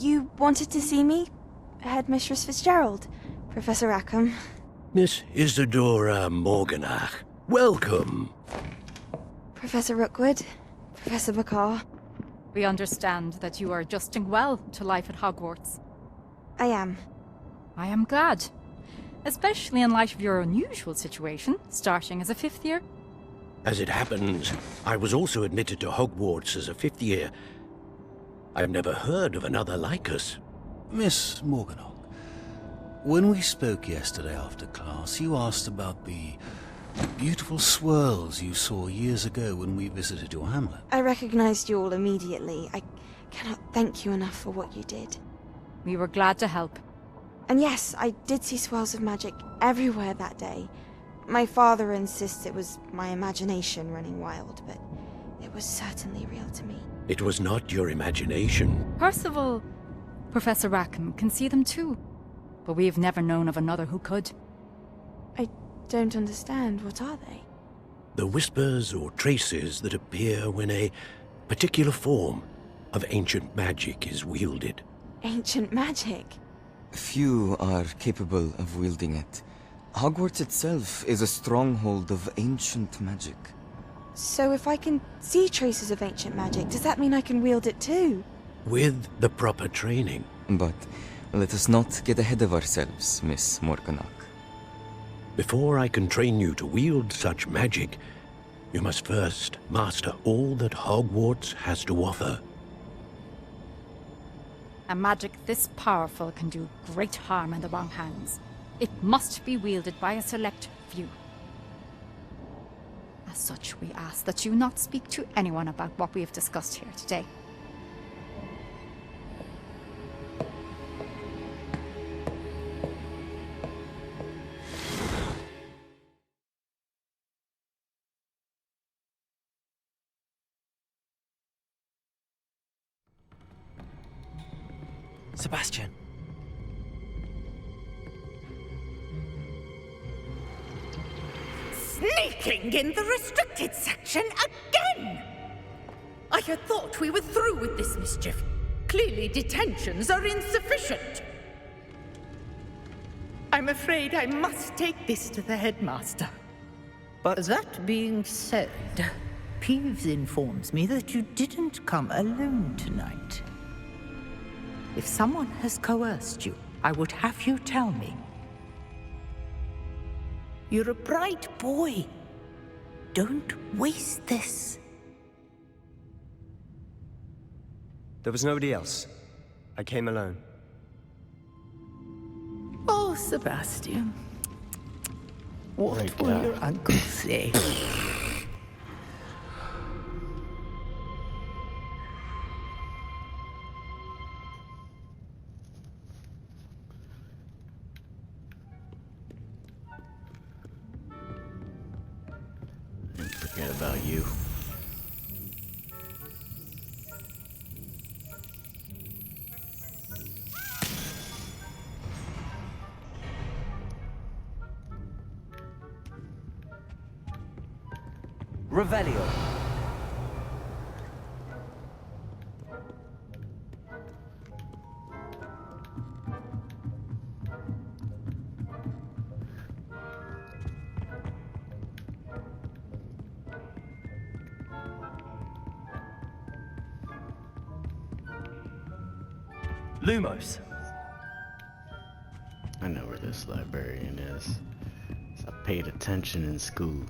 You wanted to see me? Headmistress Fitzgerald, Professor Rackham. Miss Isadora Morganach, welcome. Professor Rookwood, Professor McCaw. We understand that you are adjusting well to life at Hogwarts. I am. I am glad. Especially in light of your unusual situation, starting as a 5th year. As it happens, I was also admitted to Hogwarts as a 5th year. I've never heard of another like us. Miss Morganach, when we spoke yesterday after class, you asked about the beautiful swirls you saw years ago when we visited your hamlet. I recognized you all immediately. I cannot thank you enough for what you did. We were glad to help. And yes, I did see swirls of magic everywhere that day. My father insists it was my imagination running wild, but it was certainly real to me. It was not your imagination. Percival, Professor Rackham can see them too. But we have never known of another who could. I don't understand. What are they? The whispers or traces that appear when a particular form of ancient magic is wielded. Ancient magic? Few are capable of wielding it. Hogwarts itself is a stronghold of ancient magic. So if I can see traces of ancient magic, does that mean I can wield it too? With the proper training. But let us not get ahead of ourselves, Miss Morganach. Before I can train you to wield such magic, you must first master all that Hogwarts has to offer. A magic this powerful can do great harm in the wrong hands. It must be wielded by a select few. As such, we ask that you not speak to anyone about what we have discussed here today. Sebastian. Sneaking in the restricted section again! I had thought we were through with this mischief. Clearly detentions are insufficient. I'm afraid I must take this to the headmaster. But that being said, Peeves informs me that you didn't come alone tonight. If someone has coerced you, I would have you tell me. You're a bright boy. Don't waste this. There was nobody else. I came alone. Oh, Sebastian. What Right will now. your uncle say? Forget about you. Revelio. Lumos. I know where this librarian is. I paid attention in school.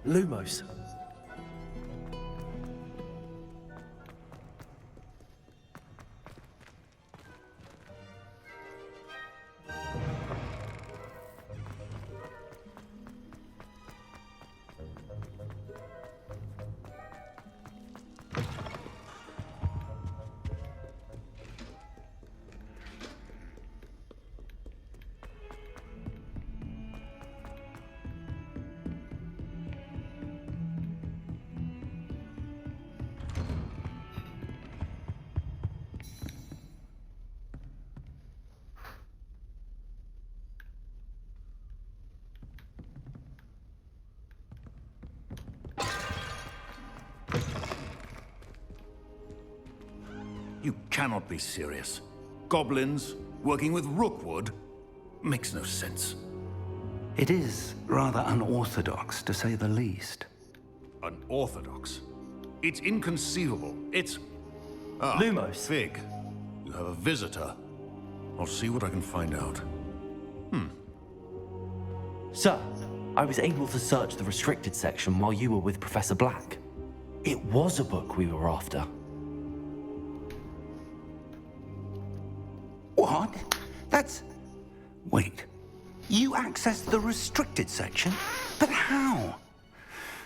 Lumos. You cannot be serious. Goblins working with rookwood? Makes no sense. It is rather unorthodox, to say the least. Unorthodox? It's inconceivable. It's... Lumos. Fig. You have a visitor. I'll see what I can find out. Sir, I was able to search the restricted section while you were with Professor Black. It was a book we were after. What? That's... Wait. You accessed the restricted section? But how?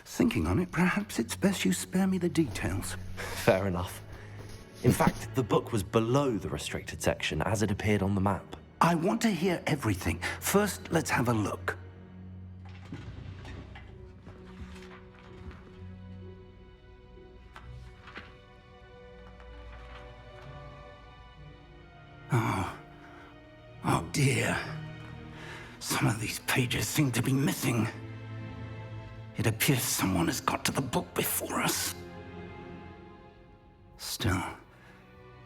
Thinking on it, perhaps it's best you spare me the details. Fair enough. In fact, the book was below the restricted section as it appeared on the map. I want to hear everything. First, let's have a look. Oh dear. Some of these pages seem to be missing. It appears someone has got to the book before us. Still,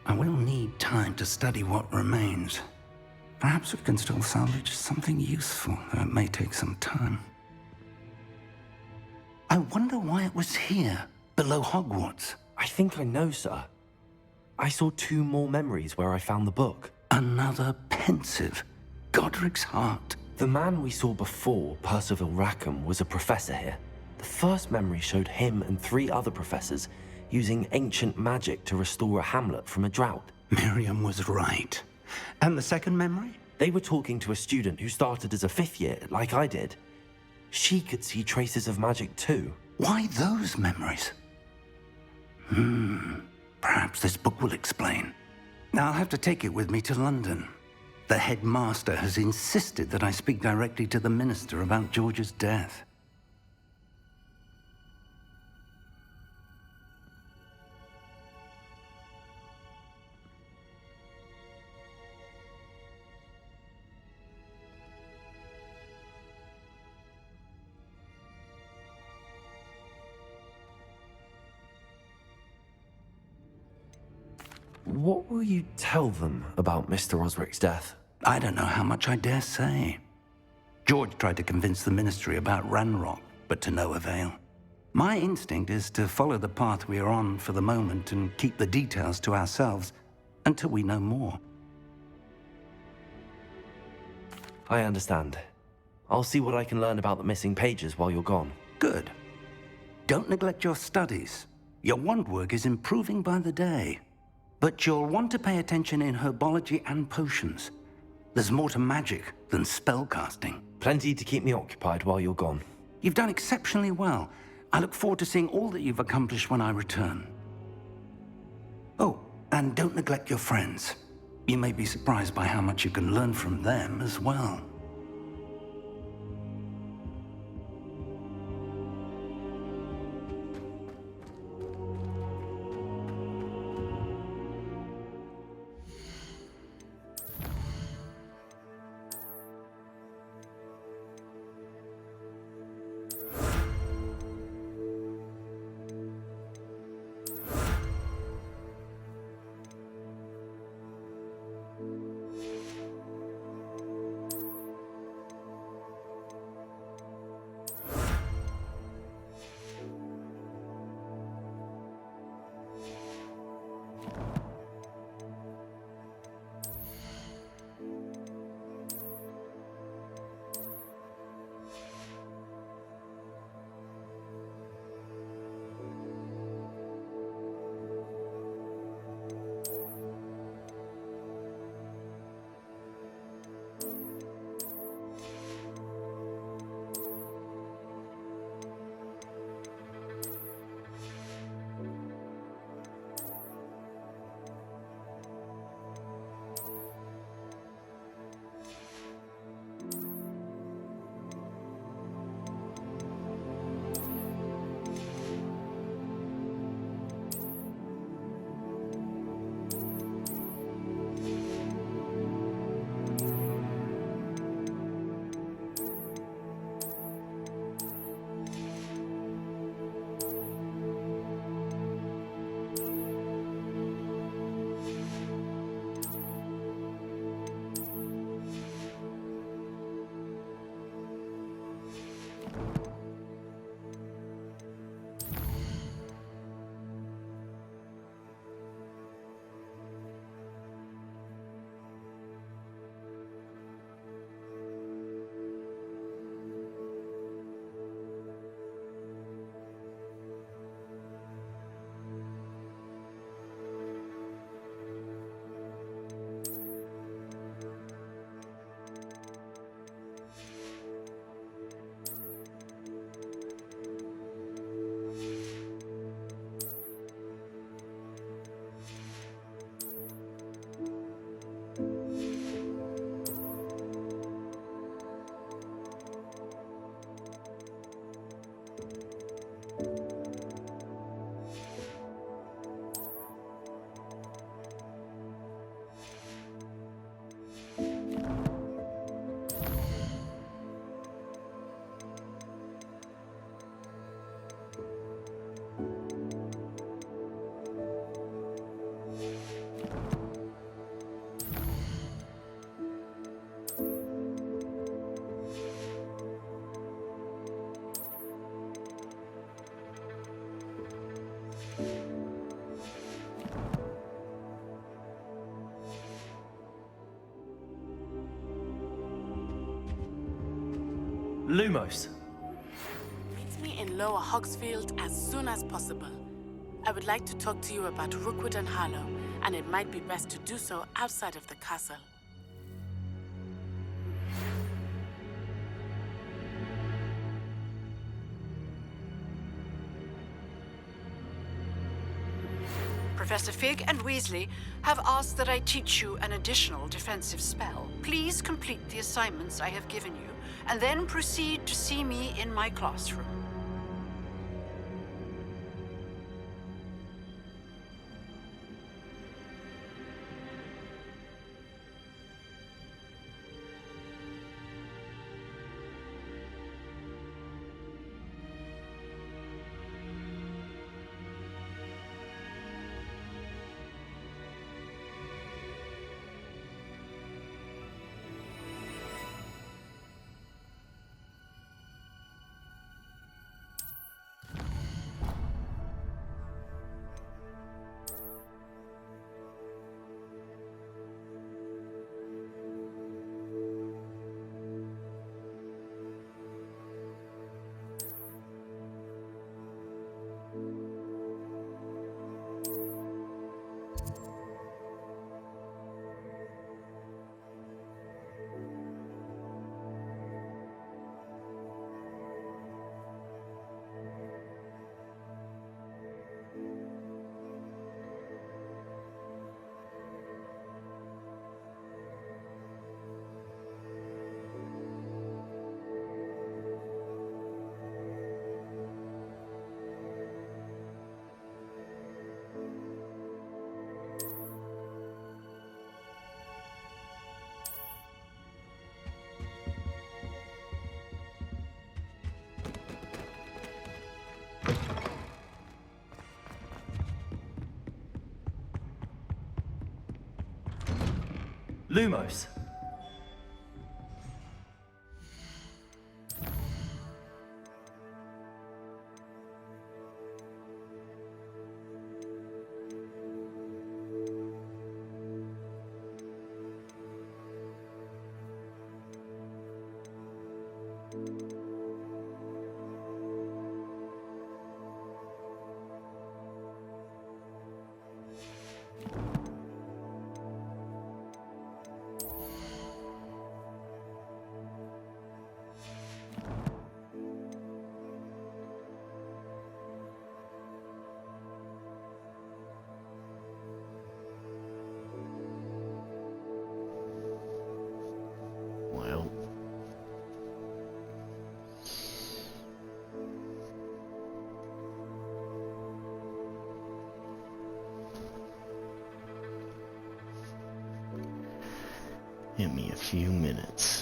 I will need time to study what remains. Perhaps we can still salvage something useful, though it may take some time. I wonder why it was here, below Hogwarts. I think I know, sir. I saw 2 more memories where I found the book. Another pensive. Godric's heart. The man we saw before, Percival Rackham, was a professor here. The first memory showed him and 3 other professors using ancient magic to restore a hamlet from a drought. Miriam was right. And the second memory? They were talking to a student who started as a 5th year, like I did. She could see traces of magic too. Why those memories? Perhaps this book will explain. I'll have to take it with me to London. The headmaster has insisted that I speak directly to the minister about George's death. What will you tell them about Mr. Osric's death? I don't know how much I dare say. George tried to convince the ministry about Ranrock, but to no avail. My instinct is to follow the path we are on for the moment and keep the details to ourselves until we know more. I understand. I'll see what I can learn about the missing pages while you're gone. Good. Don't neglect your studies. Your wand work is improving by the day. But you'll want to pay attention in herbology and potions. There's more to magic than spellcasting. Plenty to keep me occupied while you're gone. You've done exceptionally well. I look forward to seeing all that you've accomplished when I return. Oh, and don't neglect your friends. You may be surprised by how much you can learn from them as well. Lumos. Meet me in Lower Hogsfield as soon as possible. I would like to talk to you about Rookwood and Harlow, and it might be best to do so outside of the castle. Professor Fig and Weasley have asked that I teach you an additional defensive spell. Please complete the assignments I have given you, and then proceed to see me in my classroom. Lumos. Well. Give me a few minutes.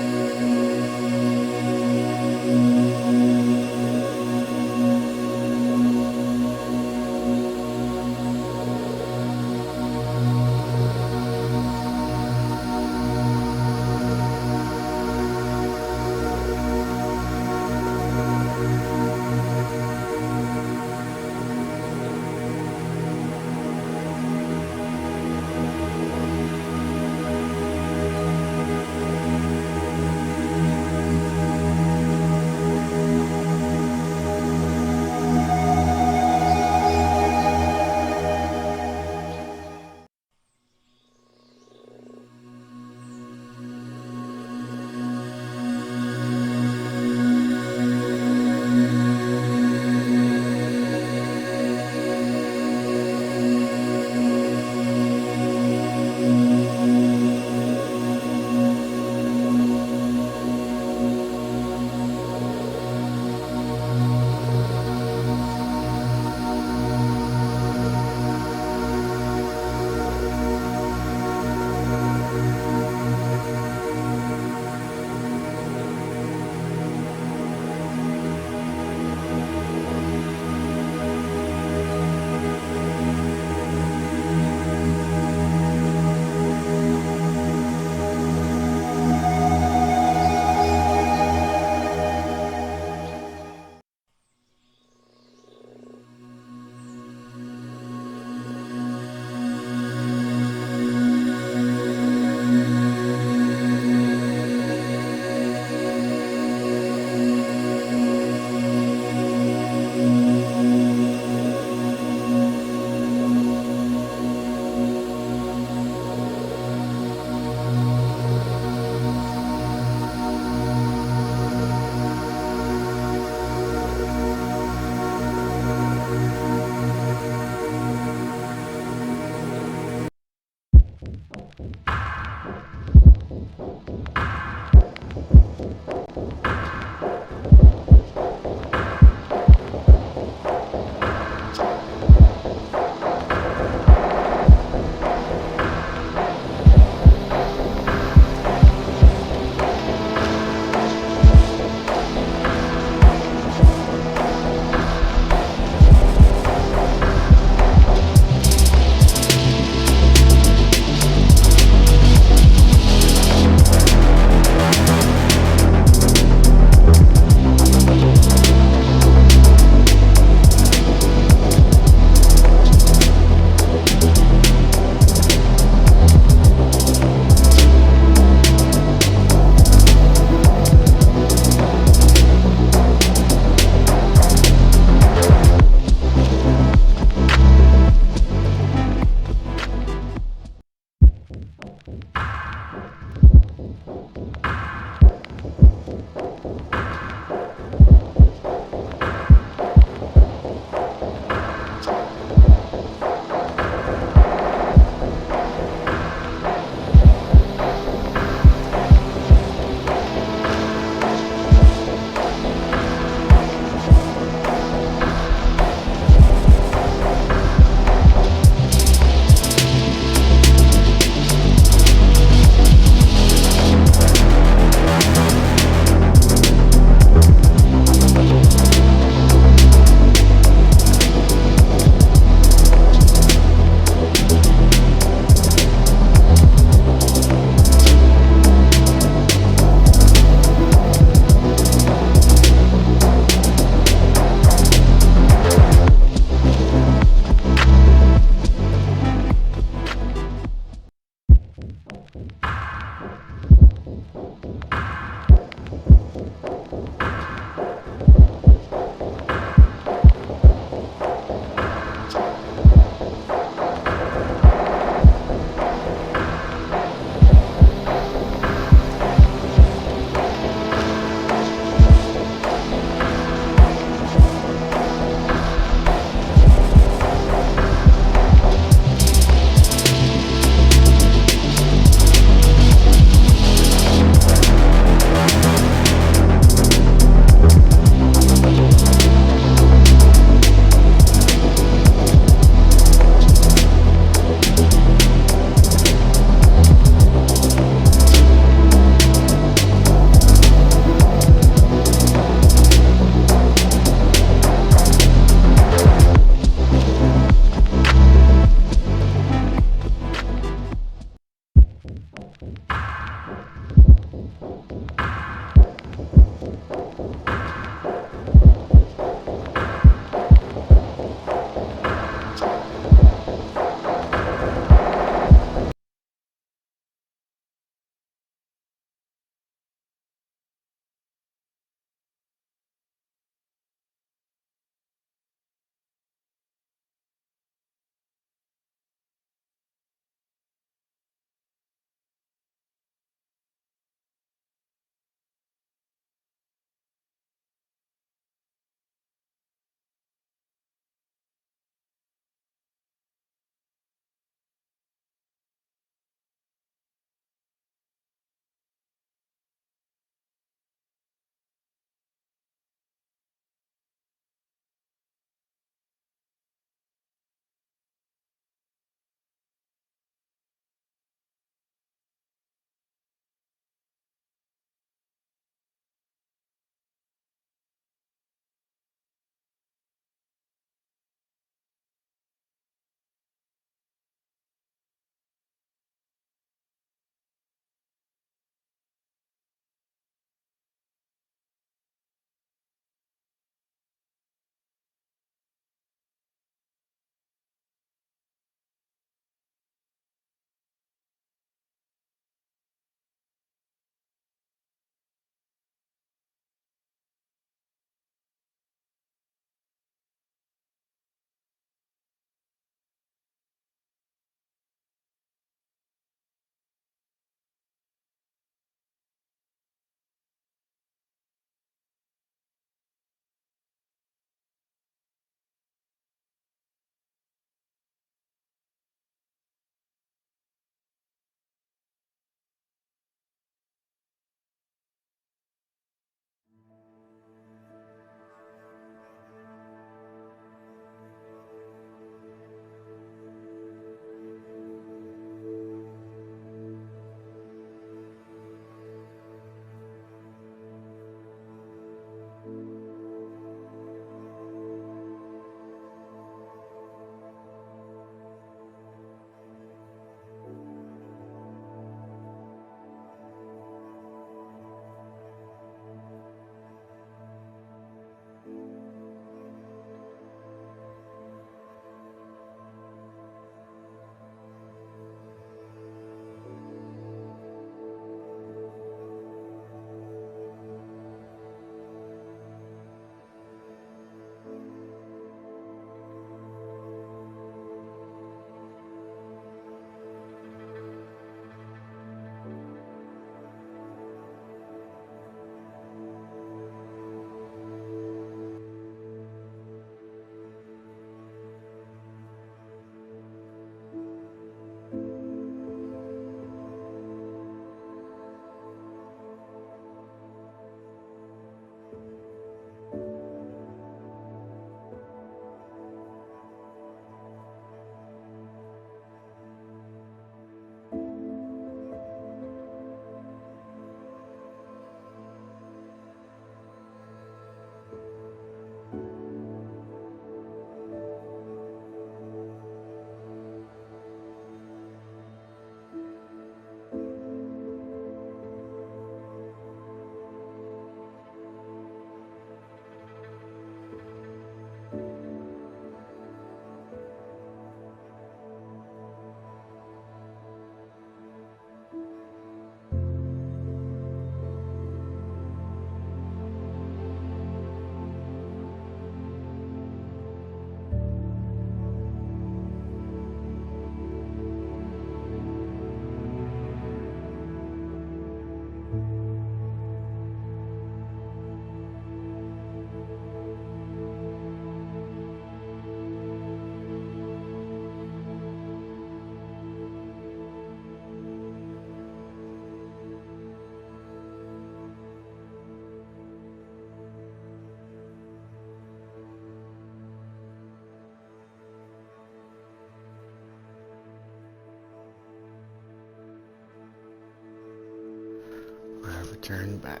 Return back.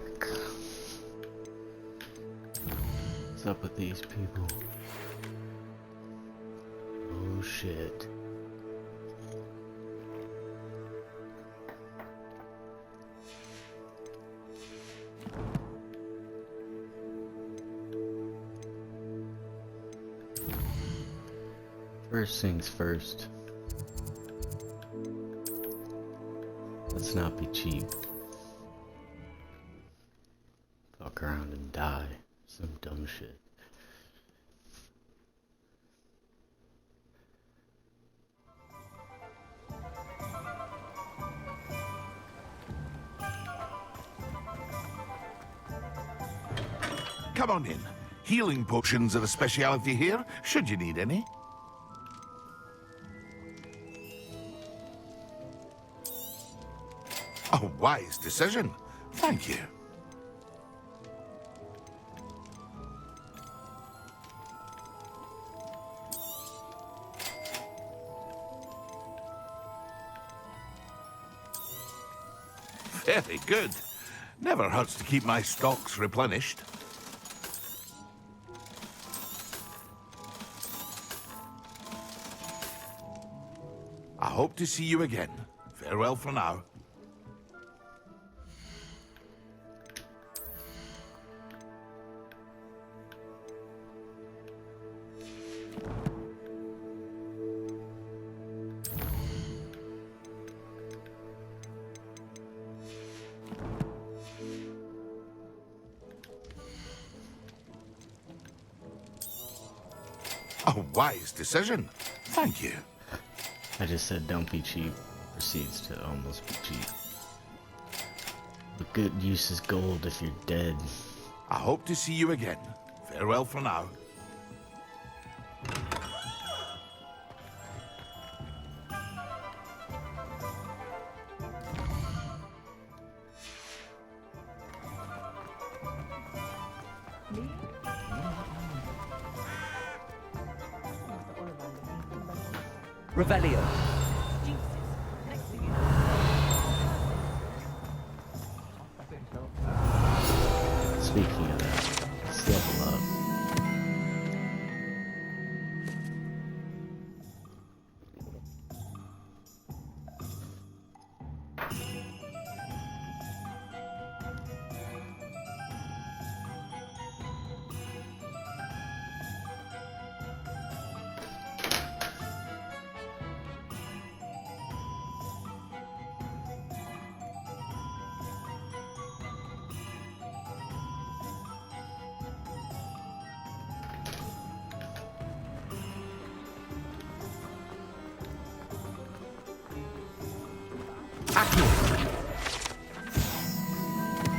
What's up with these people? Oh shit. First things first. Let's not be cheap. Fuck around and die. Some dumb shit. Come on in. Healing potions are a speciality here, should you need any. A wise decision. Thank you. Very good. Never hurts to keep my stocks replenished. I hope to see you again. Farewell for now. A wise decision. Thank you. I just said don't be cheap. Proceeds to almost be cheap. But good use is gold if you're dead. I hope to see you again. Farewell for now. Revelio. Speaking of that, let's level up.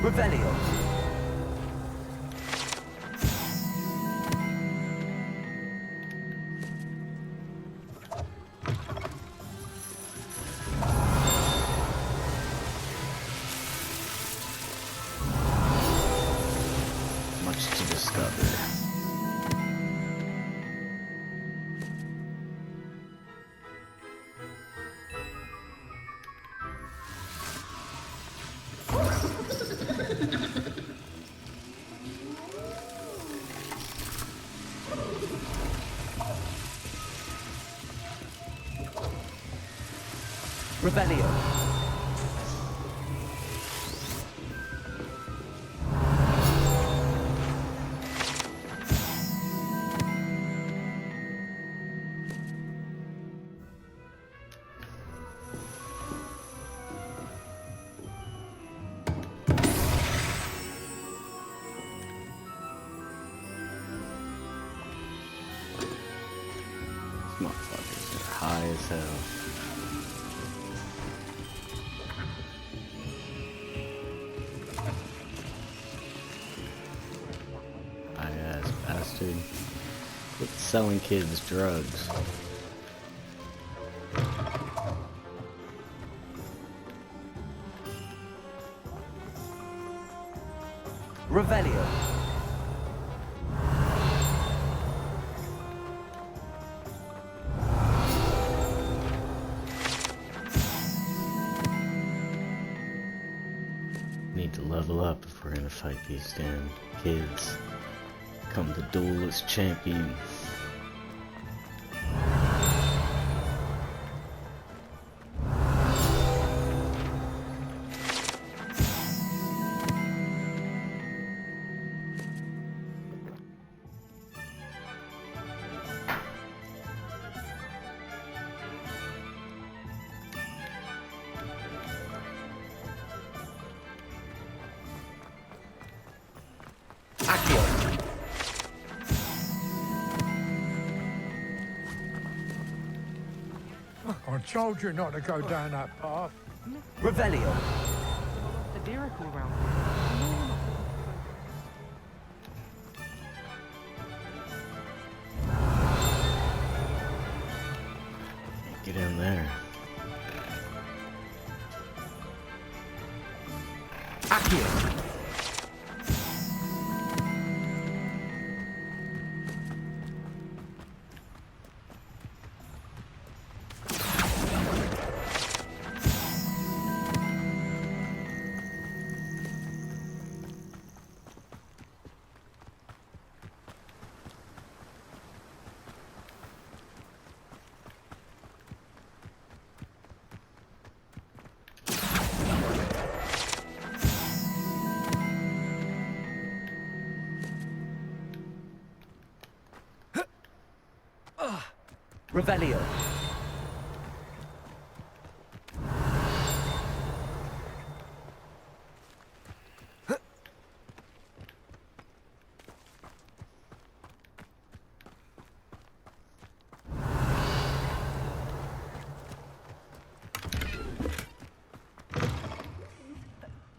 Revelio. Much to discover. Revelio. These motherfuckers are high as hell. High-ass bastard. Quit selling kids drugs. Revelio. Need to level up if we're gonna fight these damn kids. Become the duelist champion. I told you not to go down that path. Revelio. The miracle realm. Get in there. Accio. Revelio.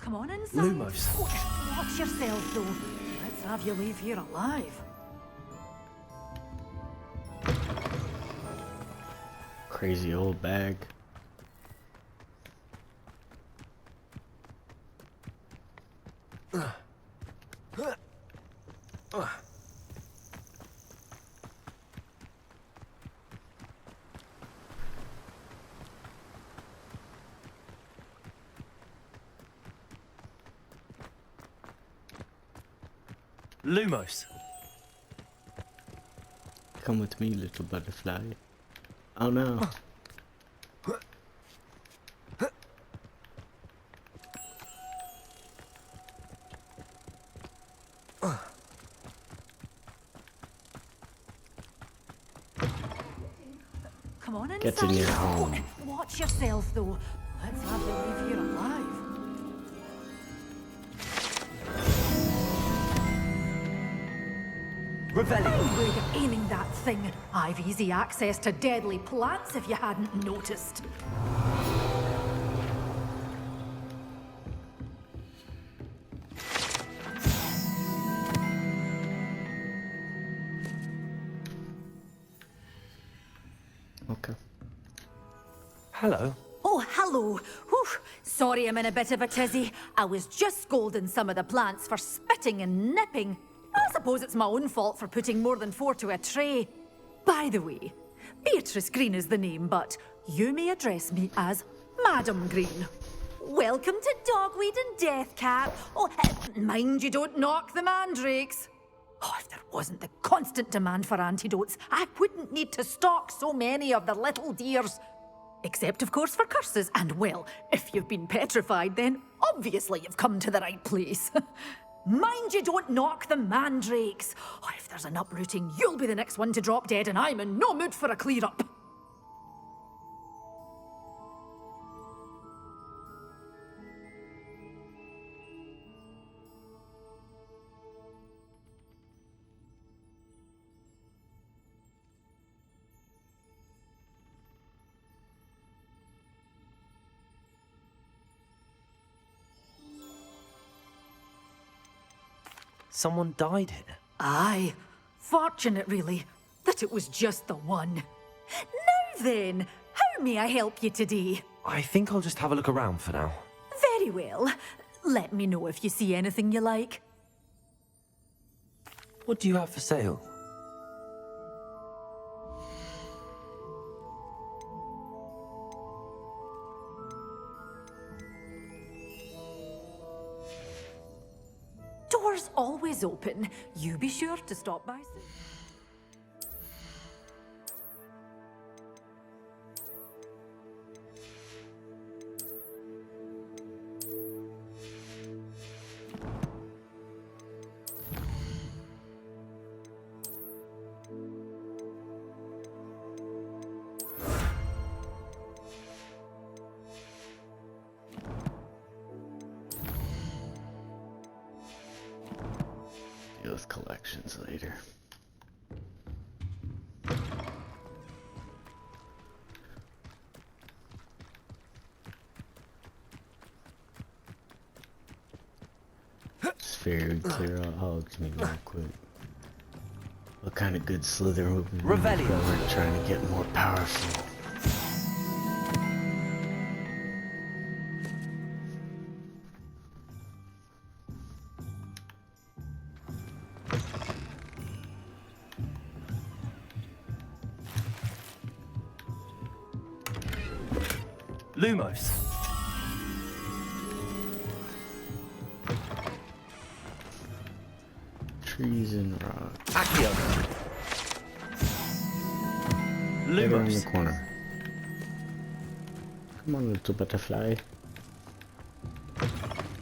Come on inside. Lumos. Watch yourself, though. Let's have you leave here alive. Crazy old bag. Lumos. Come with me, little butterfly. Oh no. Come on inside. Get in your home. Watch yourself, though. Let's have you leave here alive. Revelio. Where you're aiming that thing. I've easy access to deadly plants if you hadn't noticed. Okay. Hello. Oh, hello. Whew. Sorry I'm in a bit of a tizzy. I was just scolding some of the plants for spitting and nipping. I suppose it's my own fault for putting more than 4 to a tray. By the way, Beatrice Green is the name, but you may address me as Madam Green. Welcome to Dogweed and Deathcap. Oh, mind you don't knock the mandrakes. Oh, if there wasn't the constant demand for antidotes, I wouldn't need to stock so many of the little dears. Except, of course, for curses. And, well, if you've been petrified, then obviously you've come to the right place. Mind you don't knock the mandrakes. Oh, if there's an uprooting, you'll be the next one to drop dead, and I'm in no mood for a clear-up. Someone died here. Aye. Fortunate, really, that it was just the one. Now then, how may I help you today? I think I'll just have a look around for now. Very well. Let me know if you see anything you like. What do you have for sale? door's always open. You be sure to stop by soon. Deal with collections later. Sphere would clear out hogs me real quick. What kind of good slither would we need if we weren't trying to get more powerful? Lumos. Trees and rocks. Accio. Right around the Lumos. corner. Come on, little butterfly.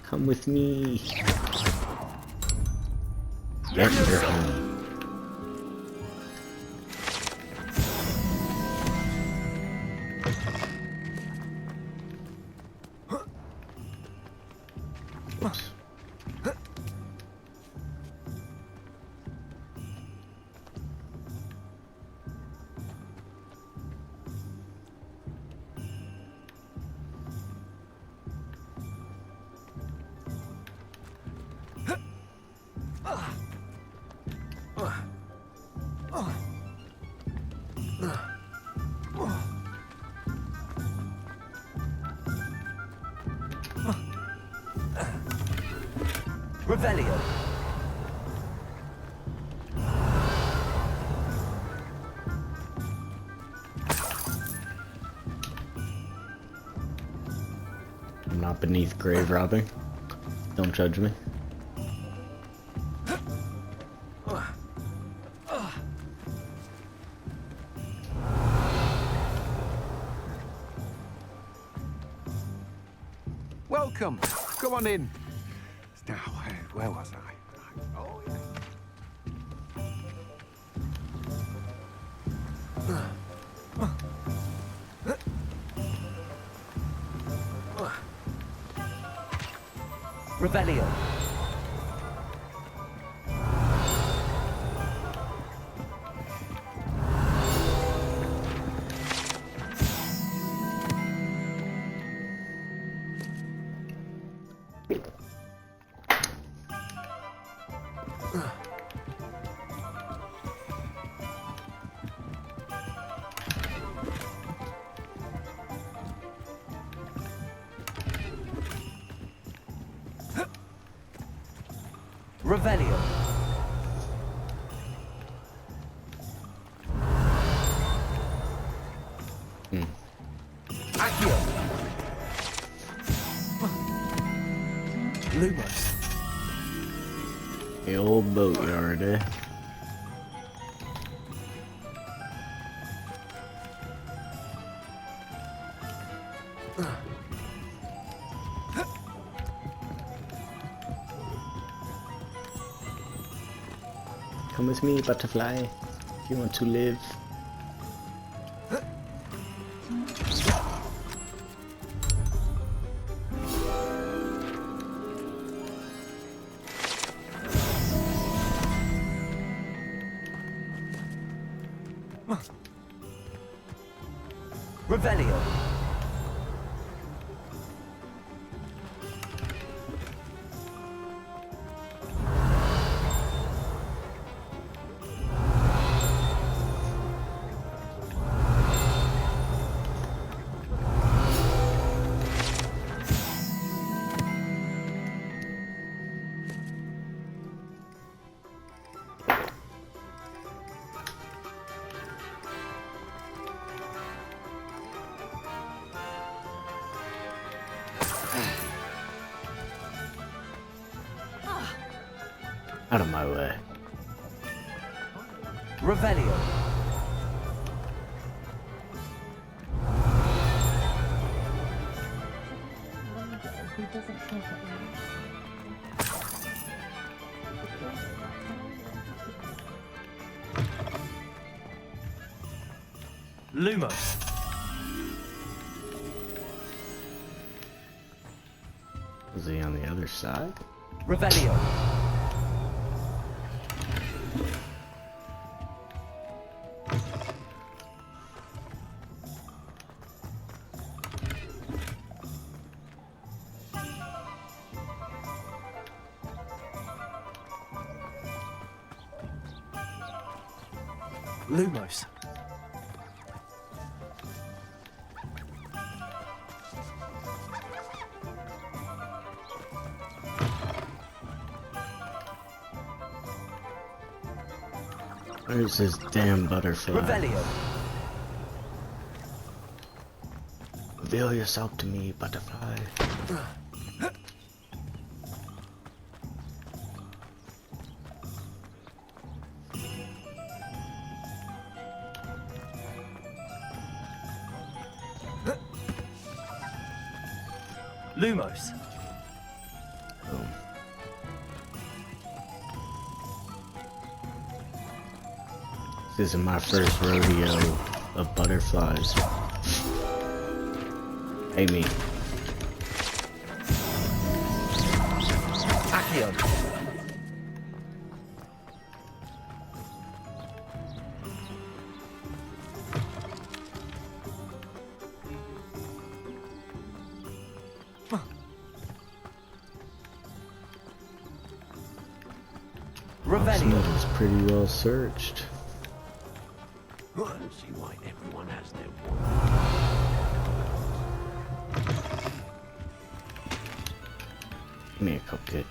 Come with me. Get your home. Oops. Revelio. I'm not beneath grave robbing. Don't judge me. Welcome. Come on in. Now, where was I? Oh, yeah. Revelio. Revelio. Accio. Lumos. The old boatyard, eh? Come with me, butterfly, if you want to live. Revelio. Out of my way. Revelio. Lumos. Is he on the other side? Revelio. Lumos. Where's this damn butterfly? Revelio. Reveal yourself to me, butterfly. Lumos. This is my first rodeo of butterflies. Hey, me. Accio. Revelio is pretty well searched. I don't see why everyone has their Give me a cupcake.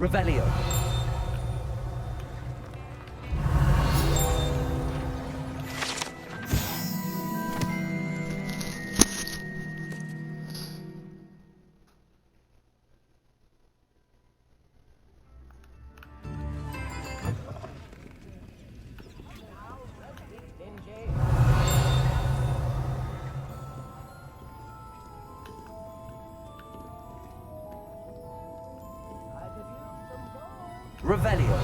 Revelio. Revelio.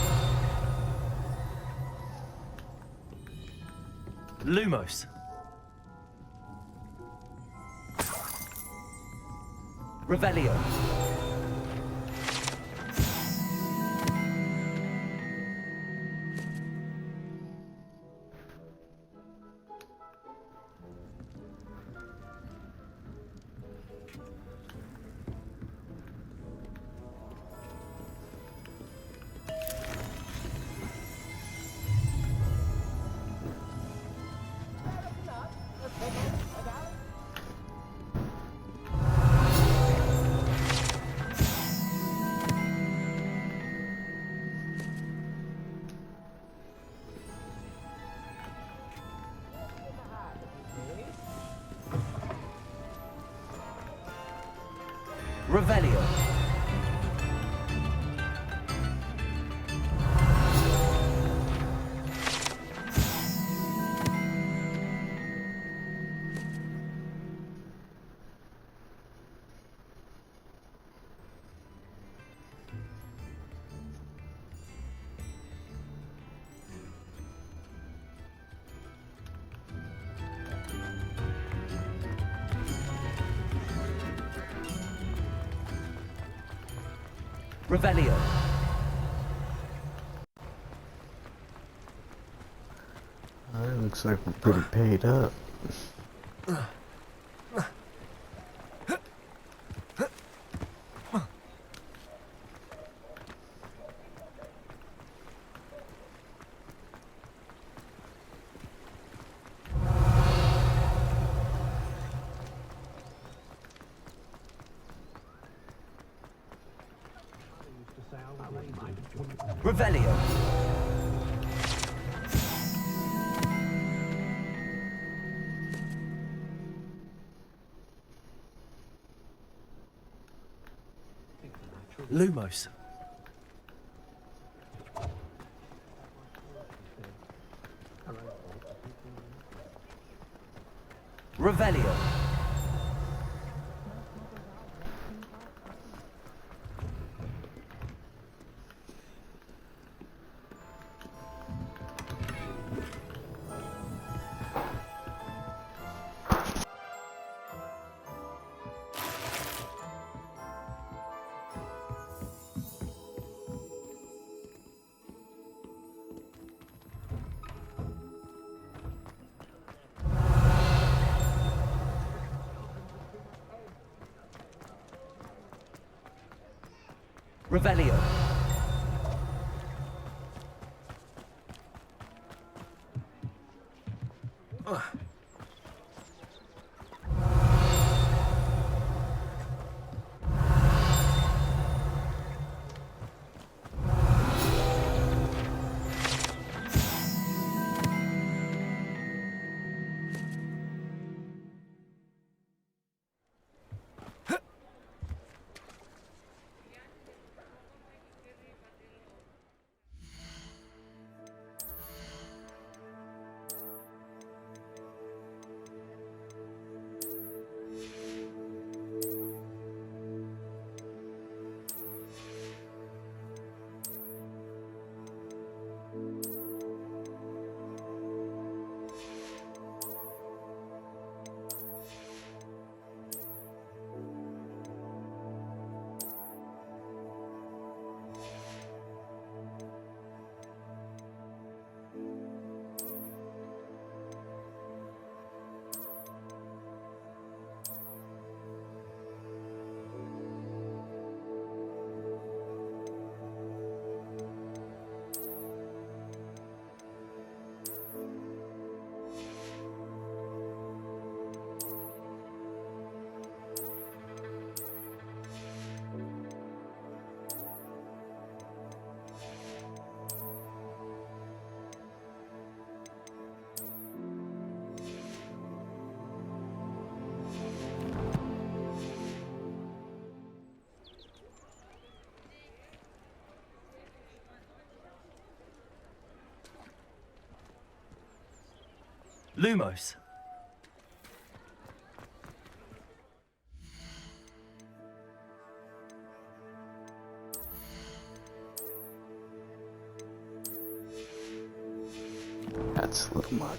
Lumos. Revelio. Revelio. Revelio. It looks like we're pretty paid up. Revelio. Lumos. Revelio. Revelio. Lumos. That's a little much.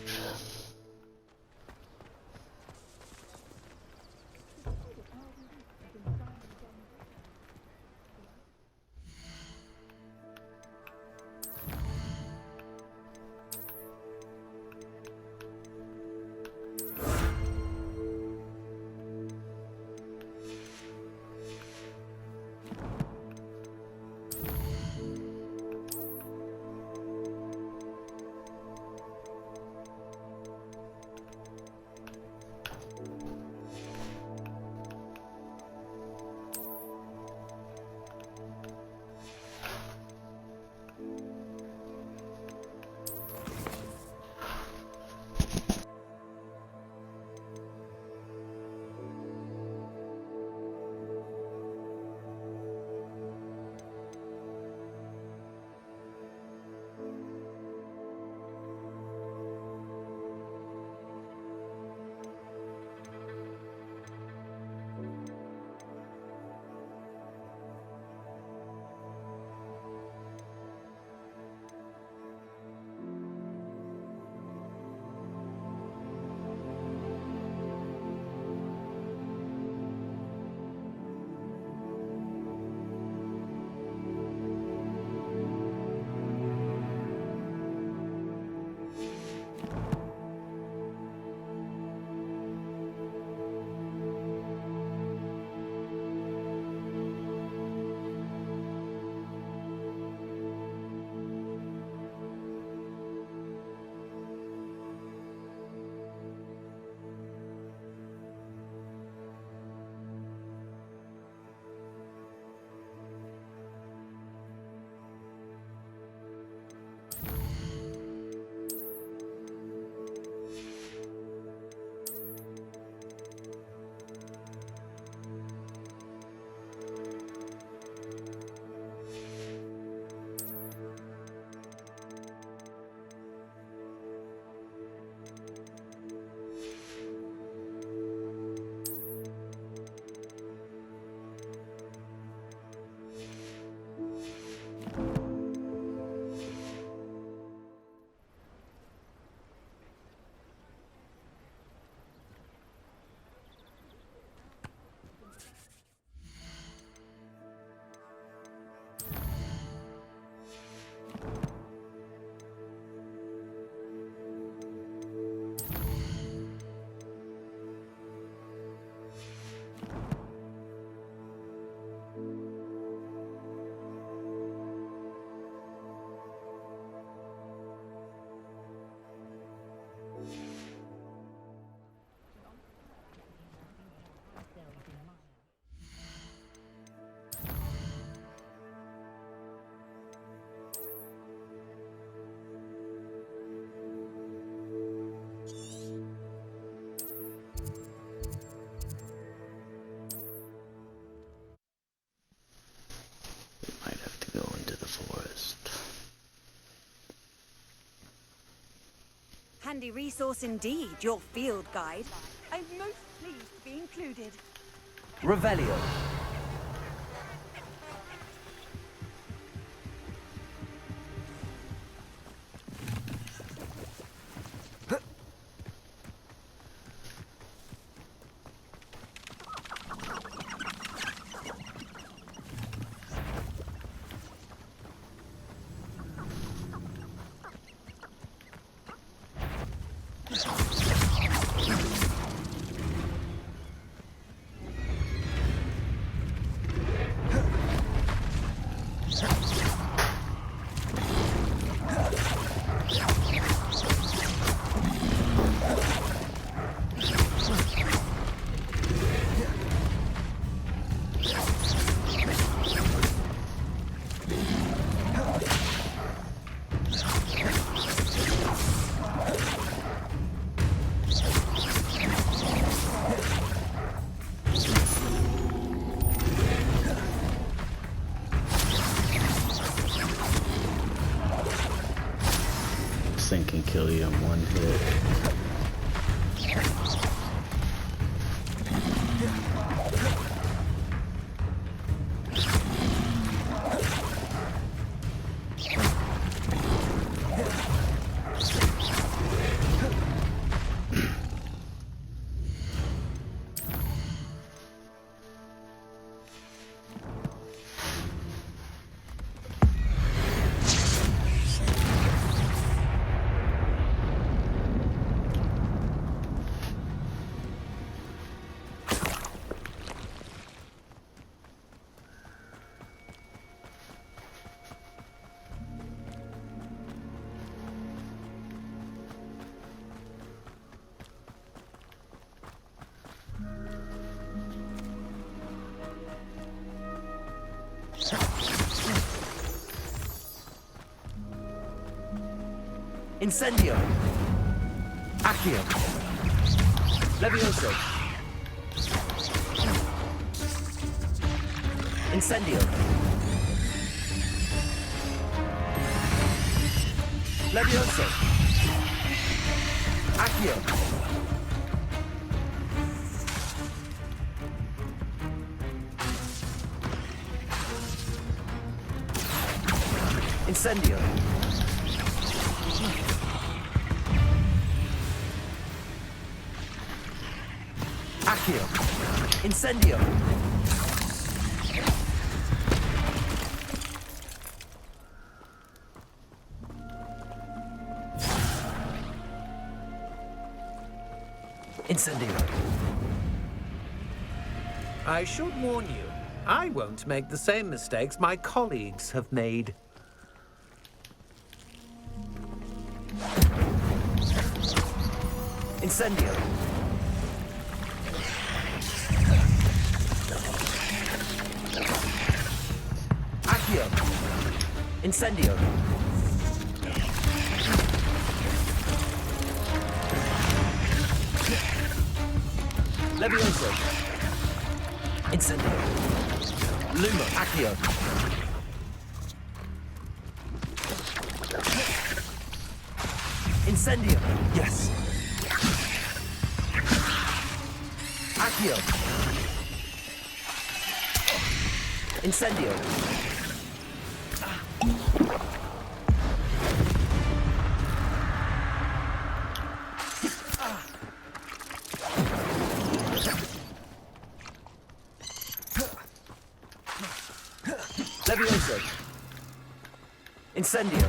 Handy resource indeed, your field guide. I'm most pleased to be included. Revelio. This thing can kill you in one hit. Incendio. Accio. Levioso. Incendio. Levioso. Accio. Incendio. Accio. Incendio. Incendio. I should warn you, I won't make the same mistakes my colleagues have made. Incendio. Accio. Incendio. Levioso. Incendio. Lumo. Accio. Incendio. Yes. Accio. Incendio. Levioso. Incendio.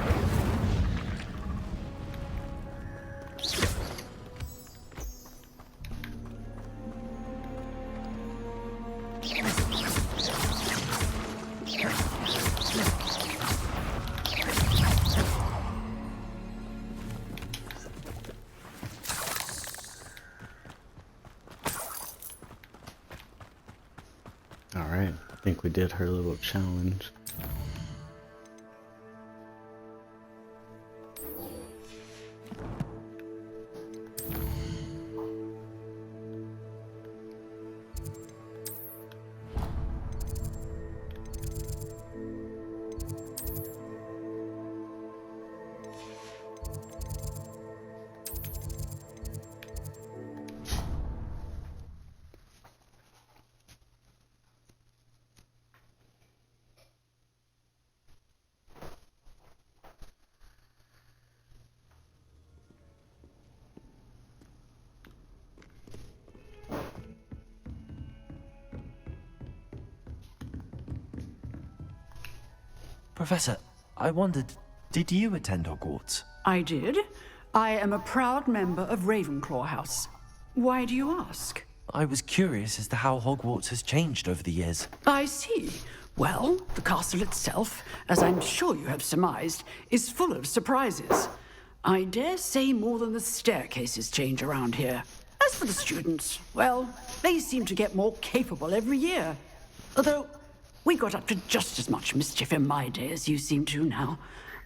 Alright, I think we did her little challenge. Professor, I wondered, did you attend Hogwarts? I did. I am a proud member of Ravenclaw House. Why do you ask? I was curious as to how Hogwarts has changed over the years. I see. Well, the castle itself, as I'm sure you have surmised, is full of surprises. I dare say more than the staircases change around here. As for the students, well, they seem to get more capable every year. Although, we got up to just as much mischief in my day as you seem to now.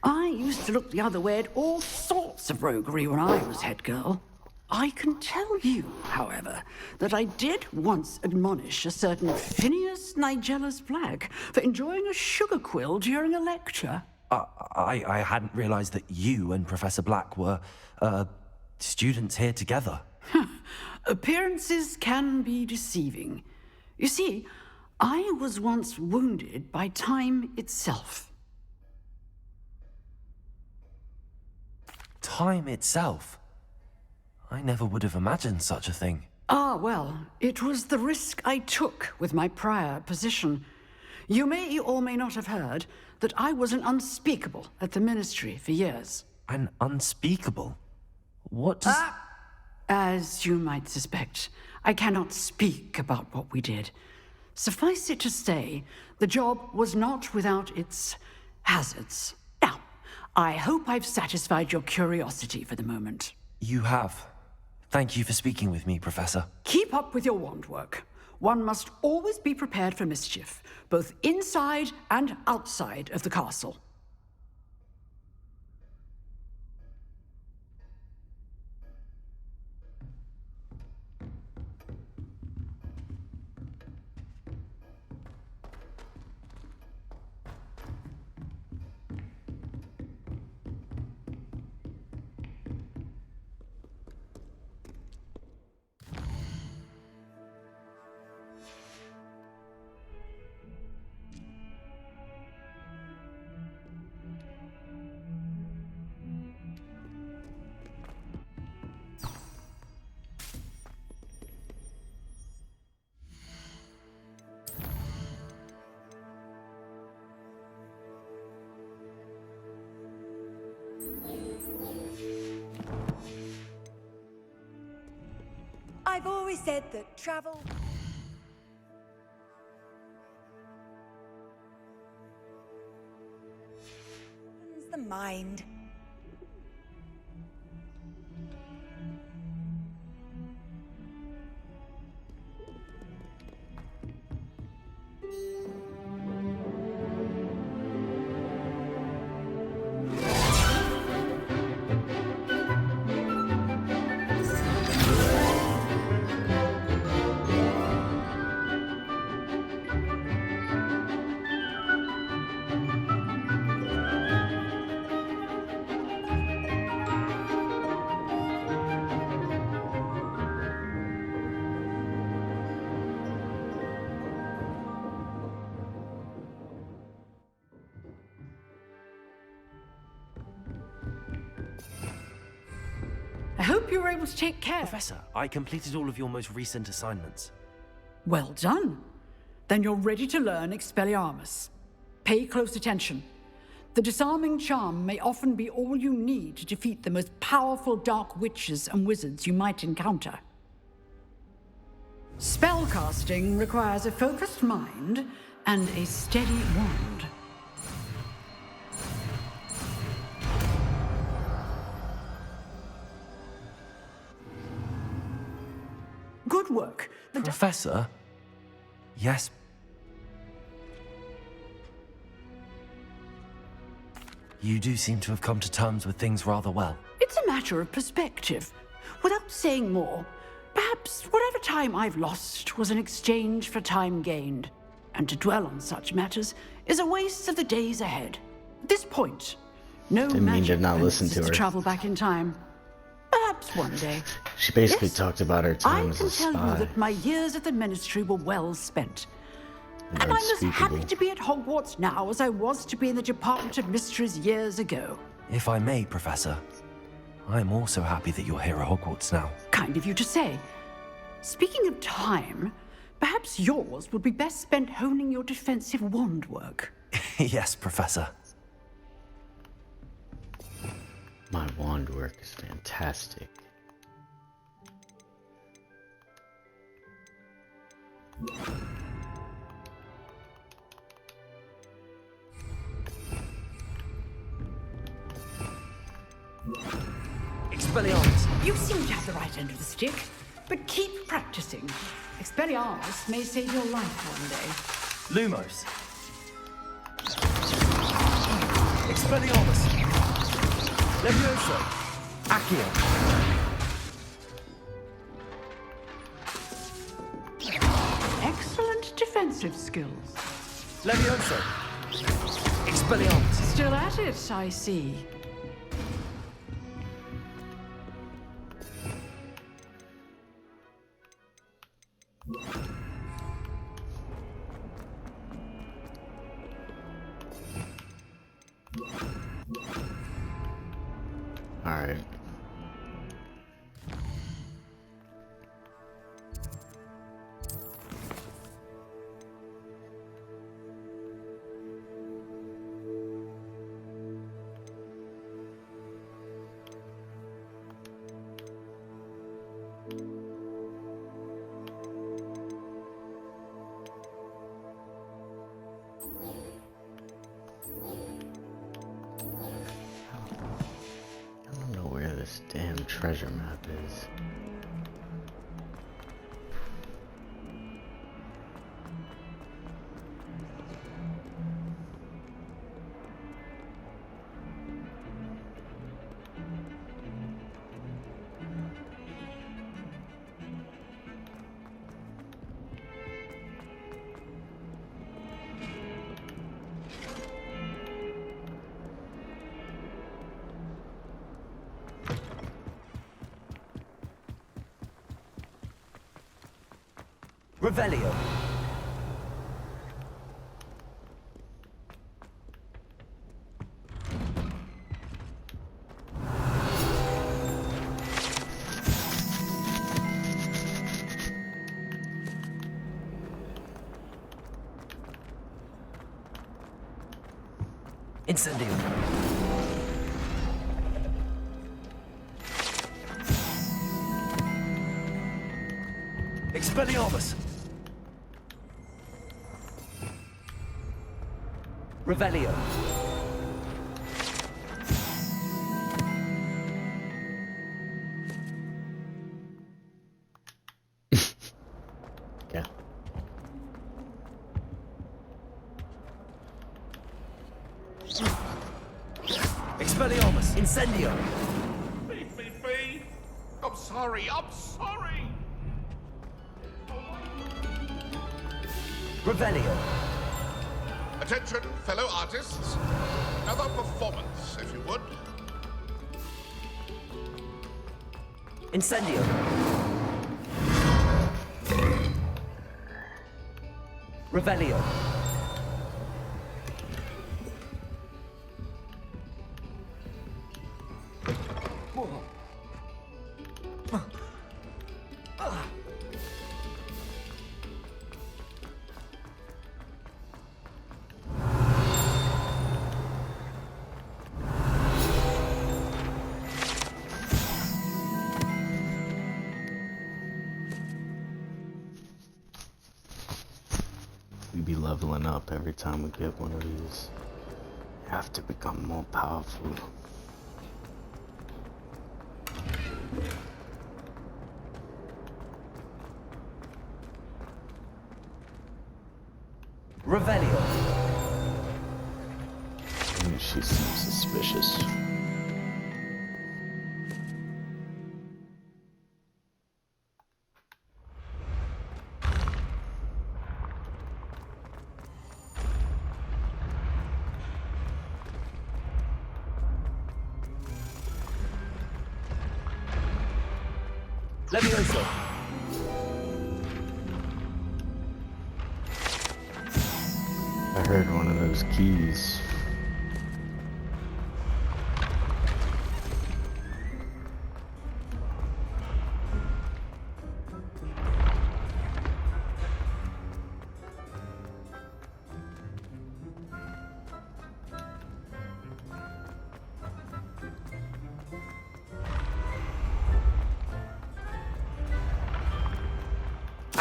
I used to look the other way at all sorts of roguery when I was head girl. I can tell you, however, that I did once admonish a certain Phineas Nigellus Black for enjoying a sugar quill during a lecture. I hadn't realized that you and Professor Black were, students here together. Appearances can be deceiving. You see, I was once wounded by time itself. Time itself? I never would have imagined such a thing. Ah, well, it was the risk I took with my prior position. You may or may not have heard that I was an unspeakable at the Ministry for years. An unspeakable? What does... As you might suspect, I cannot speak about what we did. Suffice it to say, the job was not without its hazards. Now, I hope I've satisfied your curiosity for the moment. You have. Thank you for speaking with me, Professor. Keep up with your wand work. One must always be prepared for mischief, both inside and outside of the castle. I've always said that travel... is the mind. I hope you were able to take care. Professor, I completed all of your most recent assignments. Well done. Then you're ready to learn Expelliarmus. Pay close attention. The disarming charm may often be all you need to defeat the most powerful dark witches and wizards you might encounter. Spellcasting requires a focused mind and a steady wand. Good work. Professor? Yes. You do seem to have come to terms with things rather well. It's a matter of perspective. Without saying more, perhaps whatever time I've lost was an exchange for time gained. And to dwell on such matters is a waste of the days ahead. At this point, no magic listen to permits us her. to travel back in time. Perhaps one day. She basically Yes, talked about her time as a I can tell you spy. that my years at the Ministry were well spent. And I'm as happy to be at Hogwarts now as I was to be in the Department of Mysteries years ago. If I may, Professor, I'm also happy that you're here at Hogwarts now. Kind of you to say. Speaking of time, perhaps yours would be best spent honing your defensive wand work. Yes, Professor. My wand work is fantastic. Expelliarmus! You seem to have the right end of the stick, but keep practicing. Expelliarmus may save your life one day. Lumos! Expelliarmus! Levioso! Accio! Excellent defensive skills. Levioso! Expelliarmus! Still at it, I see. Alright. I don't know where this damn treasure map is. Revelio! Incendio! Expelliarmus! Revelio! Yeah. Expelliarmus! Incendio! Be! I'm sorry! Revelio! Attention, fellow artists. Another performance, if you would. Incendio! Revelio! We be leveling up every time we get one of these. Have to become more powerful. Revelio! She seems suspicious. Levioso! I heard one of those keys.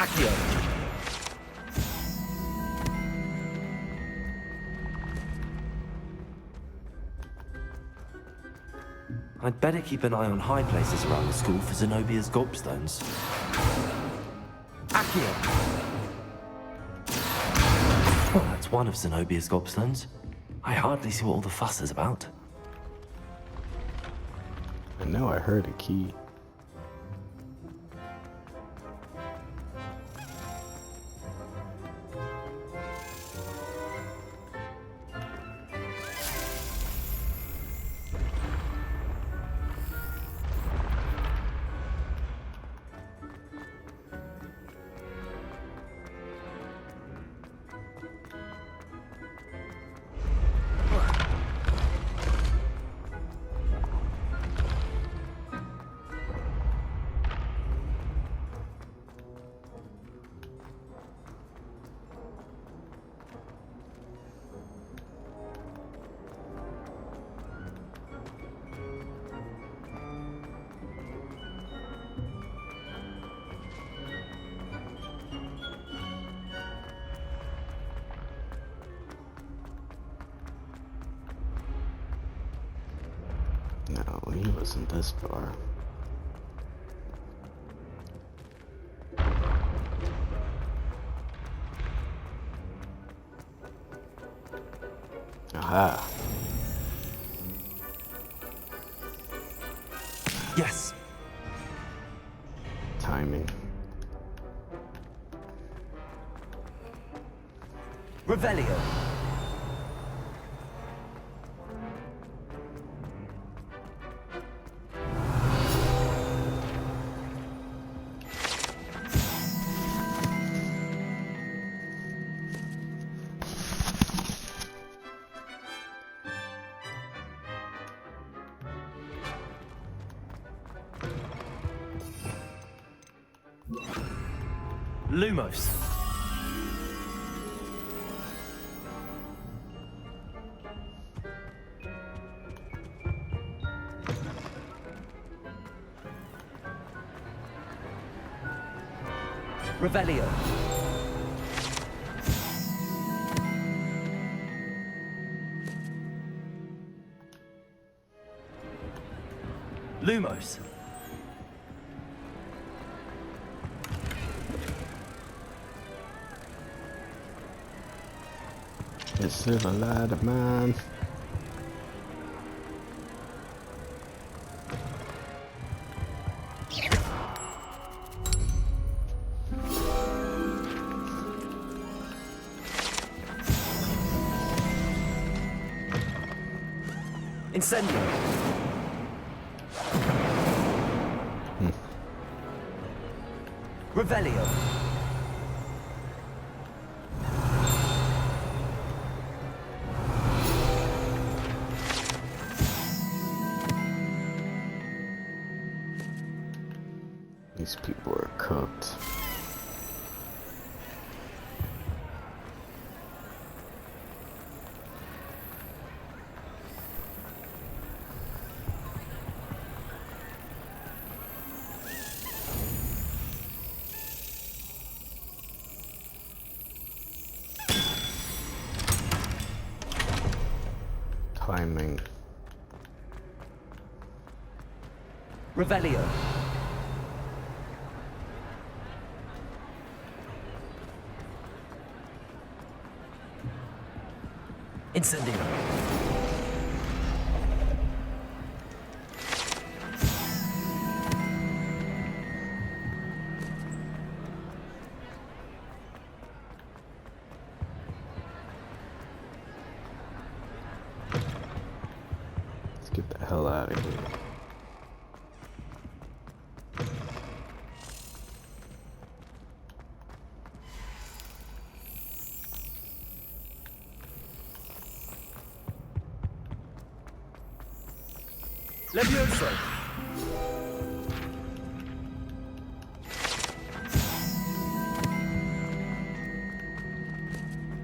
Accio. I'd better keep an eye on high places around the school for Zenobia's gobstones. Accio. Well, that's one of Zenobia's gobstones. I hardly see what all the fuss is about. I know I heard a key. No, he wasn't this far. Aha. Yes. Timing. Revelio. Lumos. Revelio. Lumos. This is a lot of mine. Incendio. Revelio. These people are cooked. Timing. Revelio. Incendio. Let's get the hell out of here. Levioso.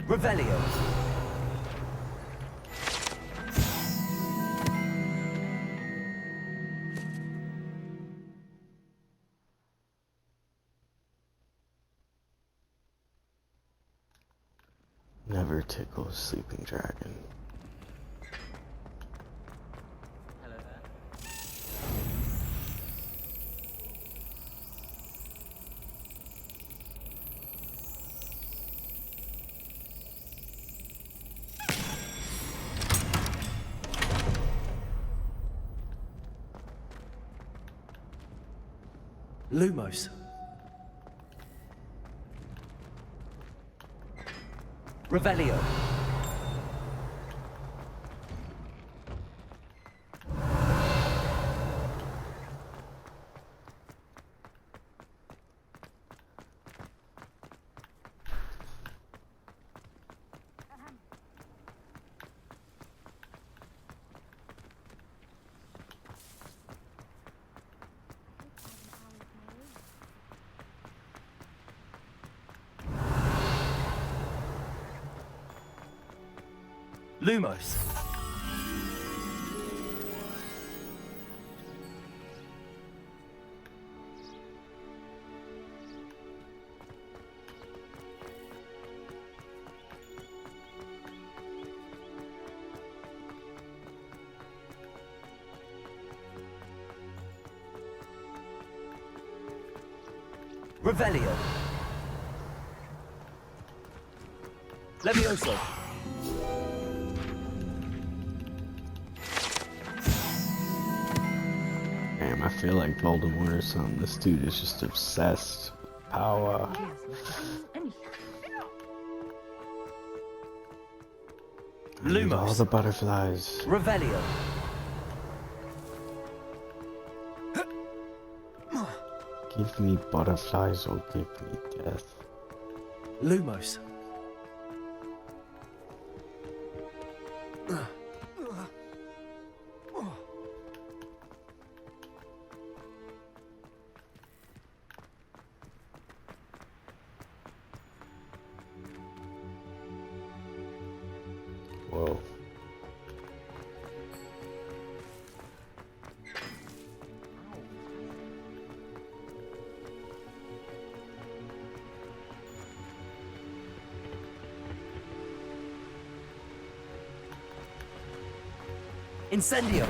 Revelio. never tickle a sleeping dragon. Lumos. Revelio. Lumos. Revelio. Levioso. Damn, I feel like Voldemort or something. This dude is just obsessed with power. I need all the butterflies. Revelio. Give me butterflies or give me death. Lumos. Whoa. Incendio.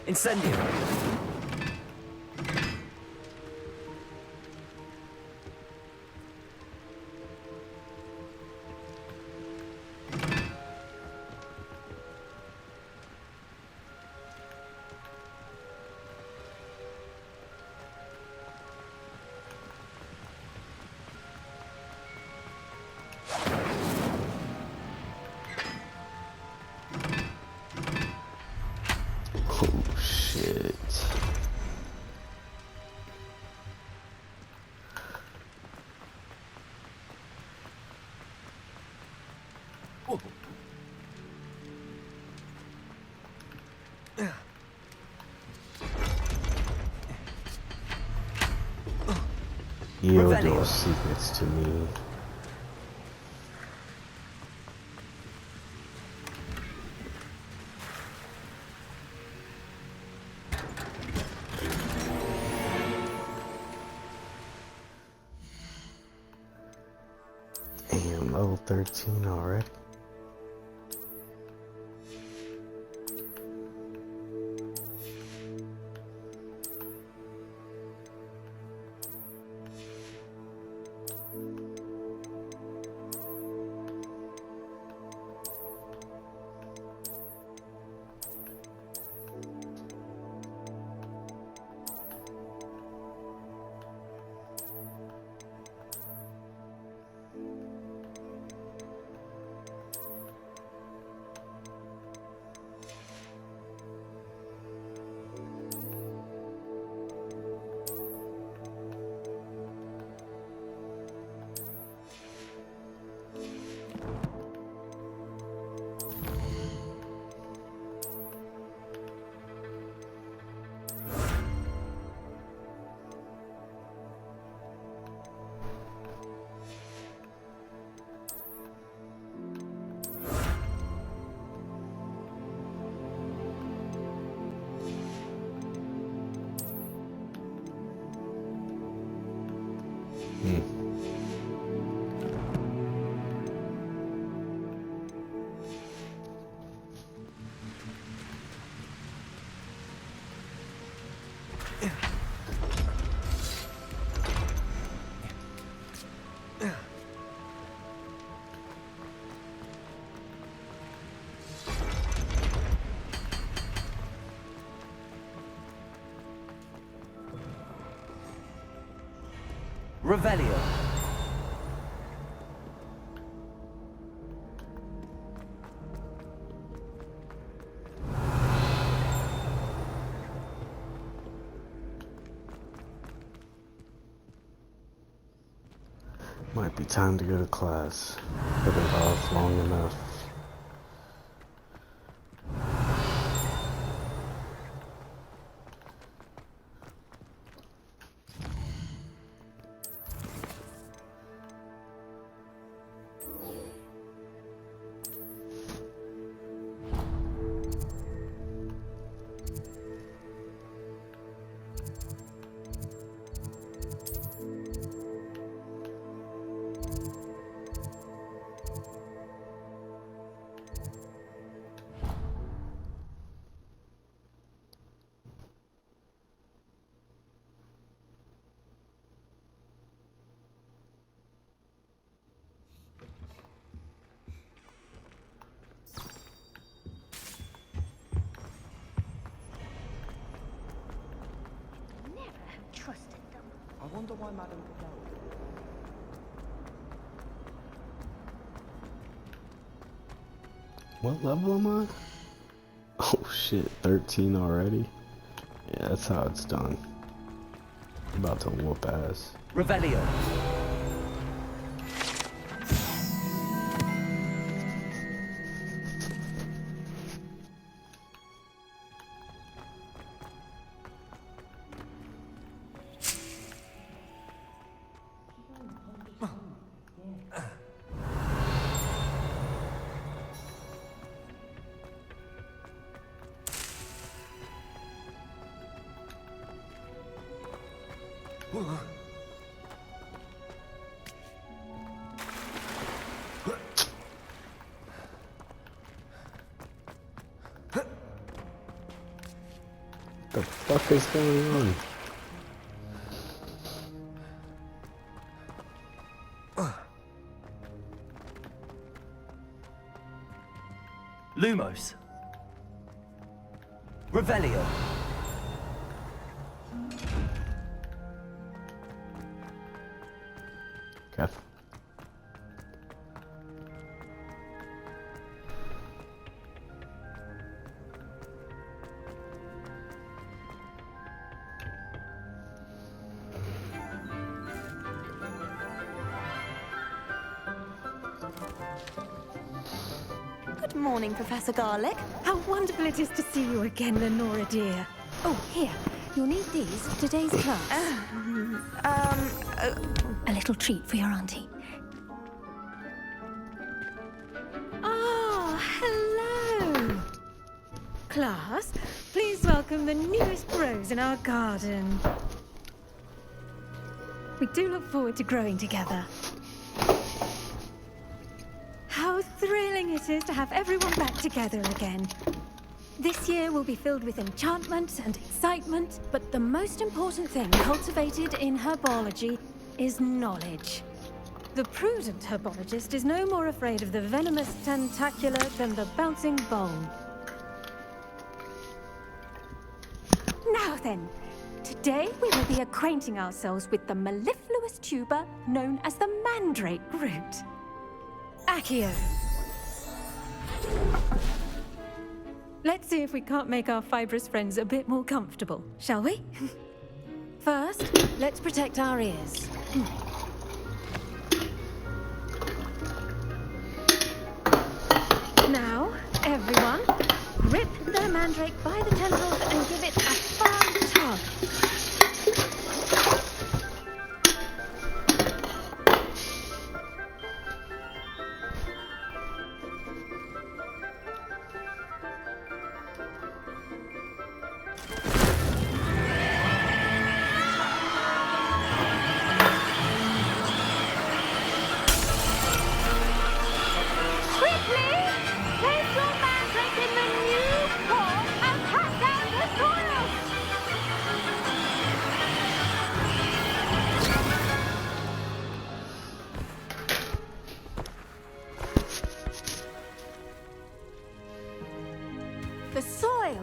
Incendio. Oh shit. Yield your secrets to me. Damn, level 13 already. Revelio. Might be time to go to class. Put it off long enough. I wonder why Madame Beyold. What level am I? Oh shit, 13 already? Yeah, that's how it's done. I'm about to whoop ass. Revelio. The fuck is going on? Lumos. Revelio. Okay. Good morning, Professor Garlic. How wonderful it is to see you again, Lenora dear. Oh, here. You'll need these for today's class. A little treat for your auntie. Ah, hello. Class, please welcome the newest rose in our garden. We do look forward to growing together. How thrilling it is to have everyone back together again. This year will be filled with enchantment and excitement, but the most important thing cultivated in herbology is knowledge. The prudent herbologist is no more afraid of the venomous tentacular than the bouncing bowl. Now then, today we will be acquainting ourselves with the mellifluous tuber known as the mandrake root. Accio. Let's see if we can't make our fibrous friends a bit more comfortable, shall we? First, let's protect our ears. Now, everyone, grip the mandrake by the tendrils and give it a firm tug.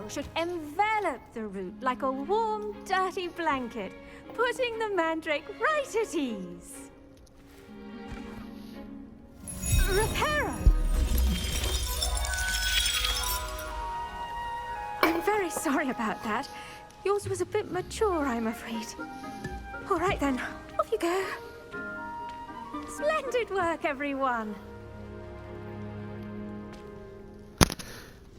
spell should envelop the root like a warm, dirty blanket, putting the mandrake right at ease. Reparo! I'm very sorry about that. Yours was a bit mature, I'm afraid. All right then, off you go. Splendid work, everyone.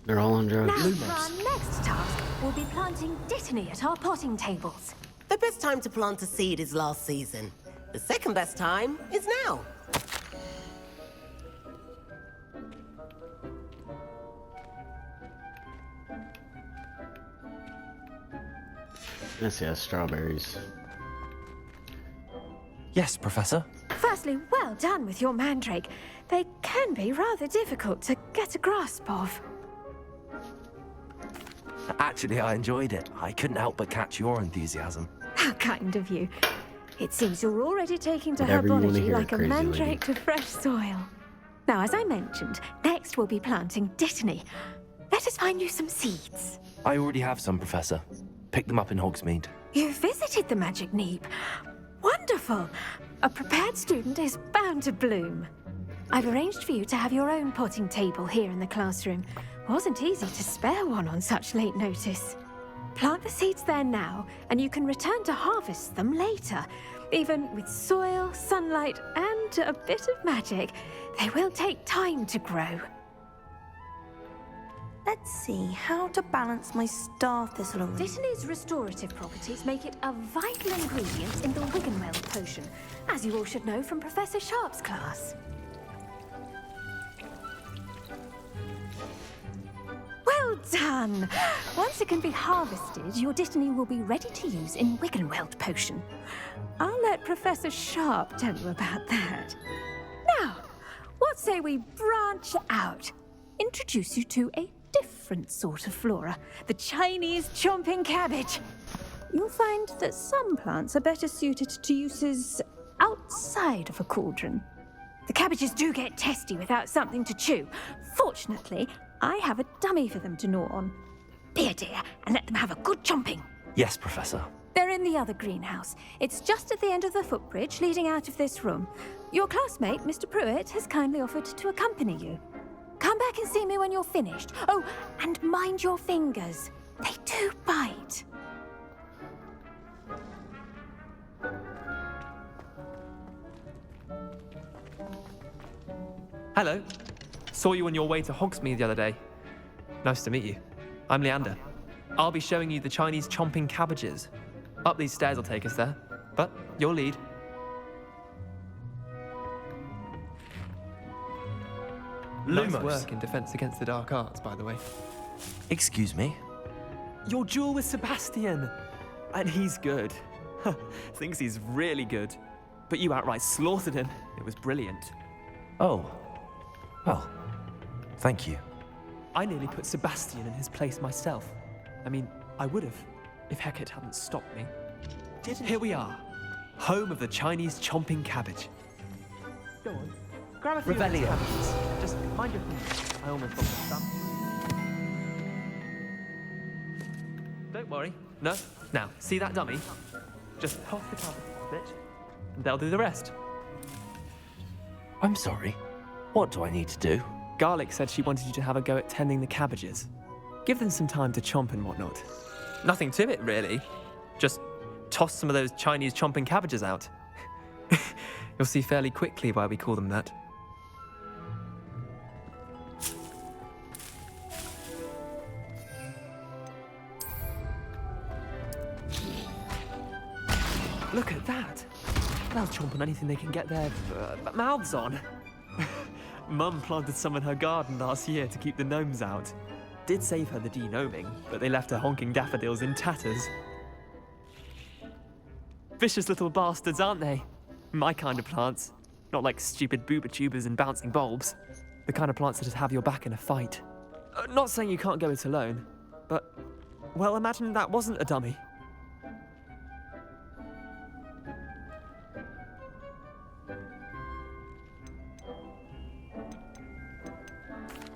They're all on drugs. Now for our next task, we'll be planting dittany at our potting tables. The best time to plant a seed is last season. The second best time is now. Yes, yeah, strawberries. Yes, Professor. Firstly, well done with your mandrake. They can be rather difficult to get a grasp of. Actually, I enjoyed it. I couldn't help but catch your enthusiasm. How kind of you. It seems you're already taking to Whatever you wanna herbology hear, like a crazy mandrake to fresh soil. Now, as I mentioned, next we'll be planting dittany. Let us find you some seeds. I already have some, Professor. Picked them up in Hogsmeade. You visited the Magic Neep. Wonderful! A prepared student is bound to bloom. I've arranged for you to have your own potting table here in the classroom. Wasn't easy to spare one on such late notice. Plant the seeds there now, and you can return to harvest them later. Even with soil, sunlight, and a bit of magic, they will take time to grow. Let's see how to balance my star thistle. Dittany's restorative properties make it a vital ingredient in the Wiggenweld potion, as you all should know from Professor Sharp's class. Well done! Once it can be harvested, your dittany will be ready to use in Wiggenweld potion. I'll let Professor Sharp tell you about that. Now, what say we branch out? Introduce you to a different sort of flora, the Chinese chomping cabbage. You'll find that some plants are better suited to uses outside of a cauldron. The cabbages do get testy without something to chew. Fortunately, I have a dummy for them to gnaw on. Be a dear and let them have a good chomping. Yes, Professor. They're in the other greenhouse. It's just at the end of the footbridge leading out of this room. Your classmate, Mr. Pruitt, has kindly offered to accompany you. Come back and see me when you're finished. Oh, and mind your fingers. They do bite. Hello. Saw you on your way to Hogsmeade the other day. Nice to meet you. I'm Leander. I'll be showing you the Chinese chomping cabbages. Up these stairs will take us there, but your lead. Nice Lumos. work in Defense Against the Dark Arts, by the way. Excuse me? Your duel with Sebastian! And he's good. Thinks he's really good. But you outright slaughtered him. It was brilliant. Oh. Well, thank you. I nearly put Sebastian in his place myself. I mean, I would have, if Hecate hadn't stopped me. Here we are. Home of the Chinese chomping cabbage. Go on. Grab a few of those Revelio. cabbages. Just mind your fingers. I almost got some. Don't worry. No. Now, see that dummy? Just toss the cabbage a bit, and they'll do the rest. I'm sorry. What do I need to do? Garlic said she wanted you to have a go at tending the cabbages. Give them some time to chomp and whatnot. Nothing to it, really. Just toss some of those Chinese chomping cabbages out. You'll see fairly quickly why we call them that. Look at that! They'll chomp on anything they can get their mouths on. Mum planted some in her garden last year to keep the gnomes out. Did save her the de-gnoming, but they left her honking daffodils in tatters. Vicious little bastards, aren't they? My kind of plants. Not like stupid booba tubers and bouncing bulbs. The kind of plants that just have your back in a fight. Not saying you can't go it alone, but, well, imagine that wasn't a dummy.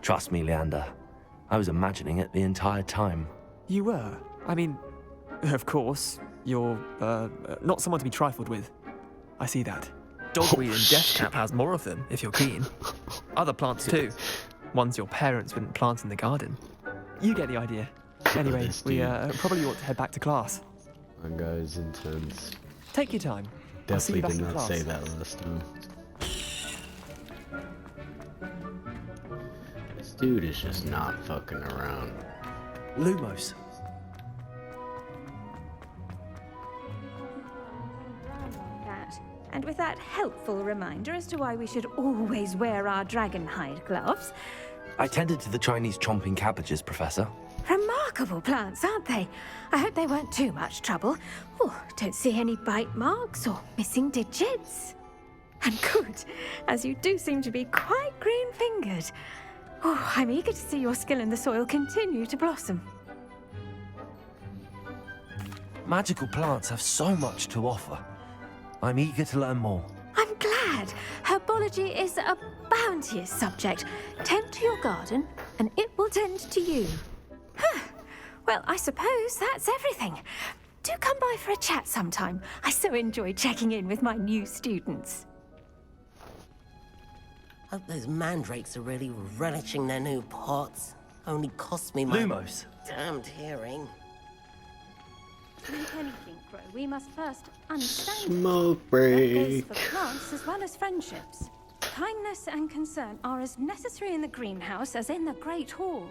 Trust me, Leander. I was imagining it the entire time. You were? I mean, of course, you're, not someone to be trifled with. I see that. Dogweed and Deathcap has more of them, if you're keen. Other plants too. Ones your parents wouldn't plant in the garden. You get the idea. Anyway, we probably ought to head back to class. That guy's intense. Take your time. I'll see you Definitely back did in not class. say that last time. This dude is just not fucking around. Lumos. That. And with that helpful reminder as to why we should always wear our dragonhide gloves. I tended to the Chinese chomping cabbages, Professor. Remarkable plants, aren't they? I hope they weren't too much trouble. Oh, don't see any bite marks or missing digits. And good, as you do seem to be quite green-fingered. Oh, I'm eager to see your skill in the soil continue to blossom. Magical plants have so much to offer. I'm eager to learn more. I'm glad. Herbology is a bounteous subject. Tend to your garden, and it will tend to you. Huh. Well, I suppose that's everything. Do come by for a chat sometime. I so enjoy checking in with my new students. Hope those mandrakes are really relishing their new pots. Only cost me my Lumos. damned hearing. To make anything grow, we must first understand Smoke it. break. That goes for plants as well as friendships. Kindness and concern are as necessary in the greenhouse as in the Great Hall.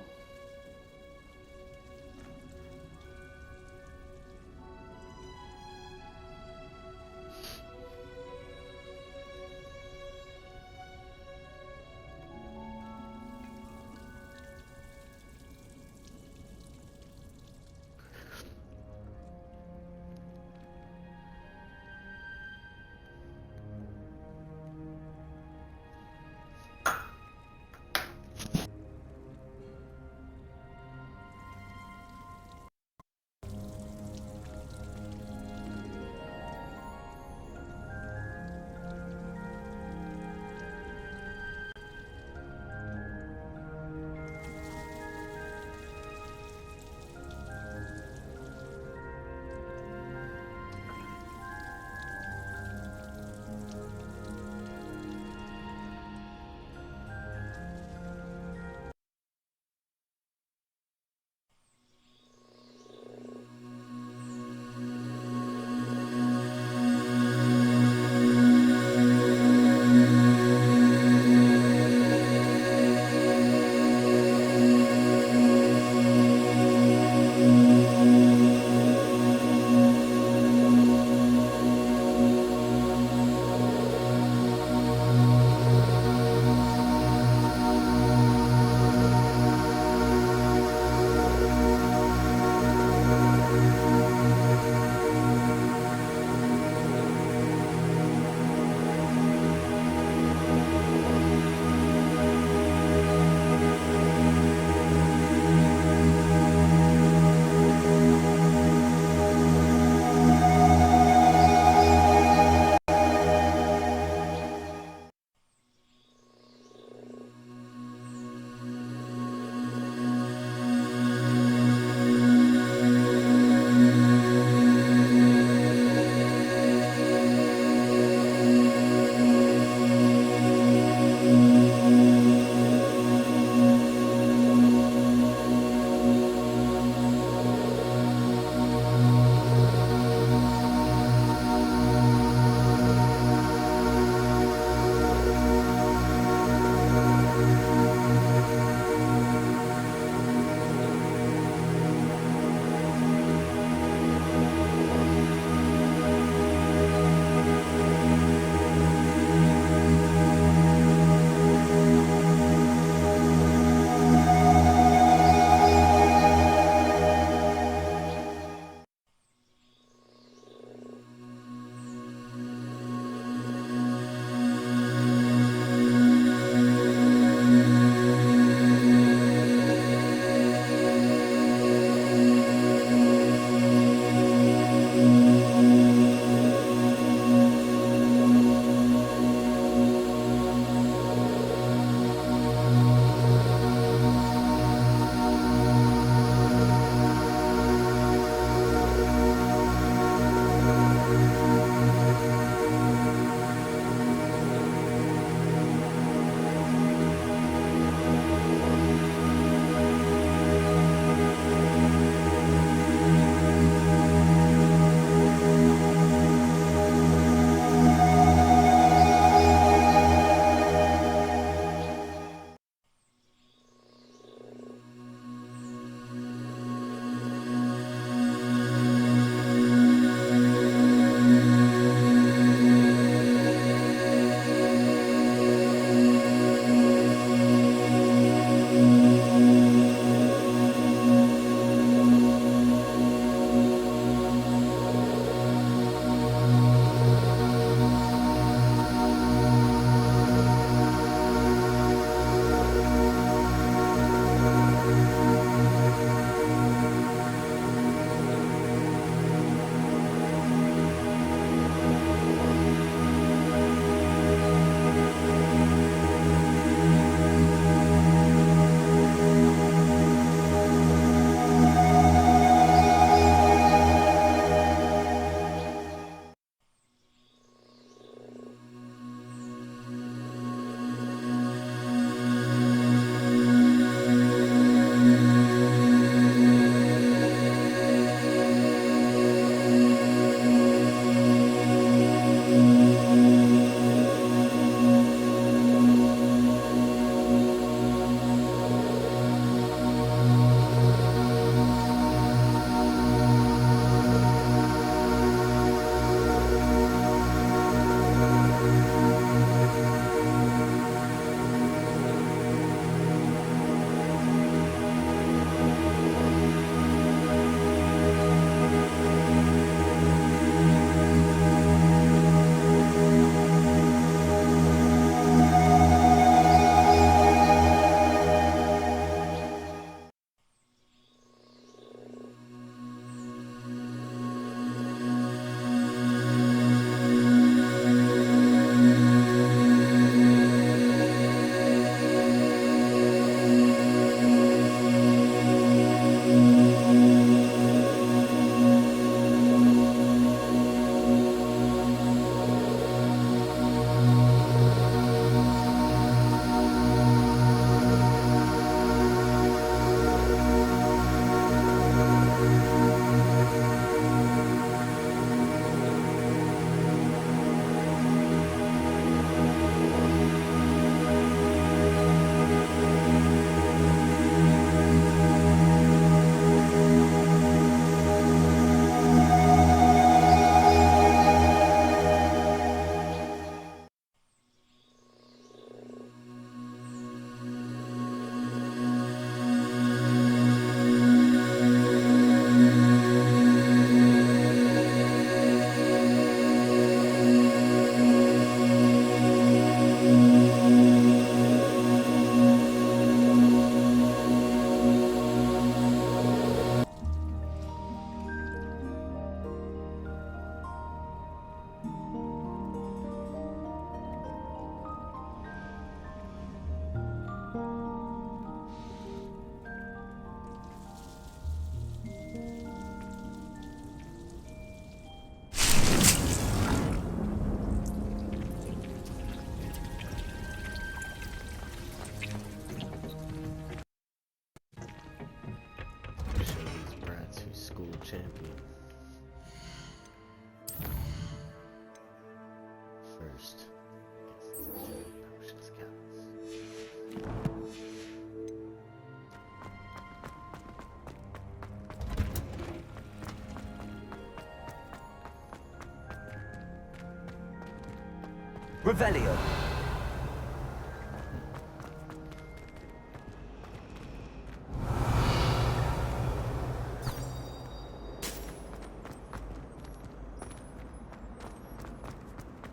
Revelio.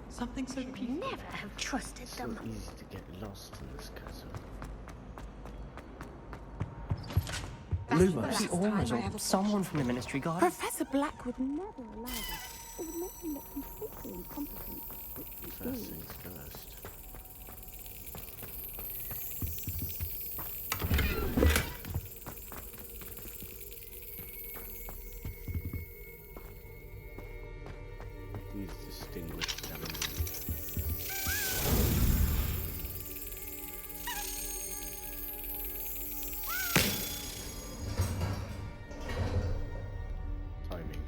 Something so peaceful. Never have trusted them. So easy to get lost in this castle. Lumos. Someone from the Ministry Guard. Professor Black would never allow that. It would make him look completely incompetent. First things first. These distinguished gentlemen. Timing.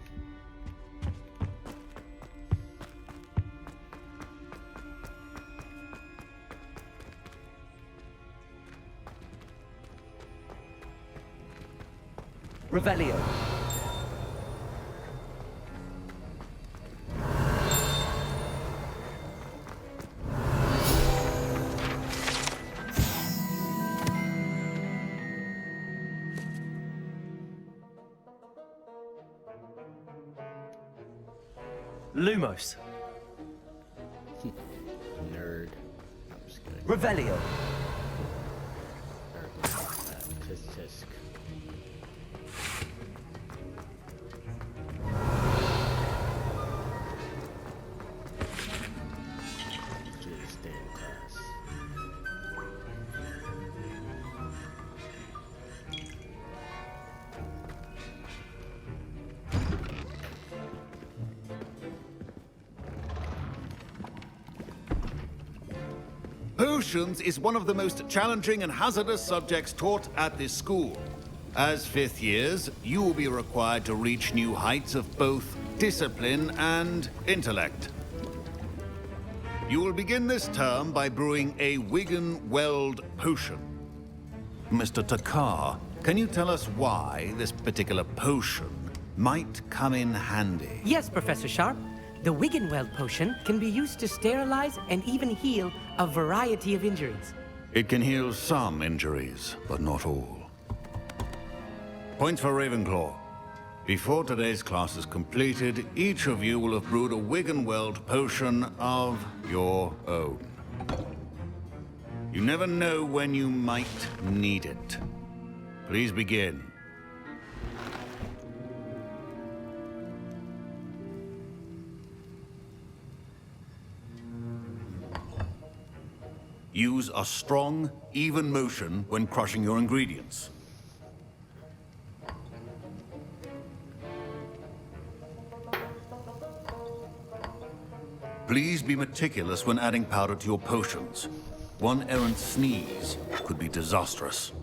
Revelio. Lumos. Nerd. I'm just kidding. Revelio. Tisk. Please stay in class. Potions is one of the most challenging and hazardous subjects taught at this school. As fifth years, you will be required to reach new heights of both discipline and intellect. You will begin this term by brewing a Wiggenweld potion. Mr. Takar, can you tell us why this particular potion might come in handy? Yes, Professor Sharp. The Wiggenweld potion can be used to sterilize and even heal a variety of injuries. It can heal some injuries, but not all. Points for Ravenclaw. Before today's class is completed, each of you will have brewed a Wiggenweld potion of your own. You never know when you might need it. Please begin. Use a strong, even motion when crushing your ingredients. Please be meticulous when adding powder to your potions. One errant sneeze could be disastrous.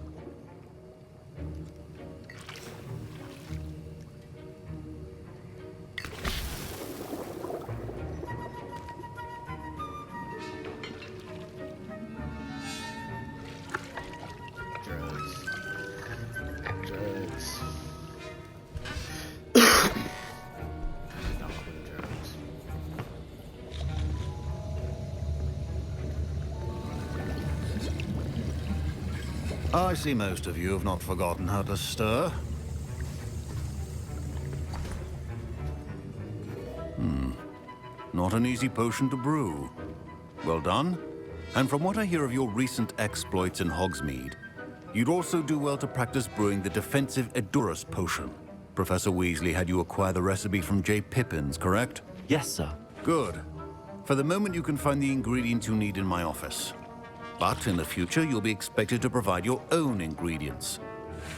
I see most of you have not forgotten how to stir. Not an easy potion to brew. Well done. And from what I hear of your recent exploits in Hogsmeade, you'd also do well to practice brewing the defensive Edurus potion. Professor Weasley had you acquire the recipe from J. Pippin's, correct? Yes, sir. Good. For the moment, you can find the ingredients you need in my office. But in the future, you'll be expected to provide your own ingredients.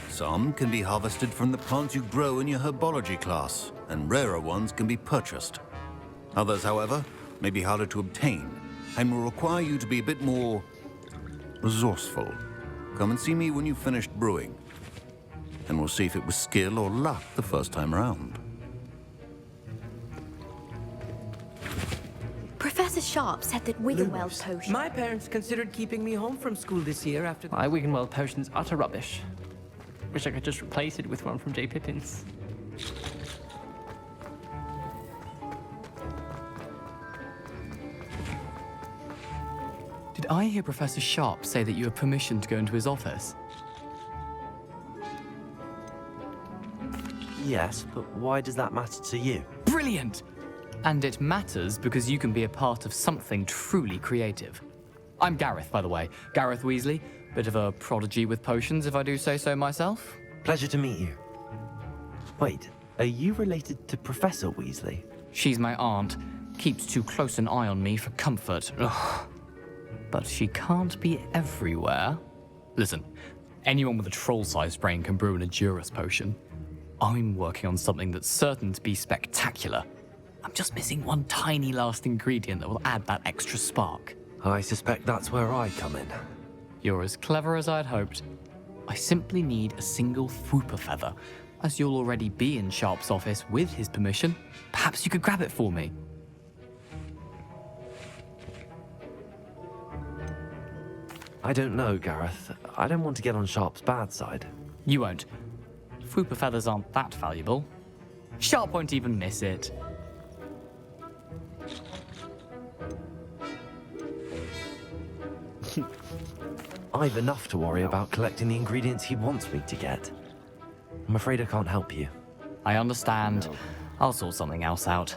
Some can be harvested from the plants you grow in your herbology class, and rarer ones can be purchased. Others, however, may be harder to obtain, and will require you to be a bit more resourceful. Come and see me when you've finished brewing, and we'll see if it was skill or luck the first time around. Professor Sharp said that Wiggenweld potion... My parents considered keeping me home from school this year after... My Wiggenweld potion's utter rubbish. Wish I could just replace it with one from J. Pippin's. Did I hear Professor Sharp say that you have permission to go into his office? Yes, but why does that matter to you? Brilliant! And it matters because you can be a part of something truly creative. I'm Gareth, by the way. Gareth Weasley. Bit of a prodigy with potions, if I do say so myself. Pleasure to meet you. Wait, are you related to Professor Weasley? She's my aunt. Keeps too close an eye on me for comfort. Ugh. But she can't be everywhere. Listen, anyone with a troll-sized brain can brew an Edurus potion. I'm working on something that's certain to be spectacular. I'm just missing one tiny last ingredient that will add that extra spark. I suspect that's where I come in. You're as clever as I'd hoped. I simply need a single Fwooper feather. As you'll already be in Sharp's office with his permission, perhaps you could grab it for me. I don't know, Gareth. I don't want to get on Sharp's bad side. You won't. Fwooper feathers aren't that valuable. Sharp won't even miss it. I've enough to worry about collecting the ingredients he wants me to get. I'm afraid I can't help you. I understand. I'll sort something else out.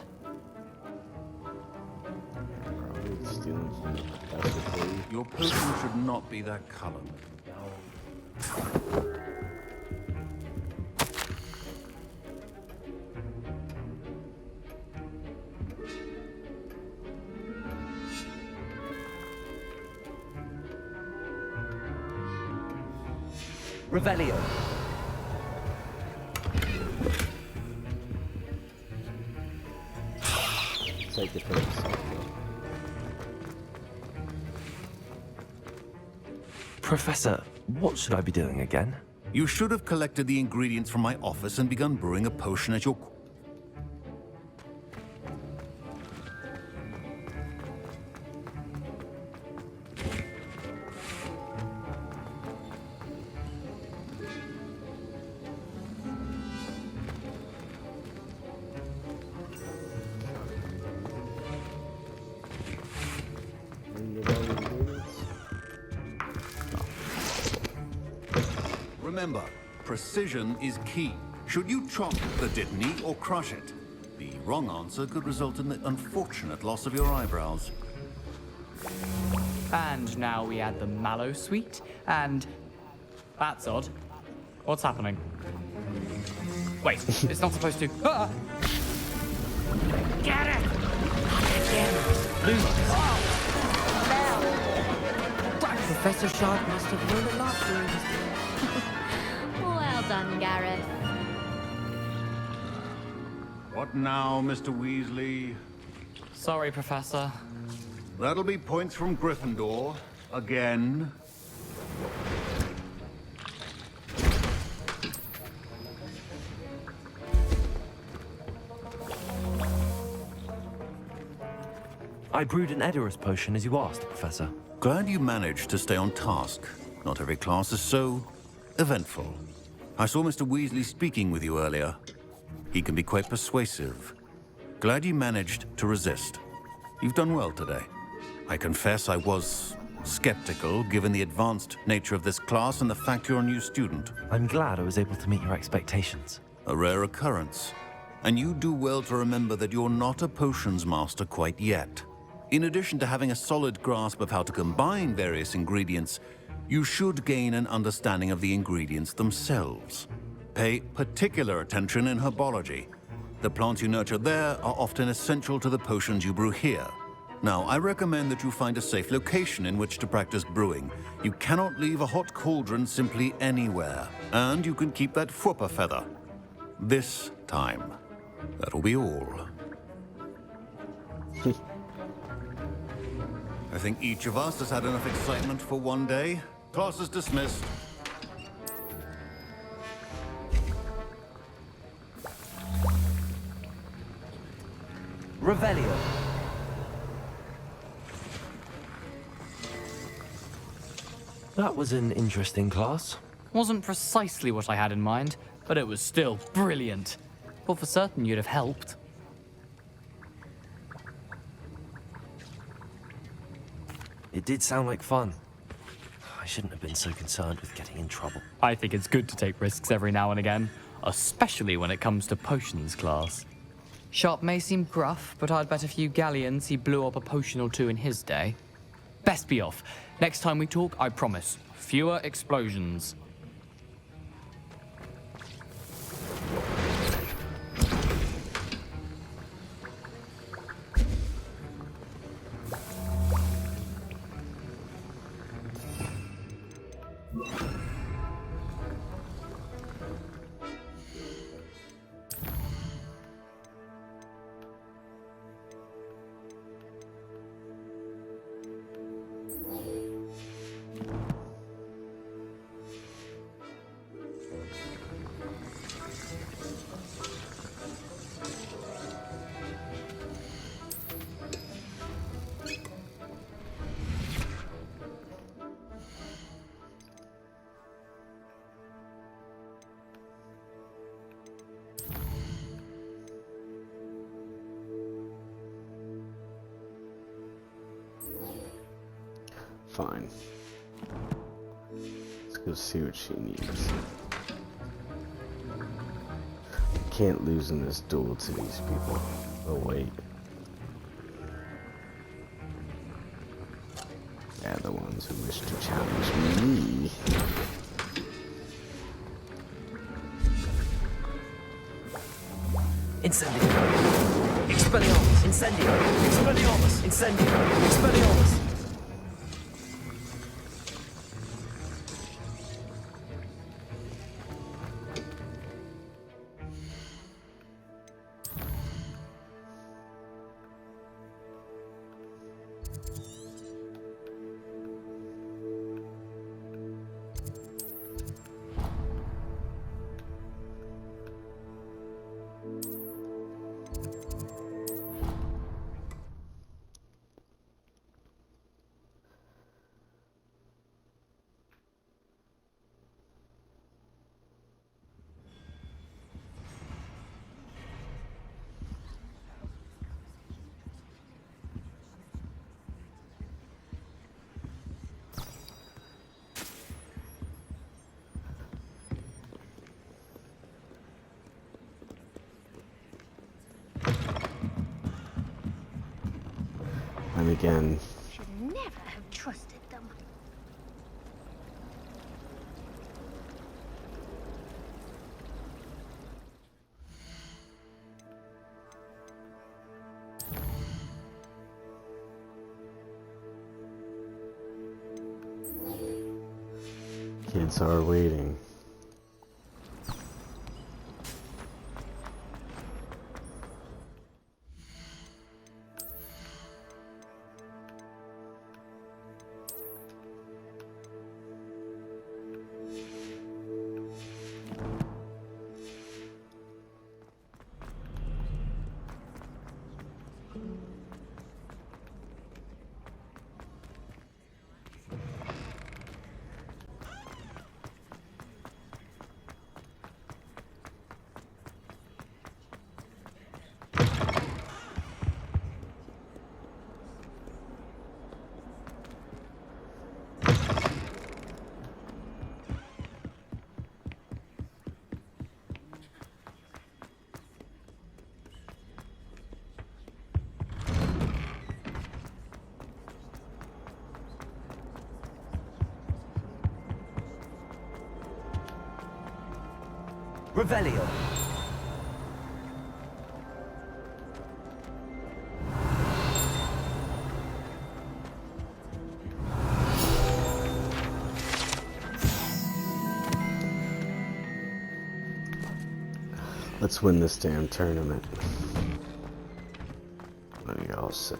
Your potion should not be that color. Revelio. Take it first. Professor, what should I be doing again? You should have collected the ingredients from my office and begun brewing a potion at your... Remember, precision is key. Should you chop the Dittany or crush it? The wrong answer could result in the unfortunate loss of your eyebrows. And now we add the mallow sweet, and... That's odd. What's happening? Wait, it's not supposed to... Ah! Get it! Professor Sharp must have learned a lot during his day. Well done, Gareth. What now, Mr. Weasley? Sorry, Professor. That'll be points from Gryffindor. Again. I brewed an Edurus potion as you asked, Professor. Glad you managed to stay on task. Not every class is so eventful. I saw Mr. Weasley speaking with you earlier. He can be quite persuasive. Glad you managed to resist. You've done well today. I confess I was skeptical, given the advanced nature of this class and the fact you're a new student. I'm glad I was able to meet your expectations. A rare occurrence. And you do well to remember that you're not a potions master quite yet. In addition to having a solid grasp of how to combine various ingredients, you should gain an understanding of the ingredients themselves. Pay particular attention in herbology. The plants you nurture there are often essential to the potions you brew here. Now, I recommend that you find a safe location in which to practice brewing. You cannot leave a hot cauldron simply anywhere. And you can keep that Fwooper feather. This time. That'll be all. I think each of us has had enough excitement for one day. Class is dismissed. Revelio. That was an interesting class. Wasn't precisely what I had in mind, but it was still brilliant. Well, for certain you'd have helped. It did sound like fun. I shouldn't have been so concerned with getting in trouble. I think it's good to take risks every now and again, especially when it comes to potions class. Sharp may seem gruff, but I'd bet a few galleons he blew up a potion or two in his day. Best be off. Next time we talk, I promise, fewer explosions. Fine. Let's go see what she needs. I can't lose in this duel to these people. Oh wait. They're the ones who wish to challenge me. Incendio! Expelliarmus! Incendio! Expelliarmus! Incendio! Expelliarmus! And again, Should never have trusted them. kids are waiting. Revelio. Let's win this damn tournament. What do y'all say?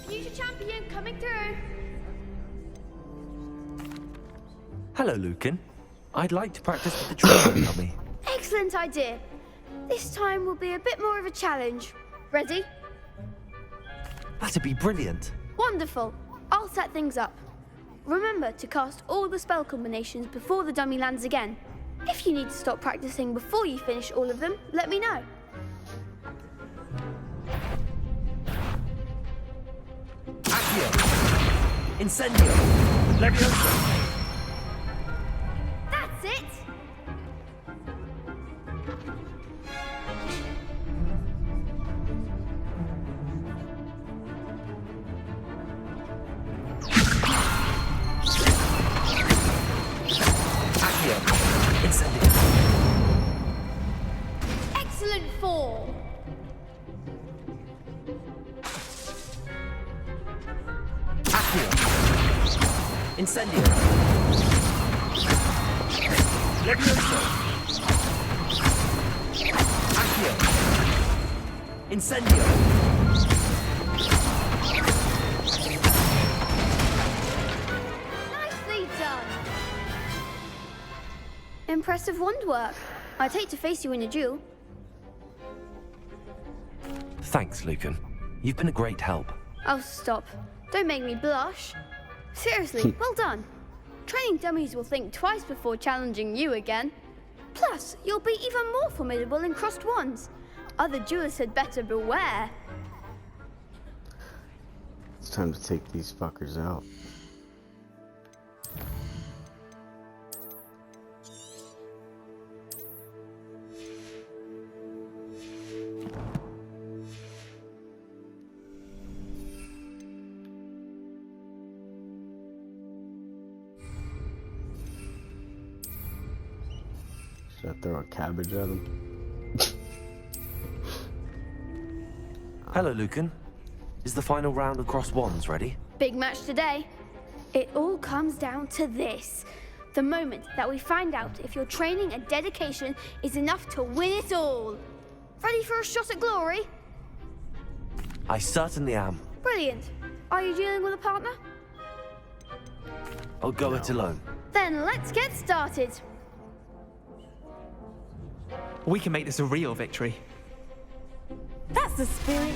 Future champion coming through. Hello, Lucan. I'd like to practice with the treatment dummy. Excellent idea. This time will be a bit more of a challenge. Ready? That'd be brilliant. Wonderful. I'll set things up. Remember to cast all the spell combinations before the dummy lands again. If you need to stop practicing before you finish all of them, let me know. Accio! Incendio! Leviosa! That's it! Accio! Incendio! Excellent fall! Accio! Incendio! Leviosa! Accio! Incendio! Nicely done! Impressive wand work. I'd hate to face you in a duel. Thanks, Lucan. You've been a great help. Oh, stop. Don't make me blush. Seriously, well done. Training dummies will think twice before challenging you again. Plus, you'll be even more formidable in crossed wands. Other duelists had better beware. It's time to take these fuckers out. Should I throw a cabbage at him? Hello, Lucan. Is the final round of crossed wands ready? Big match today. It all comes down to this. The moment that we find out if your training and dedication is enough to win it all. Ready for a shot at glory? I certainly am. Brilliant. Are you dealing with a partner? I'll go it alone. Then let's get started. We can make this a real victory. That's the spirit.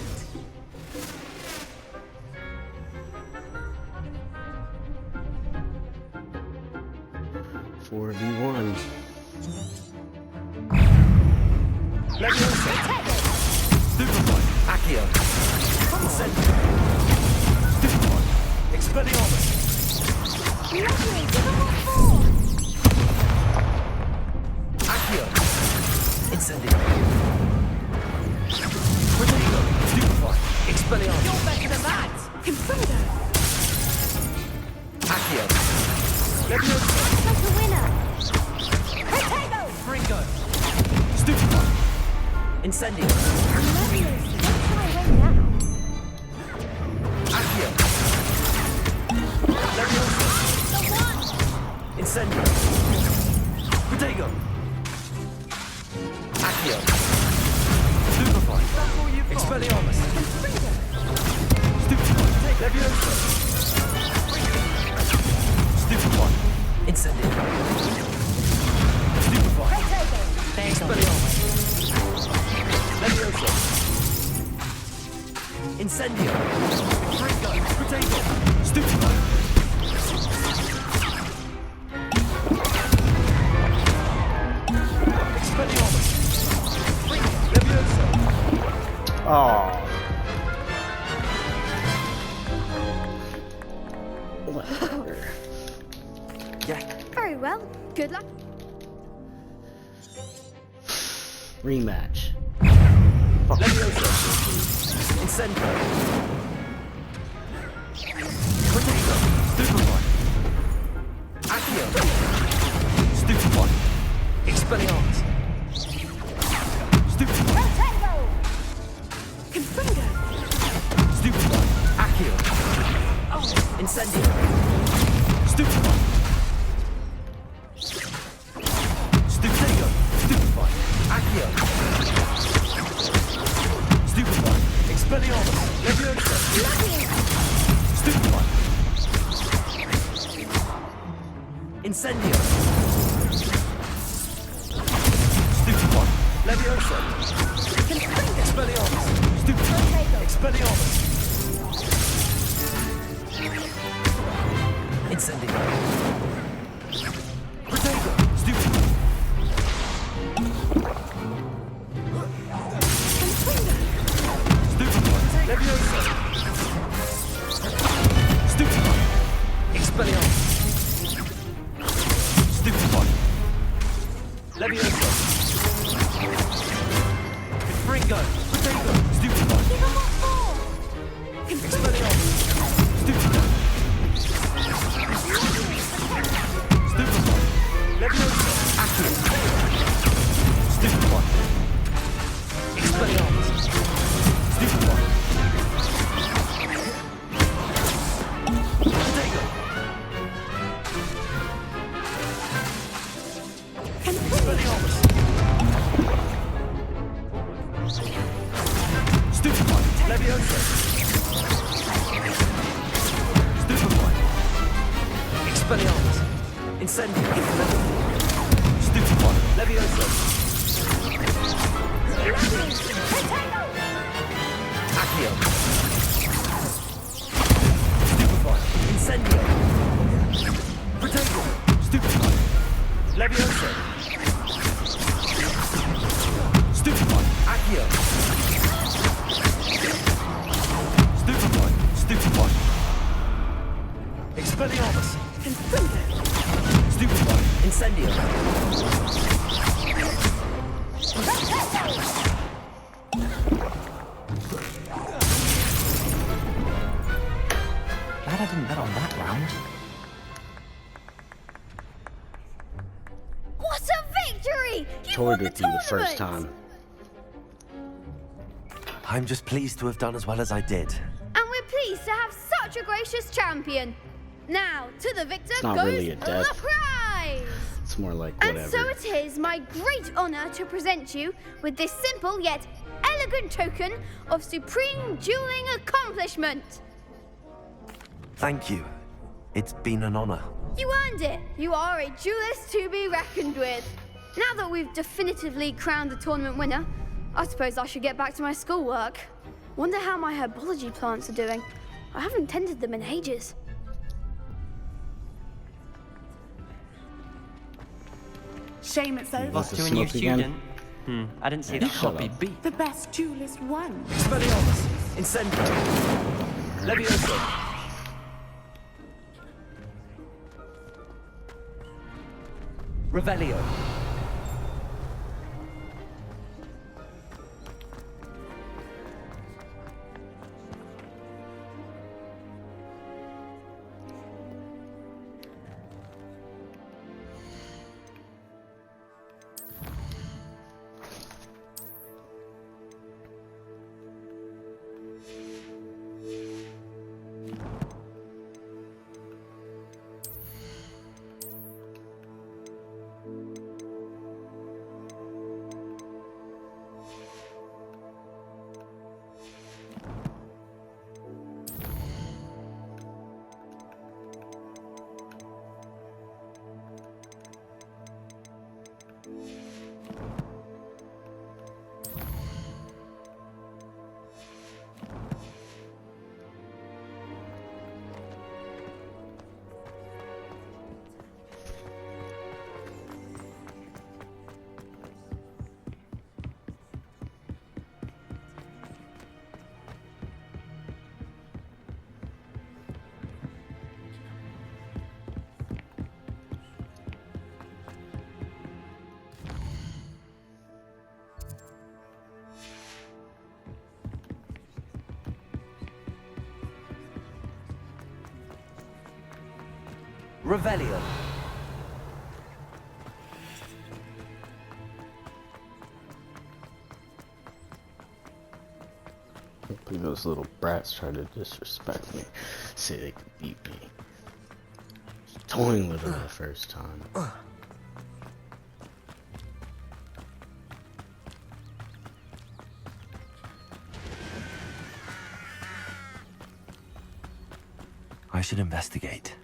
Four v1. Leviosa! Superboy! Accio! Incendio! Superboy! Expelliarmus! Lovely, give them what for! Accio! Incendio! Protego! Superboy! Expelliarmus! You're better than that! Confundo! Accio! Leviosa! Like a winner! Protego! Ringo! Superboy! Incendio! Lovely, don't try away now. Accio! Leviosa! The one! Incendio! Protego! Accio! Superboy! Expelliarmus! Superboy! Leviosa! Superboy! Incendio! Superboy! Expelliarmus! Leviosa! Incendio! Ringo! Protego! Superboy! Expelliarmus! Leviosa! Oh. Yeah. Very well. Good luck. Rematch. Leviosa! Incendio! Protego! Superboy! Accio! Superboy! Expelliarmus! Superboy! Protego! Confundo! Superboy! Accio! Incendio! Superboy! Stupego! Superboy! Accio! Superboy! Expelliarmus! Leviosa! Superboy! Incendio! Superboy! Leviosa! Expelliarmus! Superboy! Expelliarmus! Incendio! Protego! Superboy! Superboy! Leviosa! Leviosa! Fringo! Potato! Stupefy! Expelliarmus! Stupefy! Stupefy! Leviosa! Accio! Stupefy! Expelliarmus! Stupefy! Potato! Expelliarmus! Stupefy! Leviosa! Stupefy! Expelliarmus! Incendio! Stupefy! Leviosa! Accio! Stupefy! Incendio! Potato! Stupefy! Leviosa! Stupefy! Accio! Stupefy! Stupefy! Expelliarmus! Stupefy! Incendio! Glad I didn't bet on that round. What a victory! You Toyed won the with you the first tournament! time. I'm just pleased to have done as well as I did. And we're pleased to have such a gracious champion. Now, to the victor It's not goes really a the death. prize! It's more like And whatever. so it is my great honor to present you with this simple yet elegant token of supreme dueling accomplishment. Thank you. It's been an honor. You earned it. You are a duelist to be reckoned with. Now that we've definitively crowned the tournament winner, I suppose I should get back to my schoolwork. Wonder how my herbology plants are doing. I haven't tended them in ages. Shame it's over. Lost to a new student. I didn't see Yeah, that. shut Copy up. B. The best duelist won. Expelliarmus! Incendio! Leviosa! Revelio! Revelio. Hopefully those little brats try to disrespect me. Say they can beat me. Toying with them the first time. I should investigate.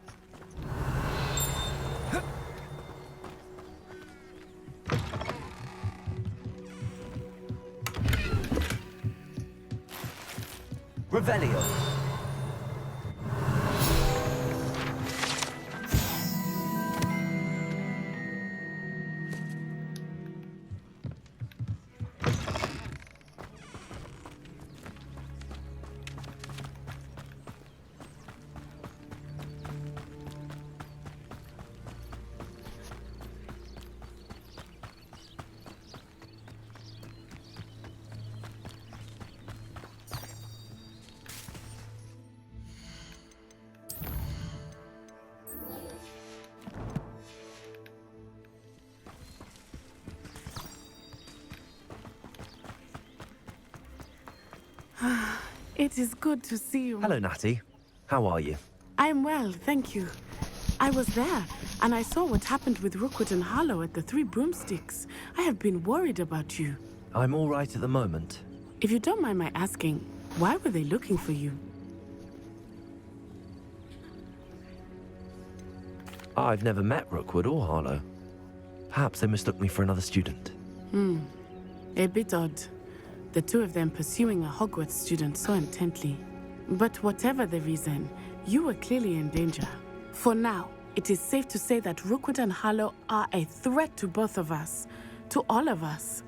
Revelio. It is good to see you. Hello, Natty. How are you? I'm well, thank you. I was there, and I saw what happened with Rookwood and Harlow at the Three Broomsticks. I have been worried about you. I'm all right at the moment. If you don't mind my asking, why were they looking for you? I've never met Rookwood or Harlow. Perhaps they mistook me for another student. A bit odd. The two of them pursuing a Hogwarts student so intently. But whatever the reason, you were clearly in danger. For now, it is safe to say that Rookwood and Harlow are a threat to both of us. To all of us.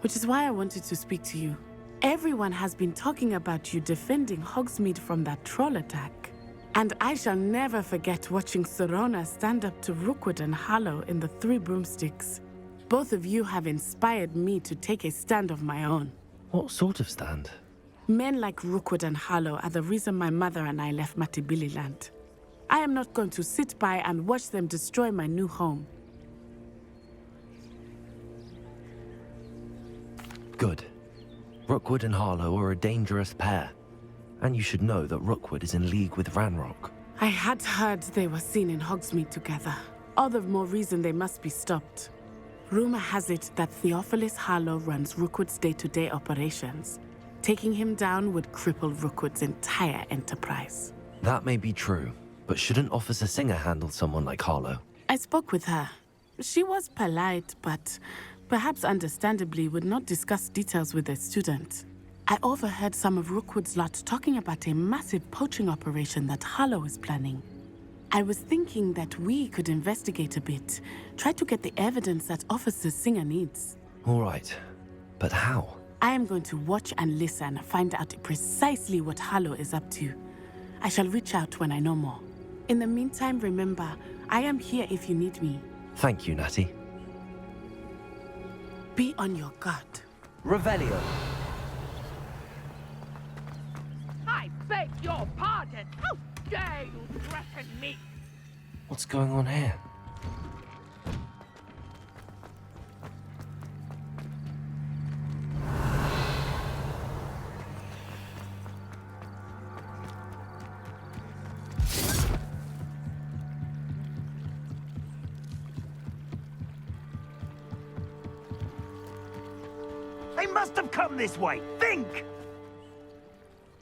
Which is why I wanted to speak to you. Everyone has been talking about you defending Hogsmeade from that troll attack. And I shall never forget watching Serona stand up to Rookwood and Harlow in the Three Broomsticks. Both of you have inspired me to take a stand of my own. What sort of stand? Men like Rookwood and Harlow are the reason my mother and I left Matibililand. I am not going to sit by and watch them destroy my new home. Good. Rookwood and Harlow are a dangerous pair. And you should know that Rookwood is in league with Ranrock. I had heard they were seen in Hogsmeade together. All the more reason they must be stopped. Rumor has it that Theophilus Harlow runs Rookwood's day-to-day operations. Taking him down would cripple Rookwood's entire enterprise. That may be true, but shouldn't Officer Singer handle someone like Harlow? I spoke with her. She was polite, but perhaps understandably would not discuss details with a student. I overheard some of Rookwood's lot talking about a massive poaching operation that Harlow is planning. I was thinking that we could investigate a bit, try to get the evidence that Officer Singer needs. All right, but how? I am going to watch and listen, find out precisely what Harlow is up to. I shall reach out when I know more. In the meantime, remember, I am here if you need me. Thank you, Natty. Be on your guard. Revelio. I beg your pardon. How dare you threaten me? What's going on here? They must have come this way. Think!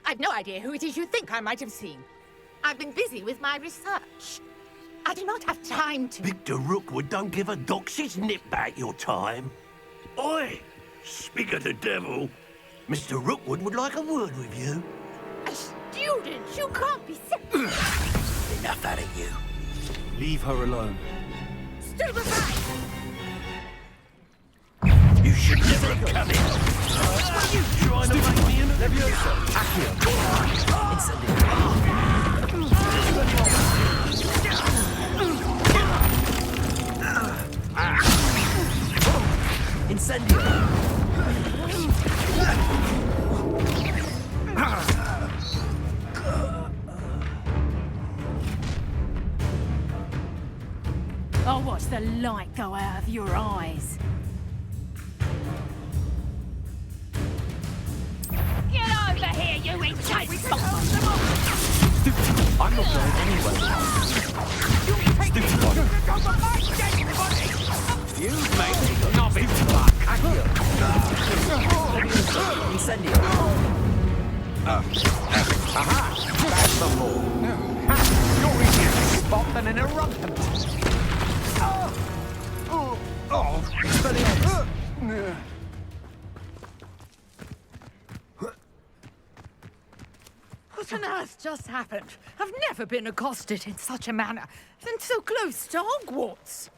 I've no idea who it is you think I might have seen. I've been busy with my research. I do not have time to... Victor Rookwood don't give a doxy's nip back your time. Oi! Speak of the devil. Mr. Rookwood would like a word with you. A student? You can't be serious. Enough out of you. Leave her alone. Stupefy! You should never have come in. What are you trying to make me in? Incendio! I'll watch the light go out of your eyes. Get over here, you entitled! I'm not going anywhere. You made me not be black. Incendio! Aha! That's the law. You're easier to spot than an irrelevant. What on earth just happened? I've never been accosted in such a manner, and so close to Hogwarts.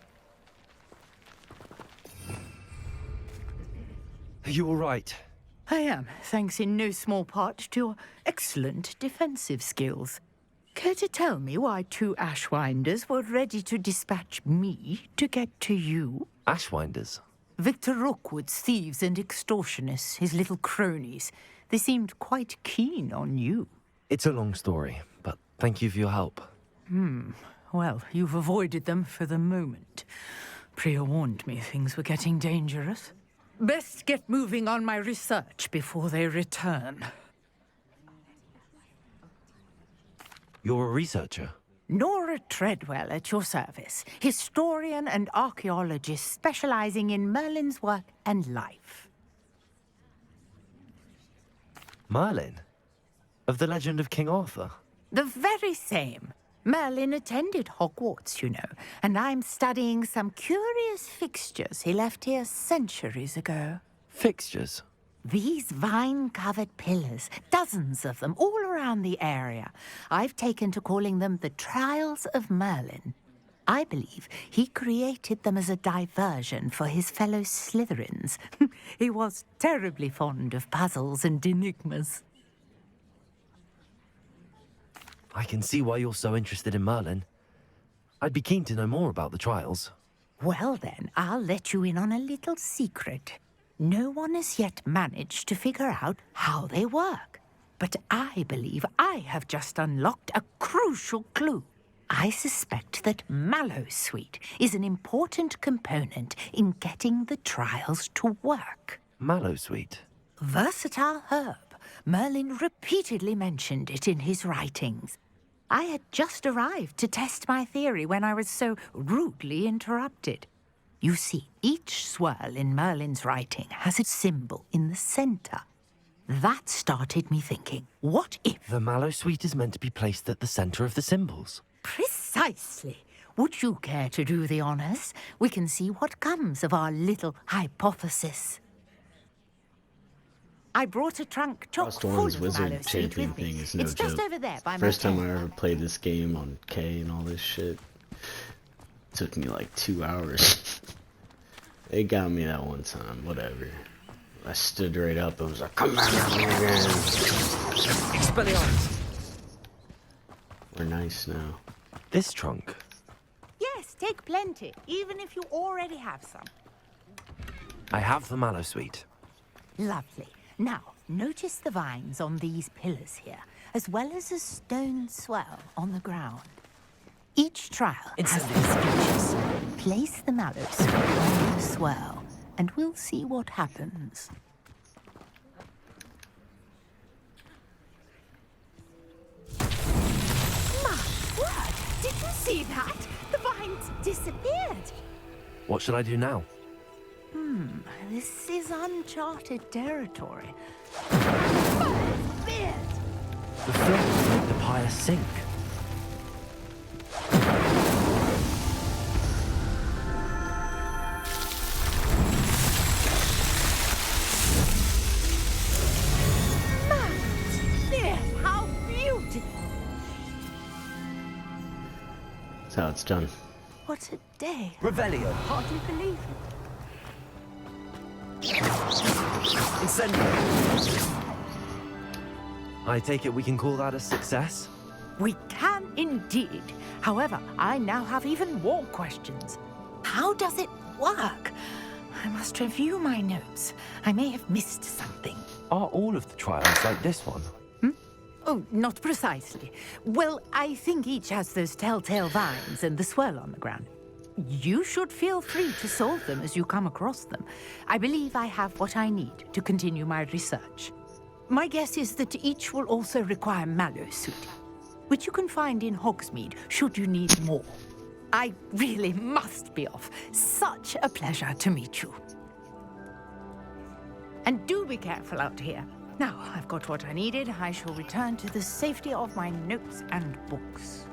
Are you all right? I am, thanks in no small part to your excellent defensive skills. Care to tell me why two Ashwinders were ready to dispatch me to get to you? Ashwinders? Victor Rookwood's thieves and extortionists, his little cronies. They seemed quite keen on you. It's a long story, but thank you for your help. Well, you've avoided them for the moment. Priya warned me things were getting dangerous. Best get moving on my research before they return. You're a researcher? Nora Treadwell at your service, historian and archaeologist specializing in Merlin's work and life. Merlin? Of the legend of King Arthur? The very same. Merlin attended Hogwarts, you know, and I'm studying some curious fixtures he left here centuries ago. Fixtures? These vine-covered pillars, dozens of them, all around the area. I've taken to calling them the Trials of Merlin. I believe he created them as a diversion for his fellow Slytherins. He was terribly fond of puzzles and enigmas. I can see why you're so interested in Merlin. I'd be keen to know more about the trials. Well then, I'll let you in on a little secret. No one has yet managed to figure out how they work. But I believe I have just unlocked a crucial clue. I suspect that Mallowsweet is an important component in getting the trials to work. Mallowsweet? Versatile herb. Merlin repeatedly mentioned it in his writings. I had just arrived to test my theory when I was so rudely interrupted. You see, each swirl in Merlin's writing has a symbol in the center. That started me thinking, what if... The Mallowsweet is meant to be placed at the center of the symbols. Precisely. Would you care to do the honors? We can see what comes of our little hypothesis. I brought a trunk chock Lost full One's of Wizard Mallowsweet champion with me. thing is no It's joke. just over there by my First time tent. I ever played this game on K and all this shit. Took me like 2 hours. They got me that one time, whatever. I stood right up and was like, come back at me again. Expelliarmus! We're nice now. This trunk? Yes, take plenty, even if you already have some. I have the Mallowsweet. Lovely. Now, notice the vines on these pillars here, as well as a stone swell on the ground. Each trial has these features. Place the Mallowsweet on the swell, and we'll see what happens. My word! Did you see that? The vines disappeared. What should I do now? This is uncharted territory. The flames make the pyre sink. How beautiful! That's how it's done. What a day. Revelio. Hardly believe it. Incendio. I take it we can call that a success? We can indeed. However, I now have even more questions. How does it work? I must review my notes. I may have missed something. Are all of the trials like this one? Oh, not precisely. Well, I think each has those telltale vines and the swirl on the ground. You should feel free to solve them as you come across them. I believe I have what I need to continue my research. My guess is that each will also require Mallowsweet, which you can find in Hogsmeade should you need more. I really must be off. Such a pleasure to meet you. And do be careful out here. Now, I've got what I needed. I shall return to the safety of my notes and books.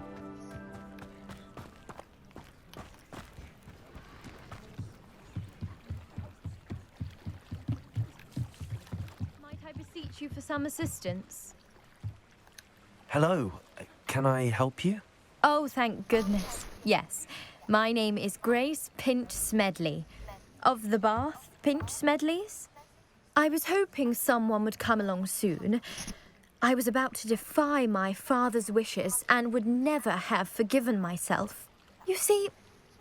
Might I beseech you for some assistance? Hello. Can I help you? Oh, thank goodness. Yes. My name is Grace Pinch Smedley. Of the Bath Pinch Smedleys? I was hoping someone would come along soon. I was about to defy my father's wishes and would never have forgiven myself. You see,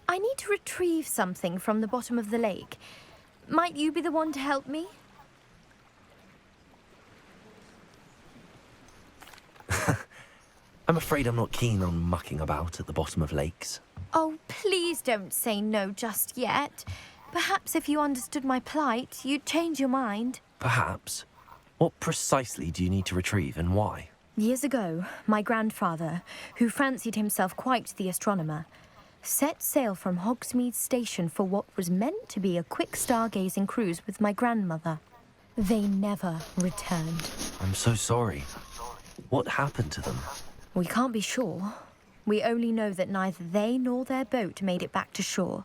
I need to retrieve something from the bottom of the lake. Might you be the one to help me? I'm afraid I'm not keen on mucking about at the bottom of lakes. Oh, please don't say no just yet. Perhaps if you understood my plight, you'd change your mind. Perhaps. What precisely do you need to retrieve and why? Years ago, my grandfather, who fancied himself quite the astronomer, set sail from Hogsmeade Station for what was meant to be a quick stargazing cruise with my grandmother. They never returned. I'm so sorry. What happened to them? We can't be sure. We only know that neither they nor their boat made it back to shore.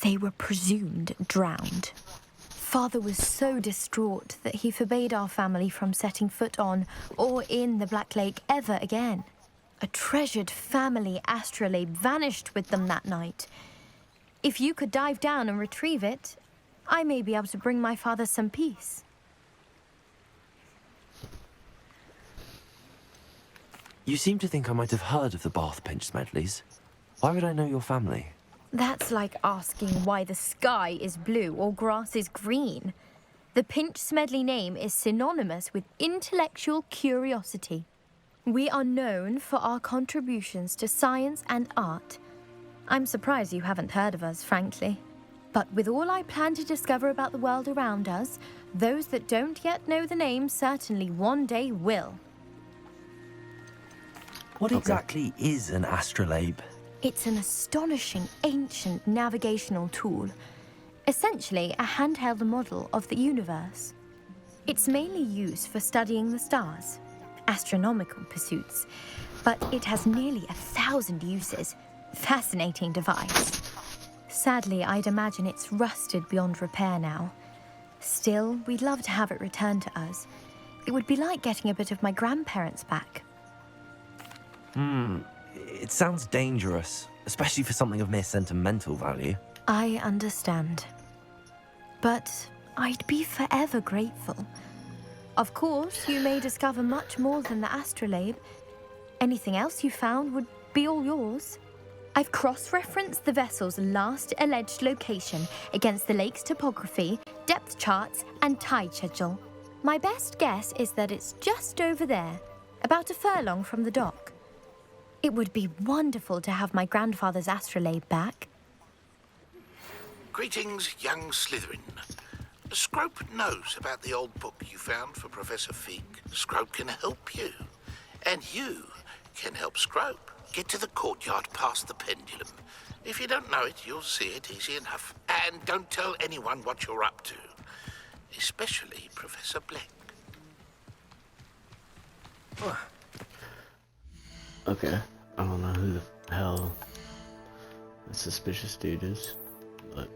They were presumed drowned. Father was so distraught that he forbade our family from setting foot on or in the Black Lake ever again. A treasured family astrolabe vanished with them that night. If you could dive down and retrieve it, I may be able to bring my father some peace. You seem to think I might have heard of the Bath Pinch Smedleys. Why would I know your family? That's like asking why the sky is blue or grass is green. The Pinch Smedley name is synonymous with intellectual curiosity. We are known for our contributions to science and art. I'm surprised you haven't heard of us, frankly. But with all I plan to discover about the world around us, those that don't yet know the name certainly one day will. What exactly is an astrolabe? It's an astonishing ancient navigational tool, essentially a handheld model of the universe. It's mainly used for studying the stars, astronomical pursuits, but it has nearly 1,000 uses. Fascinating device. Sadly, I'd imagine it's rusted beyond repair now. Still, we'd love to have it returned to us. It would be like getting a bit of my grandparents back. It sounds dangerous, especially for something of mere sentimental value. I understand. But I'd be forever grateful. Of course, you may discover much more than the astrolabe. Anything else you found would be all yours. I've cross-referenced the vessel's last alleged location against the lake's topography, depth charts, and tide schedule. My best guess is that it's just over there, about a furlong from the dock. It would be wonderful to have my grandfather's astrolabe back. Greetings, young Slytherin. Scrope knows about the old book you found for Professor Fig. Scrope can help you. And you can help Scrope get to the courtyard past the pendulum. If you don't know it, you'll see it easy enough. And don't tell anyone what you're up to. Especially Professor Black. Okay, I don't know who the hell the suspicious dude is, but...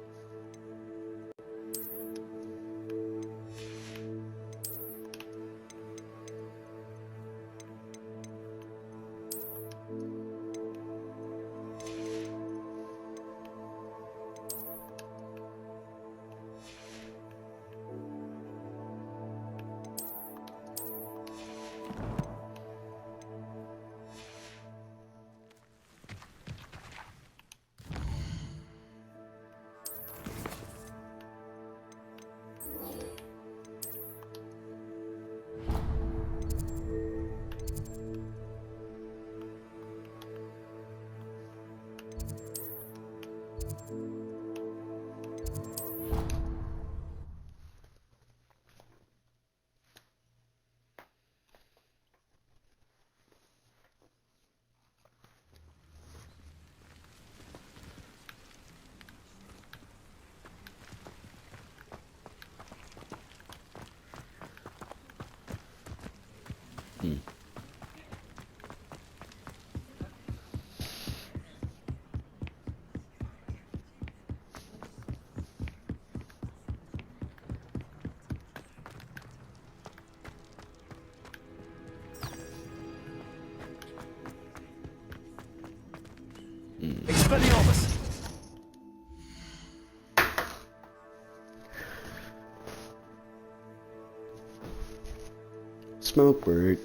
Expelliarmus! Smoke break.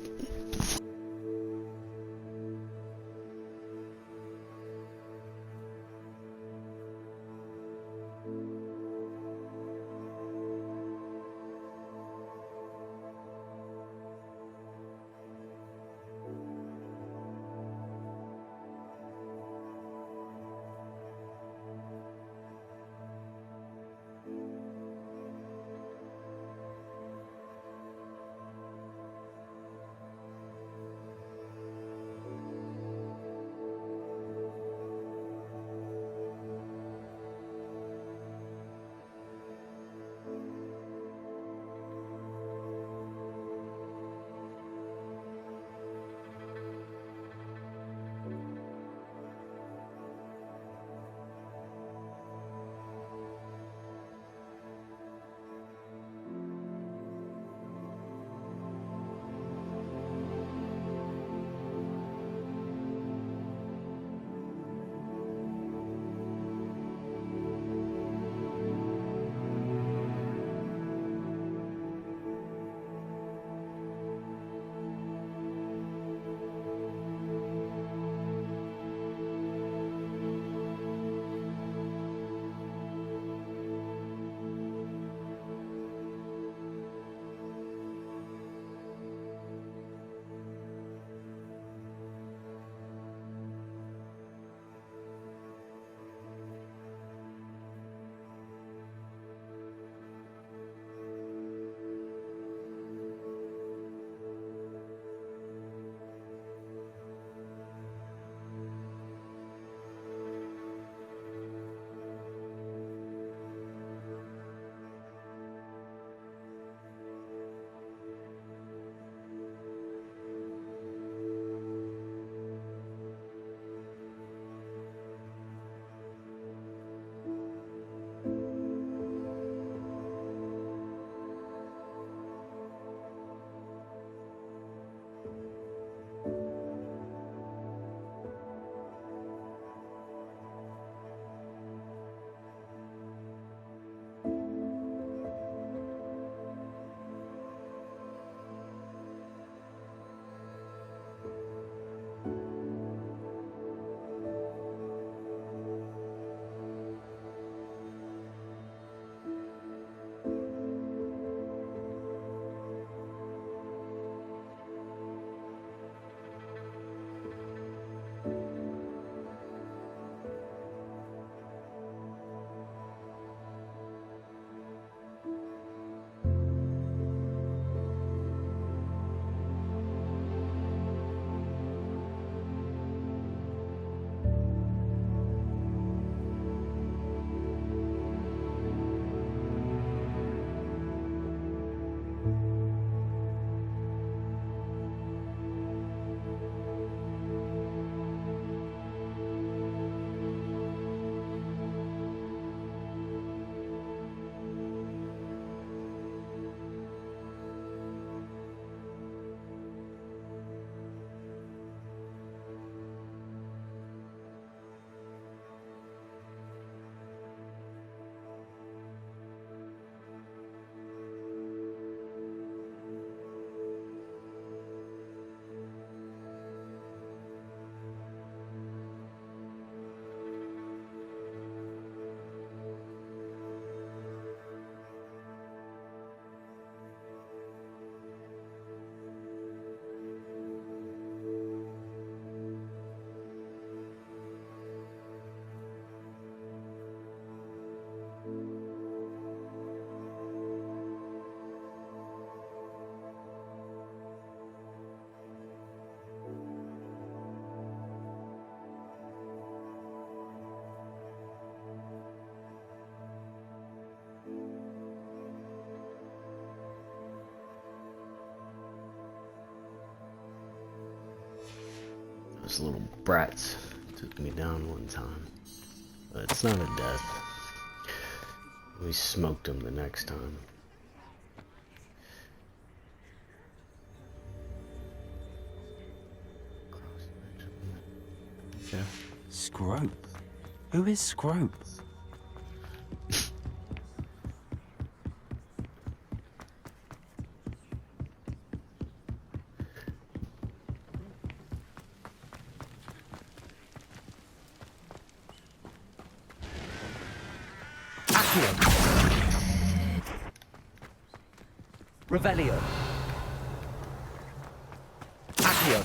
Those little brats took me down one time. But it's not a death. We smoked them the next time. Yeah. Scrope? Who is Scrope? Revelio. Accio.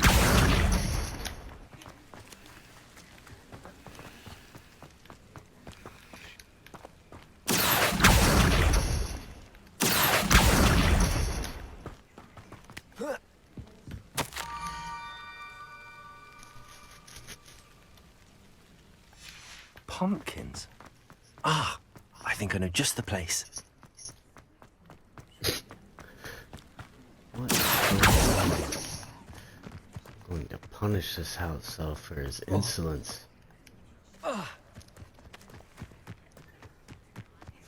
Pumpkins? Ah, I think I know just the place. What? I'm going to punish this house elf for his insolence.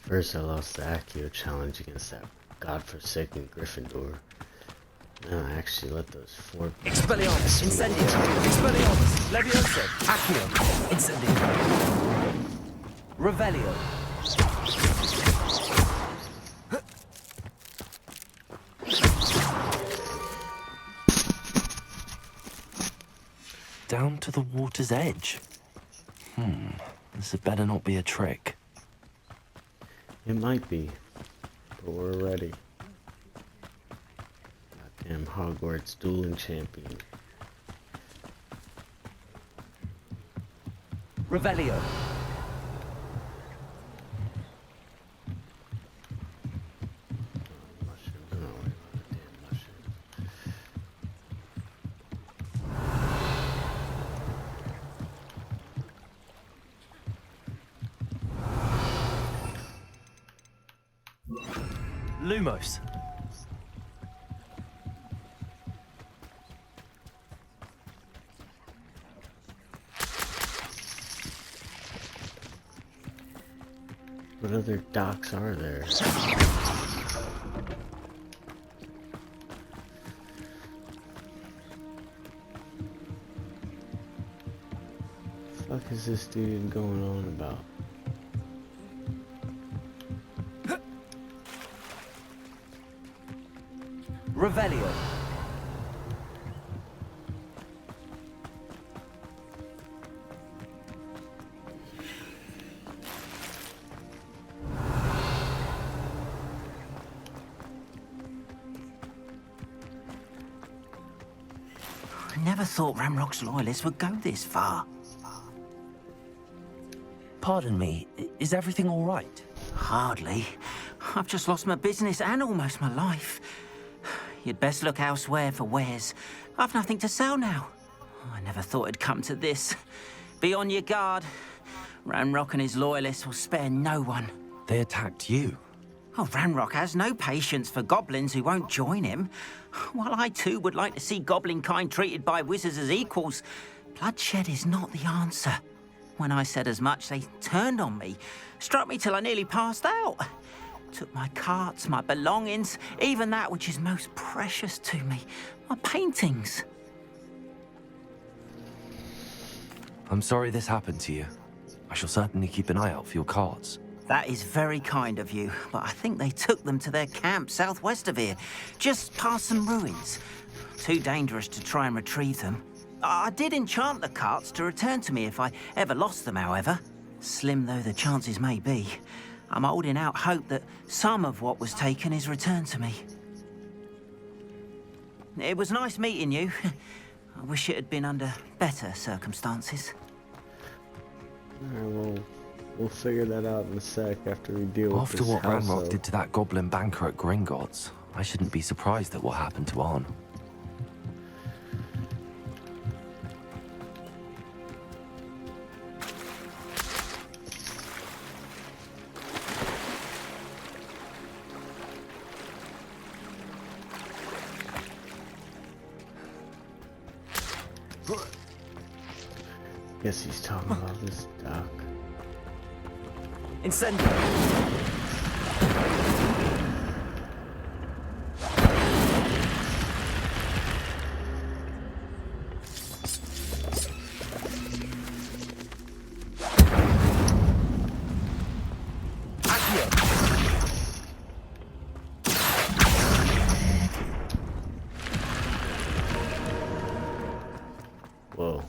First I lost the Accio challenge against that godforsaken Gryffindor. Now I actually let those 4... Expelliarmus, Incendio, Expelliarmus, Levioso, Accio, Incendio, Revelio. Down to the water's edge. This had better not be a trick. It might be, but we're ready. Goddamn Hogwarts dueling champion. Revelio. Lumos. What other docks are there? What the fuck is this dude going on about? Revelio. I never thought Ramrock's loyalists would go this far. Pardon me, is everything all right? Hardly. I've just lost my business and almost my life. You'd best look elsewhere for wares. I've nothing to sell now. I never thought it'd come to this. Be on your guard. Ranrock and his loyalists will spare no one. They attacked you? Oh, Ranrock has no patience for goblins who won't join him. While I too would like to see goblin kind treated by wizards as equals, bloodshed is not the answer. When I said as much, they turned on me, struck me till I nearly passed out. Took my carts, my belongings, even that which is most precious to me, my paintings. I'm sorry this happened to you. I shall certainly keep an eye out for your cards. That is very kind of you, but I think they took them to their camp southwest of here, just past some ruins. Too dangerous to try and retrieve them. I did enchant the carts to return to me if I ever lost them, however. Slim though the chances may be, I'm holding out hope that some of what was taken is returned to me. It was nice meeting you. I wish it had been under better circumstances. Alright, we'll figure that out in a sec after we deal with After this what house Ranrock elf. did to that goblin banker at Gringotts, I shouldn't be surprised at what happened to Arn. Guess he's talking about this dock. Incendio! Whoa.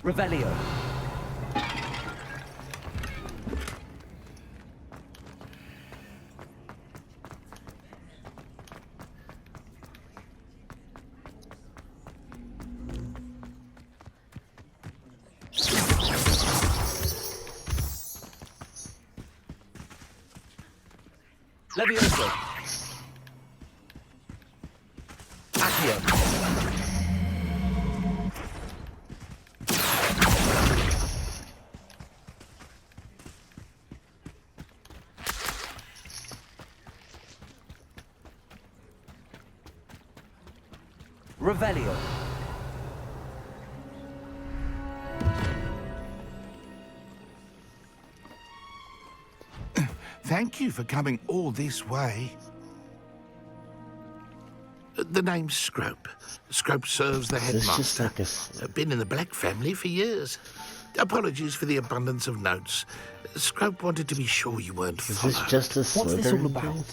Revelio. Levioso. Accio. Revelio. Thank you for coming all this way. The name's Scrope. Scrope serves the headmaster. Been in the Black family for years. Apologies for the abundance of notes. Scrope wanted to be sure you weren't followed. Is this just a What's this all about? thing?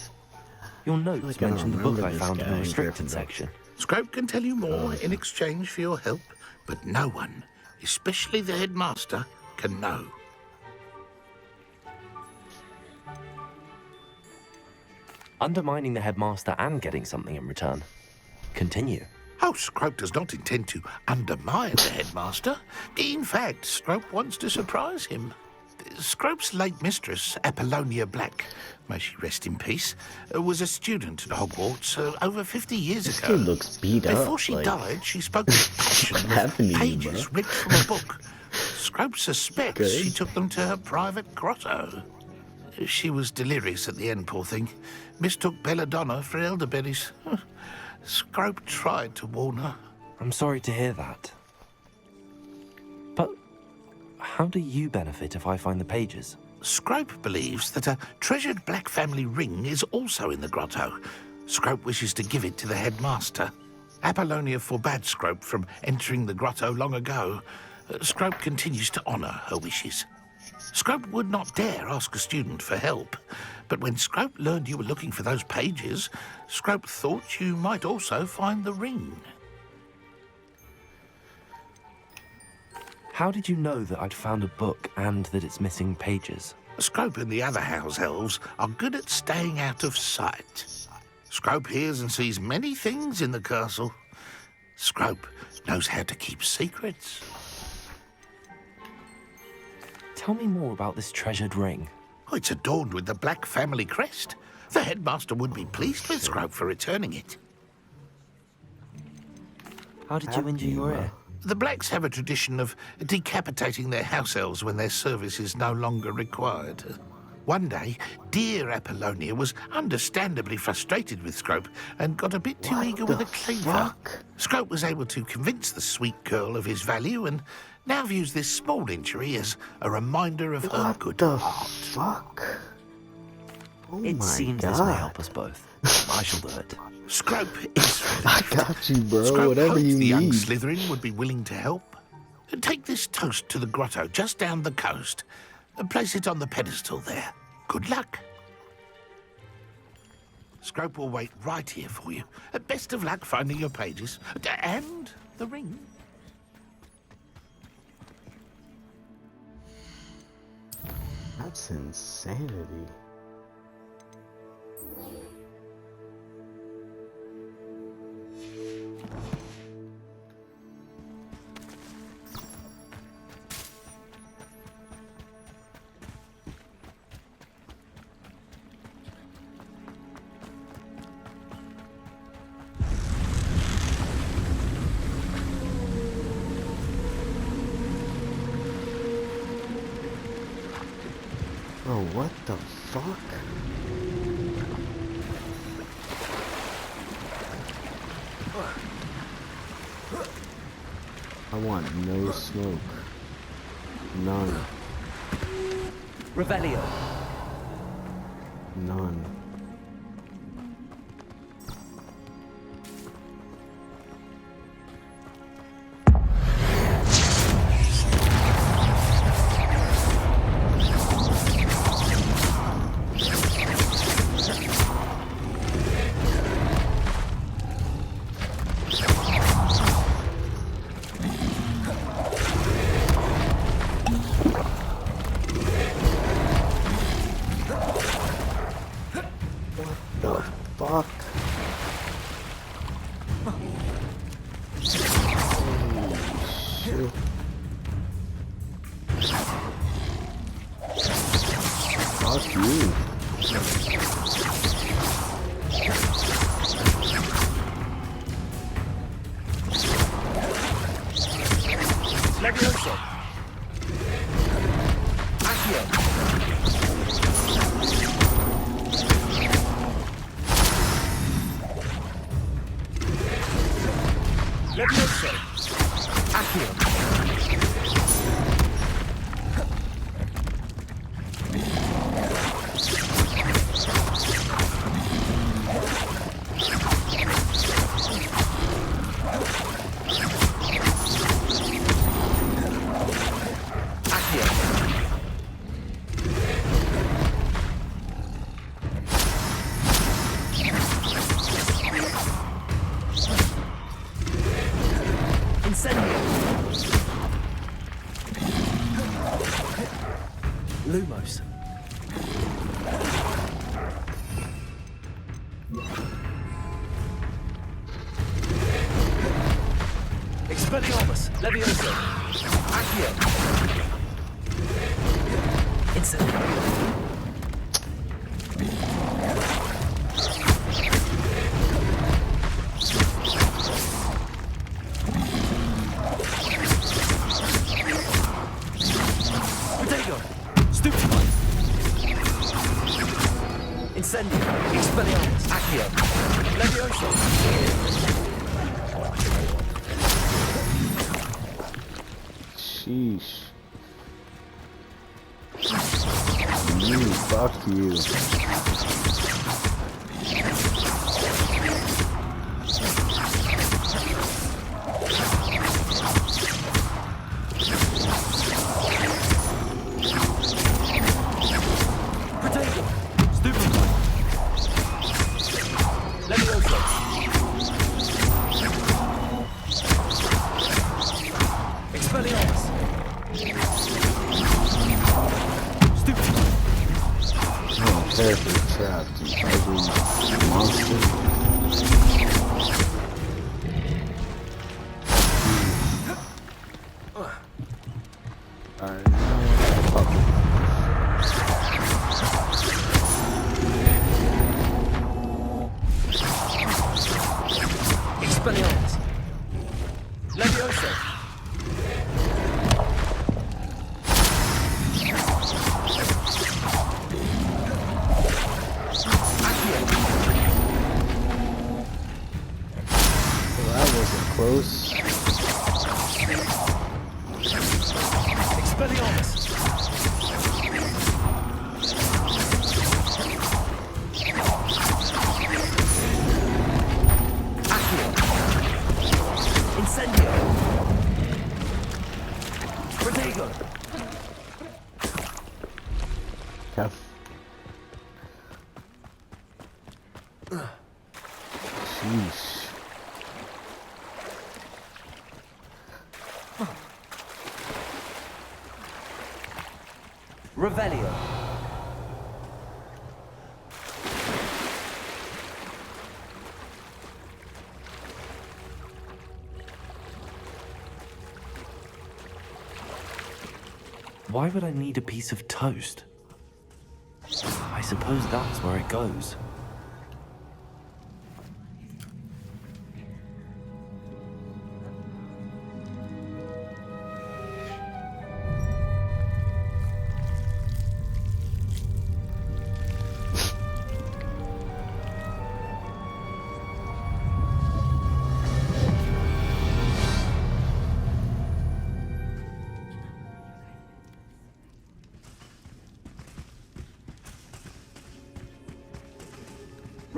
Your notes Like, I mention the don't book I remember found this in the guy in restricted Gryffindor. section. Scrope can tell you more in exchange for your help, but no one, especially the headmaster, can know. Undermining the headmaster and getting something in return. Continue. Oh, Scrope does not intend to undermine the headmaster. In fact, Scrope wants to surprise him. Scrope's late mistress, Apollonia Black, may she rest in peace, was a student at Hogwarts over 50 years This ago. dude looks beat up. Before she like, died, she spoke with passion happened of to you, pages bro? ripped from a book. Scrope suspects Good. she took them to her private grotto. She was delirious at the end, poor thing. Mistook belladonna for elderberries. Scrope tried to warn her. I'm sorry to hear that. But how do you benefit if I find the pages? Scrope believes that a treasured Black family ring is also in the grotto. Scrope wishes to give it to the headmaster. Apollonia forbade Scrope from entering the grotto long ago. Scrope continues to honour her wishes. Scrope would not dare ask a student for help, but when Scrope learned you were looking for those pages, Scrope thought you might also find the ring. How did you know that I'd found a book and that it's missing pages? Scrope and the other house elves are good at staying out of sight. Scrope hears and sees many things in the castle. Scrope knows how to keep secrets. Tell me more about this treasured ring. Oh, it's adorned with the Black family crest. The headmaster would be pleased with Scrope for returning it. How did you injure your ear? The Blacks have a tradition of decapitating their house elves when their service is no longer required. One day, dear Apollonia was understandably frustrated with Scrope and got a bit too eager with a cleaver. Scrope was able to convince the sweet girl of his value and now views this small injury as a reminder of her good heart. Fuck? Oh It my seems God. this may help us both. I shall do it. Scrope is I got you, bro. Scrope Whatever hopes you the young need. Slytherin would be willing to help. Take this toast to the grotto just down the coast and place it on the pedestal there. Good luck. Scrope will wait right here for you. Best of luck finding your pages and the ring. That's insanity. Bro, what the fuck? want no smoke. None. Revelio. None. Fuck. Shit. Fuck you. Levioso. Accio. Levioso. Accio. Lumos. Expelliarmus. Levioso. Accio. Incendio. Incendio. Expelliarmus. Accio. Levioso. Sheesh. Fuck you. Protego. Stupefy. Levioso. Expelliarmus. Stupefy. Oh, perfect trap, you ugly monster. Alright, fuck it. Expelliarmus. Levioso. Well, that wasn't close. Expelliarmus. Accio. Incendio. Protego. Tough. Sheesh. Revelio. Why would I need a piece of toast? I suppose that's where it goes.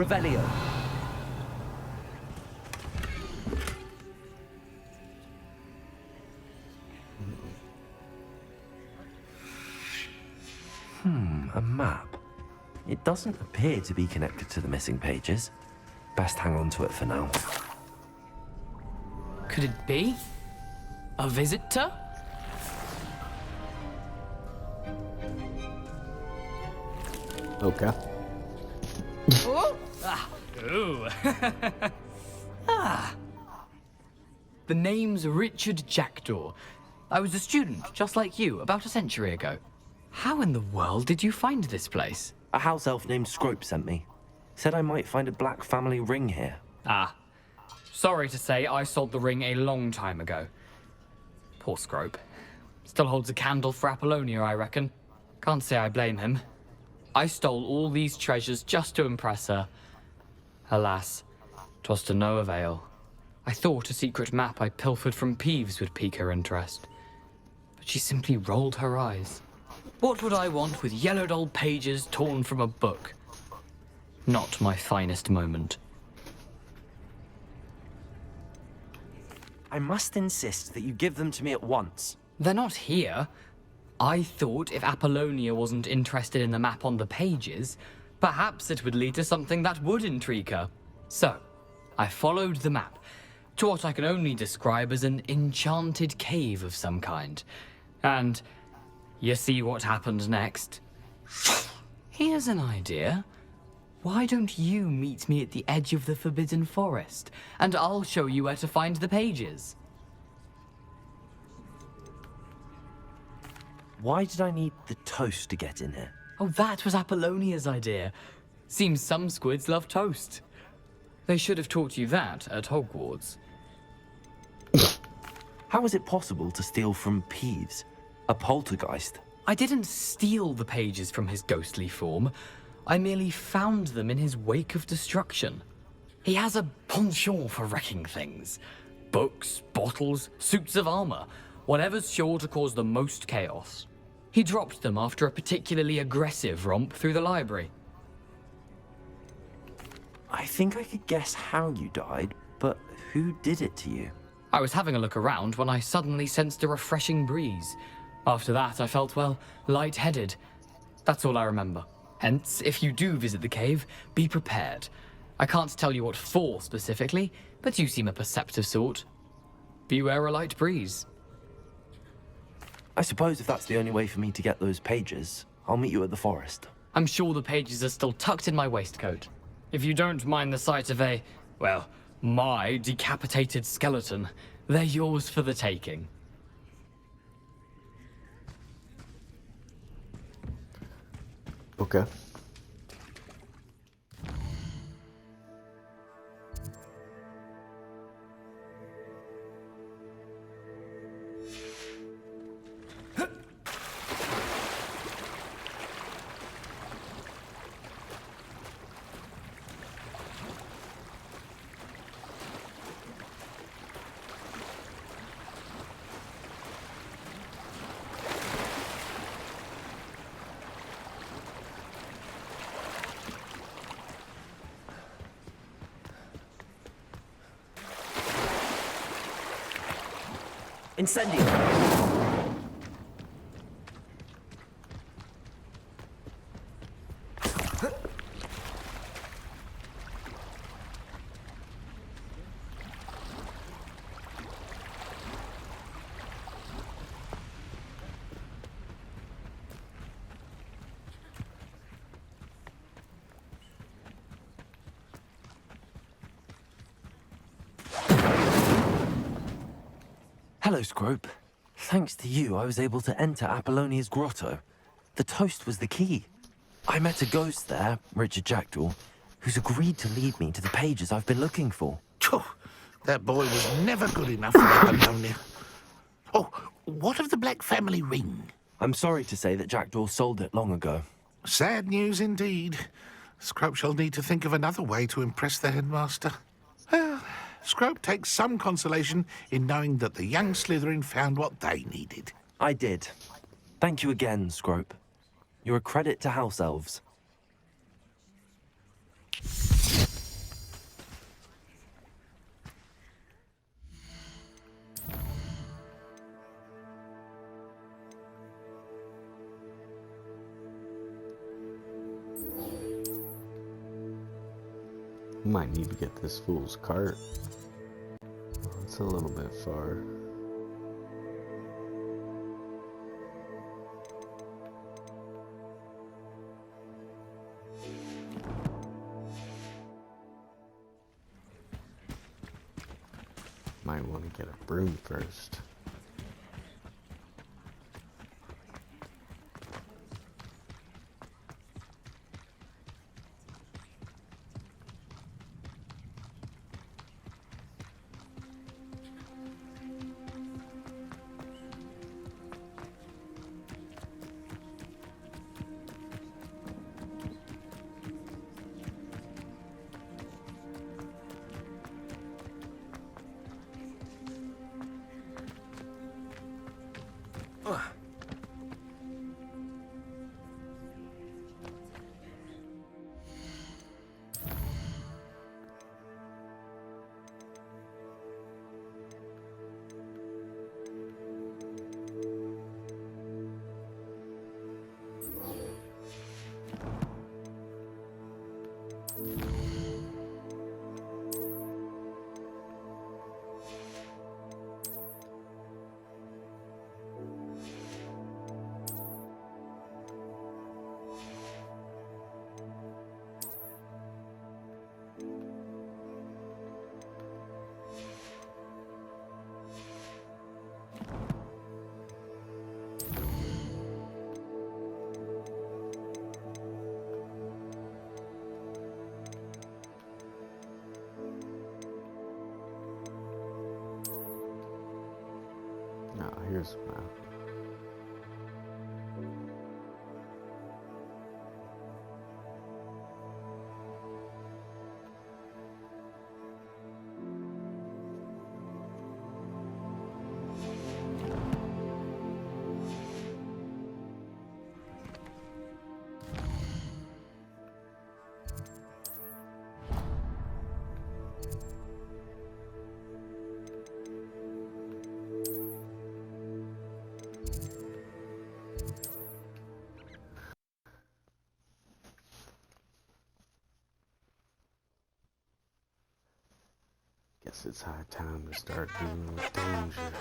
Revelio. A map. It doesn't appear to be connected to the missing pages. Best hang on to it for now. Could it be? A visitor? Okay. Oh! Ah. Ooh. Ah. The name's Richard Jackdaw. I was a student, just like you, about a century ago. How in the world did you find this place? A house elf named Scrope sent me. Said I might find a black family ring here. Ah. Sorry to say, I sold the ring a long time ago. Poor Scrope. Still holds a candle for Apollonia, I reckon. Can't say I blame him. I stole all these treasures just to impress her. Alas, 'twas to no avail. I thought a secret map I pilfered from Peeves would pique her interest. But she simply rolled her eyes. What would I want with yellowed old pages torn from a book? Not my finest moment. I must insist that you give them to me at once. They're not here. I thought if Apollonia wasn't interested in the map on the pages, perhaps it would lead to something that would intrigue her. So, I followed the map to what I can only describe as an enchanted cave of some kind. And you see what happened next? Here's an idea. Why don't you meet me at the edge of the Forbidden Forest, and I'll show you where to find the pages. Why did I need the toast to get in here? Oh, that was Apollonia's idea. Seems some squids love toast. They should have taught you that at Hogwarts. How is it possible to steal from Peeves, a poltergeist? I didn't steal the pages from his ghostly form. I merely found them in his wake of destruction. He has a penchant for wrecking things. Books, bottles, suits of armor, whatever's sure to cause the most chaos. He dropped them after a particularly aggressive romp through the library. I think I could guess how you died, but who did it to you? I was having a look around when I suddenly sensed a refreshing breeze. After that, I felt, well, lightheaded. That's all I remember. Hence, if you do visit the cave, be prepared. I can't tell you what for specifically, but you seem a perceptive sort. Beware a light breeze. I suppose if that's the only way for me to get those pages, I'll meet you at the forest. I'm sure the pages are still tucked in my waistcoat. If you don't mind the sight of a, well, my decapitated skeleton, they're yours for the taking. Okay. Incendio! Hello, Scrope. Thanks to you, I was able to enter Apollonia's grotto. The toast was the key. I met a ghost there, Richard Jackdaw, who's agreed to lead me to the pages I've been looking for. Phew, that boy was never good enough for Apollonia. Oh, what of the Black family ring? I'm sorry to say that Jackdaw sold it long ago. Sad news indeed. Scrope shall need to think of another way to impress the headmaster. Well, Scrope takes some consolation in knowing that the young Slytherin found what they needed. I did. Thank you again, Scrope. You're a credit to House Elves. Might need to get this fool's cart. It's a little bit far. Might want to get a broom first. Now here's a map. Guess it's high time to start dealing with danger.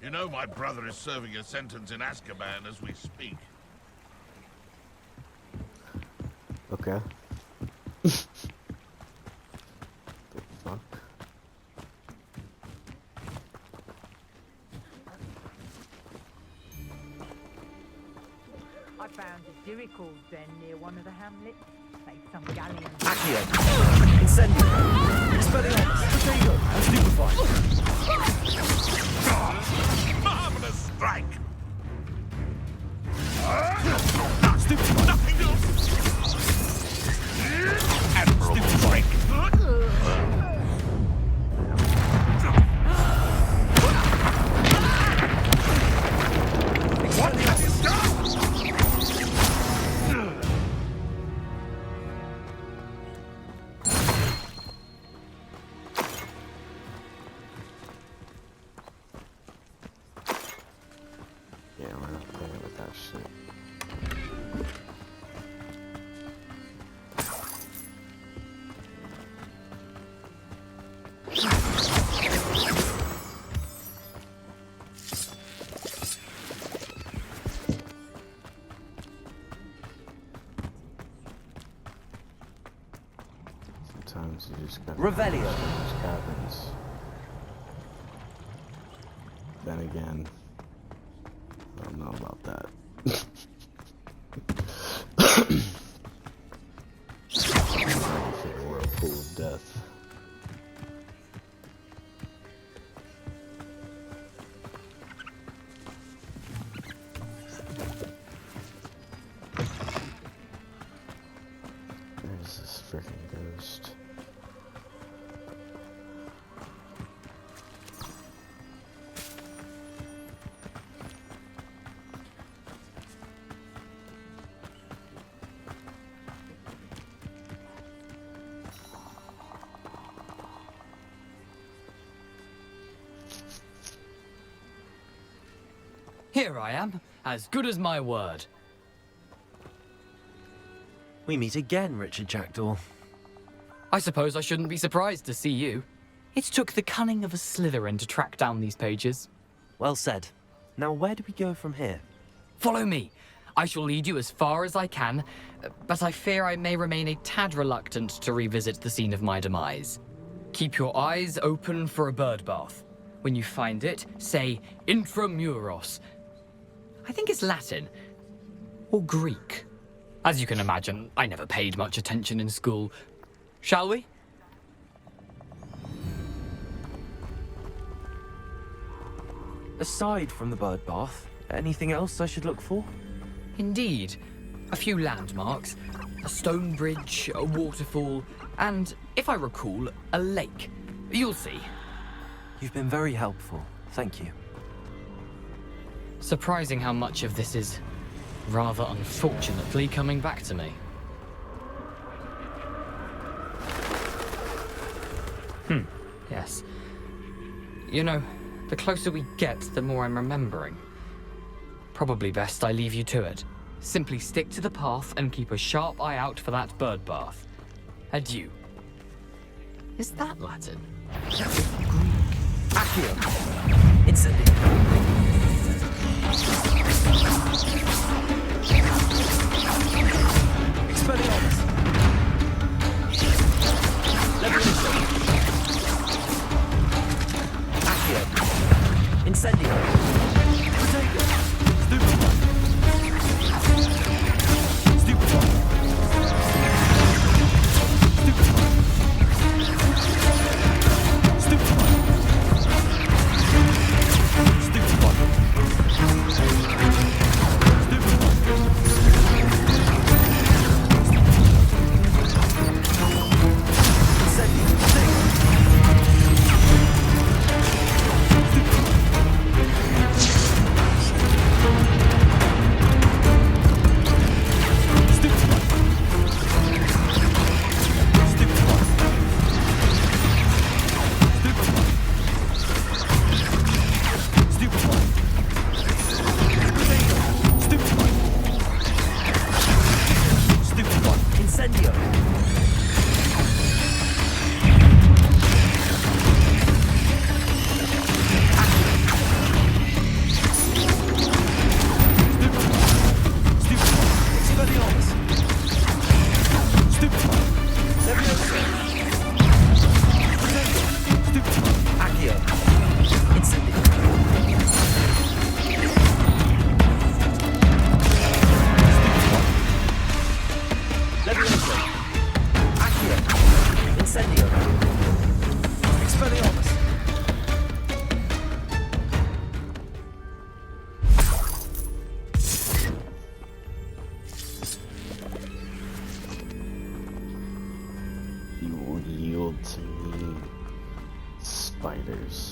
You know my brother is serving a sentence in Azkaban as we speak. Okay. I found a Jericho's den near one of the hamlets. Say some galleon. Accio! Incendio! Expelliarmus! Potato! And stupefy! Marvelous strike! Stupefy! Nothing else! Admirable strike! What have you done? Yeah, we're not playing with that shit. Sometimes you just gotta Revelio. those cabins. Then again, I don't know about that. Ready for the whirlpool of death. There's this freaking ghost. Here I am, as good as my word. We meet again, Richard Jackdaw. I suppose I shouldn't be surprised to see you. It took the cunning of a Slytherin to track down these pages. Well said. Now where do we go from here? Follow me. I shall lead you as far as I can, but I fear I may remain a tad reluctant to revisit the scene of my demise. Keep your eyes open for a bird bath. When you find it, say intramuros. I think it's Latin. Or Greek. As you can imagine, I never paid much attention in school. Shall we? Aside from the bird bath, anything else I should look for? Indeed. A few landmarks, a stone bridge, a waterfall, and, if I recall, a lake. You'll see. You've been very helpful. Thank you. Surprising how much of this is, rather unfortunately, coming back to me. Yes. You know, the closer we get, the more I'm remembering. Probably best I leave you to it. Simply stick to the path and keep a sharp eye out for that bird bath. Adieu. Is that Latin? Accio! Incendio! Expelliarmus! Levitation! Accio! Incendio! Protego! Stupefy! Stupefy!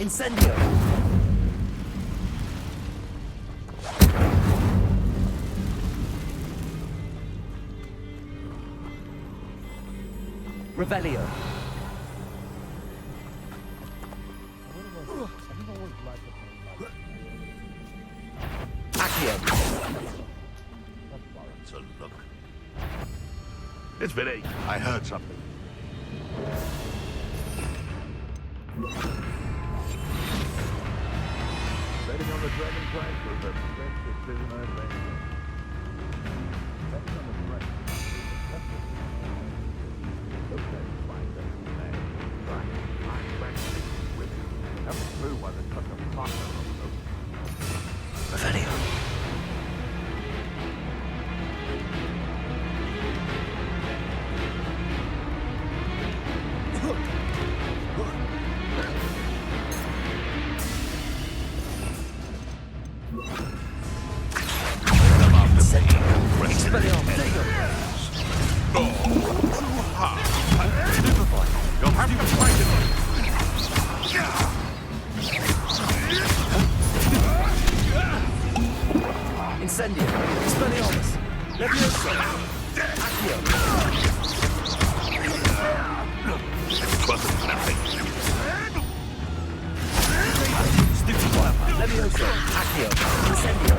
Incendio! Revelio! Accio! So look. It's Vinny. I heard something. Betting on the dragon price was the best decision I've made. Betting on the price was the best decision. Okay, fine, that's the name. Right, I'm practically with you. Have a clue why there's such a partner on the road. Revelio. You'll have to fight it. Incendio! Expelliarmus! Leviosa! Accio! It wasn't nothing. Stupefy. Levioso. Accio. Incendio.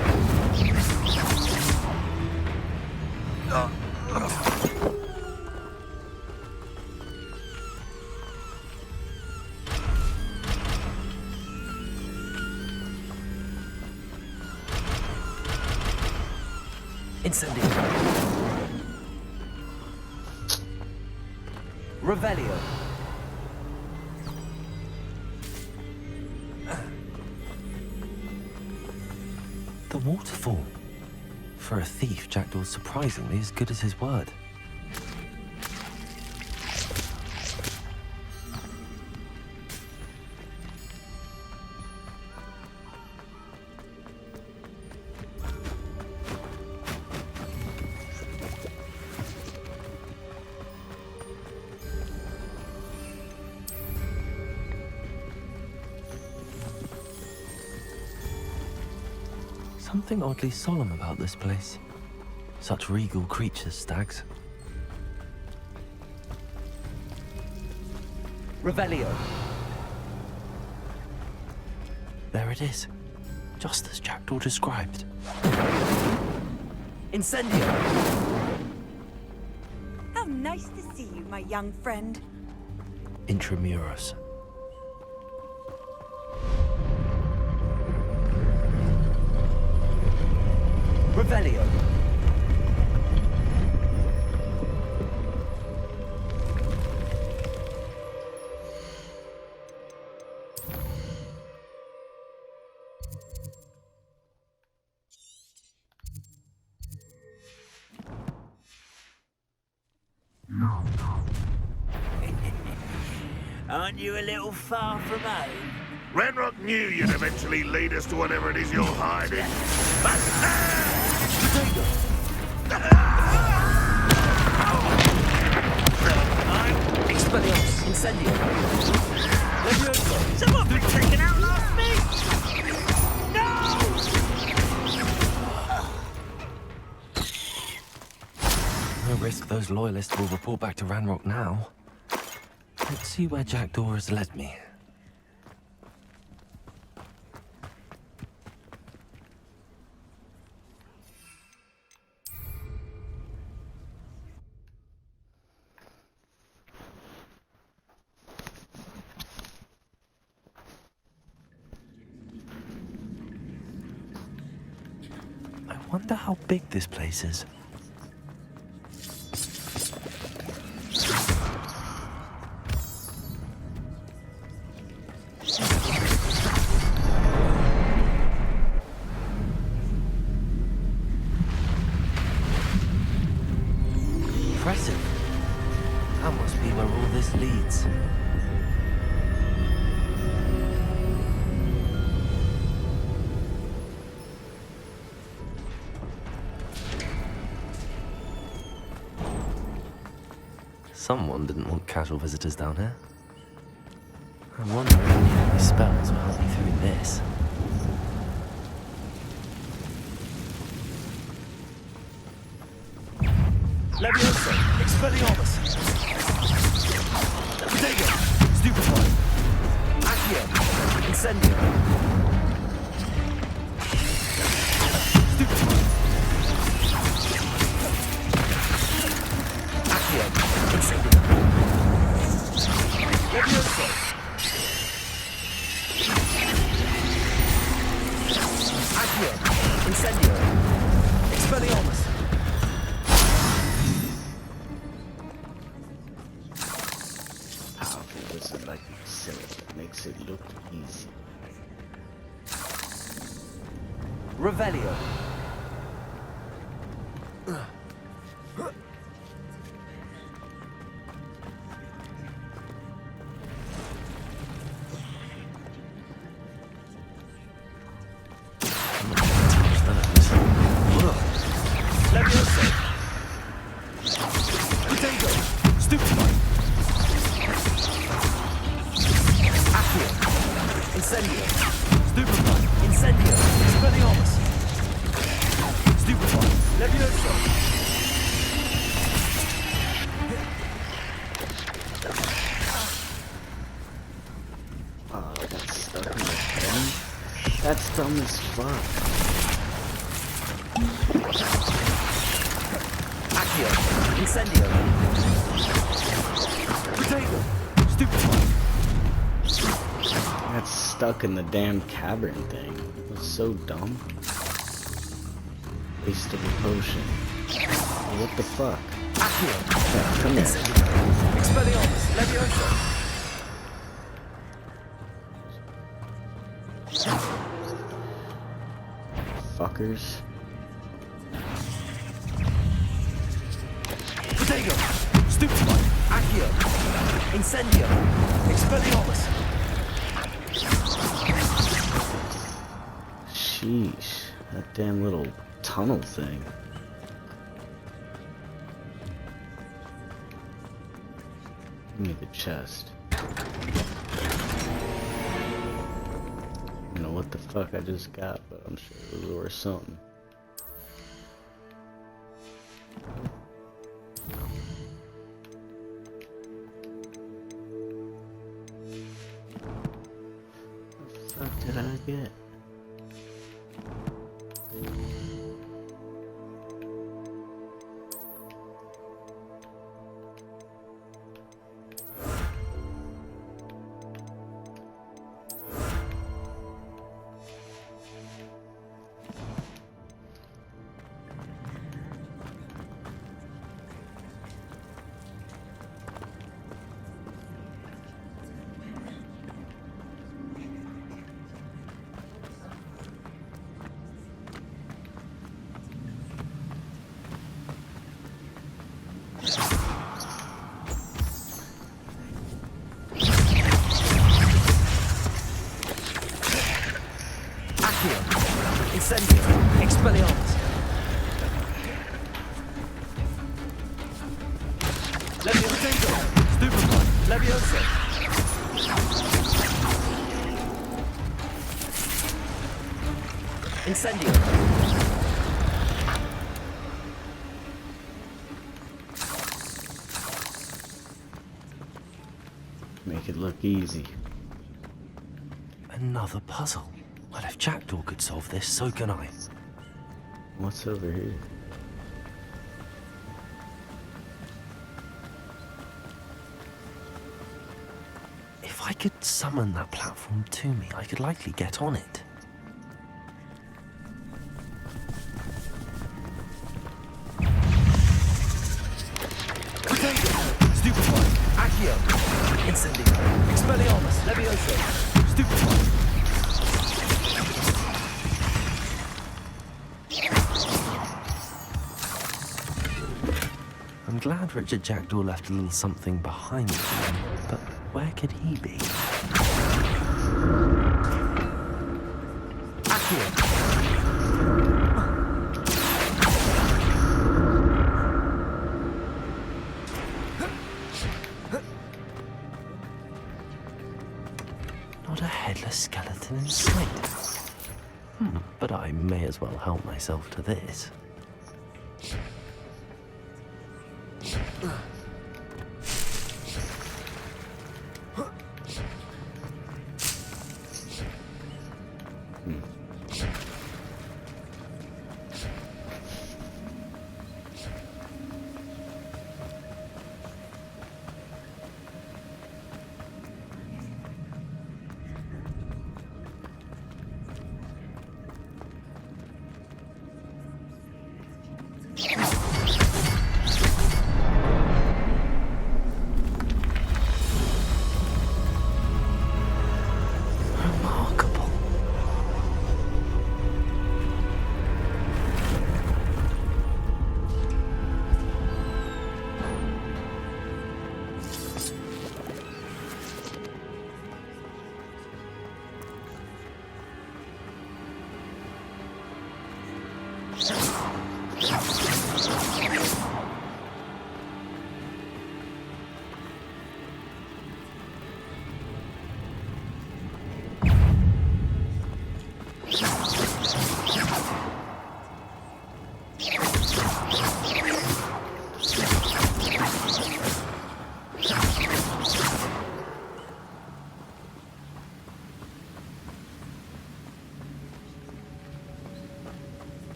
Incendio. Revelio. The waterfall. For a thief, Jackdaw's surprisingly as good as his word. Something oddly solemn about this place. Such regal creatures, stags. Revelio. There it is. Just as Jackdaw described. Incendio. How nice to see you, my young friend. Intramuros. Revelio. Aren't you a little far from home? Ranrock knew you'd eventually lead us to whatever it is you're hiding. Expelliarmus. Incendio. Levioso. Someone been taken out last week! No! No risk those loyalists will report back to Ranrock now. Let's see where Jackdaw has led me. I wonder how big this place is. Impressive. That must be where all this leads. Someone didn't want casual visitors down here. I wonder if any of my spells will help me through this. Levioso. Expelliarmus. Dego. Stupefy. Accio. Incendio. Stupefy. Accio. Incendio. Levioso. Accio. Incendio. Expelliarmus. Like silly. Makes it look easy. Revelio. Levioso. Potato. Stupefy. Accio. Incendio. Stupefy. Incendio. Expelliarmus. Stupefy. Levioso. Oh, I got stuck in the pen. dumb as fuck. Accio. Incendio. Potato. Stupefy. I got stuck in the damn cavern thing. It was so dumb. Waste of a potion. What the fuck? Accio. Yeah, come here. Expelliarmus. Levioso. Fuckers. Potato. Stupefy. Accio. Incendio. Expelliarmus. Sheesh. That damn little tunnel thing. Give me the chest. I don't know what the fuck I just got, but I'm sure it was worth something. What the fuck did I get? Incendio. Expelliarmus. Levioso. Stupefy. Levioso. Incendio. Make it look easy. Another puzzle. Well, if Jackdaw could solve this, so can I. What's over here? If I could summon that platform to me, I could likely get on it. Potato. Stupefy. Accio. Incendio. Expelliarmus. Levioso. Stupefy. I'm glad Richard Jackdaw left a little something behind me, but where could he be? Accio. Not a headless skeleton in sight. But I may as well help myself to this.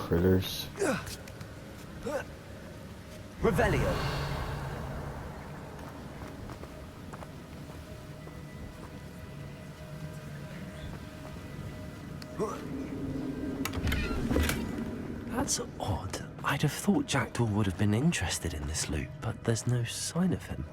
critters. Revelio. That's odd. I'd have thought Jackdaw would have been interested in this loot, but there's no sign of him.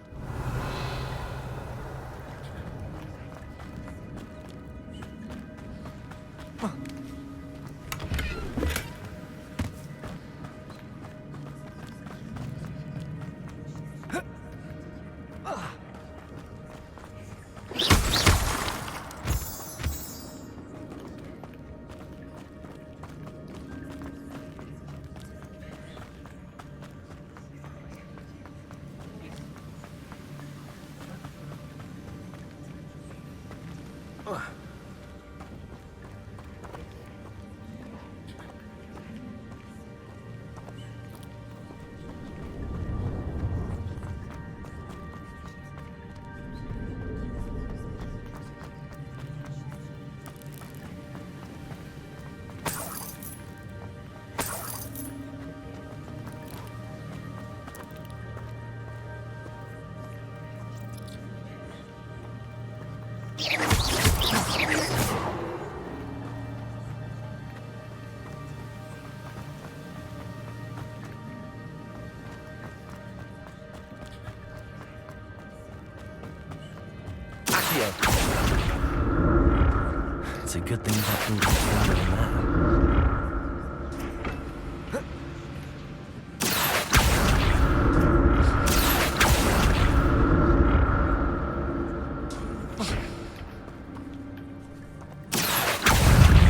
It's a good thing Jackdaw was further than that.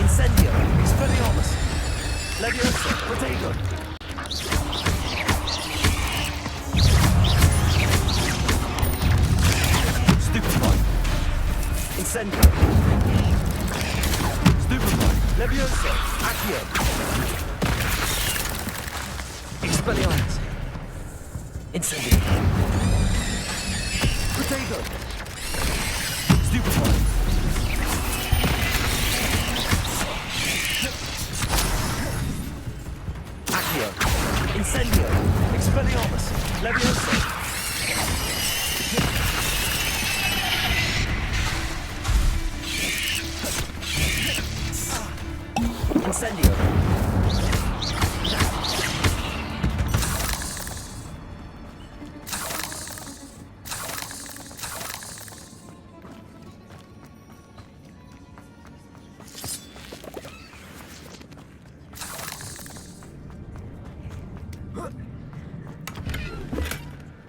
Incendio. Expelliarmus. Leviosa. Protego. Stupefy. Incendio. Stupefy. Leviosa. Accio. Expelliarmus. Incendio. Protego. Stupefy. Accio. Incendio. Expelliarmus. Leviosa. Incendio.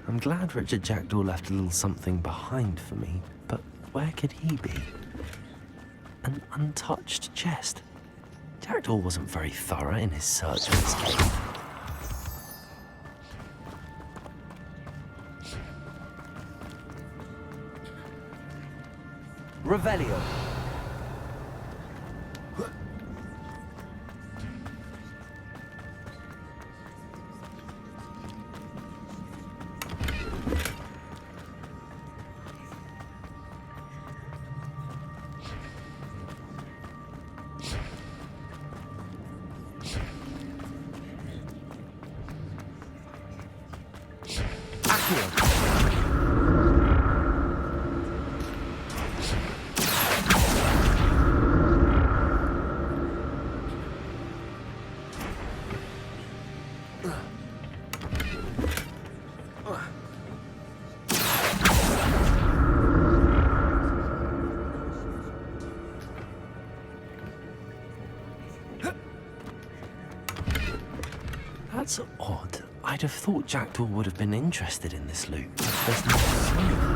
I'm glad Richard Jackdaw left a little something behind for me, but where could he be? An untouched chest. Jackdaw wasn't very thorough in his search for this cave. Revelio. That's odd. I'd have thought Jackdaw would have been interested in this loot, but there's no sign of him.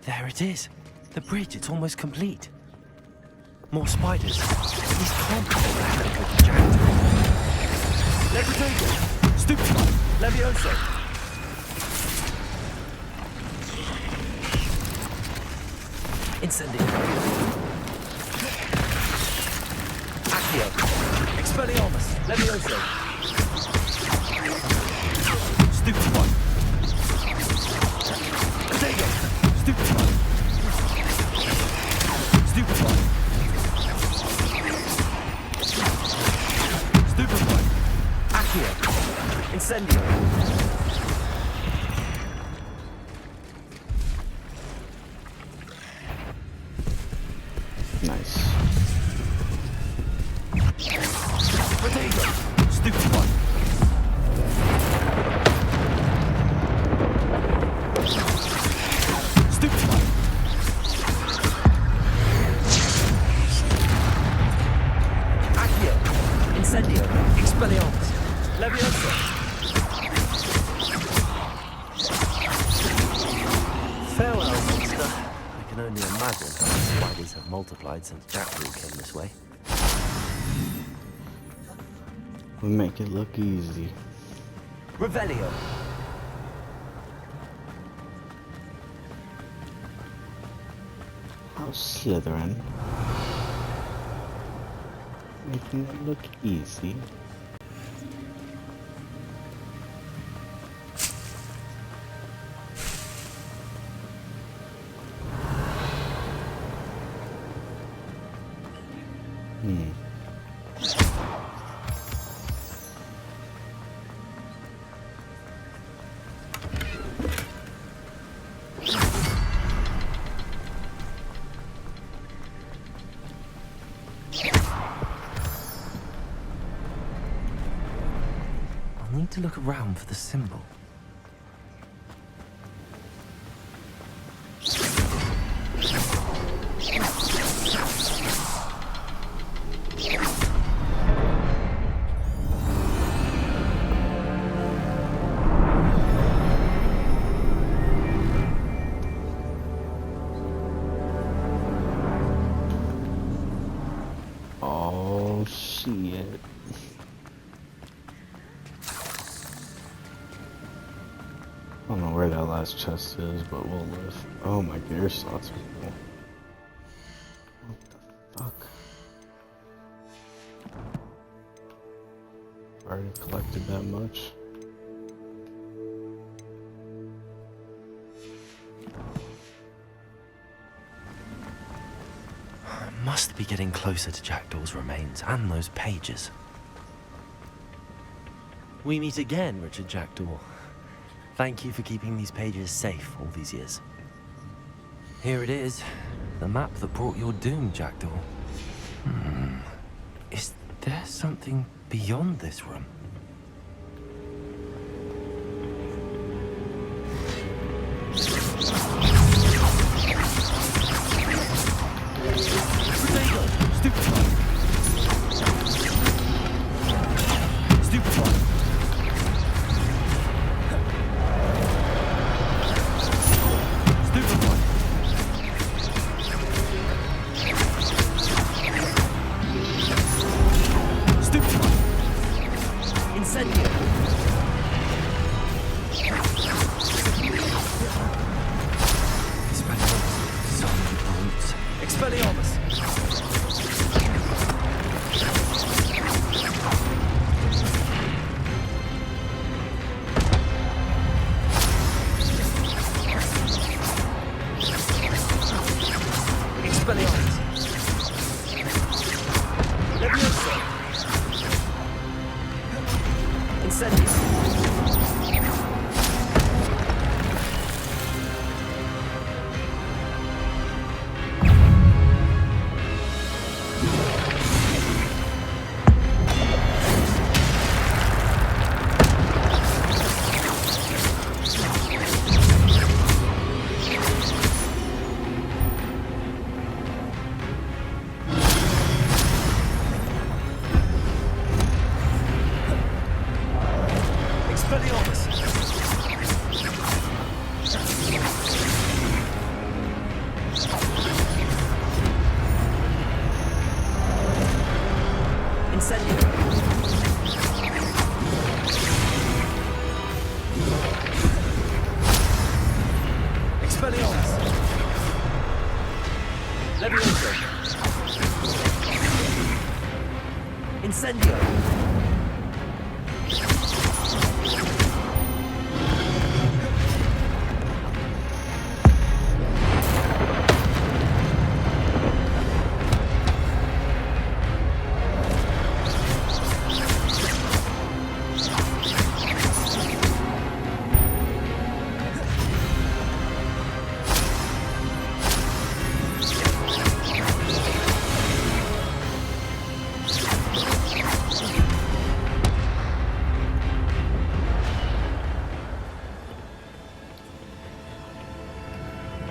There it is. The bridge, it's almost complete. More spiders. These can't be the back of the jackdaw. Levitate! Stupefy! Levioso! Incendio. Accio! Expelliarmus! Levioso! Stupefy. Potato! Stupefy. Stupefy. Stupefy. Accio! Incendio! Nice. Potato! Stupefy. Stupefy! Accio! Incendio! Expelliarmus! Levioso! Farewell, monster. I can only imagine how the spiders have multiplied since Jackdaw came this way. We make it look easy. Revelio! How's Slytherin? Making it look easy. I'll need to look around for the symbol. Oh shit. I don't know where that last chest is, but we'll live. Oh my gear slots are cool. What the fuck? Already collected that much. I must be getting closer to Jackdaw's remains and those pages. We meet again, Richard Jackdaw. Thank you for keeping these pages safe all these years. Here it is, the map that brought your doom, Jackdaw. Is there something beyond this room?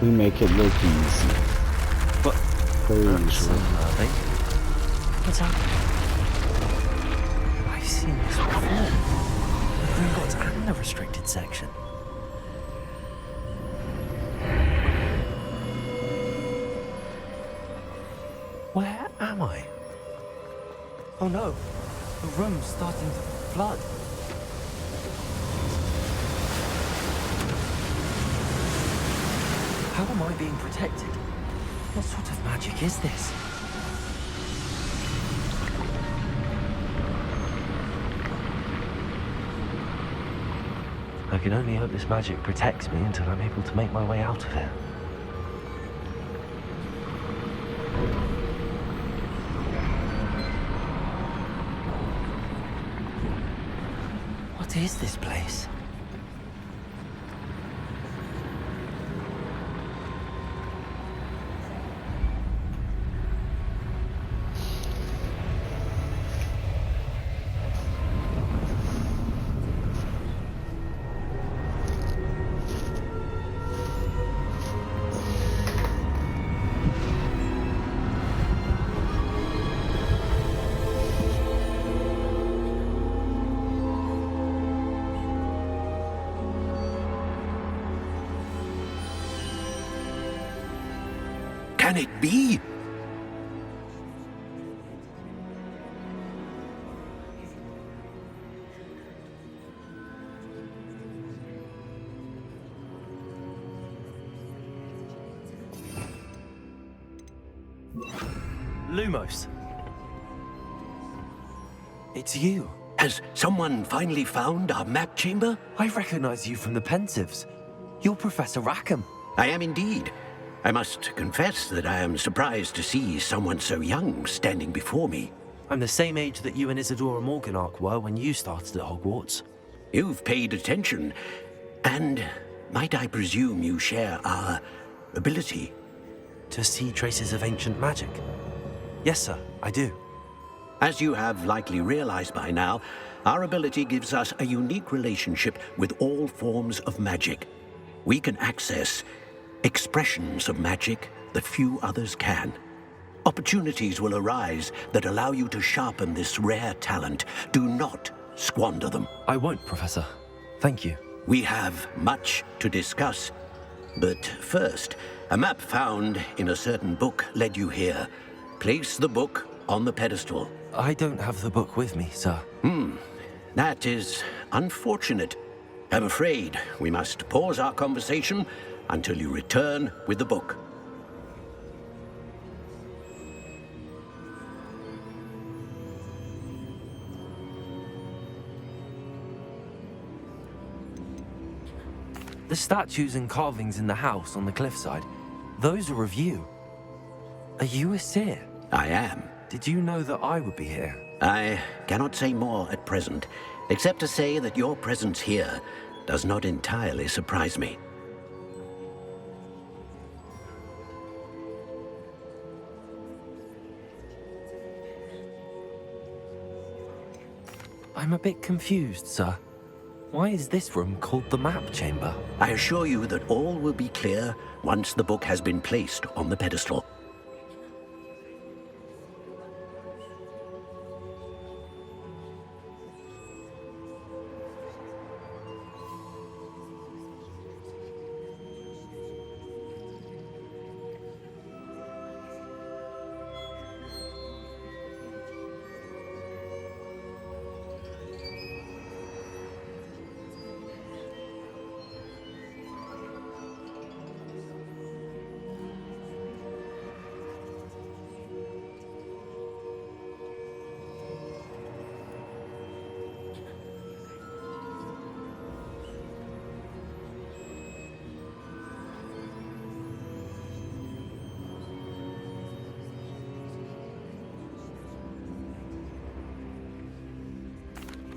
We make it look easy. But very usual. What's happening? I've seen this before. The Gringotts and the restricted section. Where am I? Oh no, the room's starting to flood. How am I being protected? What sort of magic is this? I can only hope this magic protects me until I'm able to make my way out of here. What is this place? Can it be? Lumos. It's you. Has someone finally found our map chamber? I recognize you from the Pensives. You're Professor Rackham. I am indeed. I must confess that I am surprised to see someone so young standing before me. I'm the same age that you and Isadora Morganach were when you started at Hogwarts. You've paid attention, and might I presume you share our ability? To see traces of ancient magic? Yes, sir, I do. As you have likely realized by now, our ability gives us a unique relationship with all forms of magic. We can access expressions of magic that few others can. Opportunities will arise that allow you to sharpen this rare talent. Do not squander them. I won't, Professor. Thank you. We have much to discuss. But first, a map found in a certain book led you here. Place the book on the pedestal. I don't have the book with me, sir. That is unfortunate. I'm afraid we must pause our conversation until you return with the book. The statues and carvings in the house on the cliffside, those are of you. Are you a seer? I am. Did you know that I would be here? I cannot say more at present. except to say that your presence here does not entirely surprise me. I'm a bit confused, sir. Why is this room called the map chamber? I assure you that all will be clear once the book has been placed on the pedestal.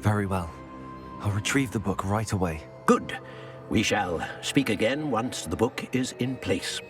Very well. I'll retrieve the book right away. Good. We shall speak again once the book is in place.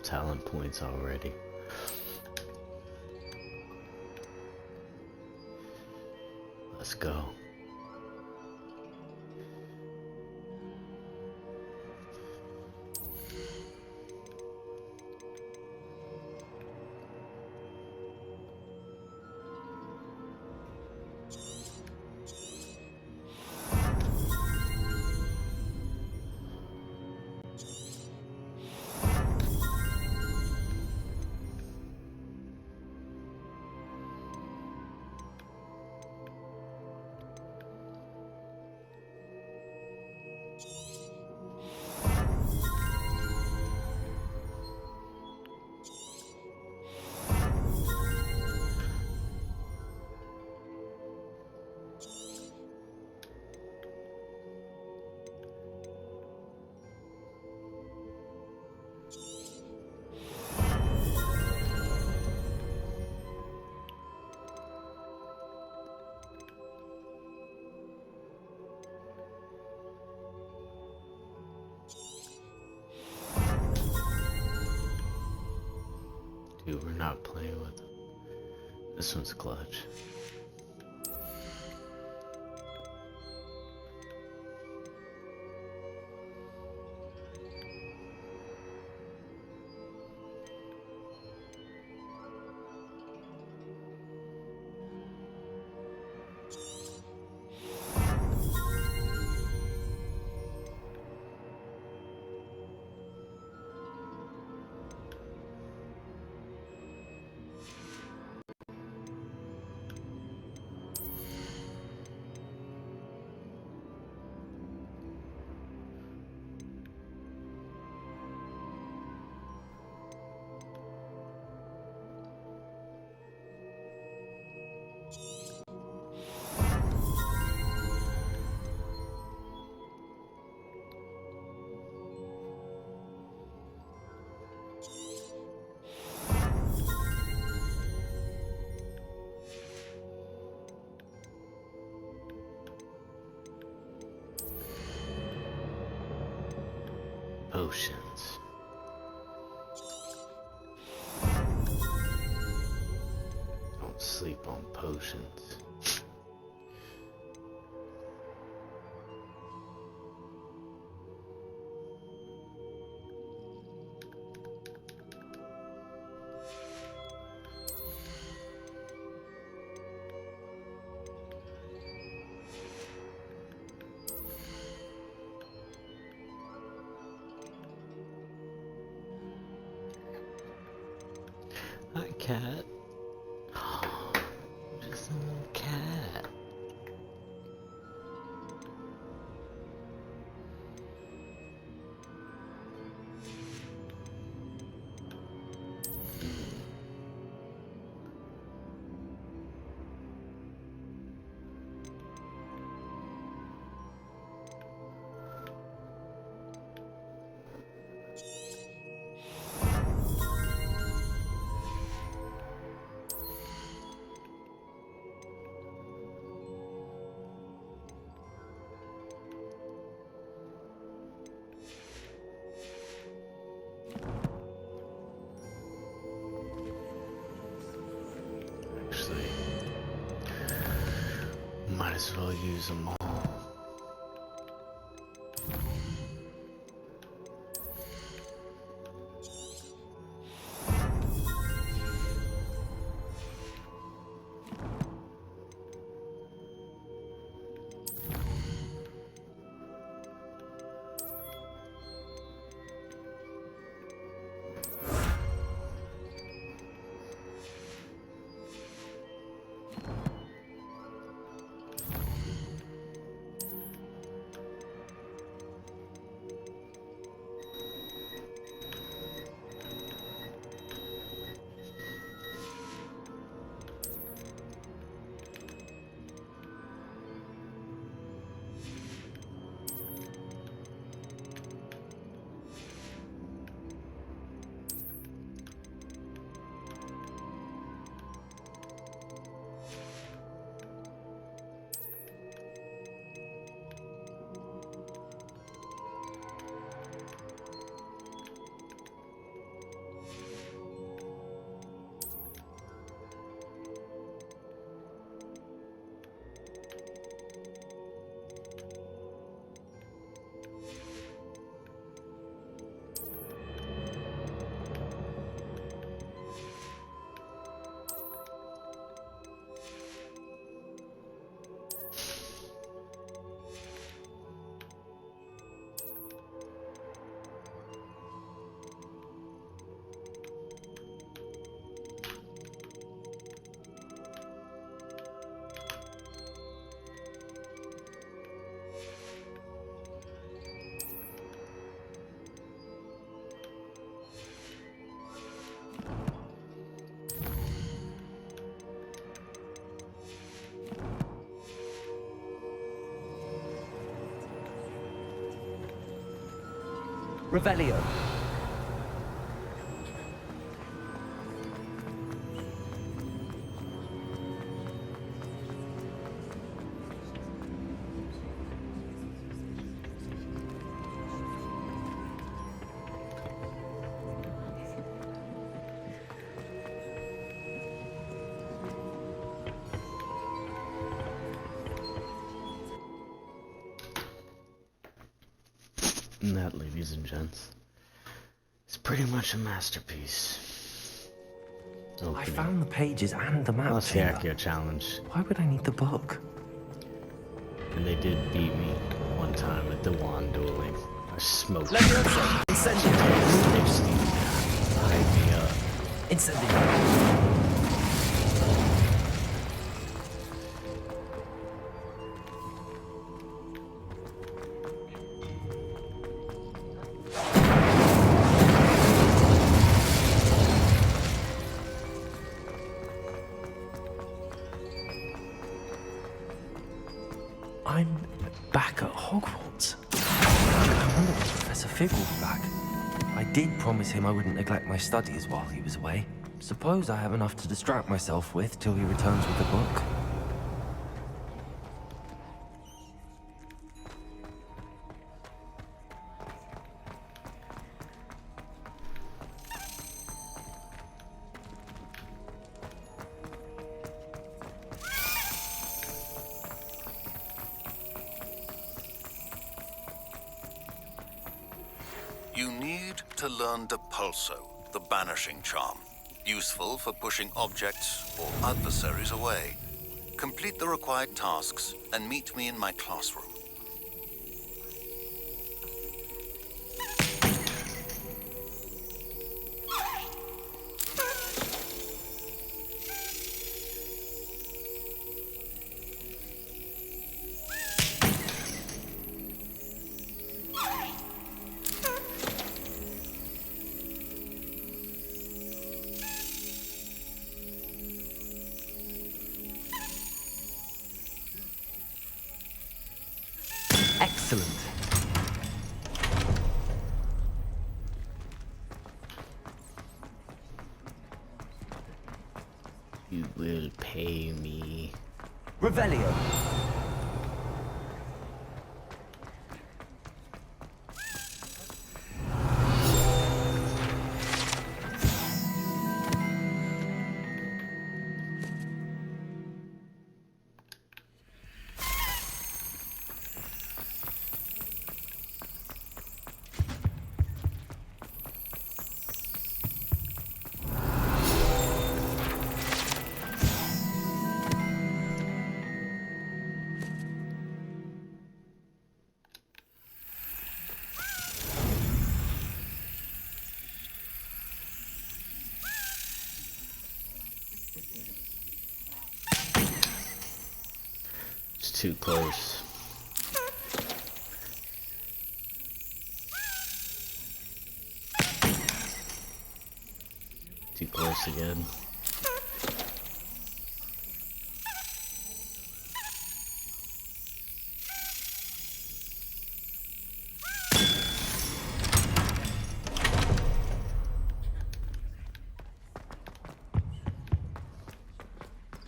Talent points already. Let's go. Dude, we're not playing with them. This one's clutch. Potions. Don't sleep on potions. I'll use them all. Revelio. And that, ladies and gents, is pretty much a masterpiece. I found the pages and the map. That's the Accio challenge. Why would I need the book? And they did beat me one time at the wand dueling. I smoked. Incendio. They just hyped me up. Incendio. I'm back at Hogwarts. I wonder when Professor Fig will be back. I did promise him I wouldn't neglect my studies while he was away. Suppose I have enough to distract myself with till he returns with the book. You need to learn Depulso, the banishing charm. Useful for pushing objects or adversaries away. Complete the required tasks and meet me in my classroom. Excellent. You will pay me. Revelio. too close. Too close again.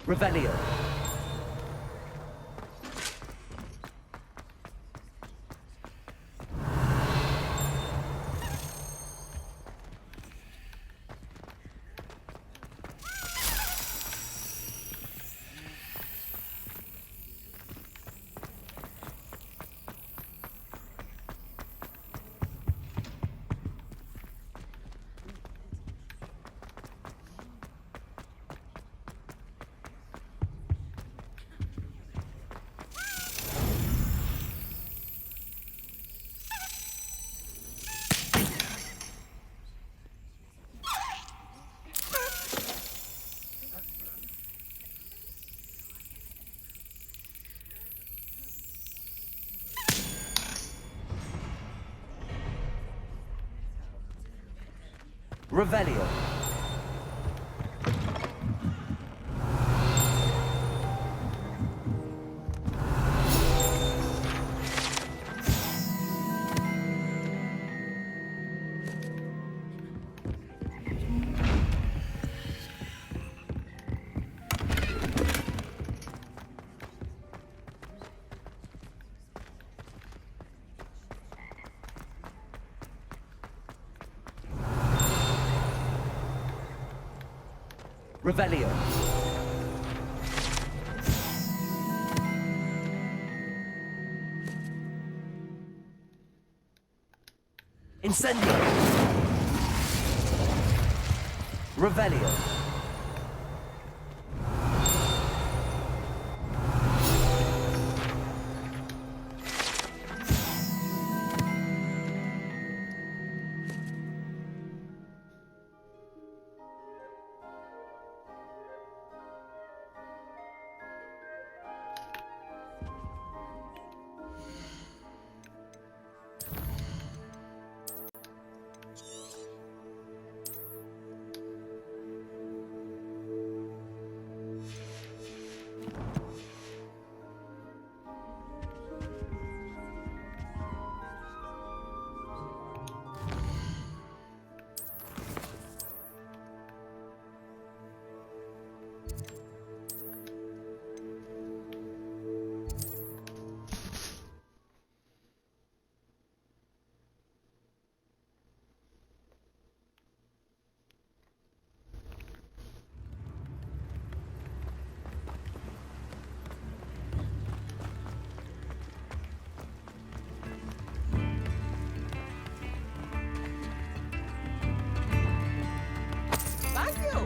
Revelio. Revelio. Revelio. Incendio. Revelio. Thank you.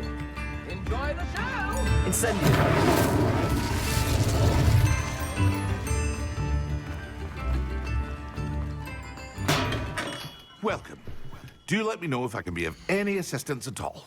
Enjoy the show. Incendio. Welcome. Do let me know if I can be of any assistance at all.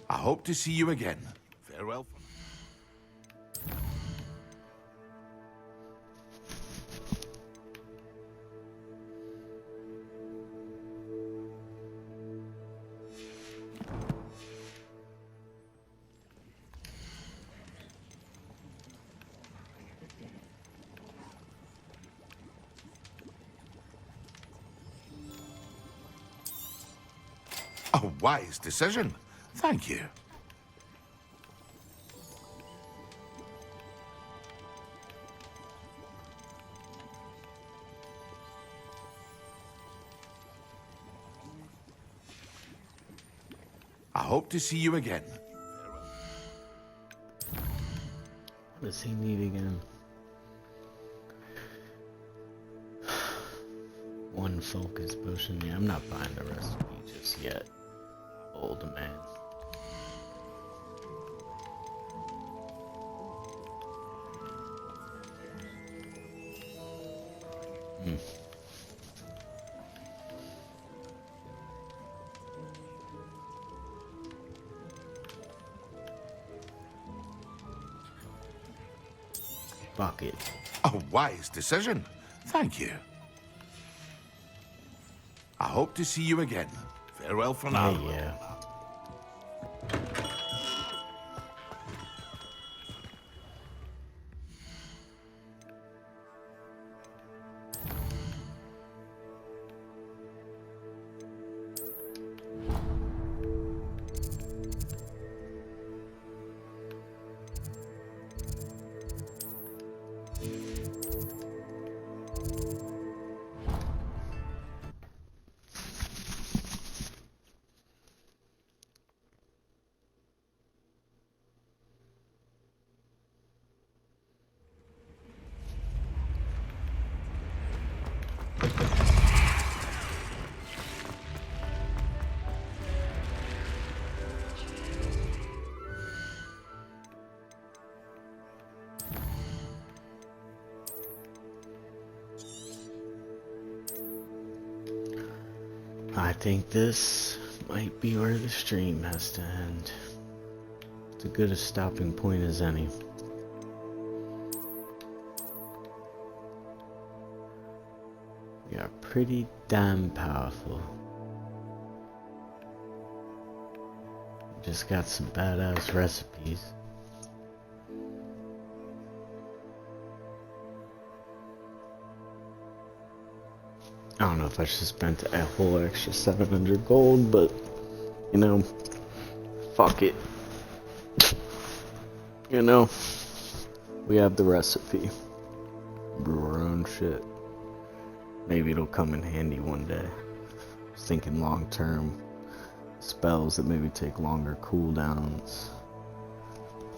I hope to see you again. Farewell. A wise decision. Thank you. I hope to see you again. What does he need again? One focus potion. Yeah, I'm not buying the recipe just yet. Old man. Fuck it. A wise decision. Thank you. I hope to see you again. Farewell for now. Yeah. I think this might be where the stream has to end. It's as good a stopping point as any. We are pretty damn powerful. Just got some badass recipes. I don't know if I should have spent a whole extra 700 gold, but, you know, fuck it. You know, we have the recipe. Brew our own shit. Maybe it'll come in handy one day. I was thinking long term. Spells that maybe take longer cooldowns.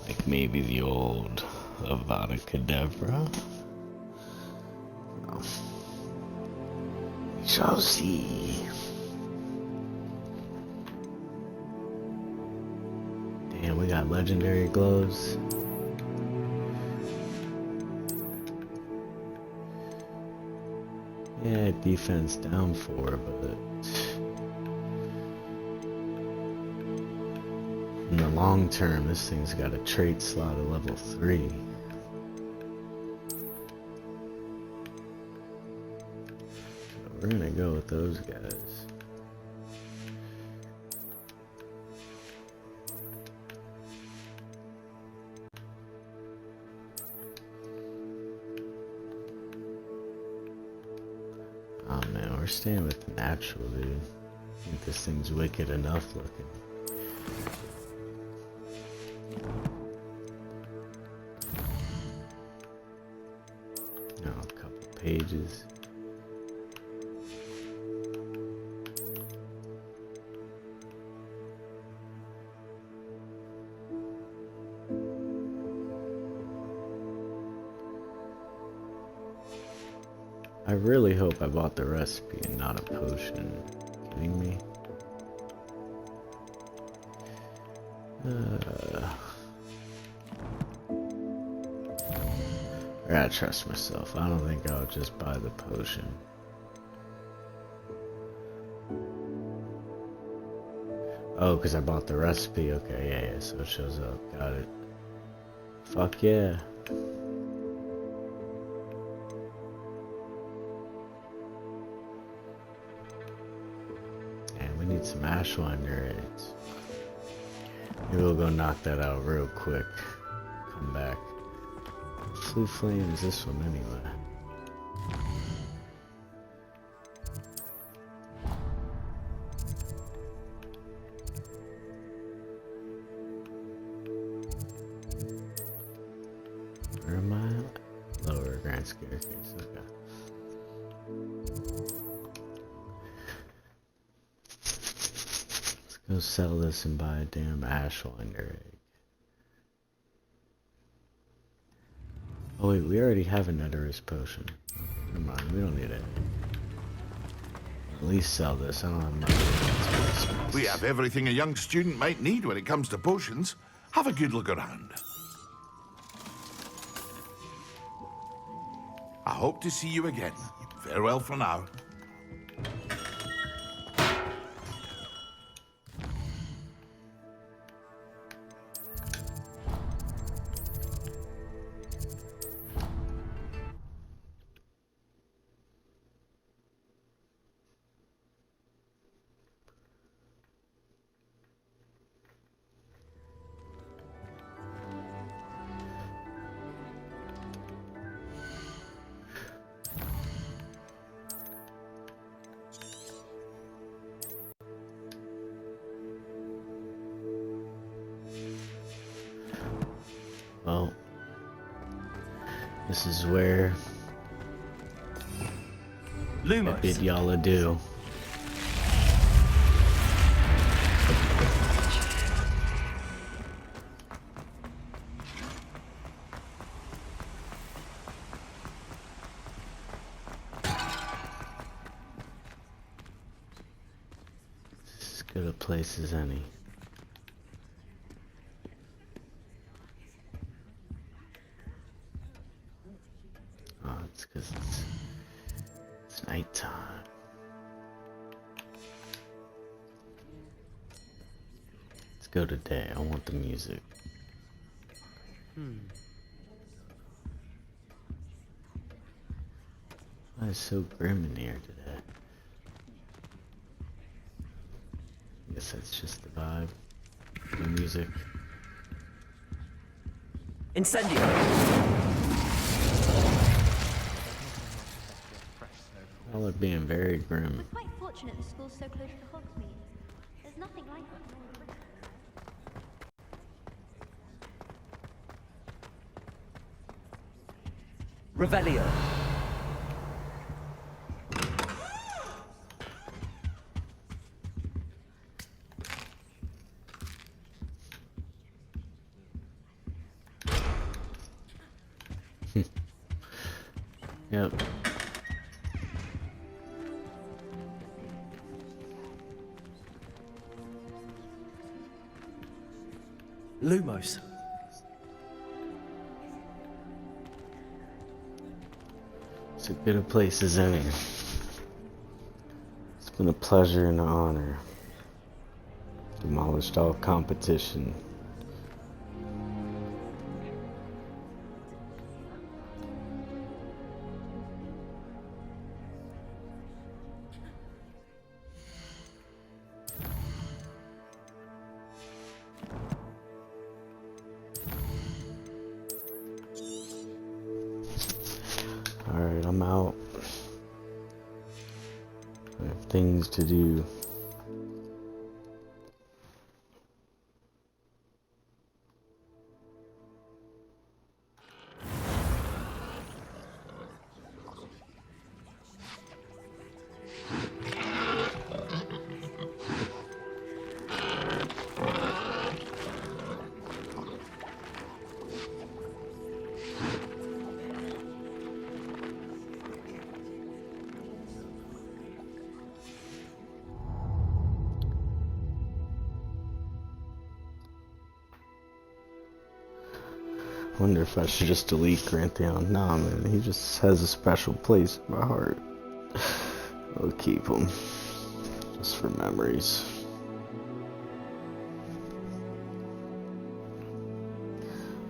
Like maybe the old Avada Kedavra. No. We shall see. Damn, we got legendary gloves. Yeah, defense down 4, but in the long term, this thing's got a trait slot of level 3. So we're gonna go with those guys. Oh man, we're staying with natural, dude. I think this thing's wicked enough looking. Oh, a couple pages. I really hope I bought the recipe and not a potion. Kidding me? I gotta trust myself. I don't think I would just buy the potion. Oh, because I bought the recipe. Okay, yeah, so it shows up. Got it. Fuck yeah. We need some ash wine raids. Maybe we'll go knock that out real quick. Come back. Flew Flame's this one anyway. Where am I? Lower Grand Staircase. Okay. Let's Go sell this and buy a damn Ashwinder egg. Oh wait, we already have a Netherist potion. Never mind, we don't need it. At least sell this. I don't have money. We have everything a young student might need when it comes to potions. Have a good look around. I hope to see you again. Farewell for now. Well, this is where I bid y'all adieu. As good a place as any. Oh, it's because it's nighttime. Let's go to day. I want the music. Why is it so grim in here today? I guess that's just the vibe. The music. Incendio! Y'all are being very grim. We're quite fortunate the school's so close to Hogsmeade. There's nothing like it. Revelio. Yep. Lumos. It's as good a place as any. It's been a pleasure and an honor. Demolished all competition. Alright, I'm out. I have things to do. Wonder if I should just delete Grantheon. Nah, man, he just has a special place in my heart. I'll keep him. Just for memories.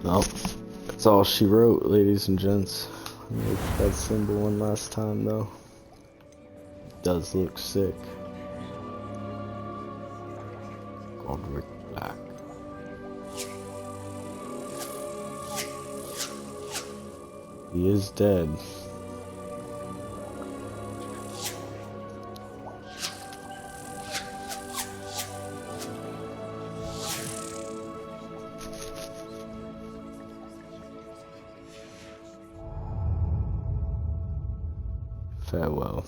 Well, that's all she wrote, ladies and gents. I'll make that symbol one last time, though. It does look sick. Godric Black. He is dead. Farewell.